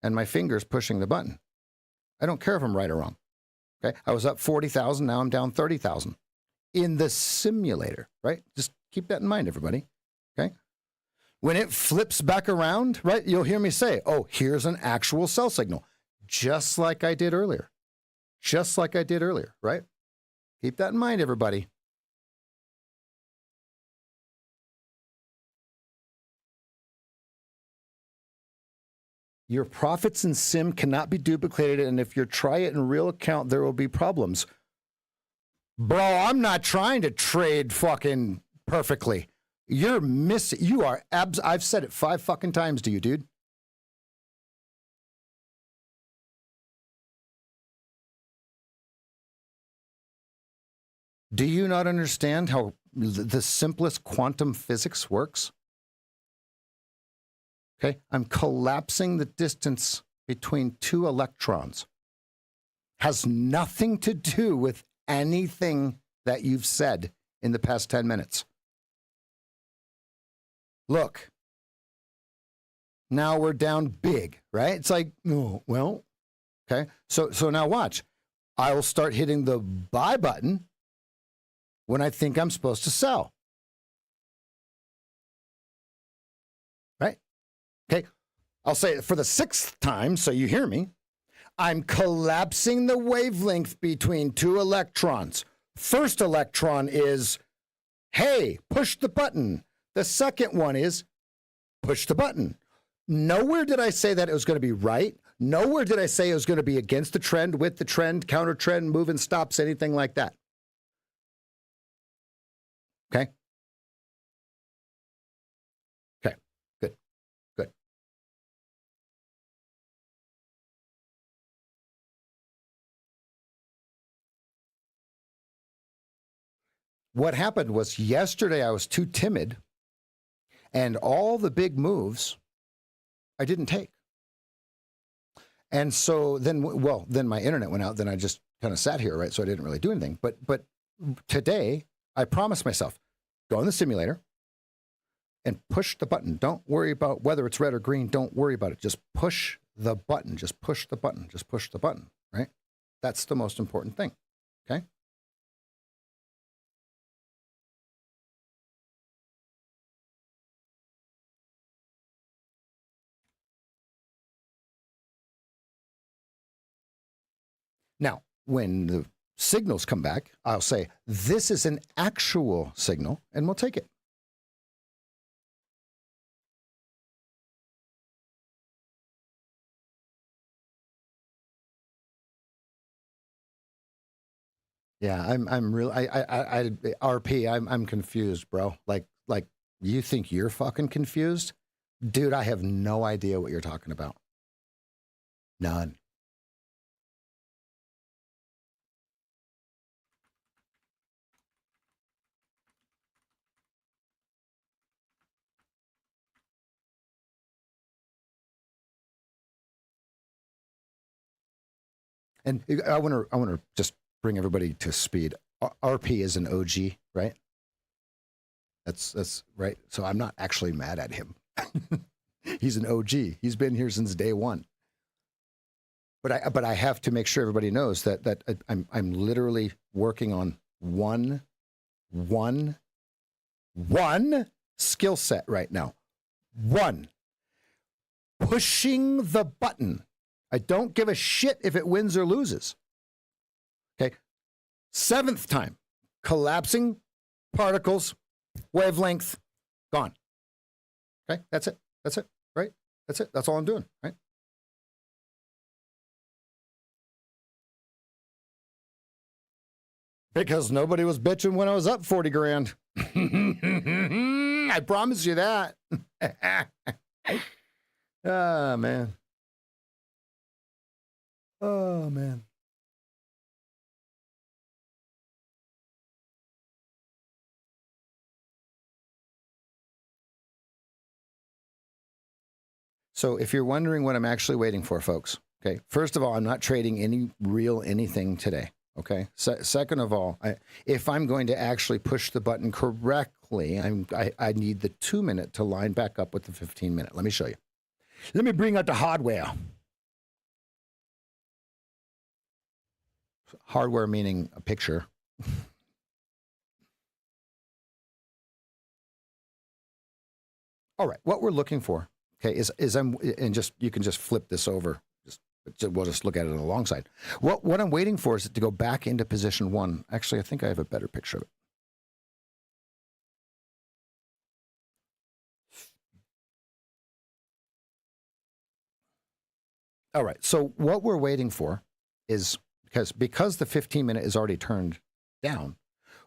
and my fingers pushing the button. I don't care if I'm right or wrong. Okay. I was up 40,000. Now I'm down 30,000 in the simulator, right? Just keep that in mind, everybody. Okay. When it flips back around, right, you'll hear me say, oh, here's an actual sell signal, just like I did earlier. Just like I did earlier, right? Keep that in mind, everybody. Your profits in sim cannot be duplicated, and if you try it in real account, there will be problems. Bro, I'm not trying to trade fucking perfectly. You're missing. You are I've said it 5 fucking times to you, dude. Do you not understand how the simplest quantum physics works? Okay, I'm collapsing the distance between 2 electrons. Has nothing to do with anything that you've said in the past 10 minutes. Look, now we're down big, right? It's like, oh, well, okay. So now watch. I will start hitting the buy button when I think I'm supposed to sell. Right? Okay. I'll say it for the 6th time so you hear me. I'm collapsing the wavelength between 2 electrons. First electron is, hey, push the button. The second one is, push the button. Nowhere did I say that it was going to be right. Nowhere did I say it was going to be against the trend, with the trend, counter trend, moving stops, anything like that. Okay? Okay, good, good. What happened was yesterday I was too timid, and all the big moves I didn't take. And so then my internet went out. Then I just kind of sat here, right? So I didn't really do anything. But today I promised myself, go in the simulator and push the button. Don't worry about whether it's red or green. Don't worry about it. Just push the button. Just push the button. Just push the button, right? That's the most important thing, okay? Now, when the signals come back, I'll say, this is an actual signal, and we'll take it. Yeah, I'm real. RP. I'm confused, bro. Like you think you're fucking confused, dude? I have no idea what you're talking about. None. And I want to just bring everybody to speed. RP is an OG, right? That's right. So I'm not actually mad at him. He's an OG. He's been here since day one. But I have to make sure everybody knows that I'm literally working on one skill set right now. One, pushing the button. I don't give a shit if it wins or loses. Okay. Seventh time, collapsing particles, wavelength, gone. Okay. That's it. That's it. Right. That's it. That's all I'm doing. Right. Because nobody was bitching when I was up 40 grand. I promise you that. Oh, man. Oh, man. So if you're wondering what I'm actually waiting for, folks, okay, first of all, I'm not trading any real anything today. Okay. Second of all, if I'm going to actually push the button correctly, I need the 2-minute to line back up with the 15-minute. Let me show you. Let me bring out the hardware. Hardware meaning a picture. All right. What we're looking for, okay, is you can just flip this over. We'll just look at it alongside. What I'm waiting for is to go back into position one. Actually, I think I have a better picture of it. All right. So what we're waiting for is because the 15-minute is already turned down.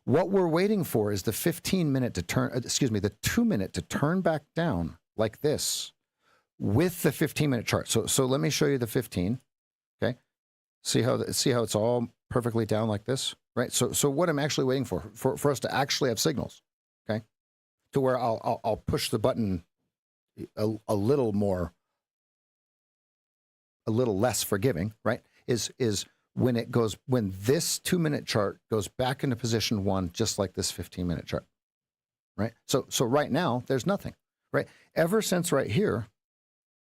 What we're waiting for is the 15-minute to turn. Excuse me, the 2-minute to turn back down like this with the 15-minute chart. So let me show you the 15. Okay. See how it's all perfectly down like this, right? So what I'm actually waiting for us to actually have signals, okay, to where I'll push the button a little more, a little less forgiving, right? Is when this 2-minute chart goes back into position one, just like this 15-minute chart, right? So right now there's nothing, right? Ever since right here,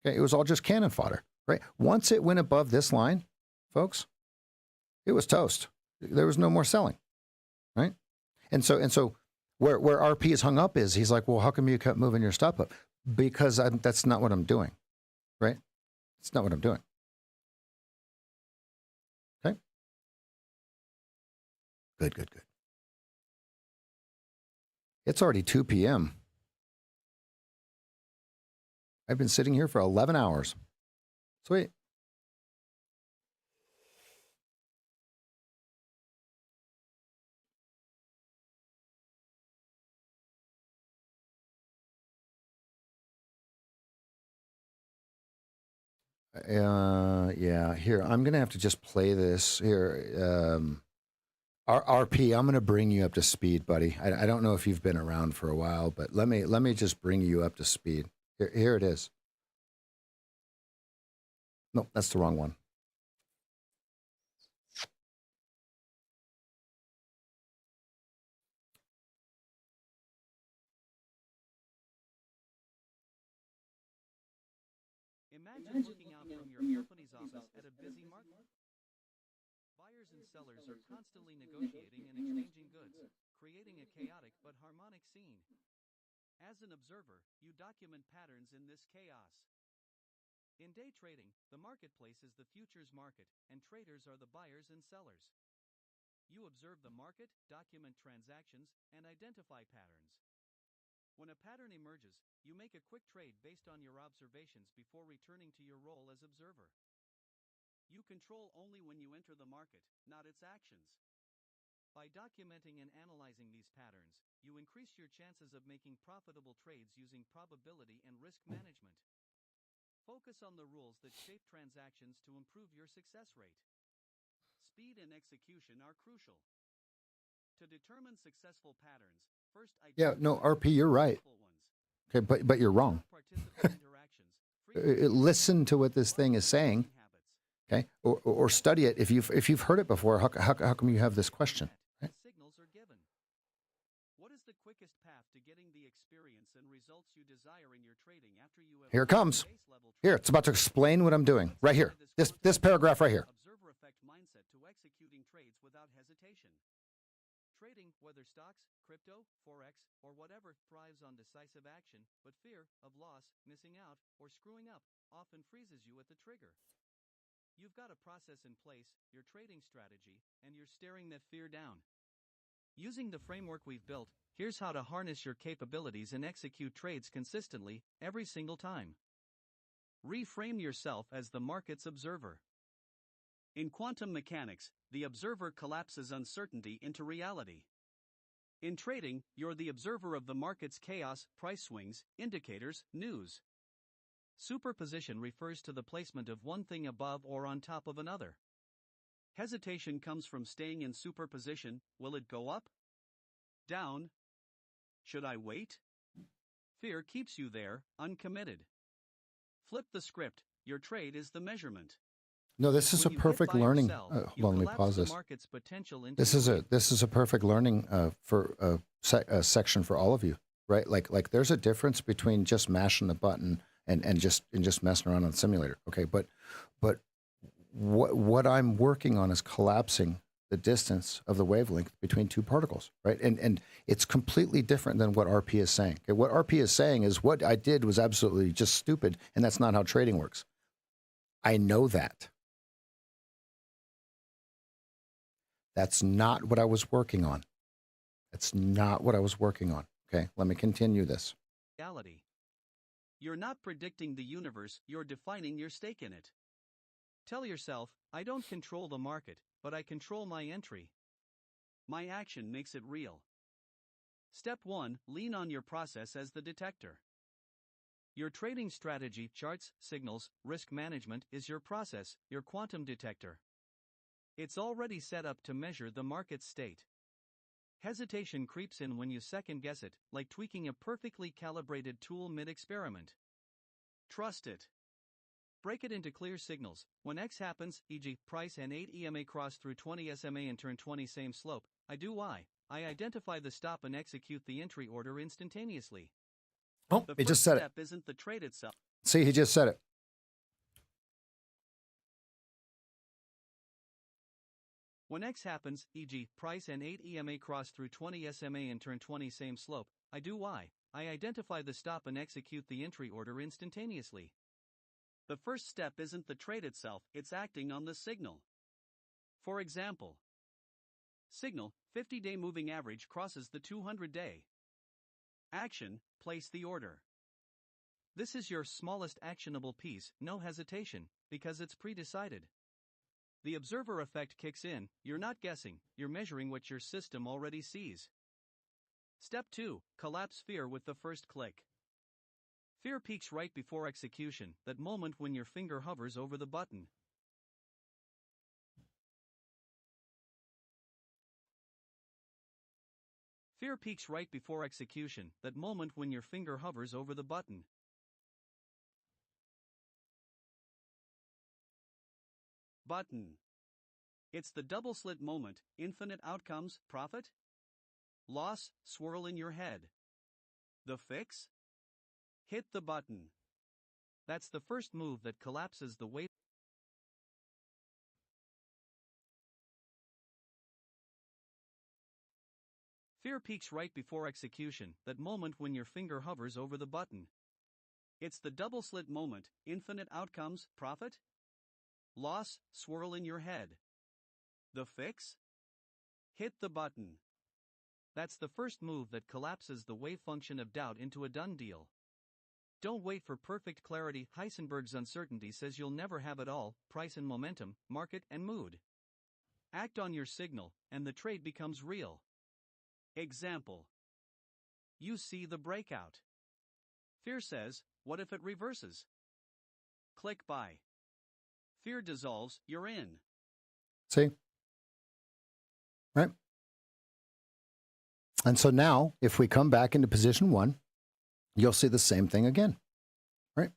okay, it was all just cannon fodder, right? Once it went above this line, folks, it was toast. There was no more selling, right? And so where RP is hung up is he's like, well, how come you kept moving your stop up? Because that's not what I'm doing, right? It's not what I'm doing. Okay. Good. It's already 2 p.m. I've been sitting here for 11 hours. Sweet. Yeah, here, I'm going to have to just play this here. RP, I'm going to bring you up to speed, buddy. I don't know if you've been around for a while, but let me just bring you up to speed. Here it is. No, that's the wrong one. Imagine looking out from your company's office at a busy market. Buyers and sellers are constantly negotiating and exchanging goods, creating a chaotic but harmonic scene. As an observer, you document patterns in this chaos. In day trading, the marketplace is the futures market, and traders are the buyers and sellers. You observe the market, document transactions, and identify patterns. When a pattern emerges, you make a quick trade based on your observations before returning to your role as observer. You control only when you enter the market, not its actions. By documenting and analyzing these patterns, you increase your chances of making profitable trades using probability and risk management. Focus on the rules that shape transactions to improve your success rate. Speed and execution are crucial. To determine successful patterns, first Yeah, no, identify RP, you're right. successful ones. Okay, but you're wrong. Participant interactions, Listen to what this thing is saying, okay, or study it. If you've heard it before, how come you have this question? Right? Signals are given. What is the quickest path to getting the experience and results you desire in your trading after you have Here it comes. base level Here, it's about to explain what I'm doing. Right here. This paragraph right here. Observer effect mindset to executing trades without hesitation. Trading, whether stocks, crypto, forex, or whatever, thrives on decisive action, but fear of loss, missing out, or screwing up often freezes you at the trigger. You've got a process in place, your trading strategy, and you're staring that fear down. Using the framework we've built, here's how to harness your capabilities and execute trades consistently, every single time. Reframe yourself as the market's observer. In quantum mechanics, the observer collapses uncertainty into reality. In trading, you're the observer of the market's chaos, price swings, indicators, news. Superposition refers to the placement of one thing above or on top of another. Hesitation comes from staying in superposition. Will it go up? Down? Should I wait? Fear keeps you there, uncommitted. Flip the script. Your trade is the measurement. No, this is a perfect learning. Hold on, let me pause this. This is a perfect learning for a section for all of you, right? Like there's a difference between just mashing the button and just messing around on the simulator. Okay, but what I'm working on is collapsing the distance of the wavelength between two particles, right? And it's completely different than what RP is saying. Okay, what RP is saying is what I did was absolutely just stupid, and that's not how trading works. I know that. That's not what I was working on. That's not what I was working on. Okay, let me continue this. Reality. You're not predicting the universe, you're defining your stake in it. Tell yourself, I don't control the market, but I control my entry. My action makes it real. Step 1, lean on your process as the detector. Your trading strategy, charts, signals, risk management is your process, your quantum detector. It's already set up to measure the market's state. Hesitation creeps in when you second guess it, like tweaking a perfectly calibrated tool mid-experiment. Trust it. Break it into clear signals. When X happens, e.g., price and 8 EMA cross through 20 SMA and turn 20 same slope, I do Y. I identify the stop and execute the entry order instantaneously. Oh, he just said it. The first step isn't the trade itself. See, he just said it. When X happens, e.g., price and 8 EMA cross through 20 SMA and turn 20 same slope, I do Y. I identify the stop and execute the entry order instantaneously. The first step isn't the trade itself, it's acting on the signal. For example, signal, 50-day moving average crosses the 200-day. Action, place the order. This is your smallest actionable piece, no hesitation, because it's pre-decided. The observer effect kicks in, you're not guessing, you're measuring what your system already sees. Step 2, collapse fear with the first click. Fear peaks right before execution, that moment when your finger hovers over the button. Fear peaks right before execution, that moment when your finger hovers over the button. Button. It's the double slit moment, infinite outcomes, profit, loss, swirl in your head. The fix? Hit the button. That's the first move that collapses the weight. Fear peaks right before execution, that moment when your finger hovers over the button. It's the double slit moment, infinite outcomes, profit, loss, swirl in your head. The fix? Hit the button. That's the first move that collapses the wave function of doubt into a done deal. Don't wait for perfect clarity. Heisenberg's uncertainty says you'll never have it all, price and momentum, market and mood. Act on your signal, and the trade becomes real. Example. You see the breakout. Fear says, what if it reverses? Click buy. Fear dissolves, you're in. See? Right? And so now, if we come back into position 1, you'll see the same thing again. Right?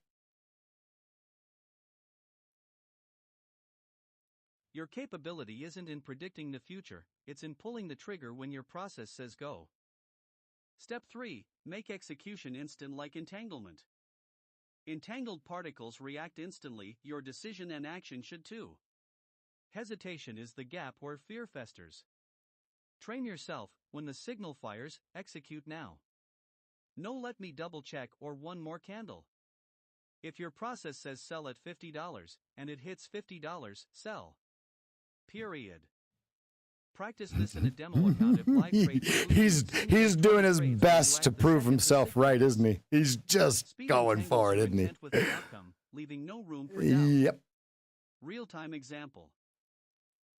Your capability isn't in predicting the future, it's in pulling the trigger when your process says go. Step 3. Make execution instant like entanglement. Entangled particles react instantly, your decision and action should too. Hesitation is the gap where fear festers. Train yourself, when the signal fires, execute now. No let me double check or one more candle. If your process says sell at $50 and it hits $50, sell. Period. Practice this in a demo account if live trade he's doing his best to prove himself right, isn't he? He's just going for it, isn't he? With the outcome, leaving no room for doubt. Yep. Real-time example.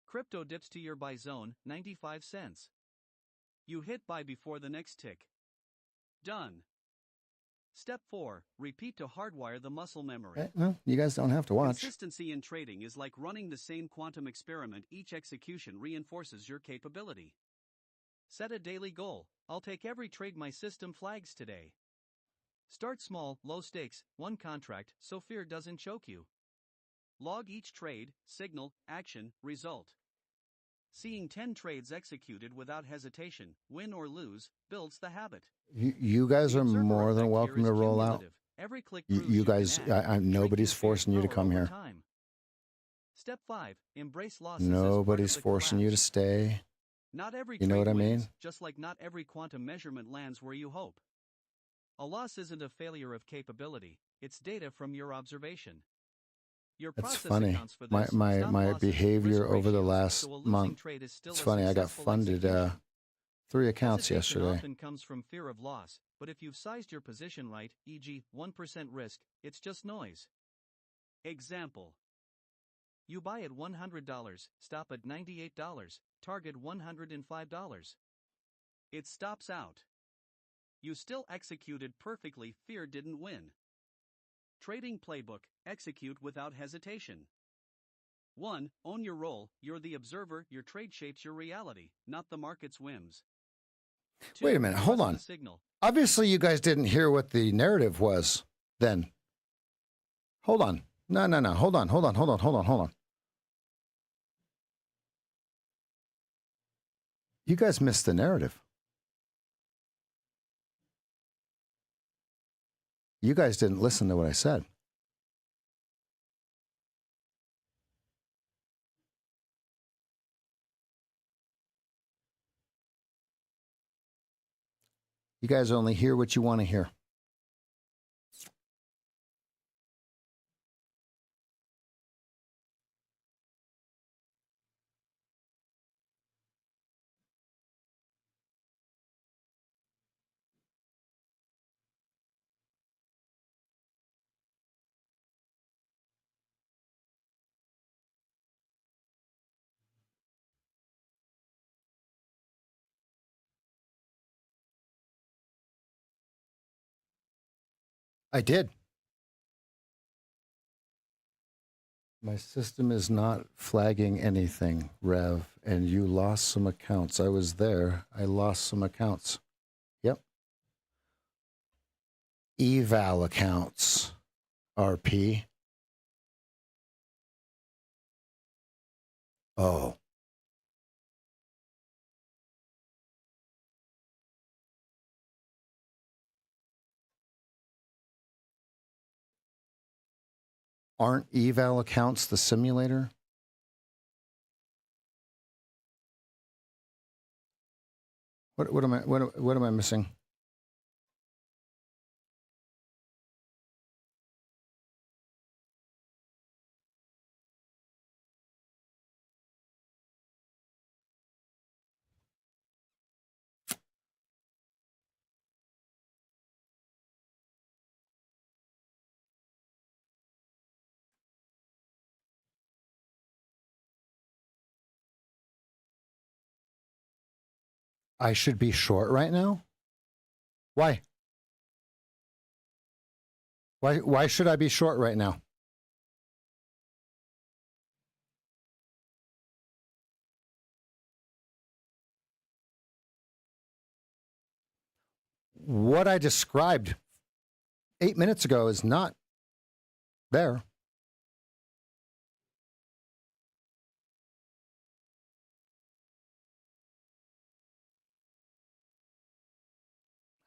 Crypto dips to your buy zone, 95 cents. You hit buy before the next tick. Done. Step 4. Repeat to hardwire the muscle memory. Well, you guys don't have to watch. Consistency in trading is like running the same quantum experiment. Each execution reinforces your capability. Set a daily goal. I'll take every trade my system flags today. Start small, low stakes, 1 contract, so fear doesn't choke you. Log each trade, signal, action, result. Seeing 10 trades executed without hesitation, win or lose, builds the habit. You guys are more than welcome to roll out. Every click you guys, nobody's forcing you to come here. Step 5. Embrace losses. Nobody's forcing you to stay. Not every you know what I mean? Wins, just like not every quantum measurement lands where you hope. A loss isn't a failure of capability, it's data from your observation. It's funny. My behavior over the last month. It's funny. I got funded 3 accounts yesterday. Often comes from fear of loss, but if you've sized your position right, e.g., 1% risk, it's just noise. Example. You buy at $100, stop at $98, target $105. It stops out. You still executed perfectly, fear didn't win. Trading playbook, execute without hesitation. 1. Own your role, you're the observer, your trade shapes your reality, not the market's whims. 2. Wait a minute, hold on. Obviously you guys didn't hear what the narrative was then. Hold on. No, hold on. You guys missed the narrative. You guys didn't listen to what I said. You guys only hear what you want to hear. I did. My system is not flagging anything, Rev, and you lost some accounts. I was there. I lost some accounts. Yep. Eval accounts, RP. Oh. Aren't eval accounts the simulator? What am I missing? I should be short right now? Why? Why should I be short right now? What I described 8 minutes ago is not there.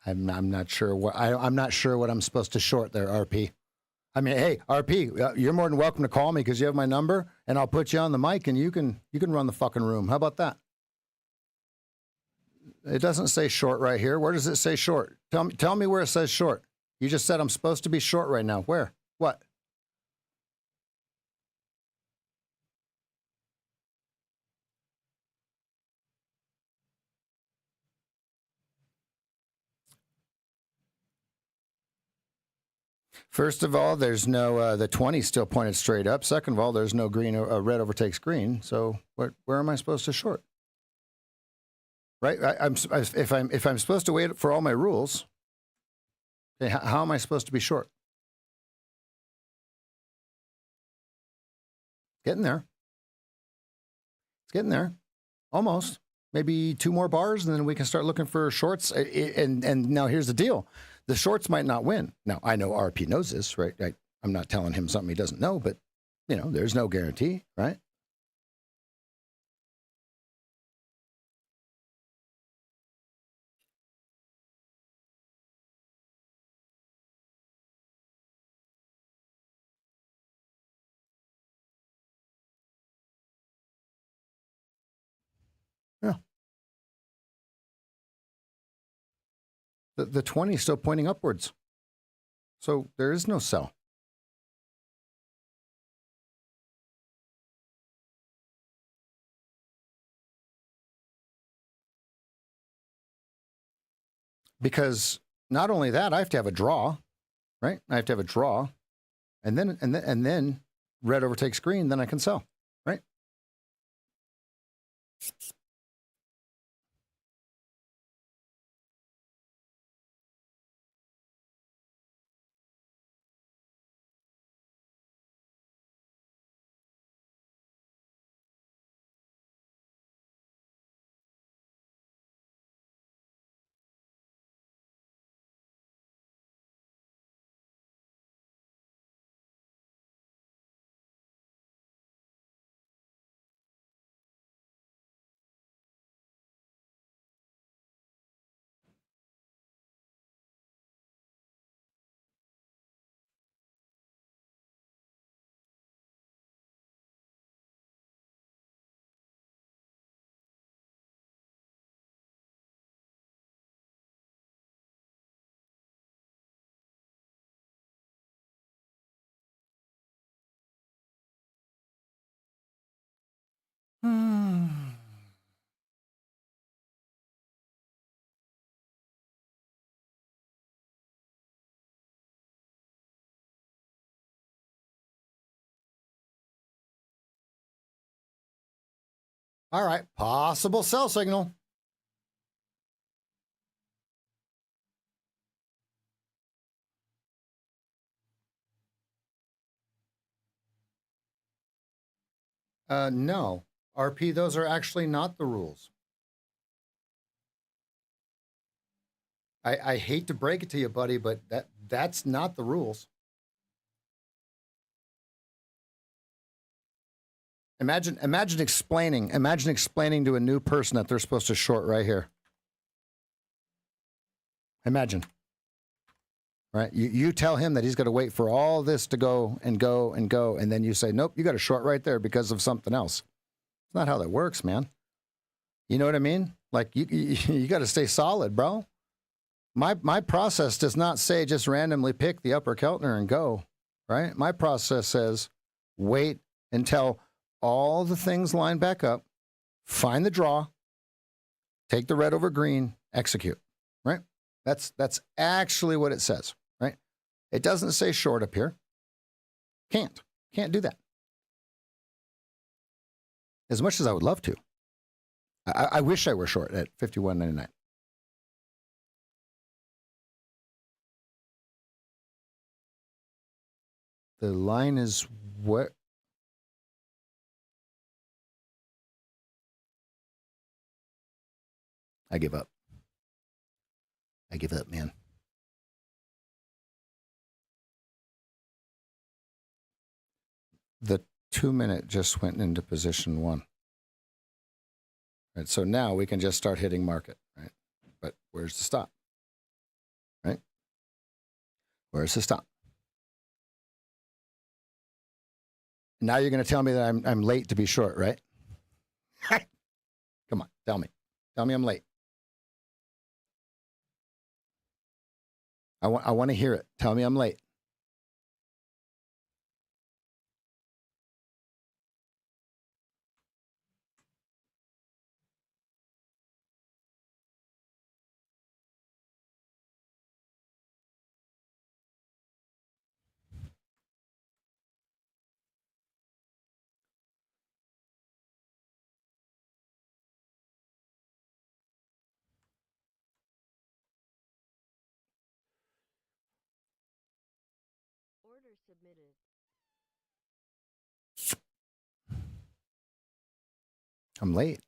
I'm not sure what I'm not sure what I'm supposed to short there, RP. I mean, hey, RP, you're more than welcome to call me because you have my number, and I'll put you on the mic, and you can run the fucking room. How about that? It doesn't say short right here. Where does it say short? Tell me where it says short. You just said I'm supposed to be short right now. Where? What? First of all, there's no the 20 still pointed straight up. Second of all, there's no green red overtakes green. So where am I supposed to short? Right? If I'm supposed to wait for all my rules, okay, how am I supposed to be short? Getting there. It's getting there. Almost. Maybe 2 more bars, and then we can start looking for shorts. And now here's the deal. The shorts might not win. Now, I know RP knows this, right? I'm not telling him something he doesn't know, but, there's no guarantee, right? Yeah. The 20 is still pointing upwards. So there is no sell. Because not only that, I have to have a draw, right? I have to have a draw, and then red overtakes green, then I can sell, right? All right, possible sell signal. No, RP, those are actually not the rules. I hate to break it to you, buddy, but that's not the rules. Imagine explaining to a new person that they're supposed to short right here. Imagine. Right? You tell him that he's got to wait for all this to go, and then you say, nope, you got to short right there because of something else. It's not how that works, man. You know what I mean? Like, you got to stay solid, bro. My process does not say just randomly pick the upper Keltner and go, right? My process says wait until all the things line back up, find the draw, take the red over green, execute, right? That's actually what it says, right? It doesn't say short up here. Can't do that. As much as I would love to. I wish I were short at 51.99. The line is what? I give up. I give up, man. The 2-minute just went into position 1. Right, so now we can just start hitting market, right? But where's the stop? Right? Where's the stop? Now you're going to tell me that I'm late to be short, right? Come on, tell me. Tell me I'm late. I want to hear it. Tell me I'm late. Order submitted. I'm late.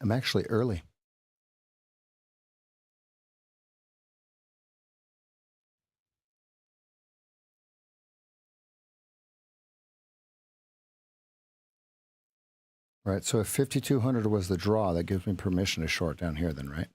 I'm actually early. Right, so if 5,200 was the draw, that gives me permission to short down here then, right?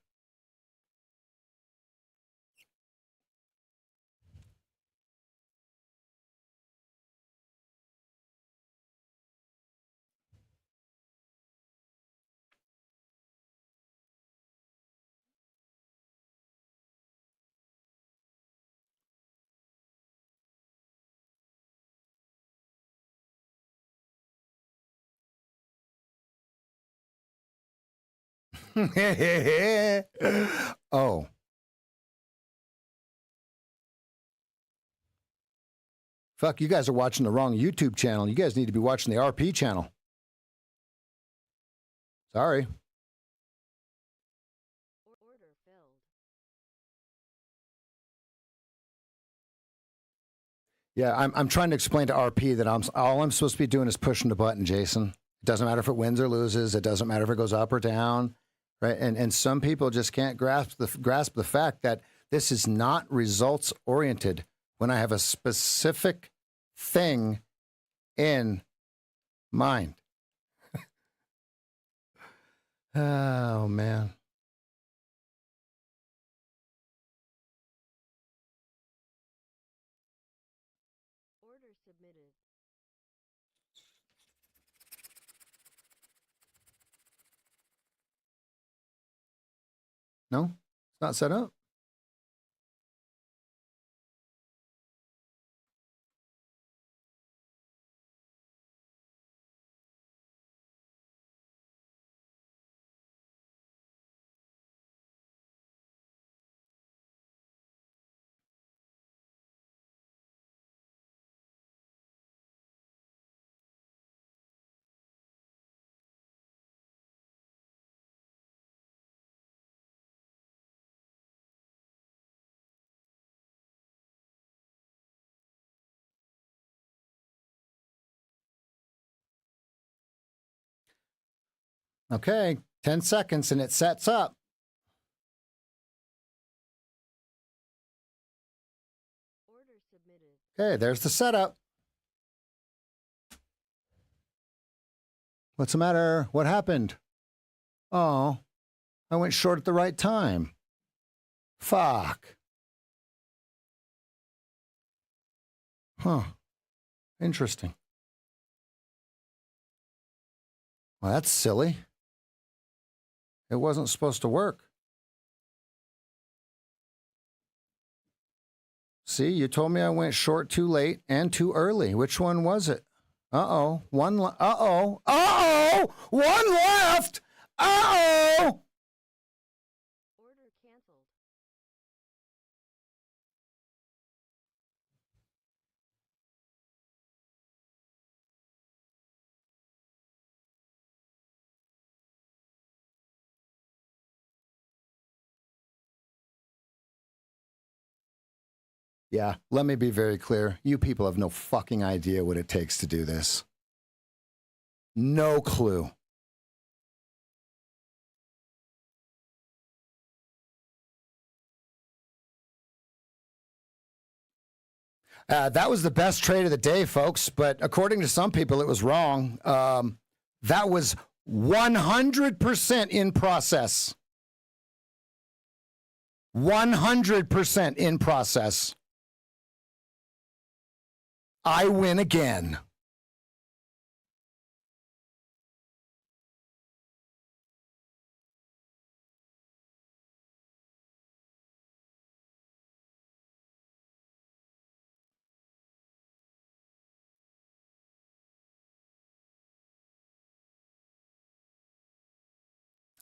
Oh. Fuck, you guys are watching the wrong YouTube channel. You guys need to be watching the RP channel. Sorry. Order filled. Yeah, I'm trying to explain to RP that all I'm supposed to be doing is pushing the button, Jason. It doesn't matter if it wins or loses. It doesn't matter if it goes up or down, right? And some people just can't grasp the fact that this is not results oriented when I have a specific thing in mind. Oh man. Order submitted. No, it's not set up. Okay, 10 seconds and it sets up. Order submitted. Okay, there's the setup. What's the matter? What happened? Oh, I went short at the right time. Fuck. Huh. Interesting. Well, that's silly. It wasn't supposed to work. See, you told me I went short too late and too early. Which one was it? Uh-oh. Uh-oh. Uh-oh. One left. Uh-oh. Order canceled. Yeah, let me be very clear. You people have no fucking idea what it takes to do this. No clue. That was the best trade of the day, folks. But according to some people, it was wrong. That was 100% in process. 100% in process. I win again.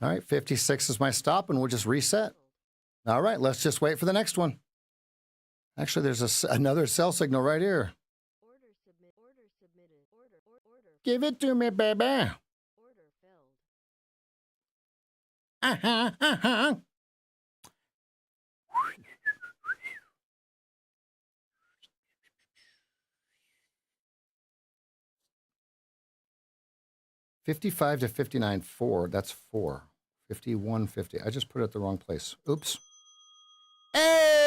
All right, 56 is my stop, and we'll just reset. All right, let's just wait for the next one. Actually, there's another sell signal right here. Order submitted. Order. Give it to me, baby. Order filled. Uh-huh, uh-huh. $55 to $59, 4. That's 4. 51.50. I just put it at the wrong place. Oops. Hey!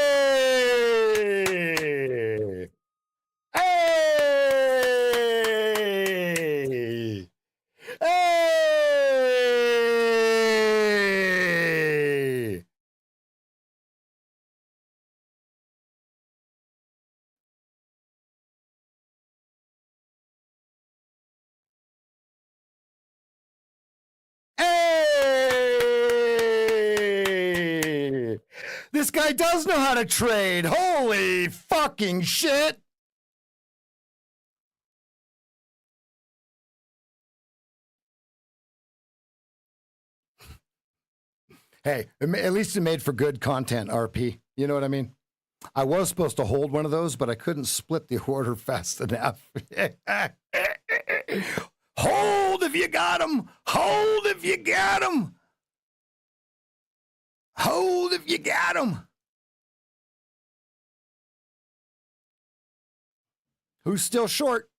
Hey! Hey! Hey! This guy does know how to trade. Holy fucking shit. Hey, at least it made for good content, RP. You know what I mean? I was supposed to hold one of those, but I couldn't split the order fast enough. Hold if you got them. Hold if you got them. Hold if you got them. Who's still short?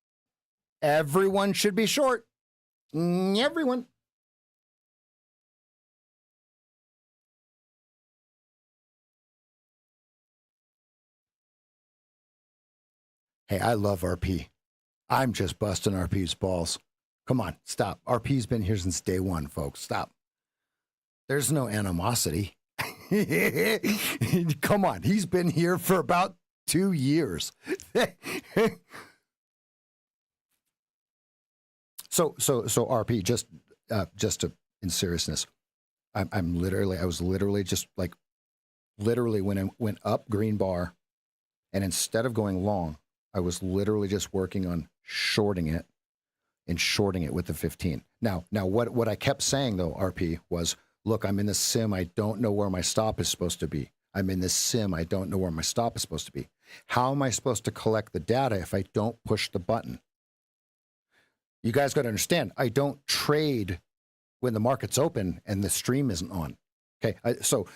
Everyone should be short. Everyone. Hey, I love RP. I'm just busting RP's balls. Come on, stop. RP's been here since day one, folks. Stop. There's no animosity. Come on, he's been here for about 2 years. So RP, just in seriousness, I was literally just like, when I went up green bar, and instead of going long, I was literally just working on shorting it and shorting it with the 15. Now what I kept saying though, RP, was, look, I'm in the sim. I don't know where my stop is supposed to be. I'm in this sim. I don't know where my stop is supposed to be. How am I supposed to collect the data if I don't push the button? You guys got to understand, I don't trade when the market's open and the stream isn't on. Okay. So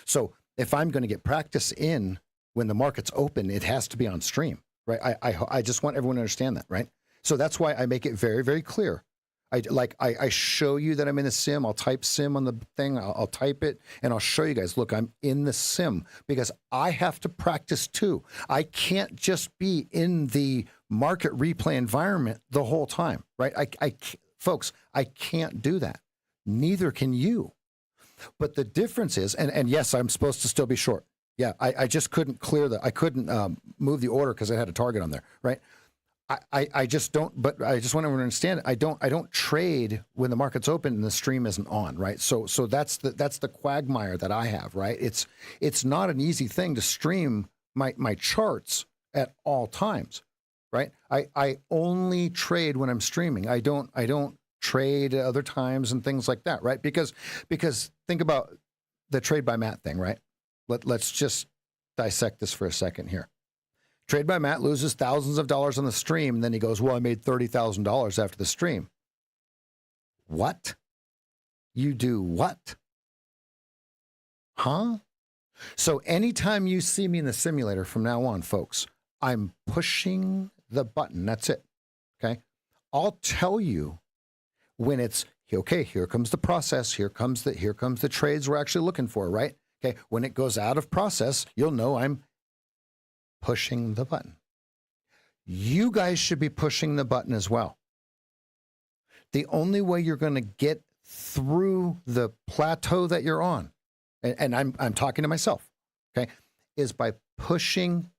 if I'm going to get practice in when the market's open, it has to be on stream. Right. I just want everyone to understand that. Right. So that's why I make it very, very clear. I show you that I'm in the sim. I'll type sim on the thing. I'll type it and I'll show you guys, look, I'm in the sim, because I have to practice too. I can't just be in the market replay environment the whole time. Right. Folks, I can't do that. Neither can you. But the difference is, and yes, I'm supposed to still be short. Yeah, I just couldn't I couldn't move the order because I had a target on there, right? I just don't, but I just want everyone to understand, I don't trade when the market's open and the stream isn't on, right? So that's the quagmire that I have, right? It's not an easy thing to stream my charts at all times. right? I only trade when I'm streaming. I don't trade other times and things like that, right? Because think about the trade by Matt thing, right? Let's just dissect this for a second here. Trade by Matt loses thousands of dollars on the stream, and then he goes, well, I made $30,000 after the stream. What? You do what? Huh? So anytime you see me in the simulator from now on, folks, I'm pushing the button. That's it. Okay? I'll tell you when it's, okay, here comes the process. Here comes the trades we're actually looking for, right? Okay. When it goes out of process, you'll know I'm pushing the button. You guys should be pushing the button as well. The only way you're going to get through the plateau that you're on, and I'm talking to myself, okay, is by pushing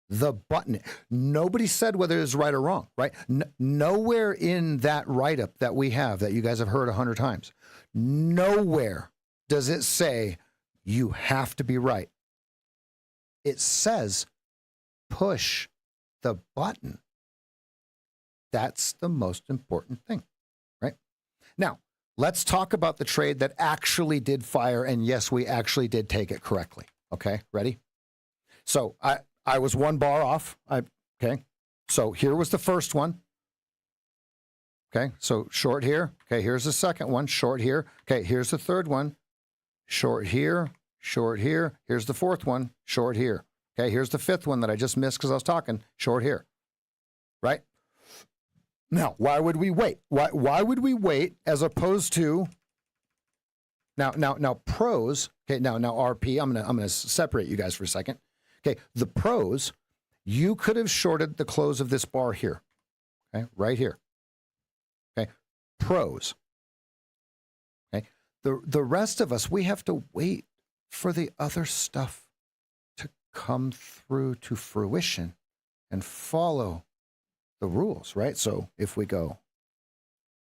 the button. Nobody said whether it's right or wrong, right? Nowhere in that write-up that we have that you guys have heard 100 times, nowhere does it say you have to be right. It says push the button. That's the most important thing, right? Now, let's talk about the trade that actually did fire, and yes, we actually did take it correctly. Okay, ready? So I was one bar off. Okay, so here was the first one. Okay, so short here. Okay, here's the second one, short here. Okay, here's the third one, short here, short here. Here's the fourth one, short here. Okay, here's the fifth one that I just missed because I was talking, short here. Right? Now, why would we wait? Why would we wait as opposed to now pros? Okay, now RP. I'm gonna separate you guys for a second. Okay, the pros. You could have shorted the close of this bar here. Okay, right here. Okay, pros. Okay, the rest of us, we have to wait for the other stuff to come through to fruition and follow the rules, right? So if we go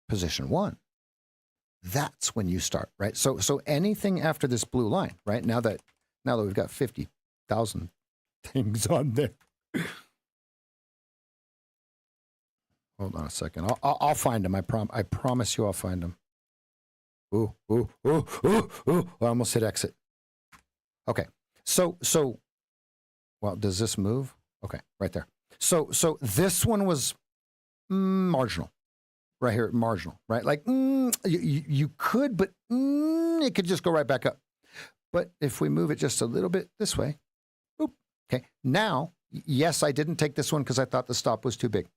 position one, that's when you start, right? So anything after this blue line, right? Now that we've got 50,000 things on there. Hold on a second. I'll find them. I promise you I'll find them. Ooh. I almost hit exit. Okay. So well, does this move? Okay, right there. So this one was marginal, right here, marginal, right? Like you could, but it could just go right back up. But if we move it just a little bit this way, boop. Okay. Now, yes, I didn't take this one because I thought the stop was too big.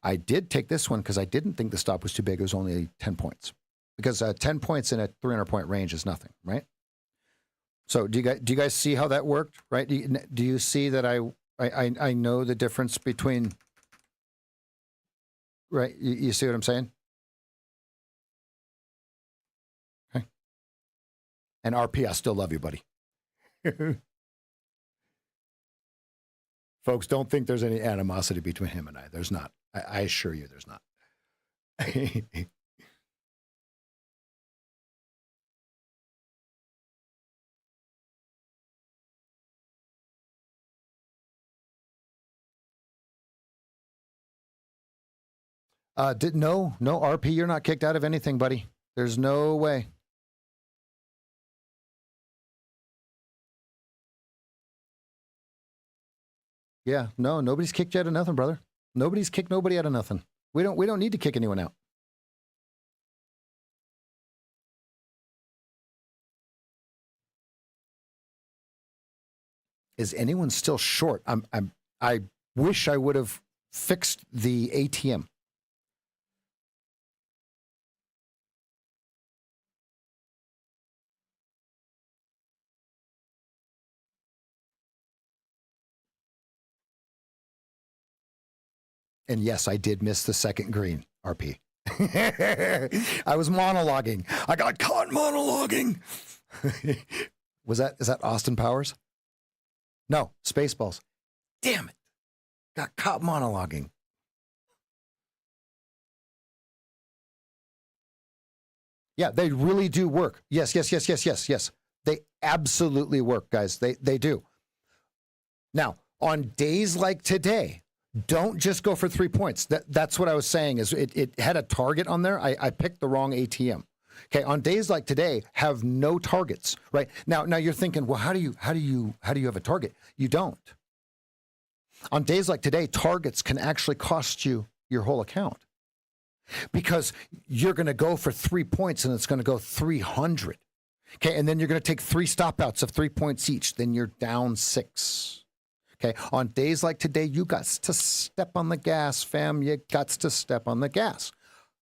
I did take this one because I didn't think the stop was too big. It was only 10 points, because 10 points in a 300-point range is nothing, right? So do you guys see how that worked, right? Do you see that I know the difference between, right? You see what I'm saying? Okay. And RP, I still love you, buddy. Folks, don't think there's any animosity between him and I. There's not. I assure you there's not. No, RP, you're not kicked out of anything, buddy. There's no way. Yeah, no, nobody's kicked you out of nothing, brother. Nobody's kicked nobody out of nothing. We don't need to kick anyone out. Is anyone still short? I wish I would have fixed the ATM. And yes, I did miss the second green, RP. I was monologuing. I got caught monologuing. Is that Austin Powers? No, Spaceballs. Damn it. Got caught monologuing. Yeah, they really do work. Yes. They absolutely work, guys. They do. Now, on days like today, Don't just go for 3 points. That's what I was saying. Is it had a target on there? I picked the wrong ATM. Okay, on days like today, have no targets. Right now you're thinking, well, how do you have a target? You don't. On days like today, targets can actually cost you your whole account because you're going to go for 3 points and it's going to go 300. Okay, and then you're going to take 3 stop outs of 3 points each. Then you're down 6. Okay, on days like today, you got to step on the gas, fam. You got to step on the gas.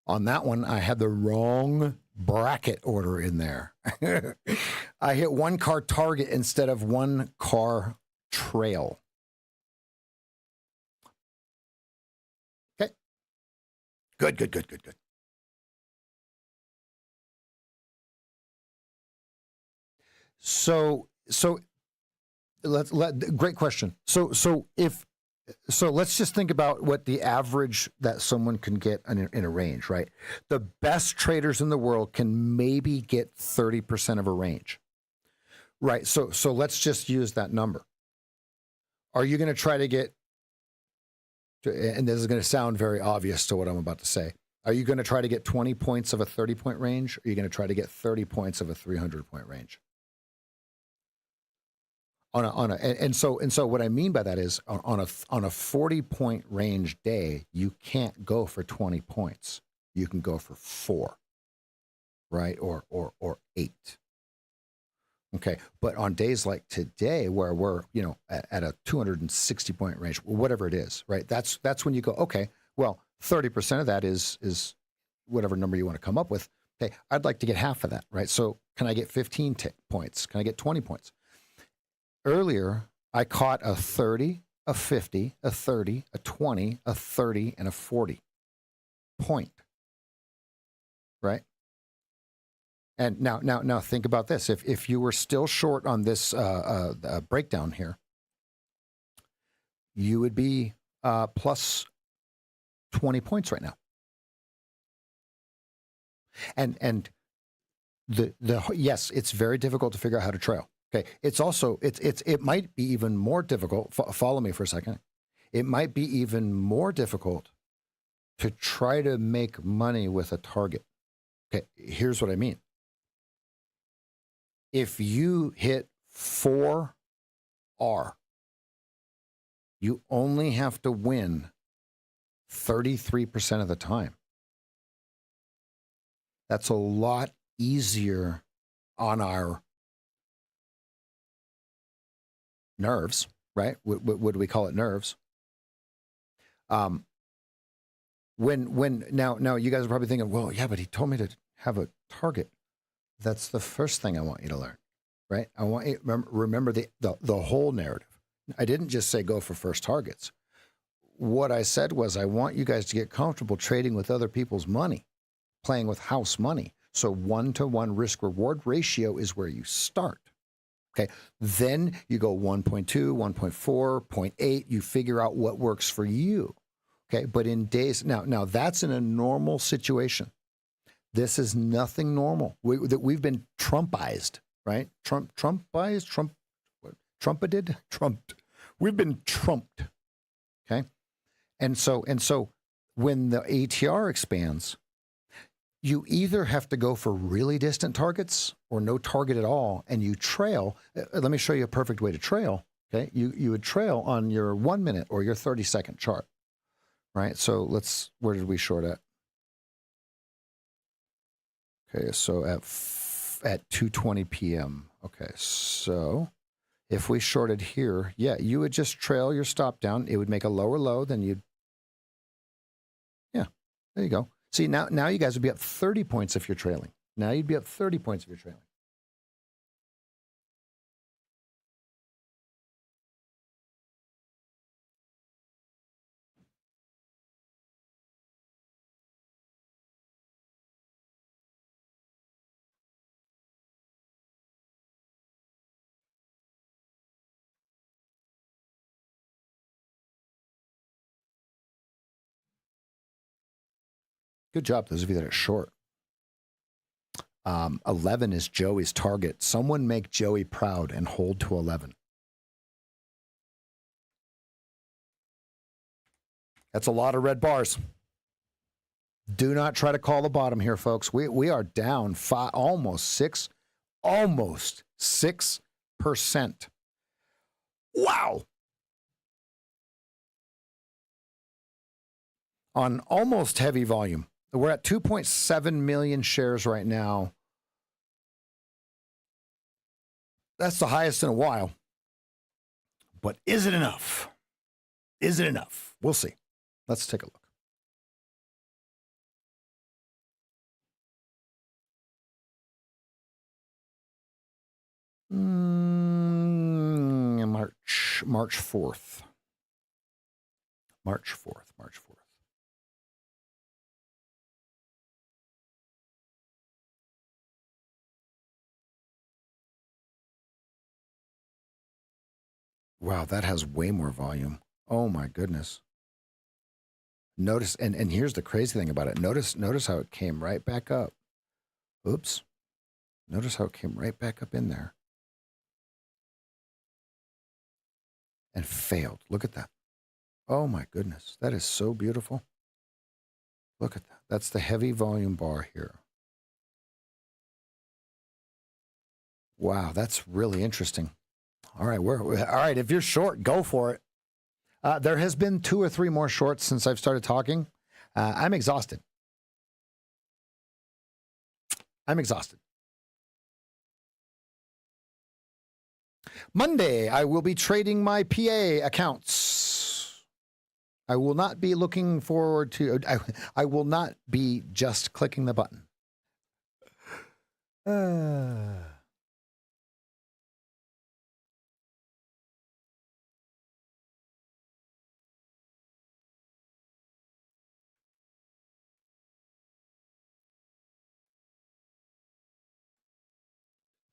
On that one, I had the wrong bracket order in there. I hit 1 car target instead of 1 car trail. Okay. Good. So great question. So let's just think about what the average that someone can get in a range, right? The best traders in the world can maybe get 30% of a range, right? So let's just use that number. Are you going to try to get, and this is going to sound very obvious to what I'm about to say, are you going to try to get 20 points of a 30-point range? Or are you going to try to get 30 points of a 300-point range? So what I mean by that is on a 40-point range day, you can't go for 20 points. You can go for 4, right? Or 8. Okay. But on days like today, where we're, at a 260-point range, whatever it is, right? That's when you go, okay, well, 30% of that is whatever number you want to come up with. Okay. I'd like to get half of that, right? So can I get 15 points? Can I get 20 points? Earlier, I caught a 30, a 50, a 30, a 20, a 30, and a 40 point, right? And now think about this. If you were still short on this breakdown here, you would be plus 20 points right now. And yes, it's very difficult to figure out how to trail. Okay, it's also it might be even more difficult. Follow me for a second. It might be even more difficult to try to make money with a target. Okay, here's what I mean. If you hit 4R, you only have to win 33% of the time. That's a lot easier on our nerves, right? What do we call it? Nerves. When now you guys are probably thinking, well, yeah, but he told me to have a target. That's the first thing I want you to learn, right? I want you remember the whole narrative. I didn't just say go for first targets. What I said was I want you guys to get comfortable trading with other people's money, playing with house money. So 1-to-1 risk reward ratio is where you start. Okay, then you go 1.2, 1.4, 0.8. You figure out what works for you. Okay, but in days now that's in a normal situation. This is nothing normal. We've been Trumpized, right? Trumpized. We've been trumped. Okay, and so when the ATR expands, you either have to go for really distant targets or no target at all, and you trail. Let me show you a perfect way to trail. Okay, you would trail on your 1 minute or your 30-second chart, right? So where did we short at? Okay, so at 2:20 p.m. Okay, so if we shorted here, yeah, you would just trail your stop down. It would make a lower low, then there you go. See, now you guys would be up 30 points if you're trailing. Now you'd be up 30 points if you're trailing. Good job, those of you that are short. 11 is Joey's target. Someone make Joey proud and hold to 11. That's a lot of red bars. Do not try to call the bottom here, folks. We are down almost 6%. Wow. On almost heavy volume. We're at 2.7 million shares right now. That's the highest in a while. But is it enough? Is it enough? We'll see. Let's take a look. March 4th. March 4th. Wow, that has way more volume. Oh my goodness. Notice, and here's the crazy thing about it. Notice how it came right back up. Oops. Notice how it came right back up in there. And failed. Look at that. Oh my goodness. That is so beautiful. Look at that. That's the heavy volume bar here. Wow, that's really interesting. All right, all right. If you're short, go for it. There has been 2 or 3 more shorts since I've started talking. I'm exhausted. Monday, I will be trading my PA accounts. I will not be looking forward to, I will not be just clicking the button.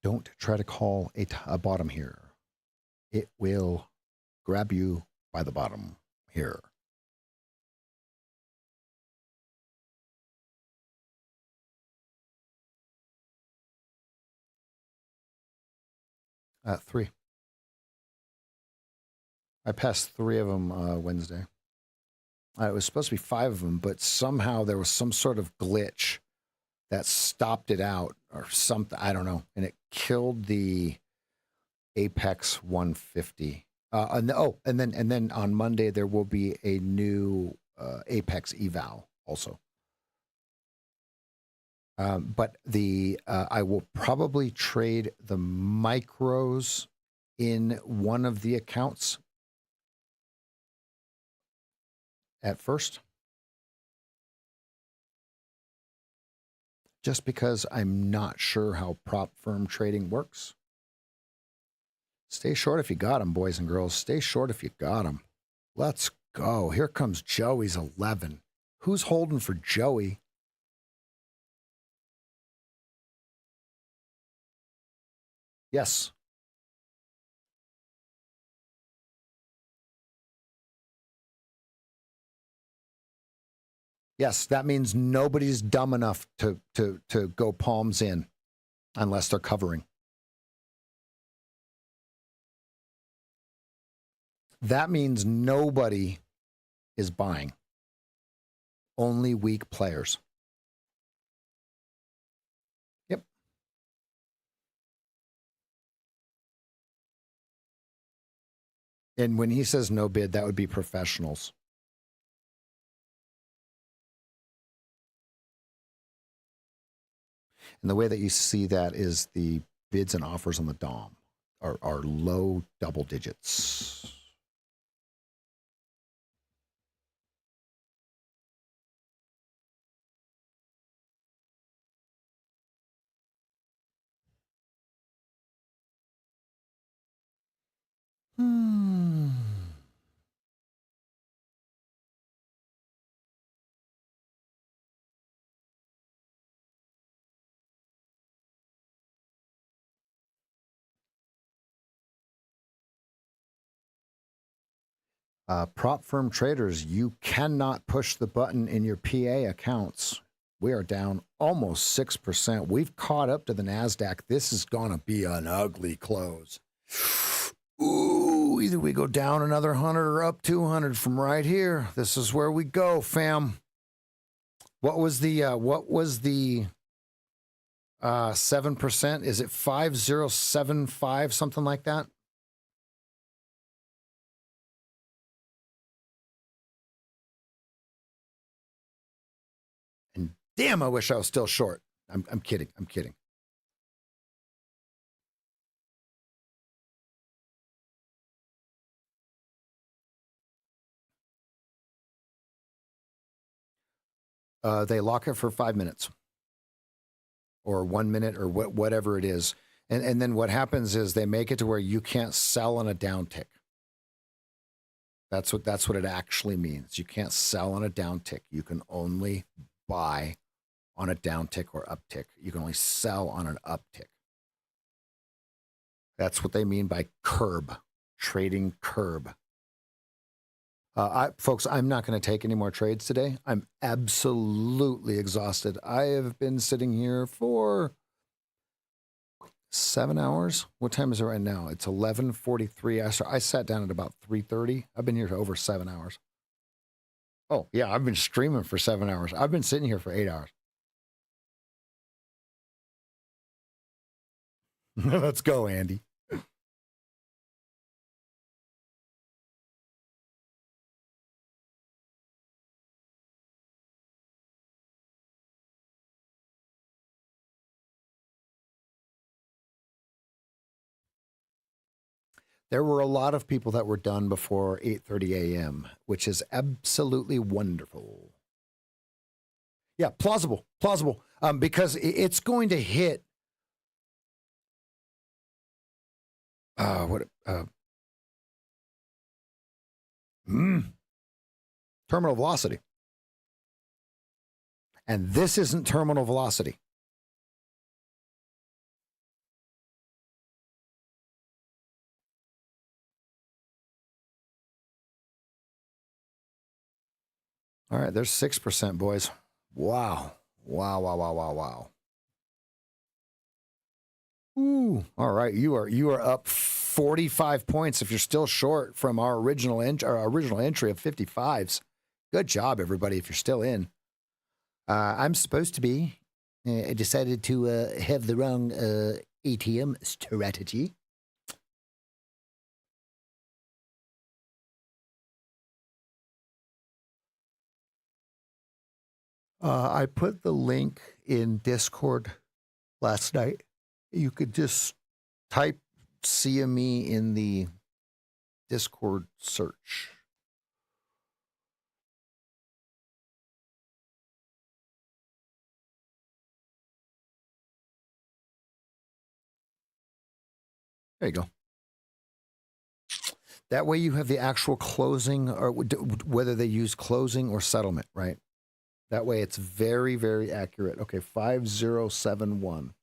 Don't try to call a bottom here. It will grab you by the bottom here. Three. I passed 3 of them Wednesday. It was supposed to be 5 of them, but somehow there was some sort of glitch that stopped it out or something. I don't know. And it killed the Apex 150. And then on Monday, there will be a new Apex eval also. But I will probably trade the micros in one of the accounts at first. Just because I'm not sure how prop firm trading works. Stay short if you got them, boys and girls. Stay short if you got them. Let's go. Here comes Joey's 11. Who's holding for Joey? Yes. Yes, that means nobody's dumb enough to go palms in unless they're covering. That means nobody is buying. Only weak players. Yep. And when he says no bid, that would be professionals. And the way that you see that is the bids and offers on the DOM are low double digits. Prop firm traders, you cannot push the button in your PA accounts. We are down almost 6%. We've caught up to the NASDAQ. This is going to be an ugly close. Ooh, either we go down another 100 or up 200 from right here. This is where we go, fam. What was the 7%? Is it 5075, something like that? And damn, I wish I was still short. I'm kidding. I'm kidding. They lock it for 5 minutes or 1 minute or whatever it is. And then what happens is they make it to where you can't sell on a downtick. That's what it actually means. You can't sell on a downtick. You can only buy on a downtick or uptick. You can only sell on an uptick. That's what they mean by curb, trading curb. Folks, I'm not going to take any more trades today. I'm absolutely exhausted. I have been sitting here for 7 hours. What time is it right now? It's 11:43. I sat down at about 3:30. I've been here for over 7 hours. Oh, yeah, I've been streaming for 7 hours. I've been sitting here for 8 hours. Let's go, Andy. There were a lot of people that were done before 8:30 a.m., which is absolutely wonderful. Yeah, plausible. Because it's going to hit. Terminal velocity. And this isn't terminal velocity. All right, there's 6%, boys. Wow. Ooh, all right. You are up 45 points if you're still short from our original entry of 55s. Good job, everybody, if you're still in. I'm supposed to be. I decided to have the wrong ATM strategy. I put the link in Discord last night. You could just type CME in the Discord search. There you go. That way you have the actual closing, or whether they use closing or settlement, right? That way it's very, very accurate. Okay, 5071.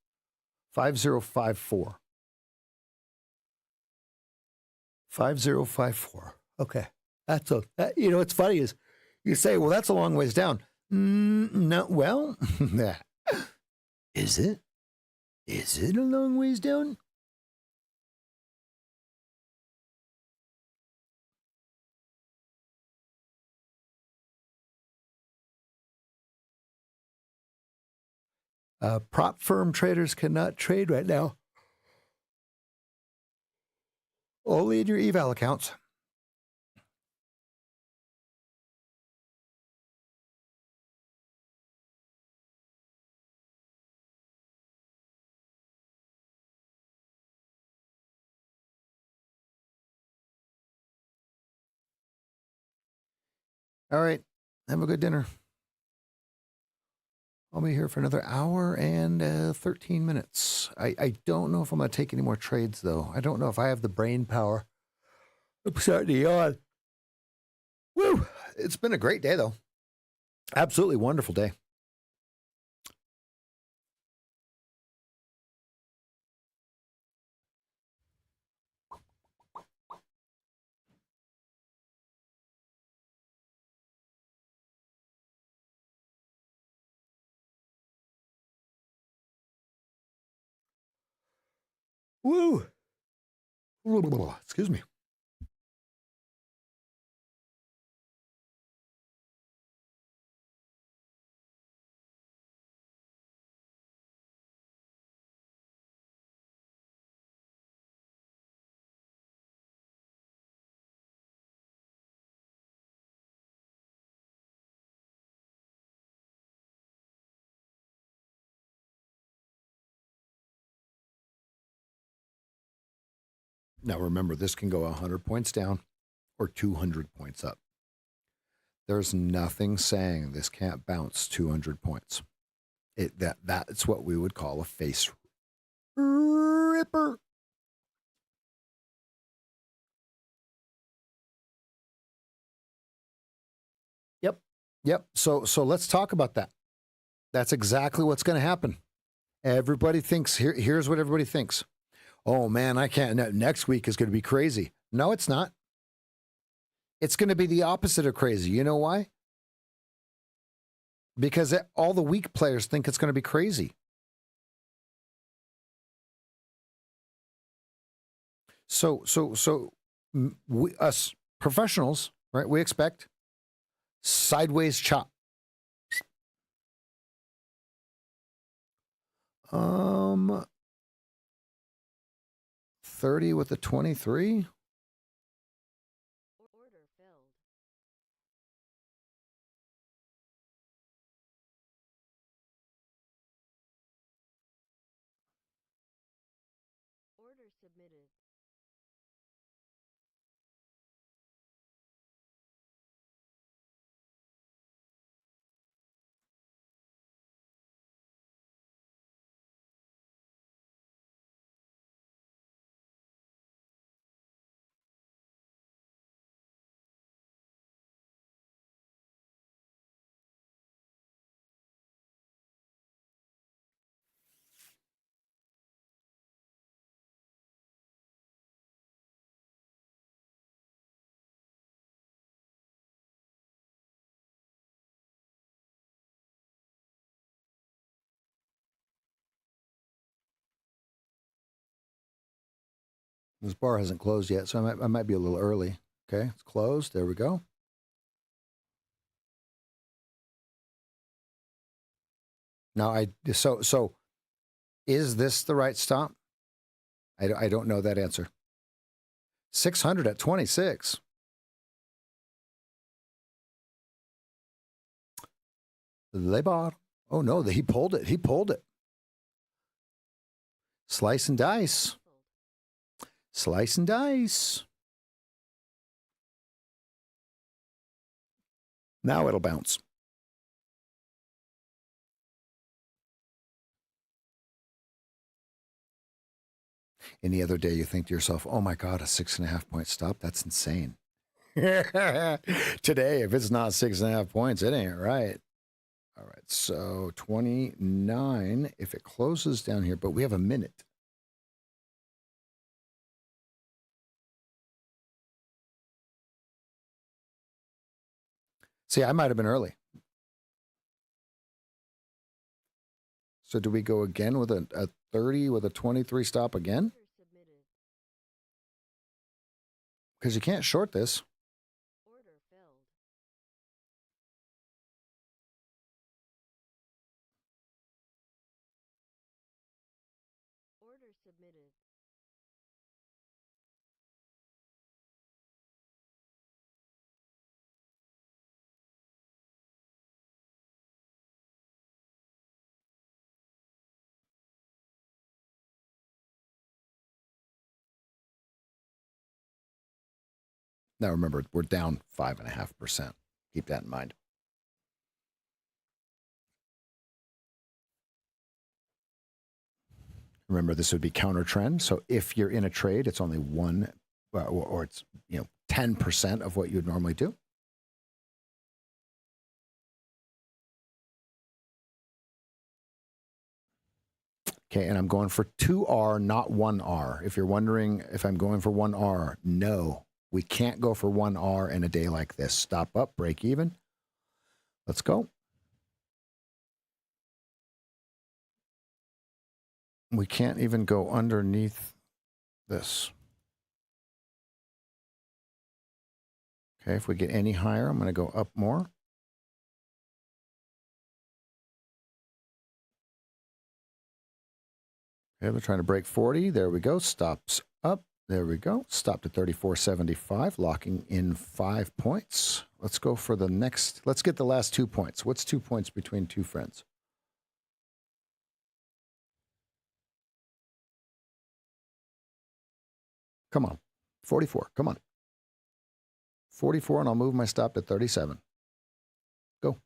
5054. 5054. Okay. What's funny is you say, well, that's a long ways down. No, well, is it? Is it a long ways down? Prop firm traders cannot trade right now. Only in your eval accounts. All right. Have a good dinner. I'll be here for another hour and 13 minutes. I don't know if I'm going to take any more trades, though. I don't know if I have the brain power. I'm starting to yawn. Woo! It's been a great day, though. Absolutely wonderful day. Woo! Excuse me. Now, remember, this can go 100 points down or 200 points up. There's nothing saying this can't bounce 200 points. That's what we would call a face ripper. Yep. So let's talk about that. That's exactly what's going to happen. Everybody thinks, here's what everybody thinks. Oh man, I can't. Next week is going to be crazy. No, it's not. It's going to be the opposite of crazy. You know why? Because all the weak players think it's going to be crazy. So we, us professionals, right? We expect sideways chop. 30 with a 23. Order filled. Order submitted. This bar hasn't closed yet, so I might be a little early. Okay, it's closed. There we go. Now so is this the right stop? I don't know that answer. 600 at 26. Le bar. Oh no, he pulled it. He pulled it. Slice and dice. Slice and dice. Now it'll bounce. Any other day you think to yourself, oh my God, a 6.5 point stop? That's insane. Today, if it's not 6.5 points, it ain't right. All right, so 29, if it closes down here, but we have a minute. See, I might have been early. So do we go again with a 30 with a 23 stop again? Because you can't short this. Order filled. Order submitted. Now remember, we're down 5.5%. Keep that in mind. Remember, this would be counter trend. So if you're in a trade, it's only one, or it's 10% of what you'd normally do. Okay, and I'm going for 2R, not 1R. If you're wondering if I'm going for 1R, no, we can't go for 1R in a day like this. Stop up, break even. Let's go. We can't even go underneath this. Okay, if we get any higher, I'm going to go up more. Okay, we're trying to break 40. There we go. Stops up. There we go. Stopped at 34.75, locking in 5 points. Let's go for the next. Let's get the last 2 points. What's 2 points between two friends? Come on. 44. Come on. 44, and I'll move my stop to 37. Go.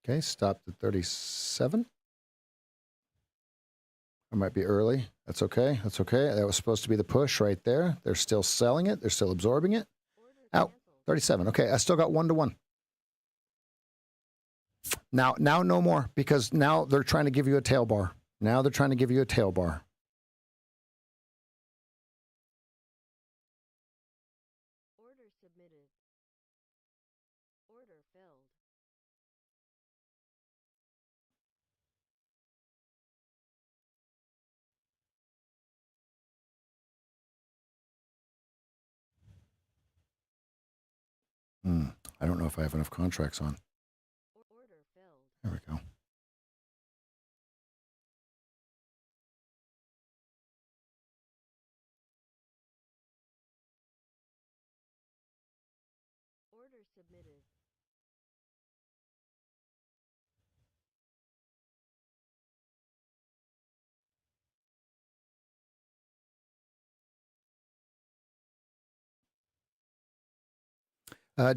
Okay, stop to 37. I might be early. That's okay. That's okay. That was supposed to be the push right there. They're still selling it. They're still absorbing it. Out. 37. Okay, I still got 1-to-1. Now no more, because now they're trying to give you a tail bar. Now they're trying to give you a tail bar. Order submitted. Order filled. I don't know if I have enough contracts on. Order filled. There we go. Order submitted.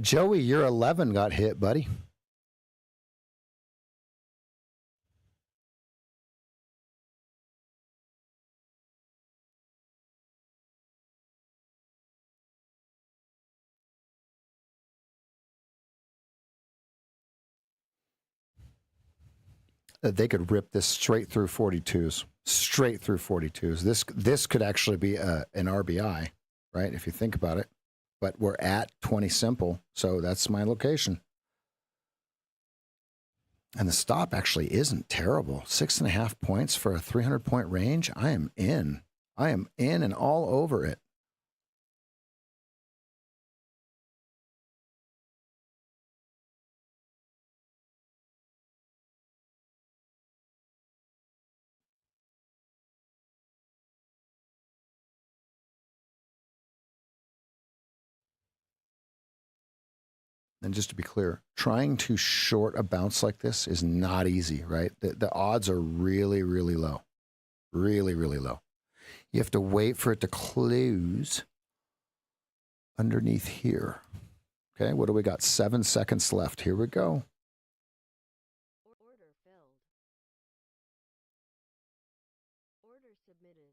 Joey, your 11 got hit, buddy. They could rip this straight through 42s. Straight through 42s. This could actually be an RBI, right? If you think about it. But we're at 20 simple, so that's my location. And the stop actually isn't terrible. 6.5 points for a 300-point range. I am in. I am in and all over it. And just to be clear, trying to short a bounce like this is not easy, right? The odds are really, really low. Really, really low. You have to wait for it to close underneath here. Okay, what do we got? 7 seconds left. Here we go. Order filled. Order submitted.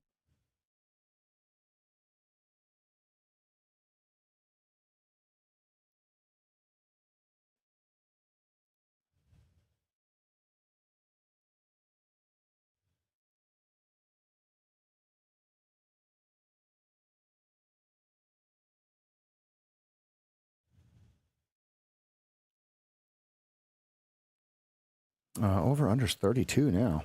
Over under's 32 now.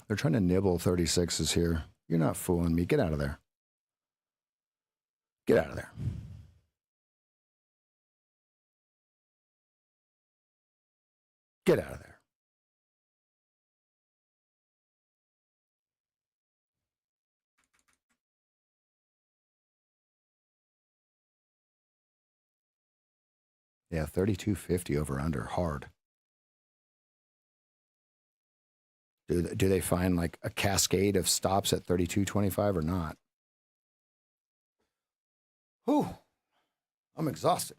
They're trying to nibble 36s here. You're not fooling me. Get out of there. Get out of there. Get out of there. Yeah, 32.50 over under. Hard. Do they find like a cascade of stops at 32.25 or not? Whew. I'm exhausted.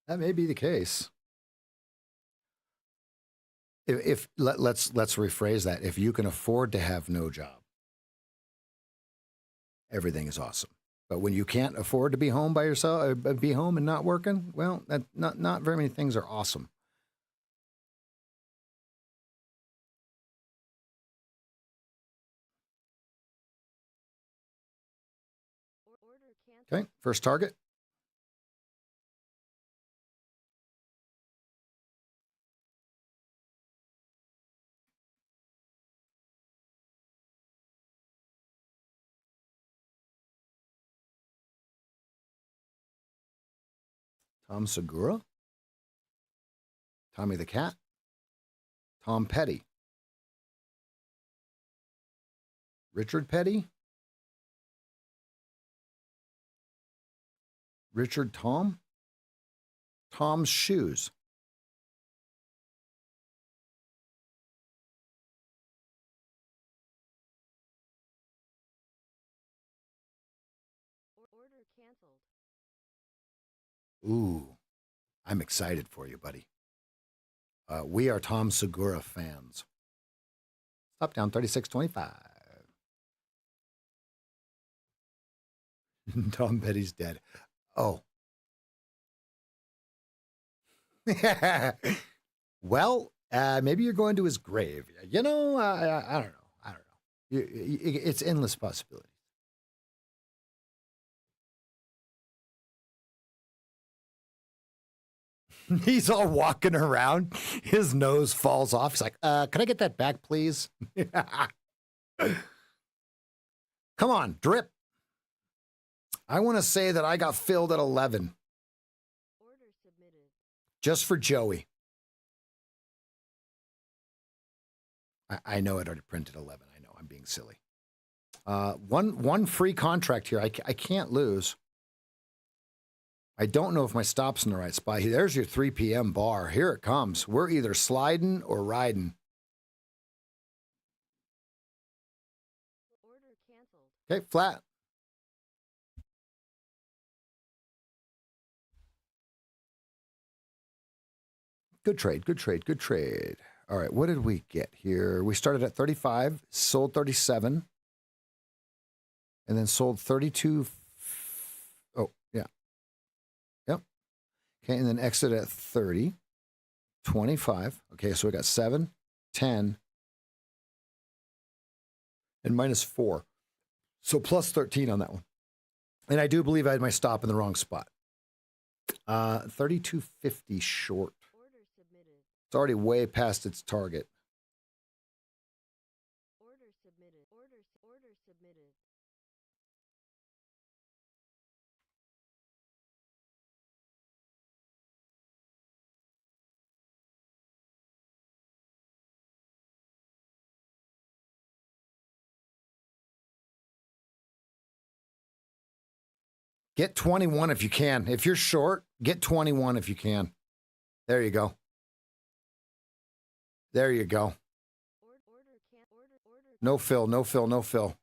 That may be the case. If let's rephrase that. If you can afford to have no job, everything is awesome. But when you can't afford to be home by yourself, be home and not working, well, not very many things are awesome. Order canceled. Okay, first target. Tom Segura, Tommy the Cat, Tom Petty, Richard Petty, Richard Tom, Tom's Shoes. Order canceled. Ooh, I'm excited for you, buddy. We are Tom Segura fans. Stop down 36.25. Tom Petty's dead. Oh. Well, maybe you're going to his grave. You know, I don't know. I don't know. It's endless possibilities. He's all walking around. His nose falls off. He's like, can I get that back, please? Come on, drip. I want to say that I got filled at 11. Order submitted. Just for Joey. I know it already printed 11. I know I'm being silly. One free contract here. I can't lose. I don't know if my stop's in the right spot. There's your 3 p.m. bar. Here it comes. We're either sliding or riding. Order canceled. Okay, flat. Good trade, good trade, good trade. All right, what did we get here? We started at 35, sold 37, and then sold 32. Oh, yeah. Yep. Okay, and then exit at 30, 25. Okay, so we got 7, 10, and minus 4. So plus 13 on that one. And I do believe I had my stop in the wrong spot. 32.50 short. Order submitted. It's already way past its target. Order submitted. Order submitted. Get 21 if you can. If you're short, get 21 if you can. There you go. There you go. No fill, no fill, no fill.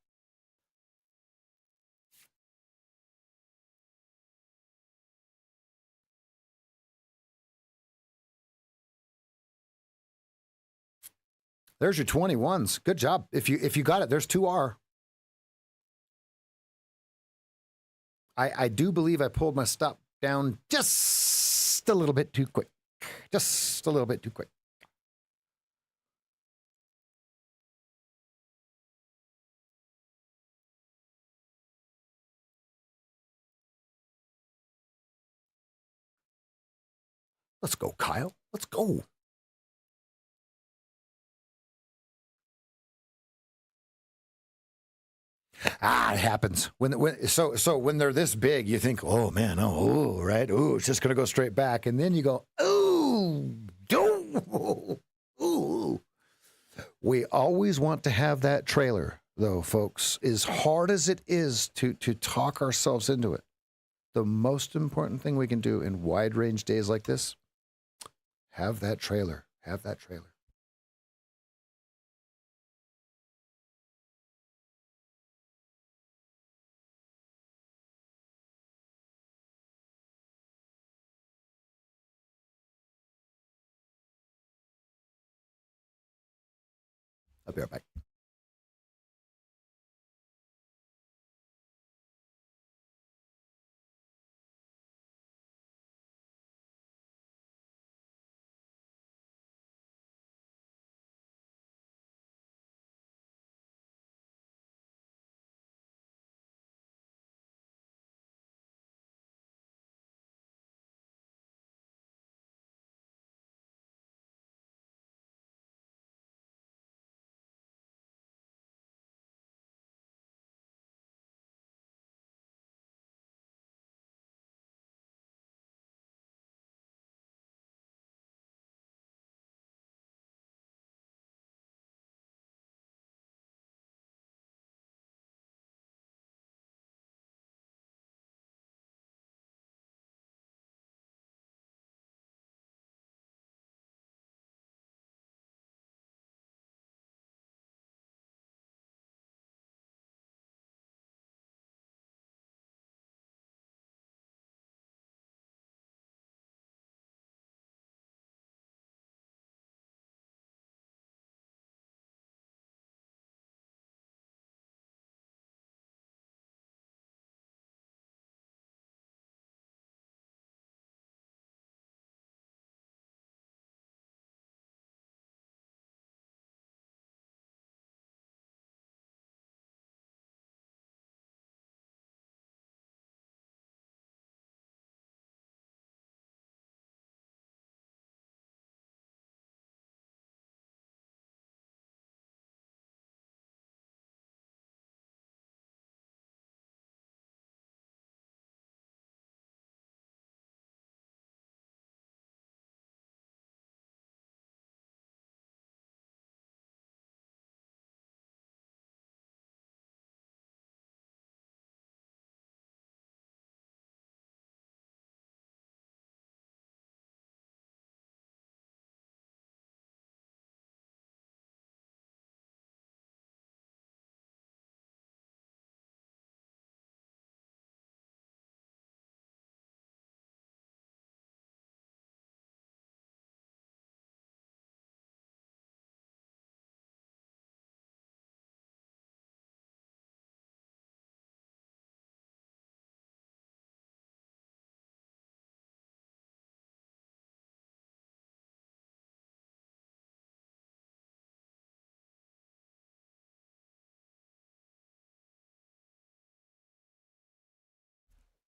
There's your 21s. Good job. If you got it, there's 2R. I do believe I pulled my stop down just a little bit too quick. Just a little bit too quick. Let's go, Kyle. Let's go. It happens when when they're this big, you think, oh man, right, it's just gonna go straight back, and then you go, ooh. We always want to have that trailer, though, folks. As hard as it is to talk ourselves into it, the most important thing we can do in wide range days like this, have that trailer. Have that trailer. I'll be right back.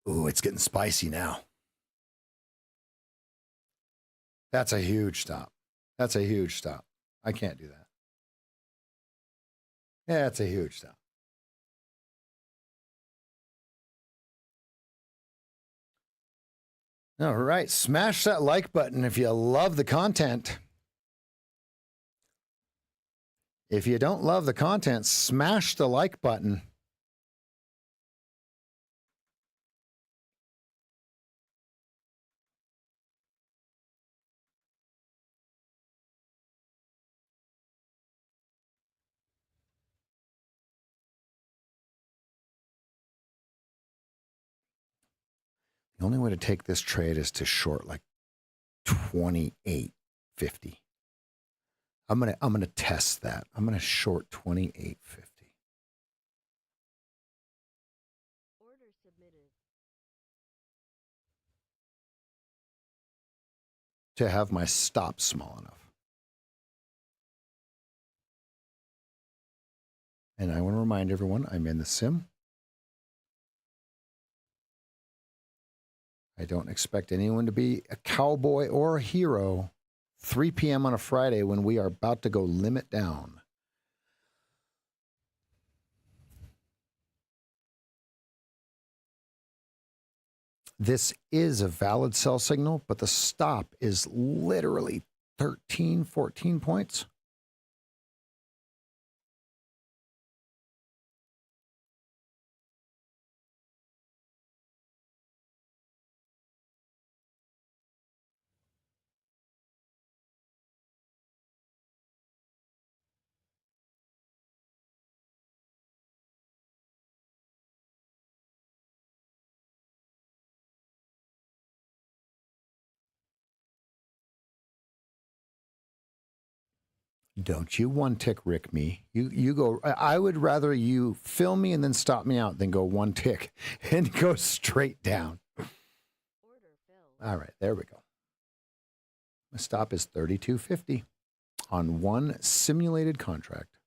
Ooh, it's getting spicy now. That's a huge stop. That's a huge stop. I can't do that. Yeah, it's a huge stop. All right. Smash that like button if you love the content. If you don't love the content, smash the like button. The only way to take this trade is to short like 28.50. I'm gonna test that. I'm gonna short 28.50 Order submitted. to have my stop small enough. And I want to remind everyone, I'm in the sim. I don't expect anyone to be a cowboy or a hero 3 p.m. on a Friday when we are about to go limit down. This is a valid sell signal, but the stop is literally 13, 14 points. Don't you one tick Rick me. You go. I would rather you fill me and then stop me out than go one tick and go straight down. Order filled. All right, there we go. My stop is 32.50 on one simulated contract.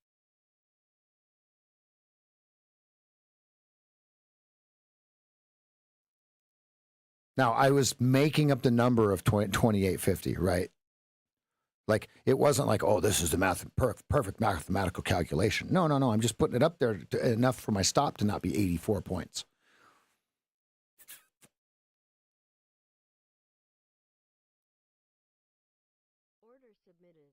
Now, I was making up the number of 28.50, right? Like, it wasn't like, oh, this is the perfect mathematical calculation. No. I'm just putting it up there enough for my stop to not be 84 points. Order submitted.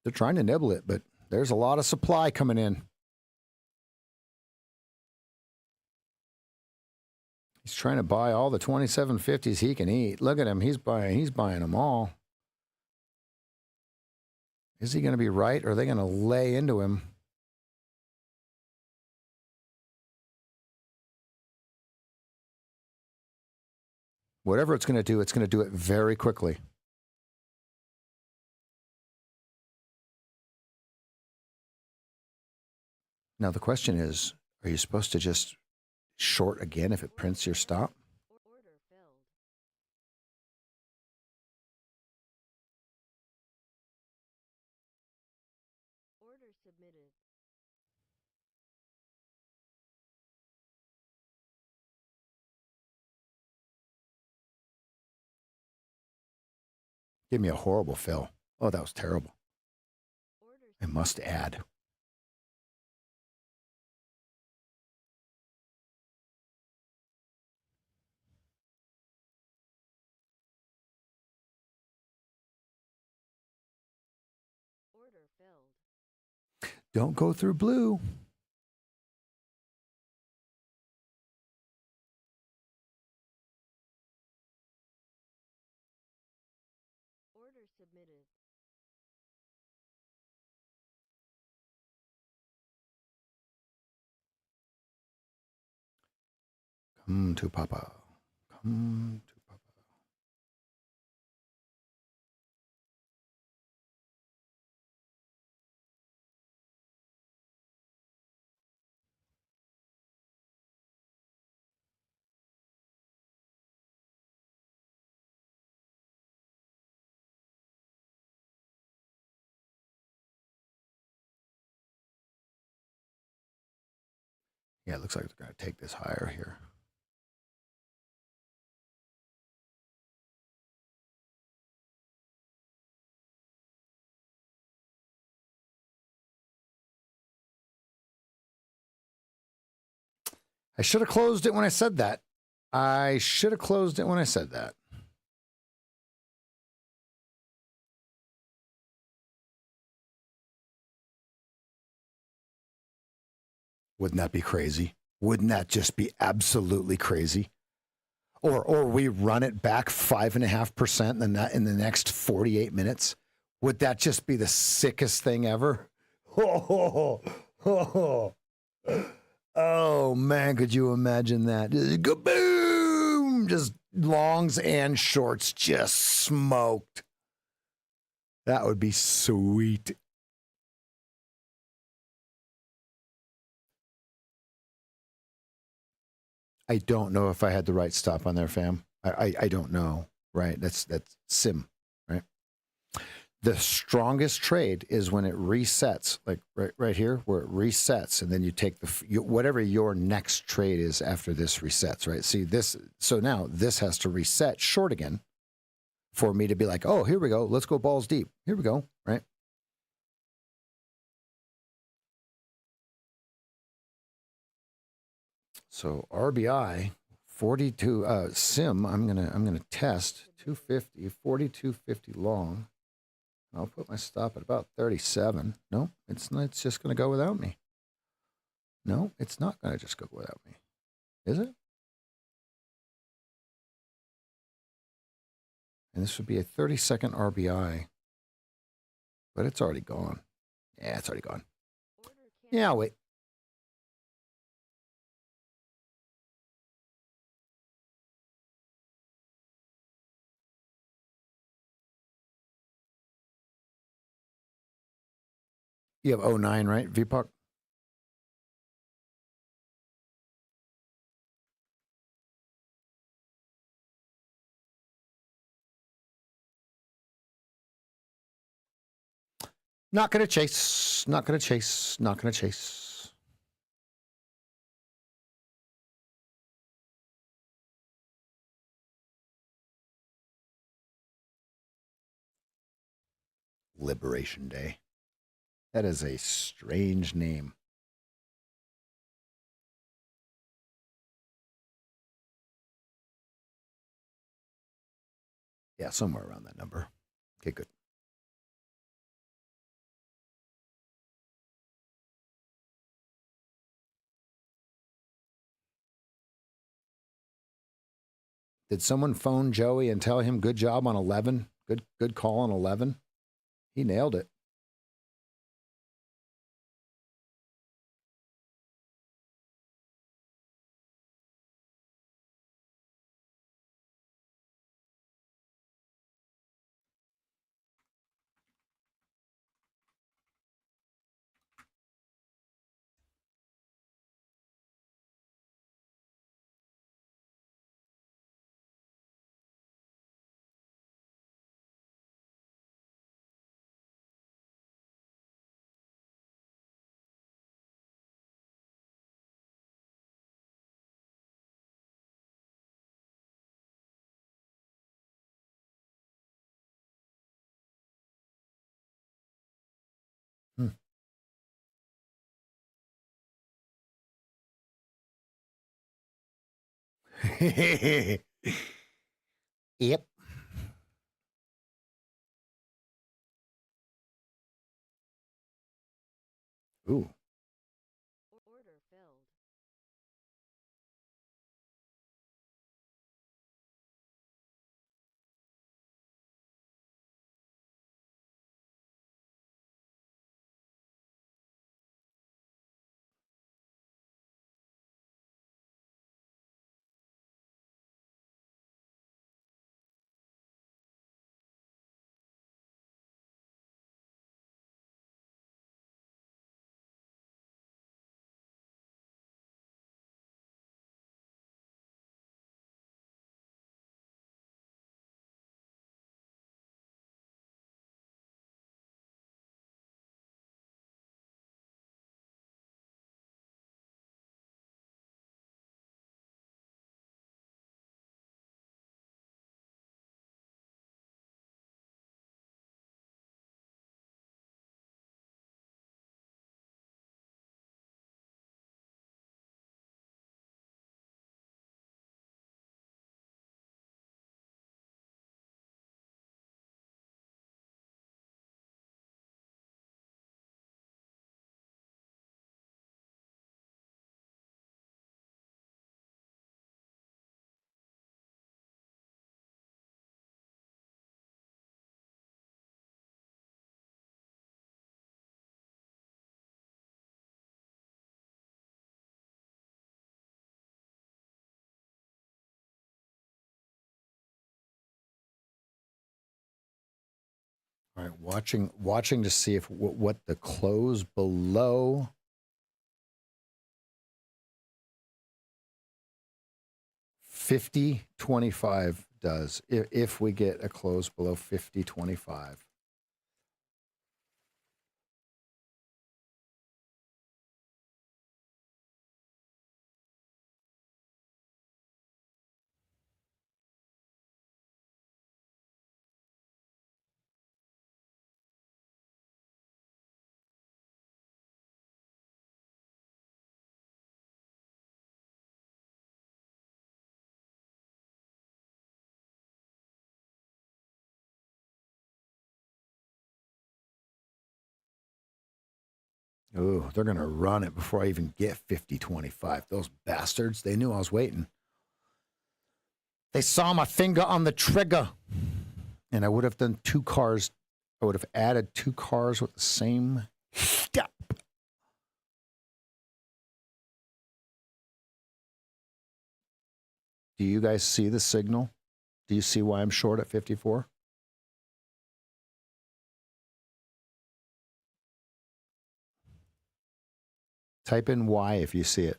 They're trying to nibble it, but there's a lot of supply coming in. He's trying to buy all the 27.50s he can eat. Look at him. He's buying them all. Is he going to be right, or are they going to lay into him? Whatever it's going to do it very quickly. Now, the question is, are you supposed to just short again if it prints your stop? Order filled. Order submitted. Give me a horrible fill. Oh, that was terrible. Order I must add. Order filled. Don't go through blue. Order submitted. Come to Papa. Come to Papa. Yeah, it looks like they're going to take this higher here. I should have closed it when I said that. Wouldn't that be crazy? Wouldn't that just be absolutely crazy? Or we run it back 5.5% in the next 48 minutes? Would that just be the sickest thing ever? Oh man, could you imagine that? Just go boom! Just longs and shorts just smoked. That would be sweet. I don't know if I had the right stop on there, fam. I don't know, right? That's sim, right? The strongest trade is when it resets, like right here, where it resets, and then you take whatever your next trade is after this resets, right? See this, so now this has to reset short again for me to be like, oh, here we go, let's go balls deep. Here we go, right? So RBI 42 sim. I'm gonna test 250, 42.50 long. I'll put my stop at about 37. No, it's not. It's just gonna go without me. No, it's not gonna just go without me. Is it? And this would be a 30-second RBI, but it's already gone. Yeah, it's already gone. Order Yeah, I'll wait. You have 09, right, VPUC? Not going to chase. Not going to chase. Not going to chase. Liberation Day. That is a strange name. Yeah, somewhere around that number. Okay, good. Did someone phone Joey and tell him good job on 11? Good call on 11? He nailed it. Hmm. Yep. Ooh. Order filled. All right, watching to see if what the close below 50.25 does. If we get a close below 50.25. Ooh, they're going to run it before I even get 50.25. Those bastards, they knew I was waiting. They saw my finger on the trigger. And I would have done two cars. I would have added two cars with the same step. Do you guys see the signal? Do you see why I'm short at 54? Type in Y if you see it.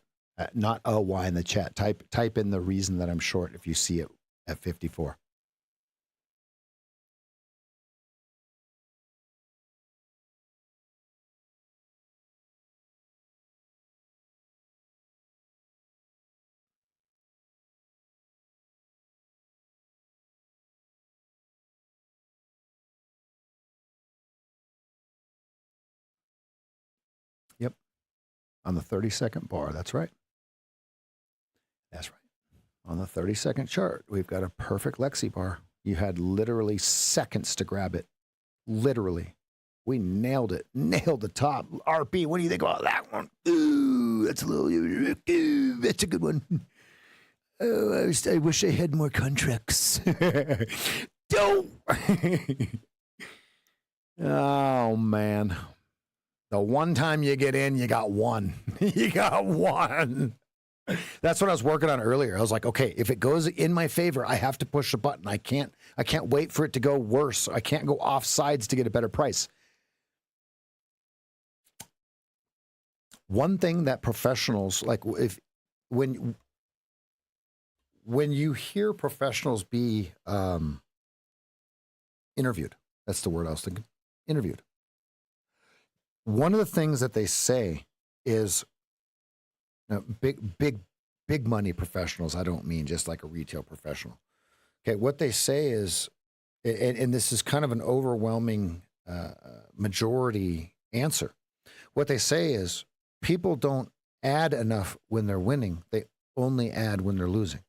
Not a Y in the chat. Type in the reason that I'm short if you see it at 54. Yep. On the 30-second bar. That's right. That's right. On the 30-second chart, we've got a perfect Lexi bar. You had literally seconds to grab it. Literally. We nailed it. Nailed the top. RP, what do you think about that one? Ooh, that's a little, ooh, that's a good one. Oh, I wish I had more contracts. Don't. Oh, man. The one time you get in, you got one. You got one. That's what I was working on earlier. I was like, okay, if it goes in my favor, I have to push a button. I can't wait for it to go worse. I can't go off sides to get a better price. One thing that professionals, like when you hear professionals be interviewed, that's the word I was thinking, interviewed. One of the things that they say is, big money professionals. I don't mean just like a retail professional. Okay, what they say is, and this is kind of an overwhelming majority answer. What they say is people don't add enough when they're winning. They only add when they're losing,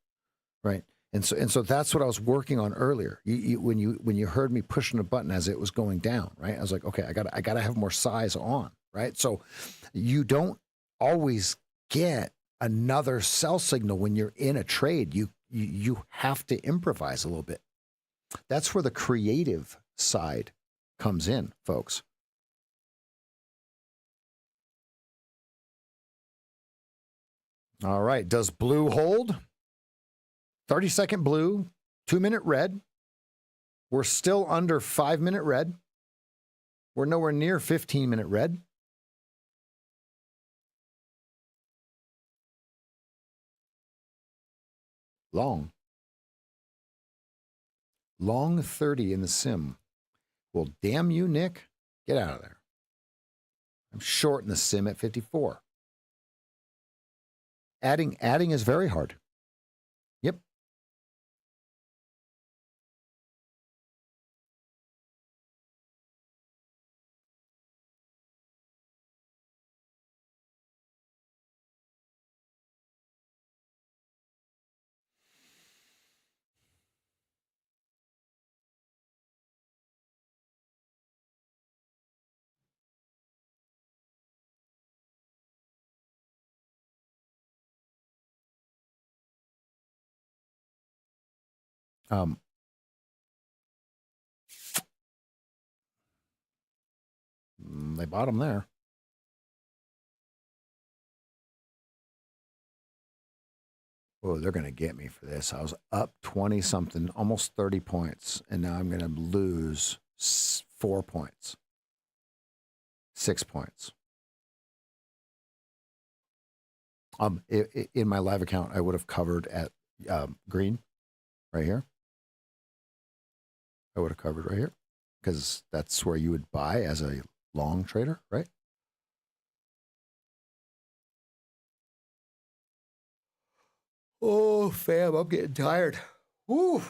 right? And so that's what I was working on earlier. When you heard me pushing a button as it was going down, right? I was like, okay, I gotta have more size on, right? So you don't always get another sell signal when you're in a trade. You have to improvise a little bit. That's where the creative side comes in, folks. All right, does blue hold? 30-second blue, 2-minute red. We're still under 5-minute red. We're nowhere near 15-minute red. Long 30 in the sim. Well, damn you, Nick. Get out of there. I'm short in the sim at 54. Adding is very hard. Yep. They bought them there. Oh, they're going to get me for this. I was up 20 something, almost 30 points, and now I'm going to lose 4 points, 6 points. In my live account, I would have covered at green right here. I would have covered right here because that's where you would buy as a long trader, right? Oh, fam, I'm getting tired. Woo.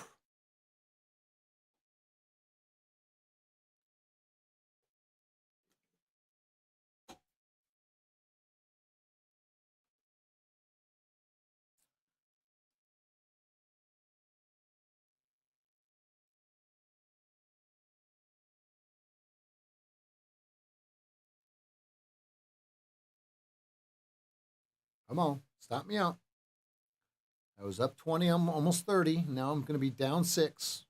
Come on, stop me out. I was up 20, I'm almost 30. Now I'm going to be down 6.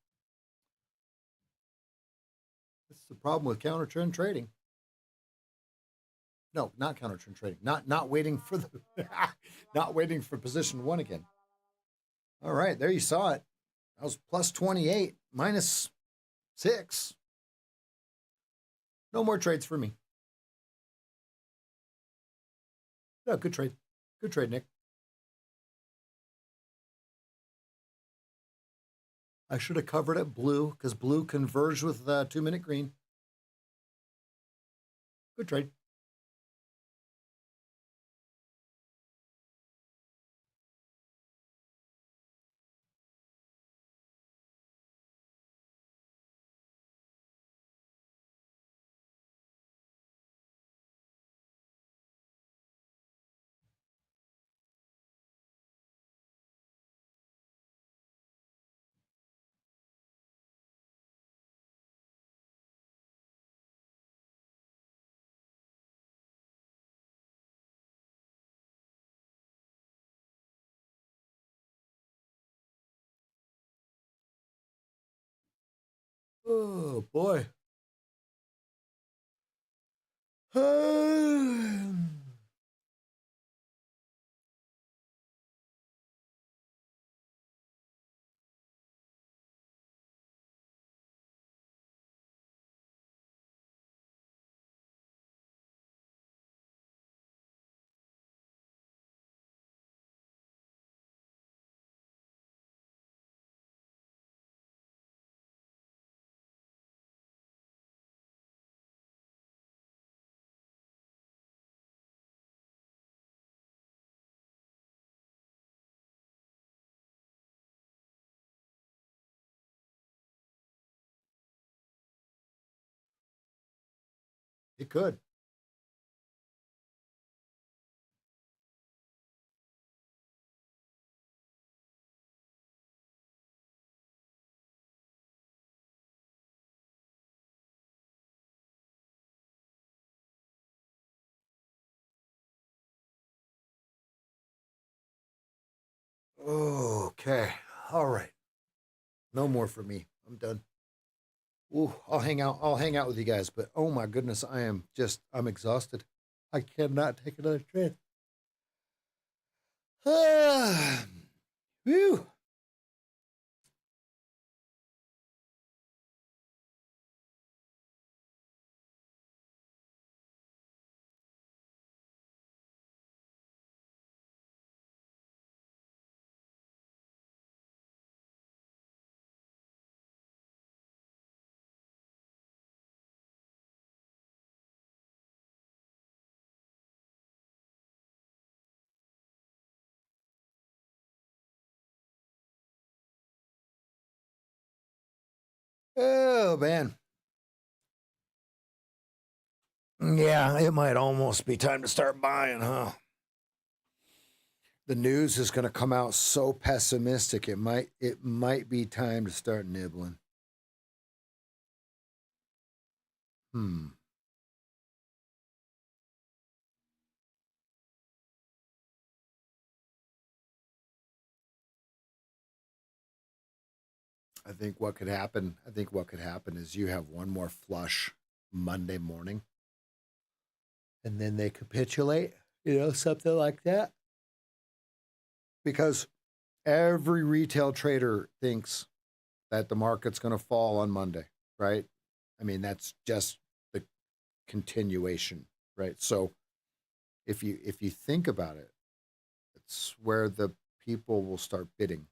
That's the problem with counter trend trading. No, not counter trend trading. Not waiting for the not waiting for position 1 again. All right, there you saw it. I was plus 28, minus 6. No more trades for me. Oh, good trade. Good trade, Nick. I should have covered it blue because blue converged with 2-minute green. Good trade. Oh, boy. It could. Okay. All right. No more for me. I'm done. Ooh, I'll hang out. I'll hang out with you guys. But oh my goodness, I'm exhausted. I cannot take another trade. Whew. Oh man. Yeah, it might almost be time to start buying, huh? The news is going to come out so pessimistic. It might be time to start nibbling. Hmm. I think what could happen is you have one more flush Monday morning and then they capitulate, something like that. Because every retail trader thinks that the market's going to fall on Monday, right? I mean, that's just the continuation, right? So if you think about it, it's where the people will start bidding.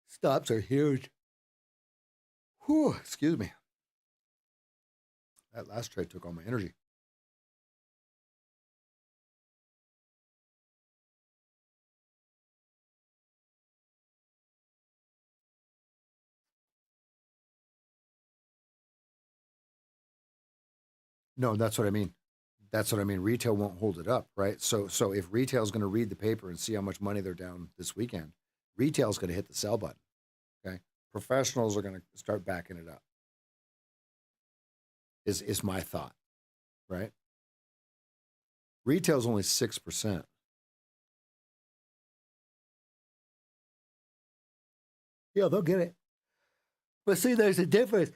Stops are huge. Whew, excuse me. That last trade took all my energy. No, that's what I mean. That's what I mean. Retail won't hold it up, right? So if retail is going to read the paper and see how much money they're down this weekend, retail is going to hit the sell button. Okay, professionals are going to start backing it up. Is my thought, right? Retail is only 6%. Yeah, they'll get it. But see, there's a difference.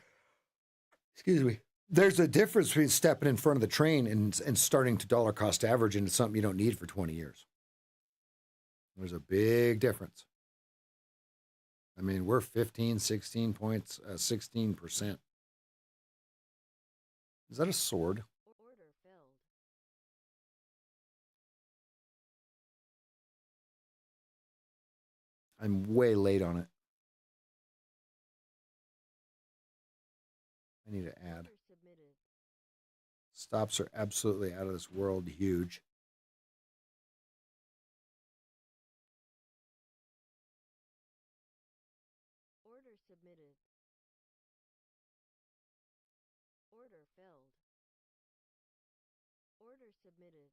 Excuse me. There's a difference between stepping in front of the train and starting to dollar cost average into something you don't need for 20 years. There's a big difference. I mean, we're 15, 16 points, 16%. Is that a sword? Order filled. I'm way late on it. I need to add. Order submitted. Stops are absolutely out of this world huge. Order submitted. Order filled. Order submitted.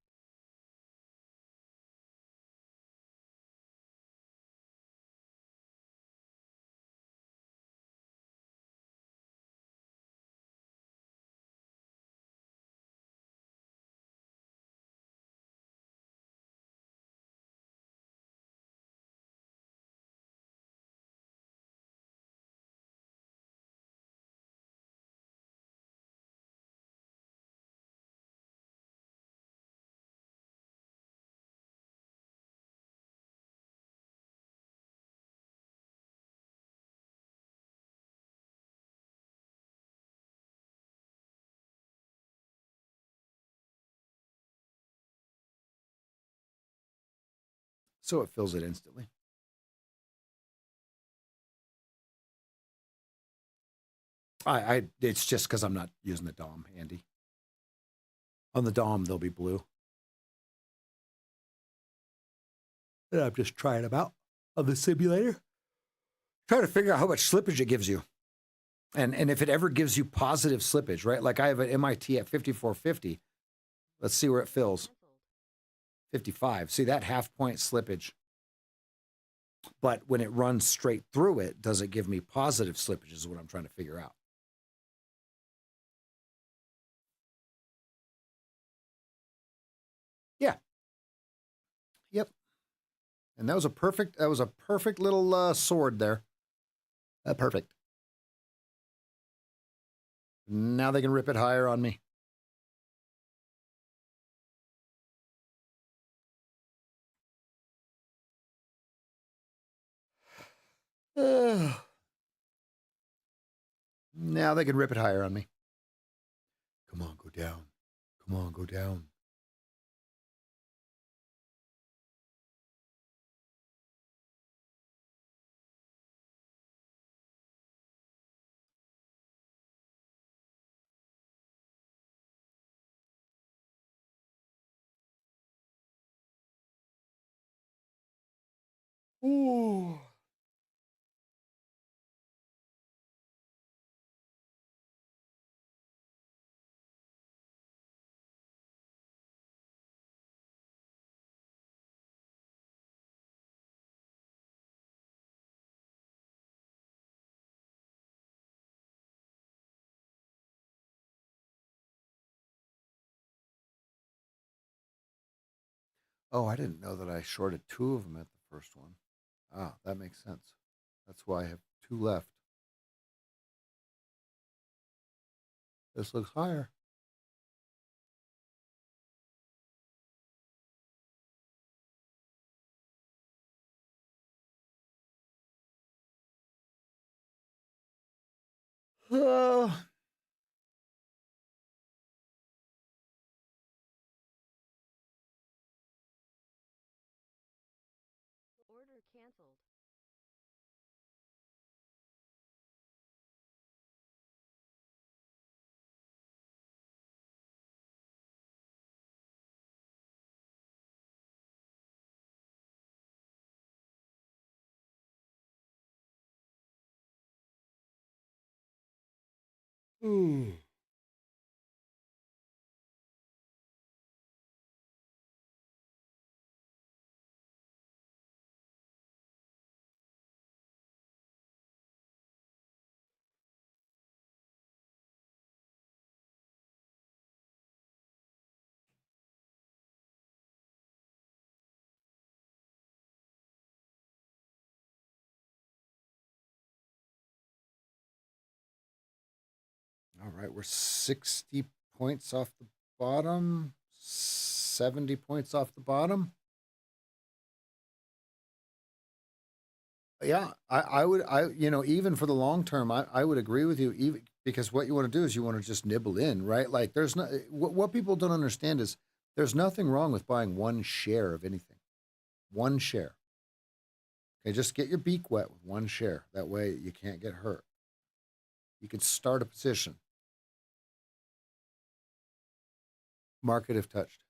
So it fills it instantly. It's just because I'm not using the DOM, Andy. On the DOM, they'll be blue. And I'm just trying them out on the simulator. Trying to figure out how much slippage it gives you. And if it ever gives you positive slippage, right? Like I have an MIT at 5450. Let's see where it fills. Cancelled. 55. See that half-point slippage. But when it runs straight through it, does it give me positive slippage is what I'm trying to figure out. Yeah. Yep. And that was a perfect little sword there. Perfect. Now they can rip it higher on me. Now they can rip it higher on me. Come on, go down. Come on, go down. Ooh. Oh, I didn't know that I shorted two of them at the first one. Ah, that makes sense. That's why I have two left. This looks higher. Uh, Order cancelled. ooh. All right, we're 60 points off the bottom, 70 points off the bottom. Yeah, even for the long term, I would agree with you, even because what you want to do is you want to just nibble in, right? Like there's no, what people don't understand is there's nothing wrong with buying one share of anything, one share. Okay, just get your beak wet with one share. That way you can't get hurt. You can start a position. Market if touched.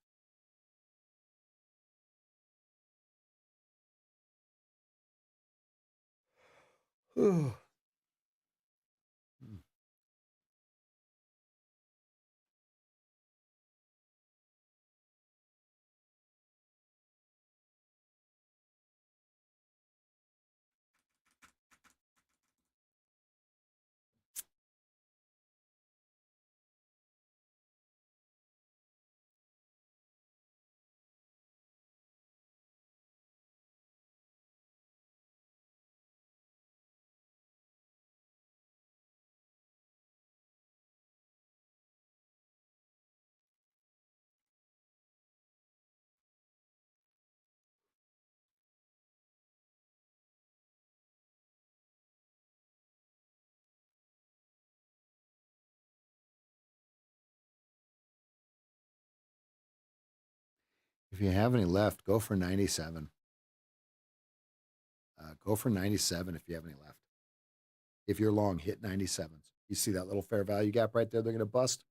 If you have any left, go for 97. Go for 97 if you have any left. If you're long, hit 97s. You see that little fair value gap right there? They're going to bust.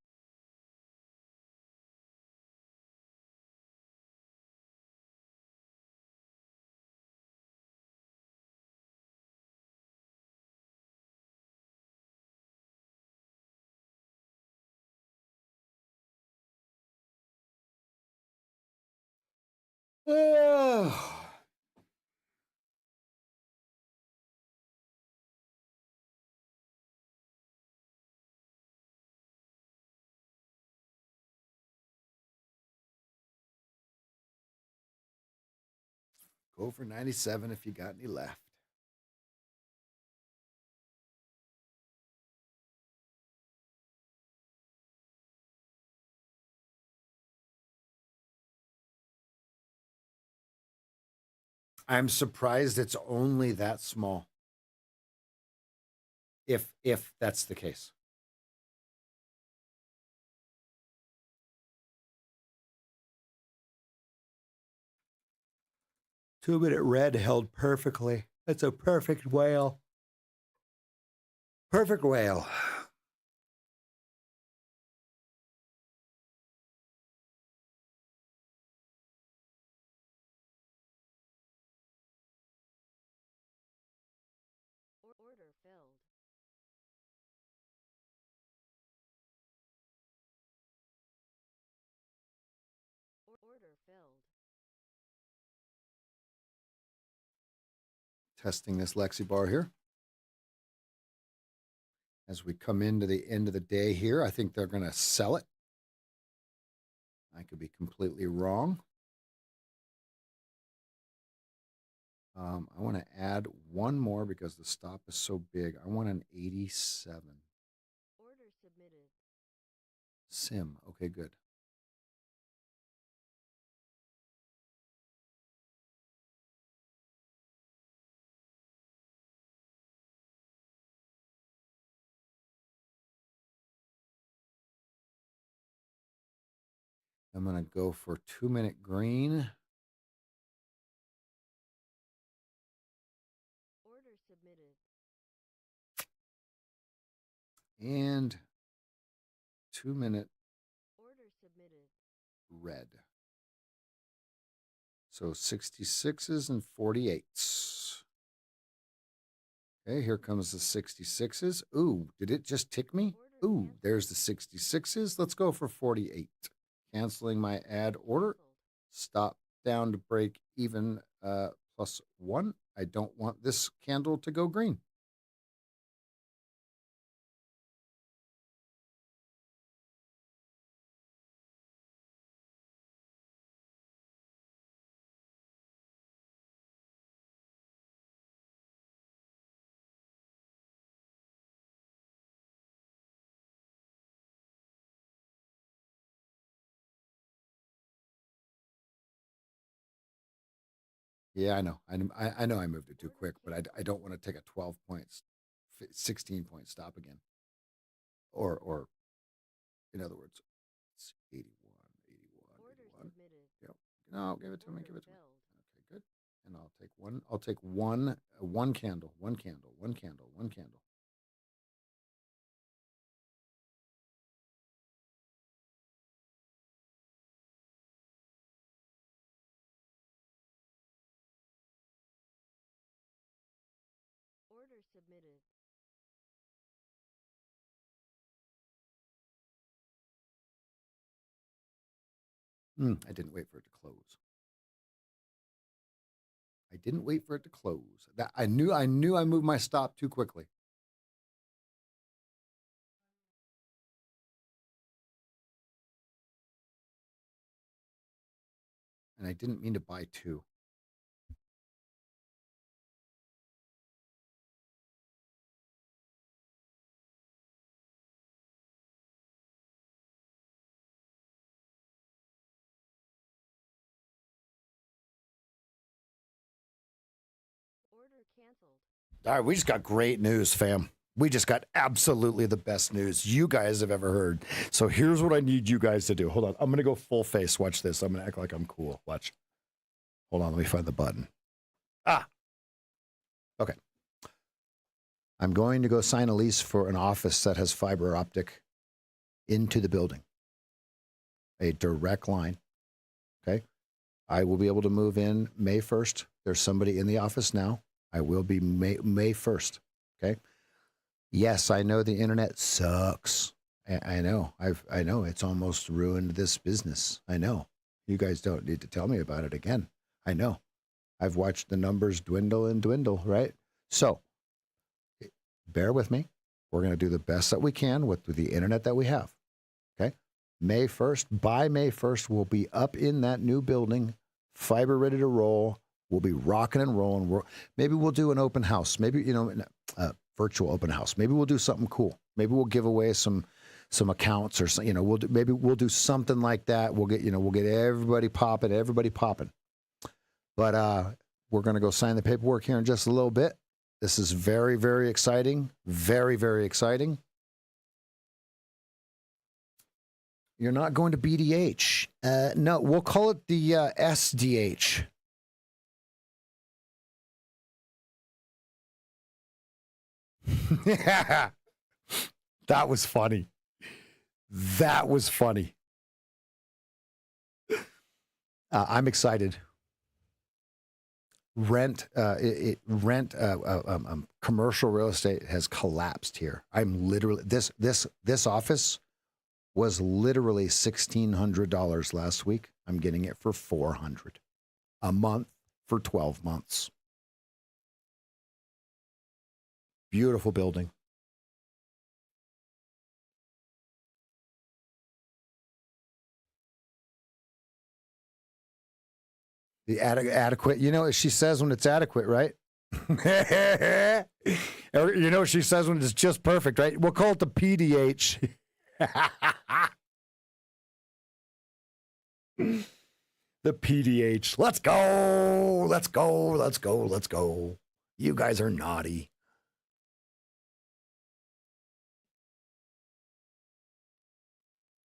Go for 97 if you got any left. I'm surprised it's only that small. If that's the case. Two-minute red held perfectly. That's a perfect whale. Perfect whale. Order filled. Order filled. Testing this Lexi bar here. As we come into the end of the day here, I think they're going to sell it. I could be completely wrong. I want to add one more because the stop is so big. I want an 87. Order submitted. Sim. Okay, good. I'm going to go for 2-minute green. Order submitted. And 2-minute Order submitted. red. So 66s and 48s. Okay, here comes the 66s. Ooh, did it just tick me? Ooh, there's the 66s. Let's go for 48. Canceling my add order. Stop down to break even +1. I don't want this candle to go green. Yeah, I know. I know I moved it too quick, but I don't want to take a 12 points, 16 point stop again. Or in other words, it's 81, 81, Order 81. submitted. Yep. No, give it to me. Order Give it to me. filled. Okay, good. And I'll take one. I'll take one candle, one candle, one candle, one candle. Order submitted. I didn't wait for it to close. I didn't wait for it to close. That I knew I moved my stop too quickly. And I didn't mean to buy two. Order canceled. All right, we just got great news, fam. We just got absolutely the best news you guys have ever heard. So here's what I need you guys to do. Hold on. I'm going to go full face. Watch this. I'm going to act like I'm cool. Watch. Hold on. Let me find the button. Okay. I'm going to go sign a lease for an office that has fiber optic into the building. A direct line. Okay. I will be able to move in May 1st. There's somebody in the office now. I will be May 1st. Okay. Yes, I know the internet sucks. I know. I know it's almost ruined this business. I know. You guys don't need to tell me about it again. I know. I've watched the numbers dwindle and dwindle, right? So bear with me. We're going to do the best that we can with the internet that we have. Okay. May 1st, by May 1st, we'll be up in that new building, fiber ready to roll. We'll be rocking and rolling. Maybe we'll do an open house. Maybe, virtual open house. Maybe we'll do something cool. Maybe we'll give away some accounts or some, maybe we'll do something like that. We'll get everybody popping. But we're going to go sign the paperwork here in just a little bit. This is very, very exciting. Very, very exciting. You're not going to BDH. No, we'll call it the SDH. Yeah. That was funny. That was funny. I'm excited. Commercial real estate has collapsed here. I'm literally this office was literally $1,600 last week. I'm getting it for $400 a month for 12 months. Beautiful building. The adequate, she says when it's adequate, right? She says when it's just perfect, right? We'll call it the PDH. The PDH. Let's go. Let's go. Let's go. Let's go. You guys are naughty.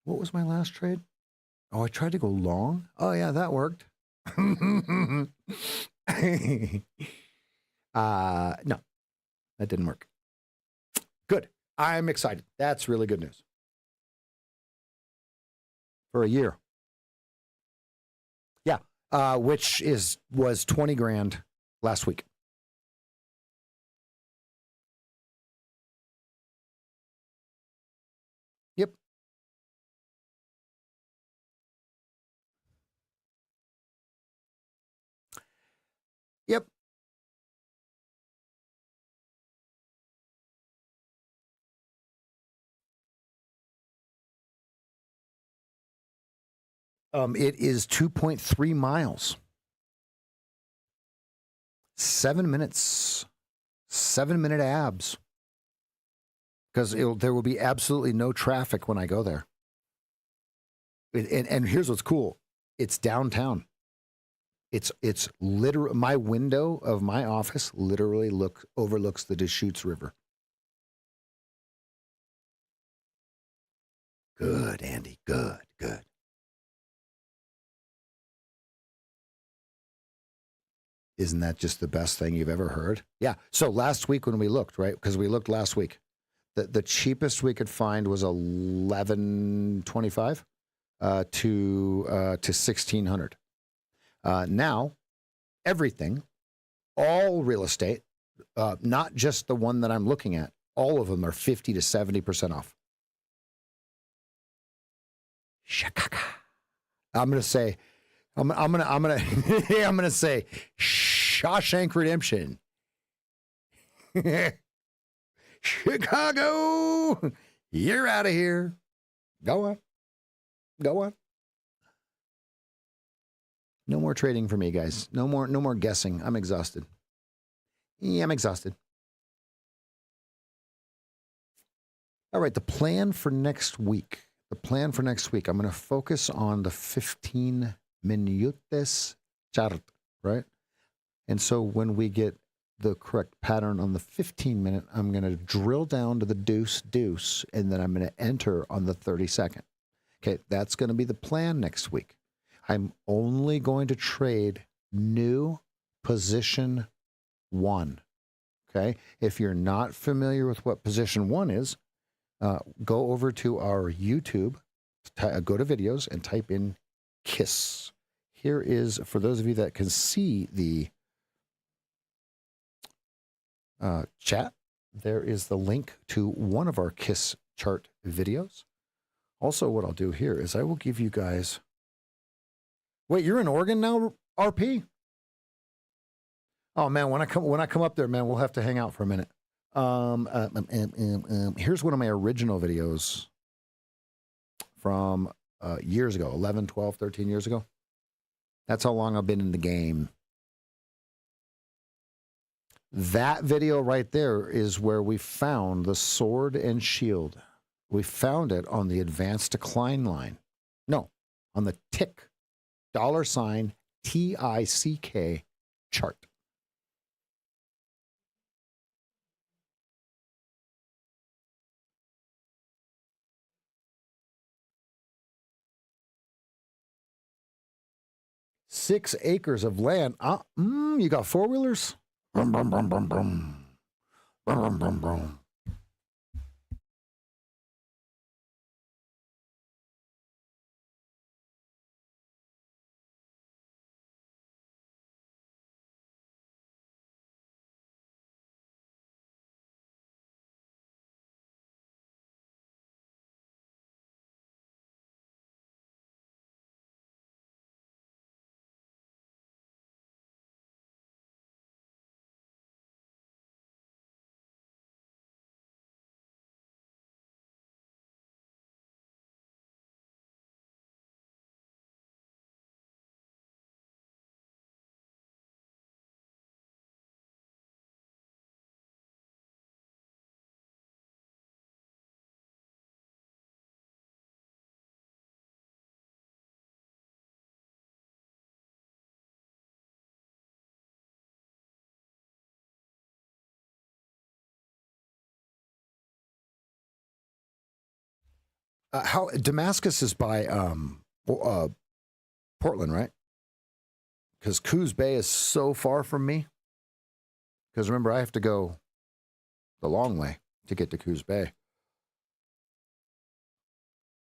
What was my last trade? Oh, I tried to go long. Oh, yeah, that worked. No, that didn't work. Good. I'm excited. That's really good news. For a year. Yeah. Which was 20 grand last week. Yep. Yep. It is 2.3 miles. 7 minutes. 7-minute abs. Because there will be absolutely no traffic when I go there. And here's what's cool. It's downtown. It's literally, my window of my office literally overlooks the Deschutes River. Good, Andy. Good. Isn't that just the best thing you've ever heard? Yeah. So last week when we looked, right? Because we looked last week, the cheapest we could find was 1125 to 1600. Now everything, all real estate, not just the one that I'm looking at, all of them are 50 to 70% off. Chicago. I'm gonna say Shawshank Redemption. Chicago, you're out of here. Go on. No more trading for me, guys. No more guessing. I'm exhausted. Yeah, I'm exhausted. All right, the plan for next week. I'm going to focus on the 15 minutes chart, right? And so when we get the correct pattern on the 15-minute, I'm going to drill down to the deuce, and then I'm going to enter on the 30-second. Okay, that's going to be the plan next week. I'm only going to trade new position 1. Okay, if you're not familiar with what position 1 is, go over to our YouTube, go to videos, and type in KISS. Here is, for those of you that can see the chat, there is the link to one of our KISS chart videos. Also, what I'll do here is I will give you guys... Wait, you're in Oregon now, RP? Oh, man, when I come up there, man, we'll have to hang out for a minute. Here's one of my original videos from years ago, 11, 12, 13 years ago. That's how long I've been in the game. That video right there is where we found the sword and shield. We found it on the advanced decline line. No, on the tick, $ TICK chart. Six acres of land. You got four-wheelers? Brum, brum, brum, brum, brum. Brum, brum, brum, brum. How Damascus is by Portland, right? Because Coos Bay is so far from me. Because remember, I have to go the long way to get to Coos Bay.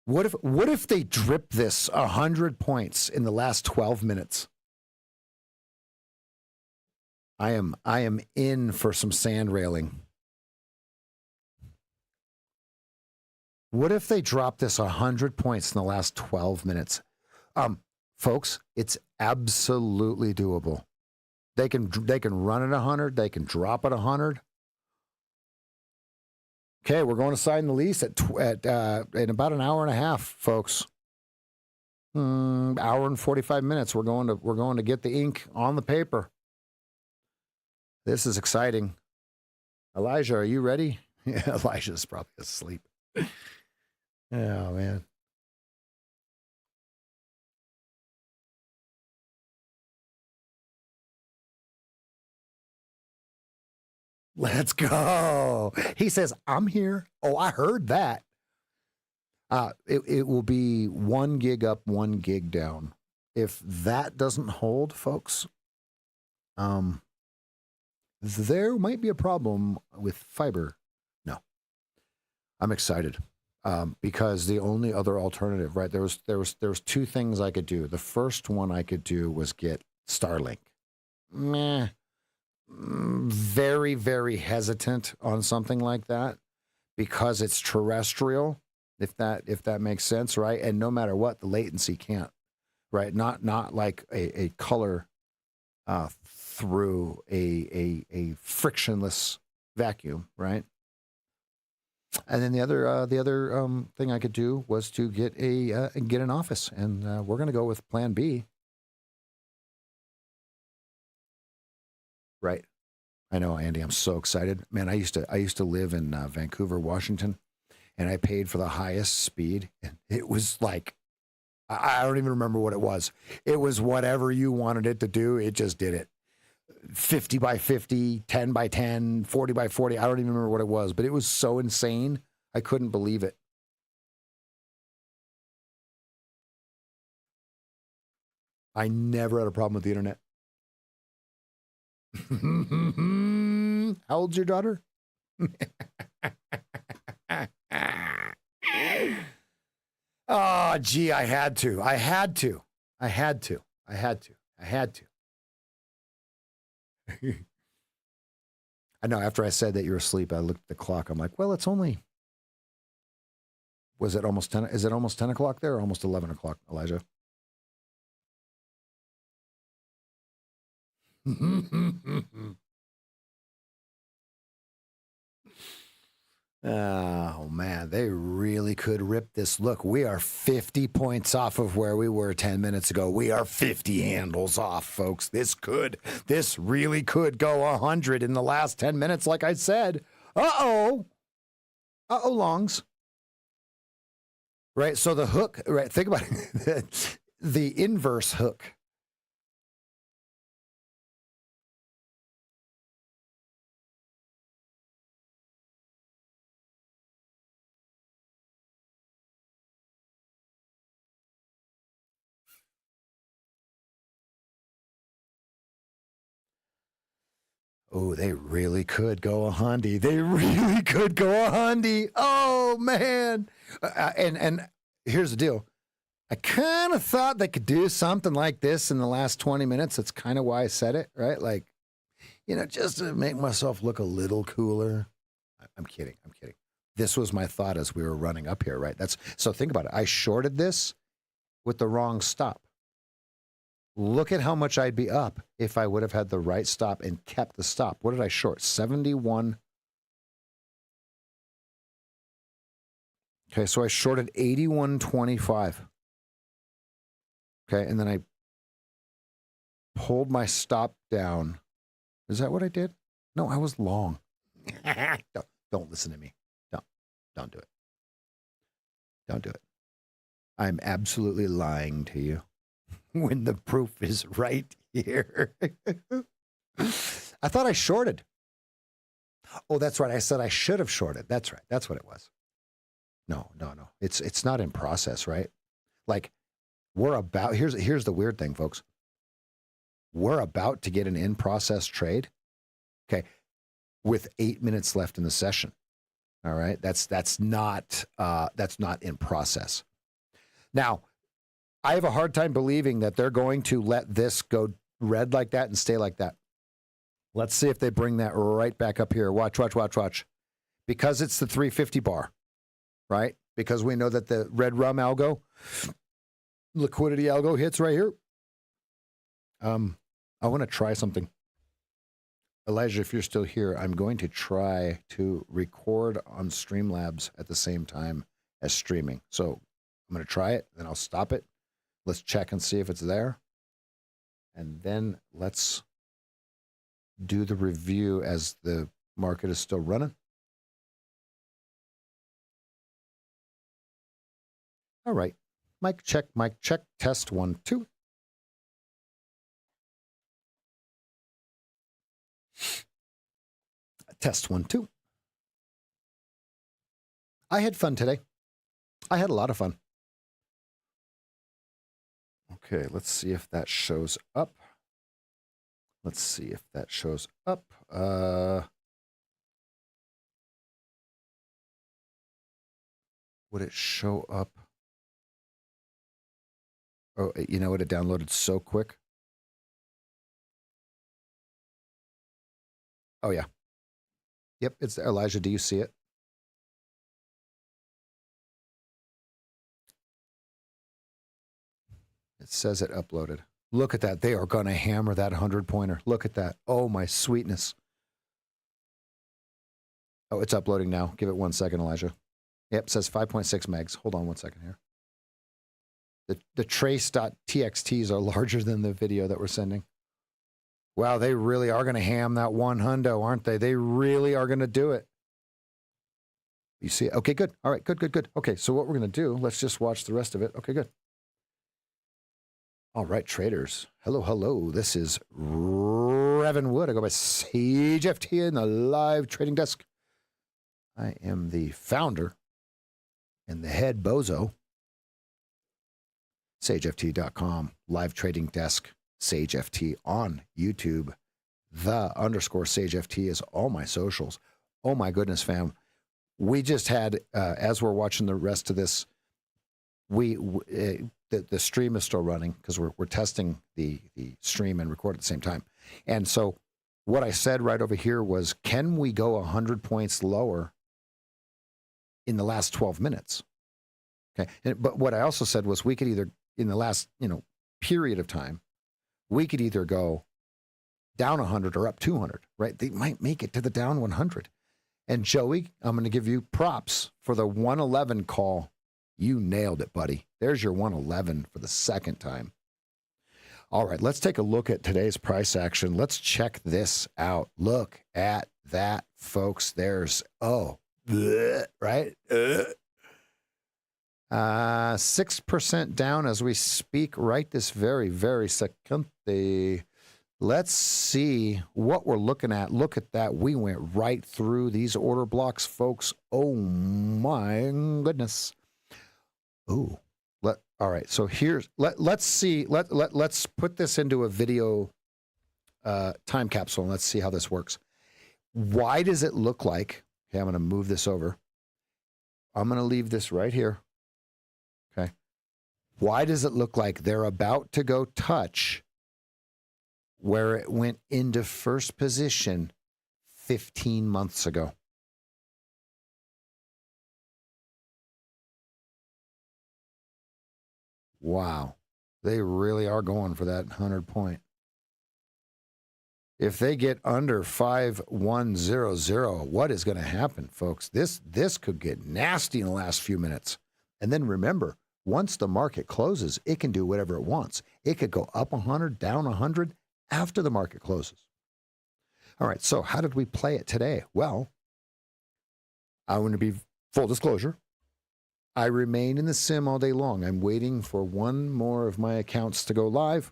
What if they drip this 100 points in the last 12 minutes? I am in for some sand railing. What if they drop this 100 points in the last 12 minutes? Folks, it's absolutely doable. They can run at 100. They can drop at 100. Okay, we're going to sign the lease in about an hour and a half, folks. Hour and 45 minutes. We're going to get the ink on the paper. This is exciting. Elijah, are you ready? Yeah, Elijah's probably asleep. Oh, man. Let's go. He says, I'm here. Oh, I heard that. It will be 1 gig up, 1 gig down. If that doesn't hold, folks, there might be a problem with fiber. No, I'm excited because the only other alternative, right? There was 2 things I could do. The first one I could do was get Starlink. Meh. Very, very hesitant on something like that because it's terrestrial. If that makes sense, right? And no matter what, the latency can't, right? Not like a color through a frictionless vacuum, right? And then the other thing I could do was to get an office, and we're going to go with Plan B. Right. I know, Andy. I'm so excited, man. I used to live in Vancouver, Washington, and I paid for the highest speed, and it was like I don't even remember what it was. It was whatever you wanted it to do. It just did it. 50 by 50, 10 by 10, 40 by 40. I don't even remember what it was, but it was so insane. I couldn't believe it. I never had a problem with the internet. How old's your daughter? Oh, gee, I had to. I know, after I said that you're asleep, I looked at the clock. I'm like, well, it's only, was it almost 10? Is it almost 10 o'clock there or almost 11 o'clock, Elijah? Oh, man, they really could rip this. Look, we are 50 points off of where we were 10 minutes ago. We are 50 handles off, folks. This really could go 100 in the last 10 minutes, like I said. Uh-oh, longs. Right, so the hook, right, think about it. The inverse hook. Oh, they really could go 100. They really could go 100. Oh, man. And here's the deal. I kind of thought they could do something like this in the last 20 minutes. That's kind of why I said it, right? Like, just to make myself look a little cooler. I'm kidding. This was my thought as we were running up here, right? So think about it. I shorted this with the wrong stop. Look at how much I'd be up if I would have had the right stop and kept the stop. What did I short? 71. Okay, so I shorted 81.25. Okay, and then I pulled my stop down. Is that what I did? No, I was long. Don't listen to me. Don't do it. Don't do it. I'm absolutely lying to you. When the proof is right here. I thought I shorted. Oh, that's right. I said I should have shorted. That's right. That's what it was. No. It's not in process, right? Like here's the weird thing, folks. We're about to get an in-process trade. Okay. With 8 minutes left in the session. All right. That's not in process. Now, I have a hard time believing that they're going to let this go red like that and stay like that. Let's see if they bring that right back up here. Watch. Because it's the 350 bar, right? Because we know that the red rum algo, liquidity algo hits right here. I want to try something. Elijah, if you're still here, I'm going to try to record on Streamlabs at the same time as streaming. So I'm going to try it, then I'll stop it. Let's check and see if it's there. And then let's do the review as the market is still running. All right. Mic check, test 1, 2. Test 1, 2. I had fun today. I had a lot of fun. Okay, let's see if that shows up. Let's see if that shows up. Would it show up? Oh, you know what? It downloaded so quick. Oh, yeah. Yep, it's Elijah. Do you see it? It says it uploaded. Look at that. They are going to hammer that 100-pointer. Look at that. Oh, my sweetness. Oh, it's uploading now. Give it 1 second, Elijah. Yep, it says 5.6 megs. Hold on 1 second here. The trace.txts are larger than the video that we're sending. Wow, they really are going to ham that one hundo, aren't they? They really are going to do it. You see it? Okay, good. All right, good. Okay, so what we're going to do, let's just watch the rest of it. Okay, good. All right, traders. Hello. This is Revan Wood. I go by Sage FT in the live trading desk. I am the founder and the head bozo. SageFT.com, live trading desk, SageFT on YouTube. _SageFT is all my socials. Oh my goodness, fam. We just had, as we're watching the rest of this, the stream is still running because we're testing the stream and record at the same time. And so what I said right over here was, can we go 100 points lower in the last 12 minutes? Okay. But what I also said was we could either, in the last, period of time, we could either go down 100 or up 200, right? They might make it to the down 100. And Joey, I'm going to give you props for the 111 call. You nailed it, buddy. There's your 111 for the second time. All right, let's take a look at today's price action. Let's check this out. Look at that, folks. There's, right? 6% down as we speak right this very, very second. Let's see what we're looking at. Look at that. We went right through these order blocks, folks. Oh, my goodness. Ooh. All right. So here's, let's see. Let's put this into a video time capsule and let's see how this works. Why does it look like, okay, I'm going to move this over. I'm going to leave this right here. Okay. Why does it look like they're about to go touch where it went into first position 15 months ago? Wow. They really are going for that 100 point. If they get under 5100, what is going to happen, folks? This could get nasty in the last few minutes. And then remember, once the market closes, it can do whatever it wants. It could go up 100, down 100 after the market closes. All right, so how did we play it today? Well, I want to be full disclosure. I remain in the sim all day long. I'm waiting for one more of my accounts to go live,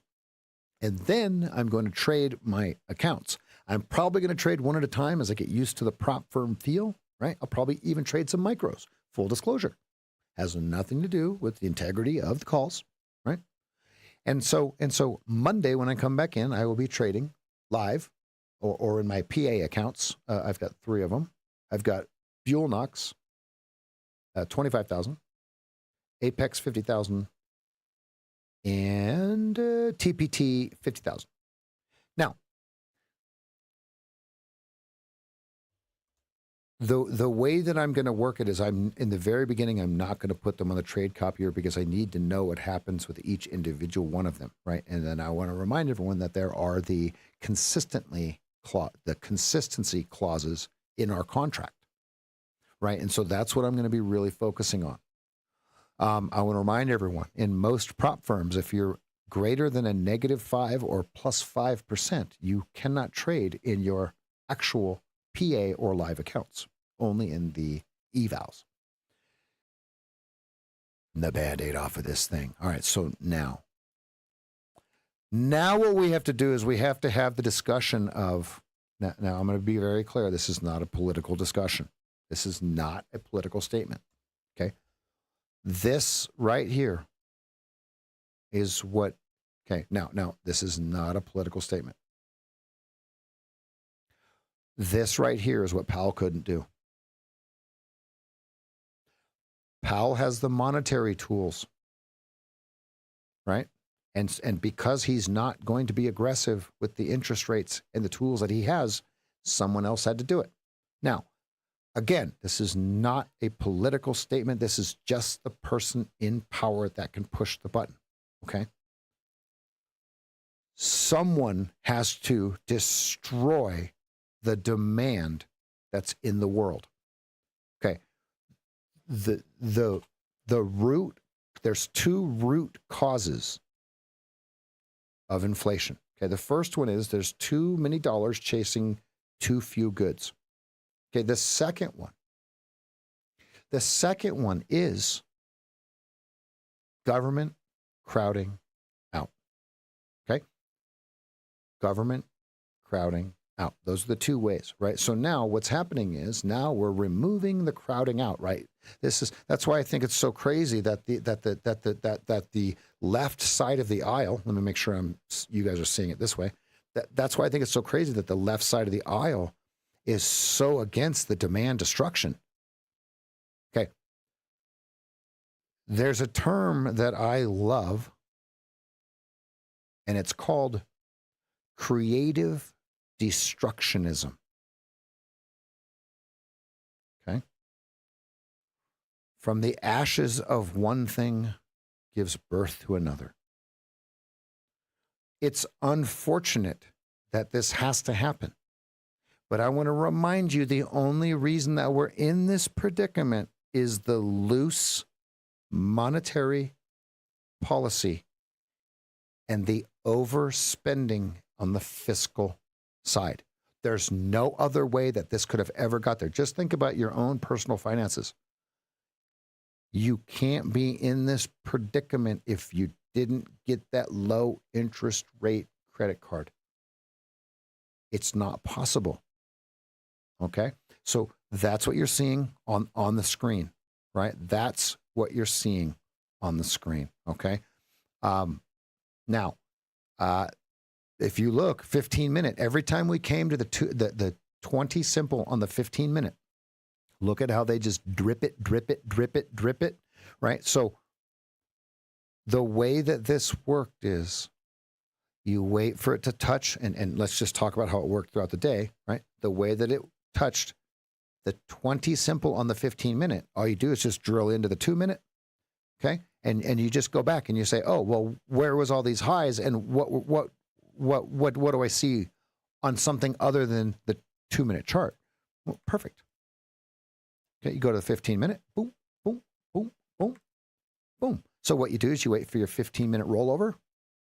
and then I'm going to trade my accounts. I'm probably going to trade one at a time as I get used to the prop firm feel, right? I'll probably even trade some micros. Full disclosure. Has nothing to do with the integrity of the calls, right? And so Monday when I come back in, I will be trading live or in my PA accounts. I've got 3 of them. I've got Buell Knox, 25,000, Apex 50,000, and TPT 50,000. Now, the way that I'm going to work it is I'm in the very beginning, I'm not going to put them on the trade copier because I need to know what happens with each individual one of them, right? And then I want to remind everyone that there are the consistency clauses in our contract, right? And so that's what I'm going to be really focusing on. I want to remind everyone, in most prop firms, if you're greater than a -5 or +5%, you cannot trade in your actual PA or live accounts, only in the evals. The Band-Aid off of this thing. All right, so now what we have to do is we have to have the discussion of Now I'm going to be very clear. This is not a political discussion. This is not a political statement. Okay. This right here is what, okay. Now this is not a political statement. This right here is what Powell couldn't do. Powell has the monetary tools, right? And because he's not going to be aggressive with the interest rates and the tools that he has, someone else had to do it. Now, again, this is not a political statement. This is just the person in power that can push the button, okay? Someone has to destroy the demand that's in the world, okay? The root, there's two root causes of inflation. Okay, the first one is there's too many dollars chasing too few goods. Okay, the second one is government crowding out. Okay, government crowding out. Those are the two ways, right? So now what's happening is now we're removing the crowding out, right? That's why I think it's so crazy that the left side of the aisle, let me make sure you guys are seeing it this way. That's why I think it's so crazy that the left side of the aisle is so against the demand destruction. Okay. There's a term that I love, and it's called creative destructionism. Okay. From the ashes of one thing gives birth to another. It's unfortunate that this has to happen. But I want to remind you the only reason that we're in this predicament is the loose monetary policy and the overspending on the fiscal side. There's no other way that this could have ever got there. Just think about your own personal finances. You can't be in this predicament if you didn't get that low interest rate credit card. It's not possible. Okay? So that's what you're seeing on the screen, right? That's what you're seeing on the screen. Okay? Now, if you look 15-minute, every time we came to the 20 simple on the 15-minute, look at how they just drip it, right? So the way that this worked is you wait for it to touch, and let's just talk about how it worked throughout the day, right? The way that it touched the 20 simple on the 15-minute, all you do is just drill into the 2-minute, okay? And you just go back and you say, oh, well, where was all these highs, and what do I see on something other than the 2-minute chart? Well, perfect. Okay, you go to the 15-minute, boom, boom, boom, boom, boom. So what you do is you wait for your 15-minute rollover.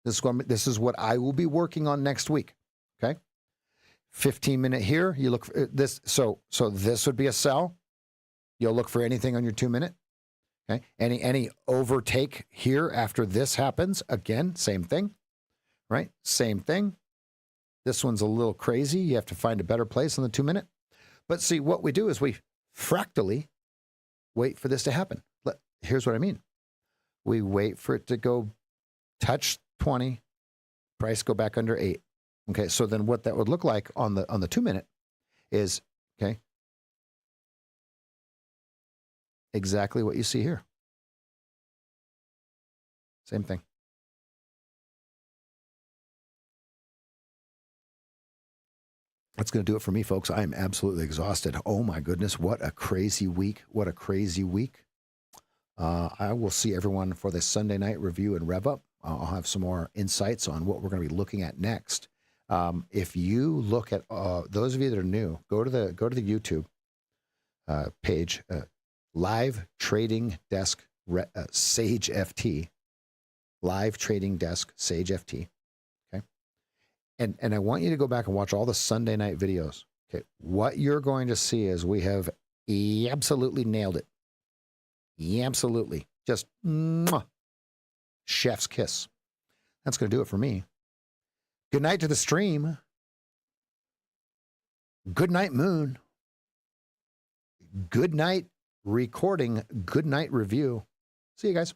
This is what I will be working on next week. Okay, 15-minute here. You look for this. So this would be a sell. You'll look for anything on your 2-minute. Okay, any overtake here after this happens. Again, same thing. Right, same thing. This one's a little crazy. You have to find a better place on the 2-minute. But see, what we do is we fractally wait for this to happen. Here's what I mean. We wait for it to go touch 20, price go back under 8. Okay, so then what that would look like on the 2-minute is, okay, exactly what you see here. Same thing. That's going to do it for me, folks. I am absolutely exhausted. Oh my goodness, what a crazy week. What a crazy week. I will see everyone for the Sunday night review and rev up. I'll have some more insights on what we're going to be looking at next. If you look at those of you that are new, go to the YouTube page, Live Trading Desk Sage FT, Live Trading Desk Sage FT. Okay, and I want you to go back and watch all the Sunday night videos. Okay, what you're going to see is we have absolutely nailed it. Absolutely, just mwah. Chef's kiss. That's going to do it for me. Good night to the stream. Good night, Moon. Good night, recording. Good night, review. See you guys.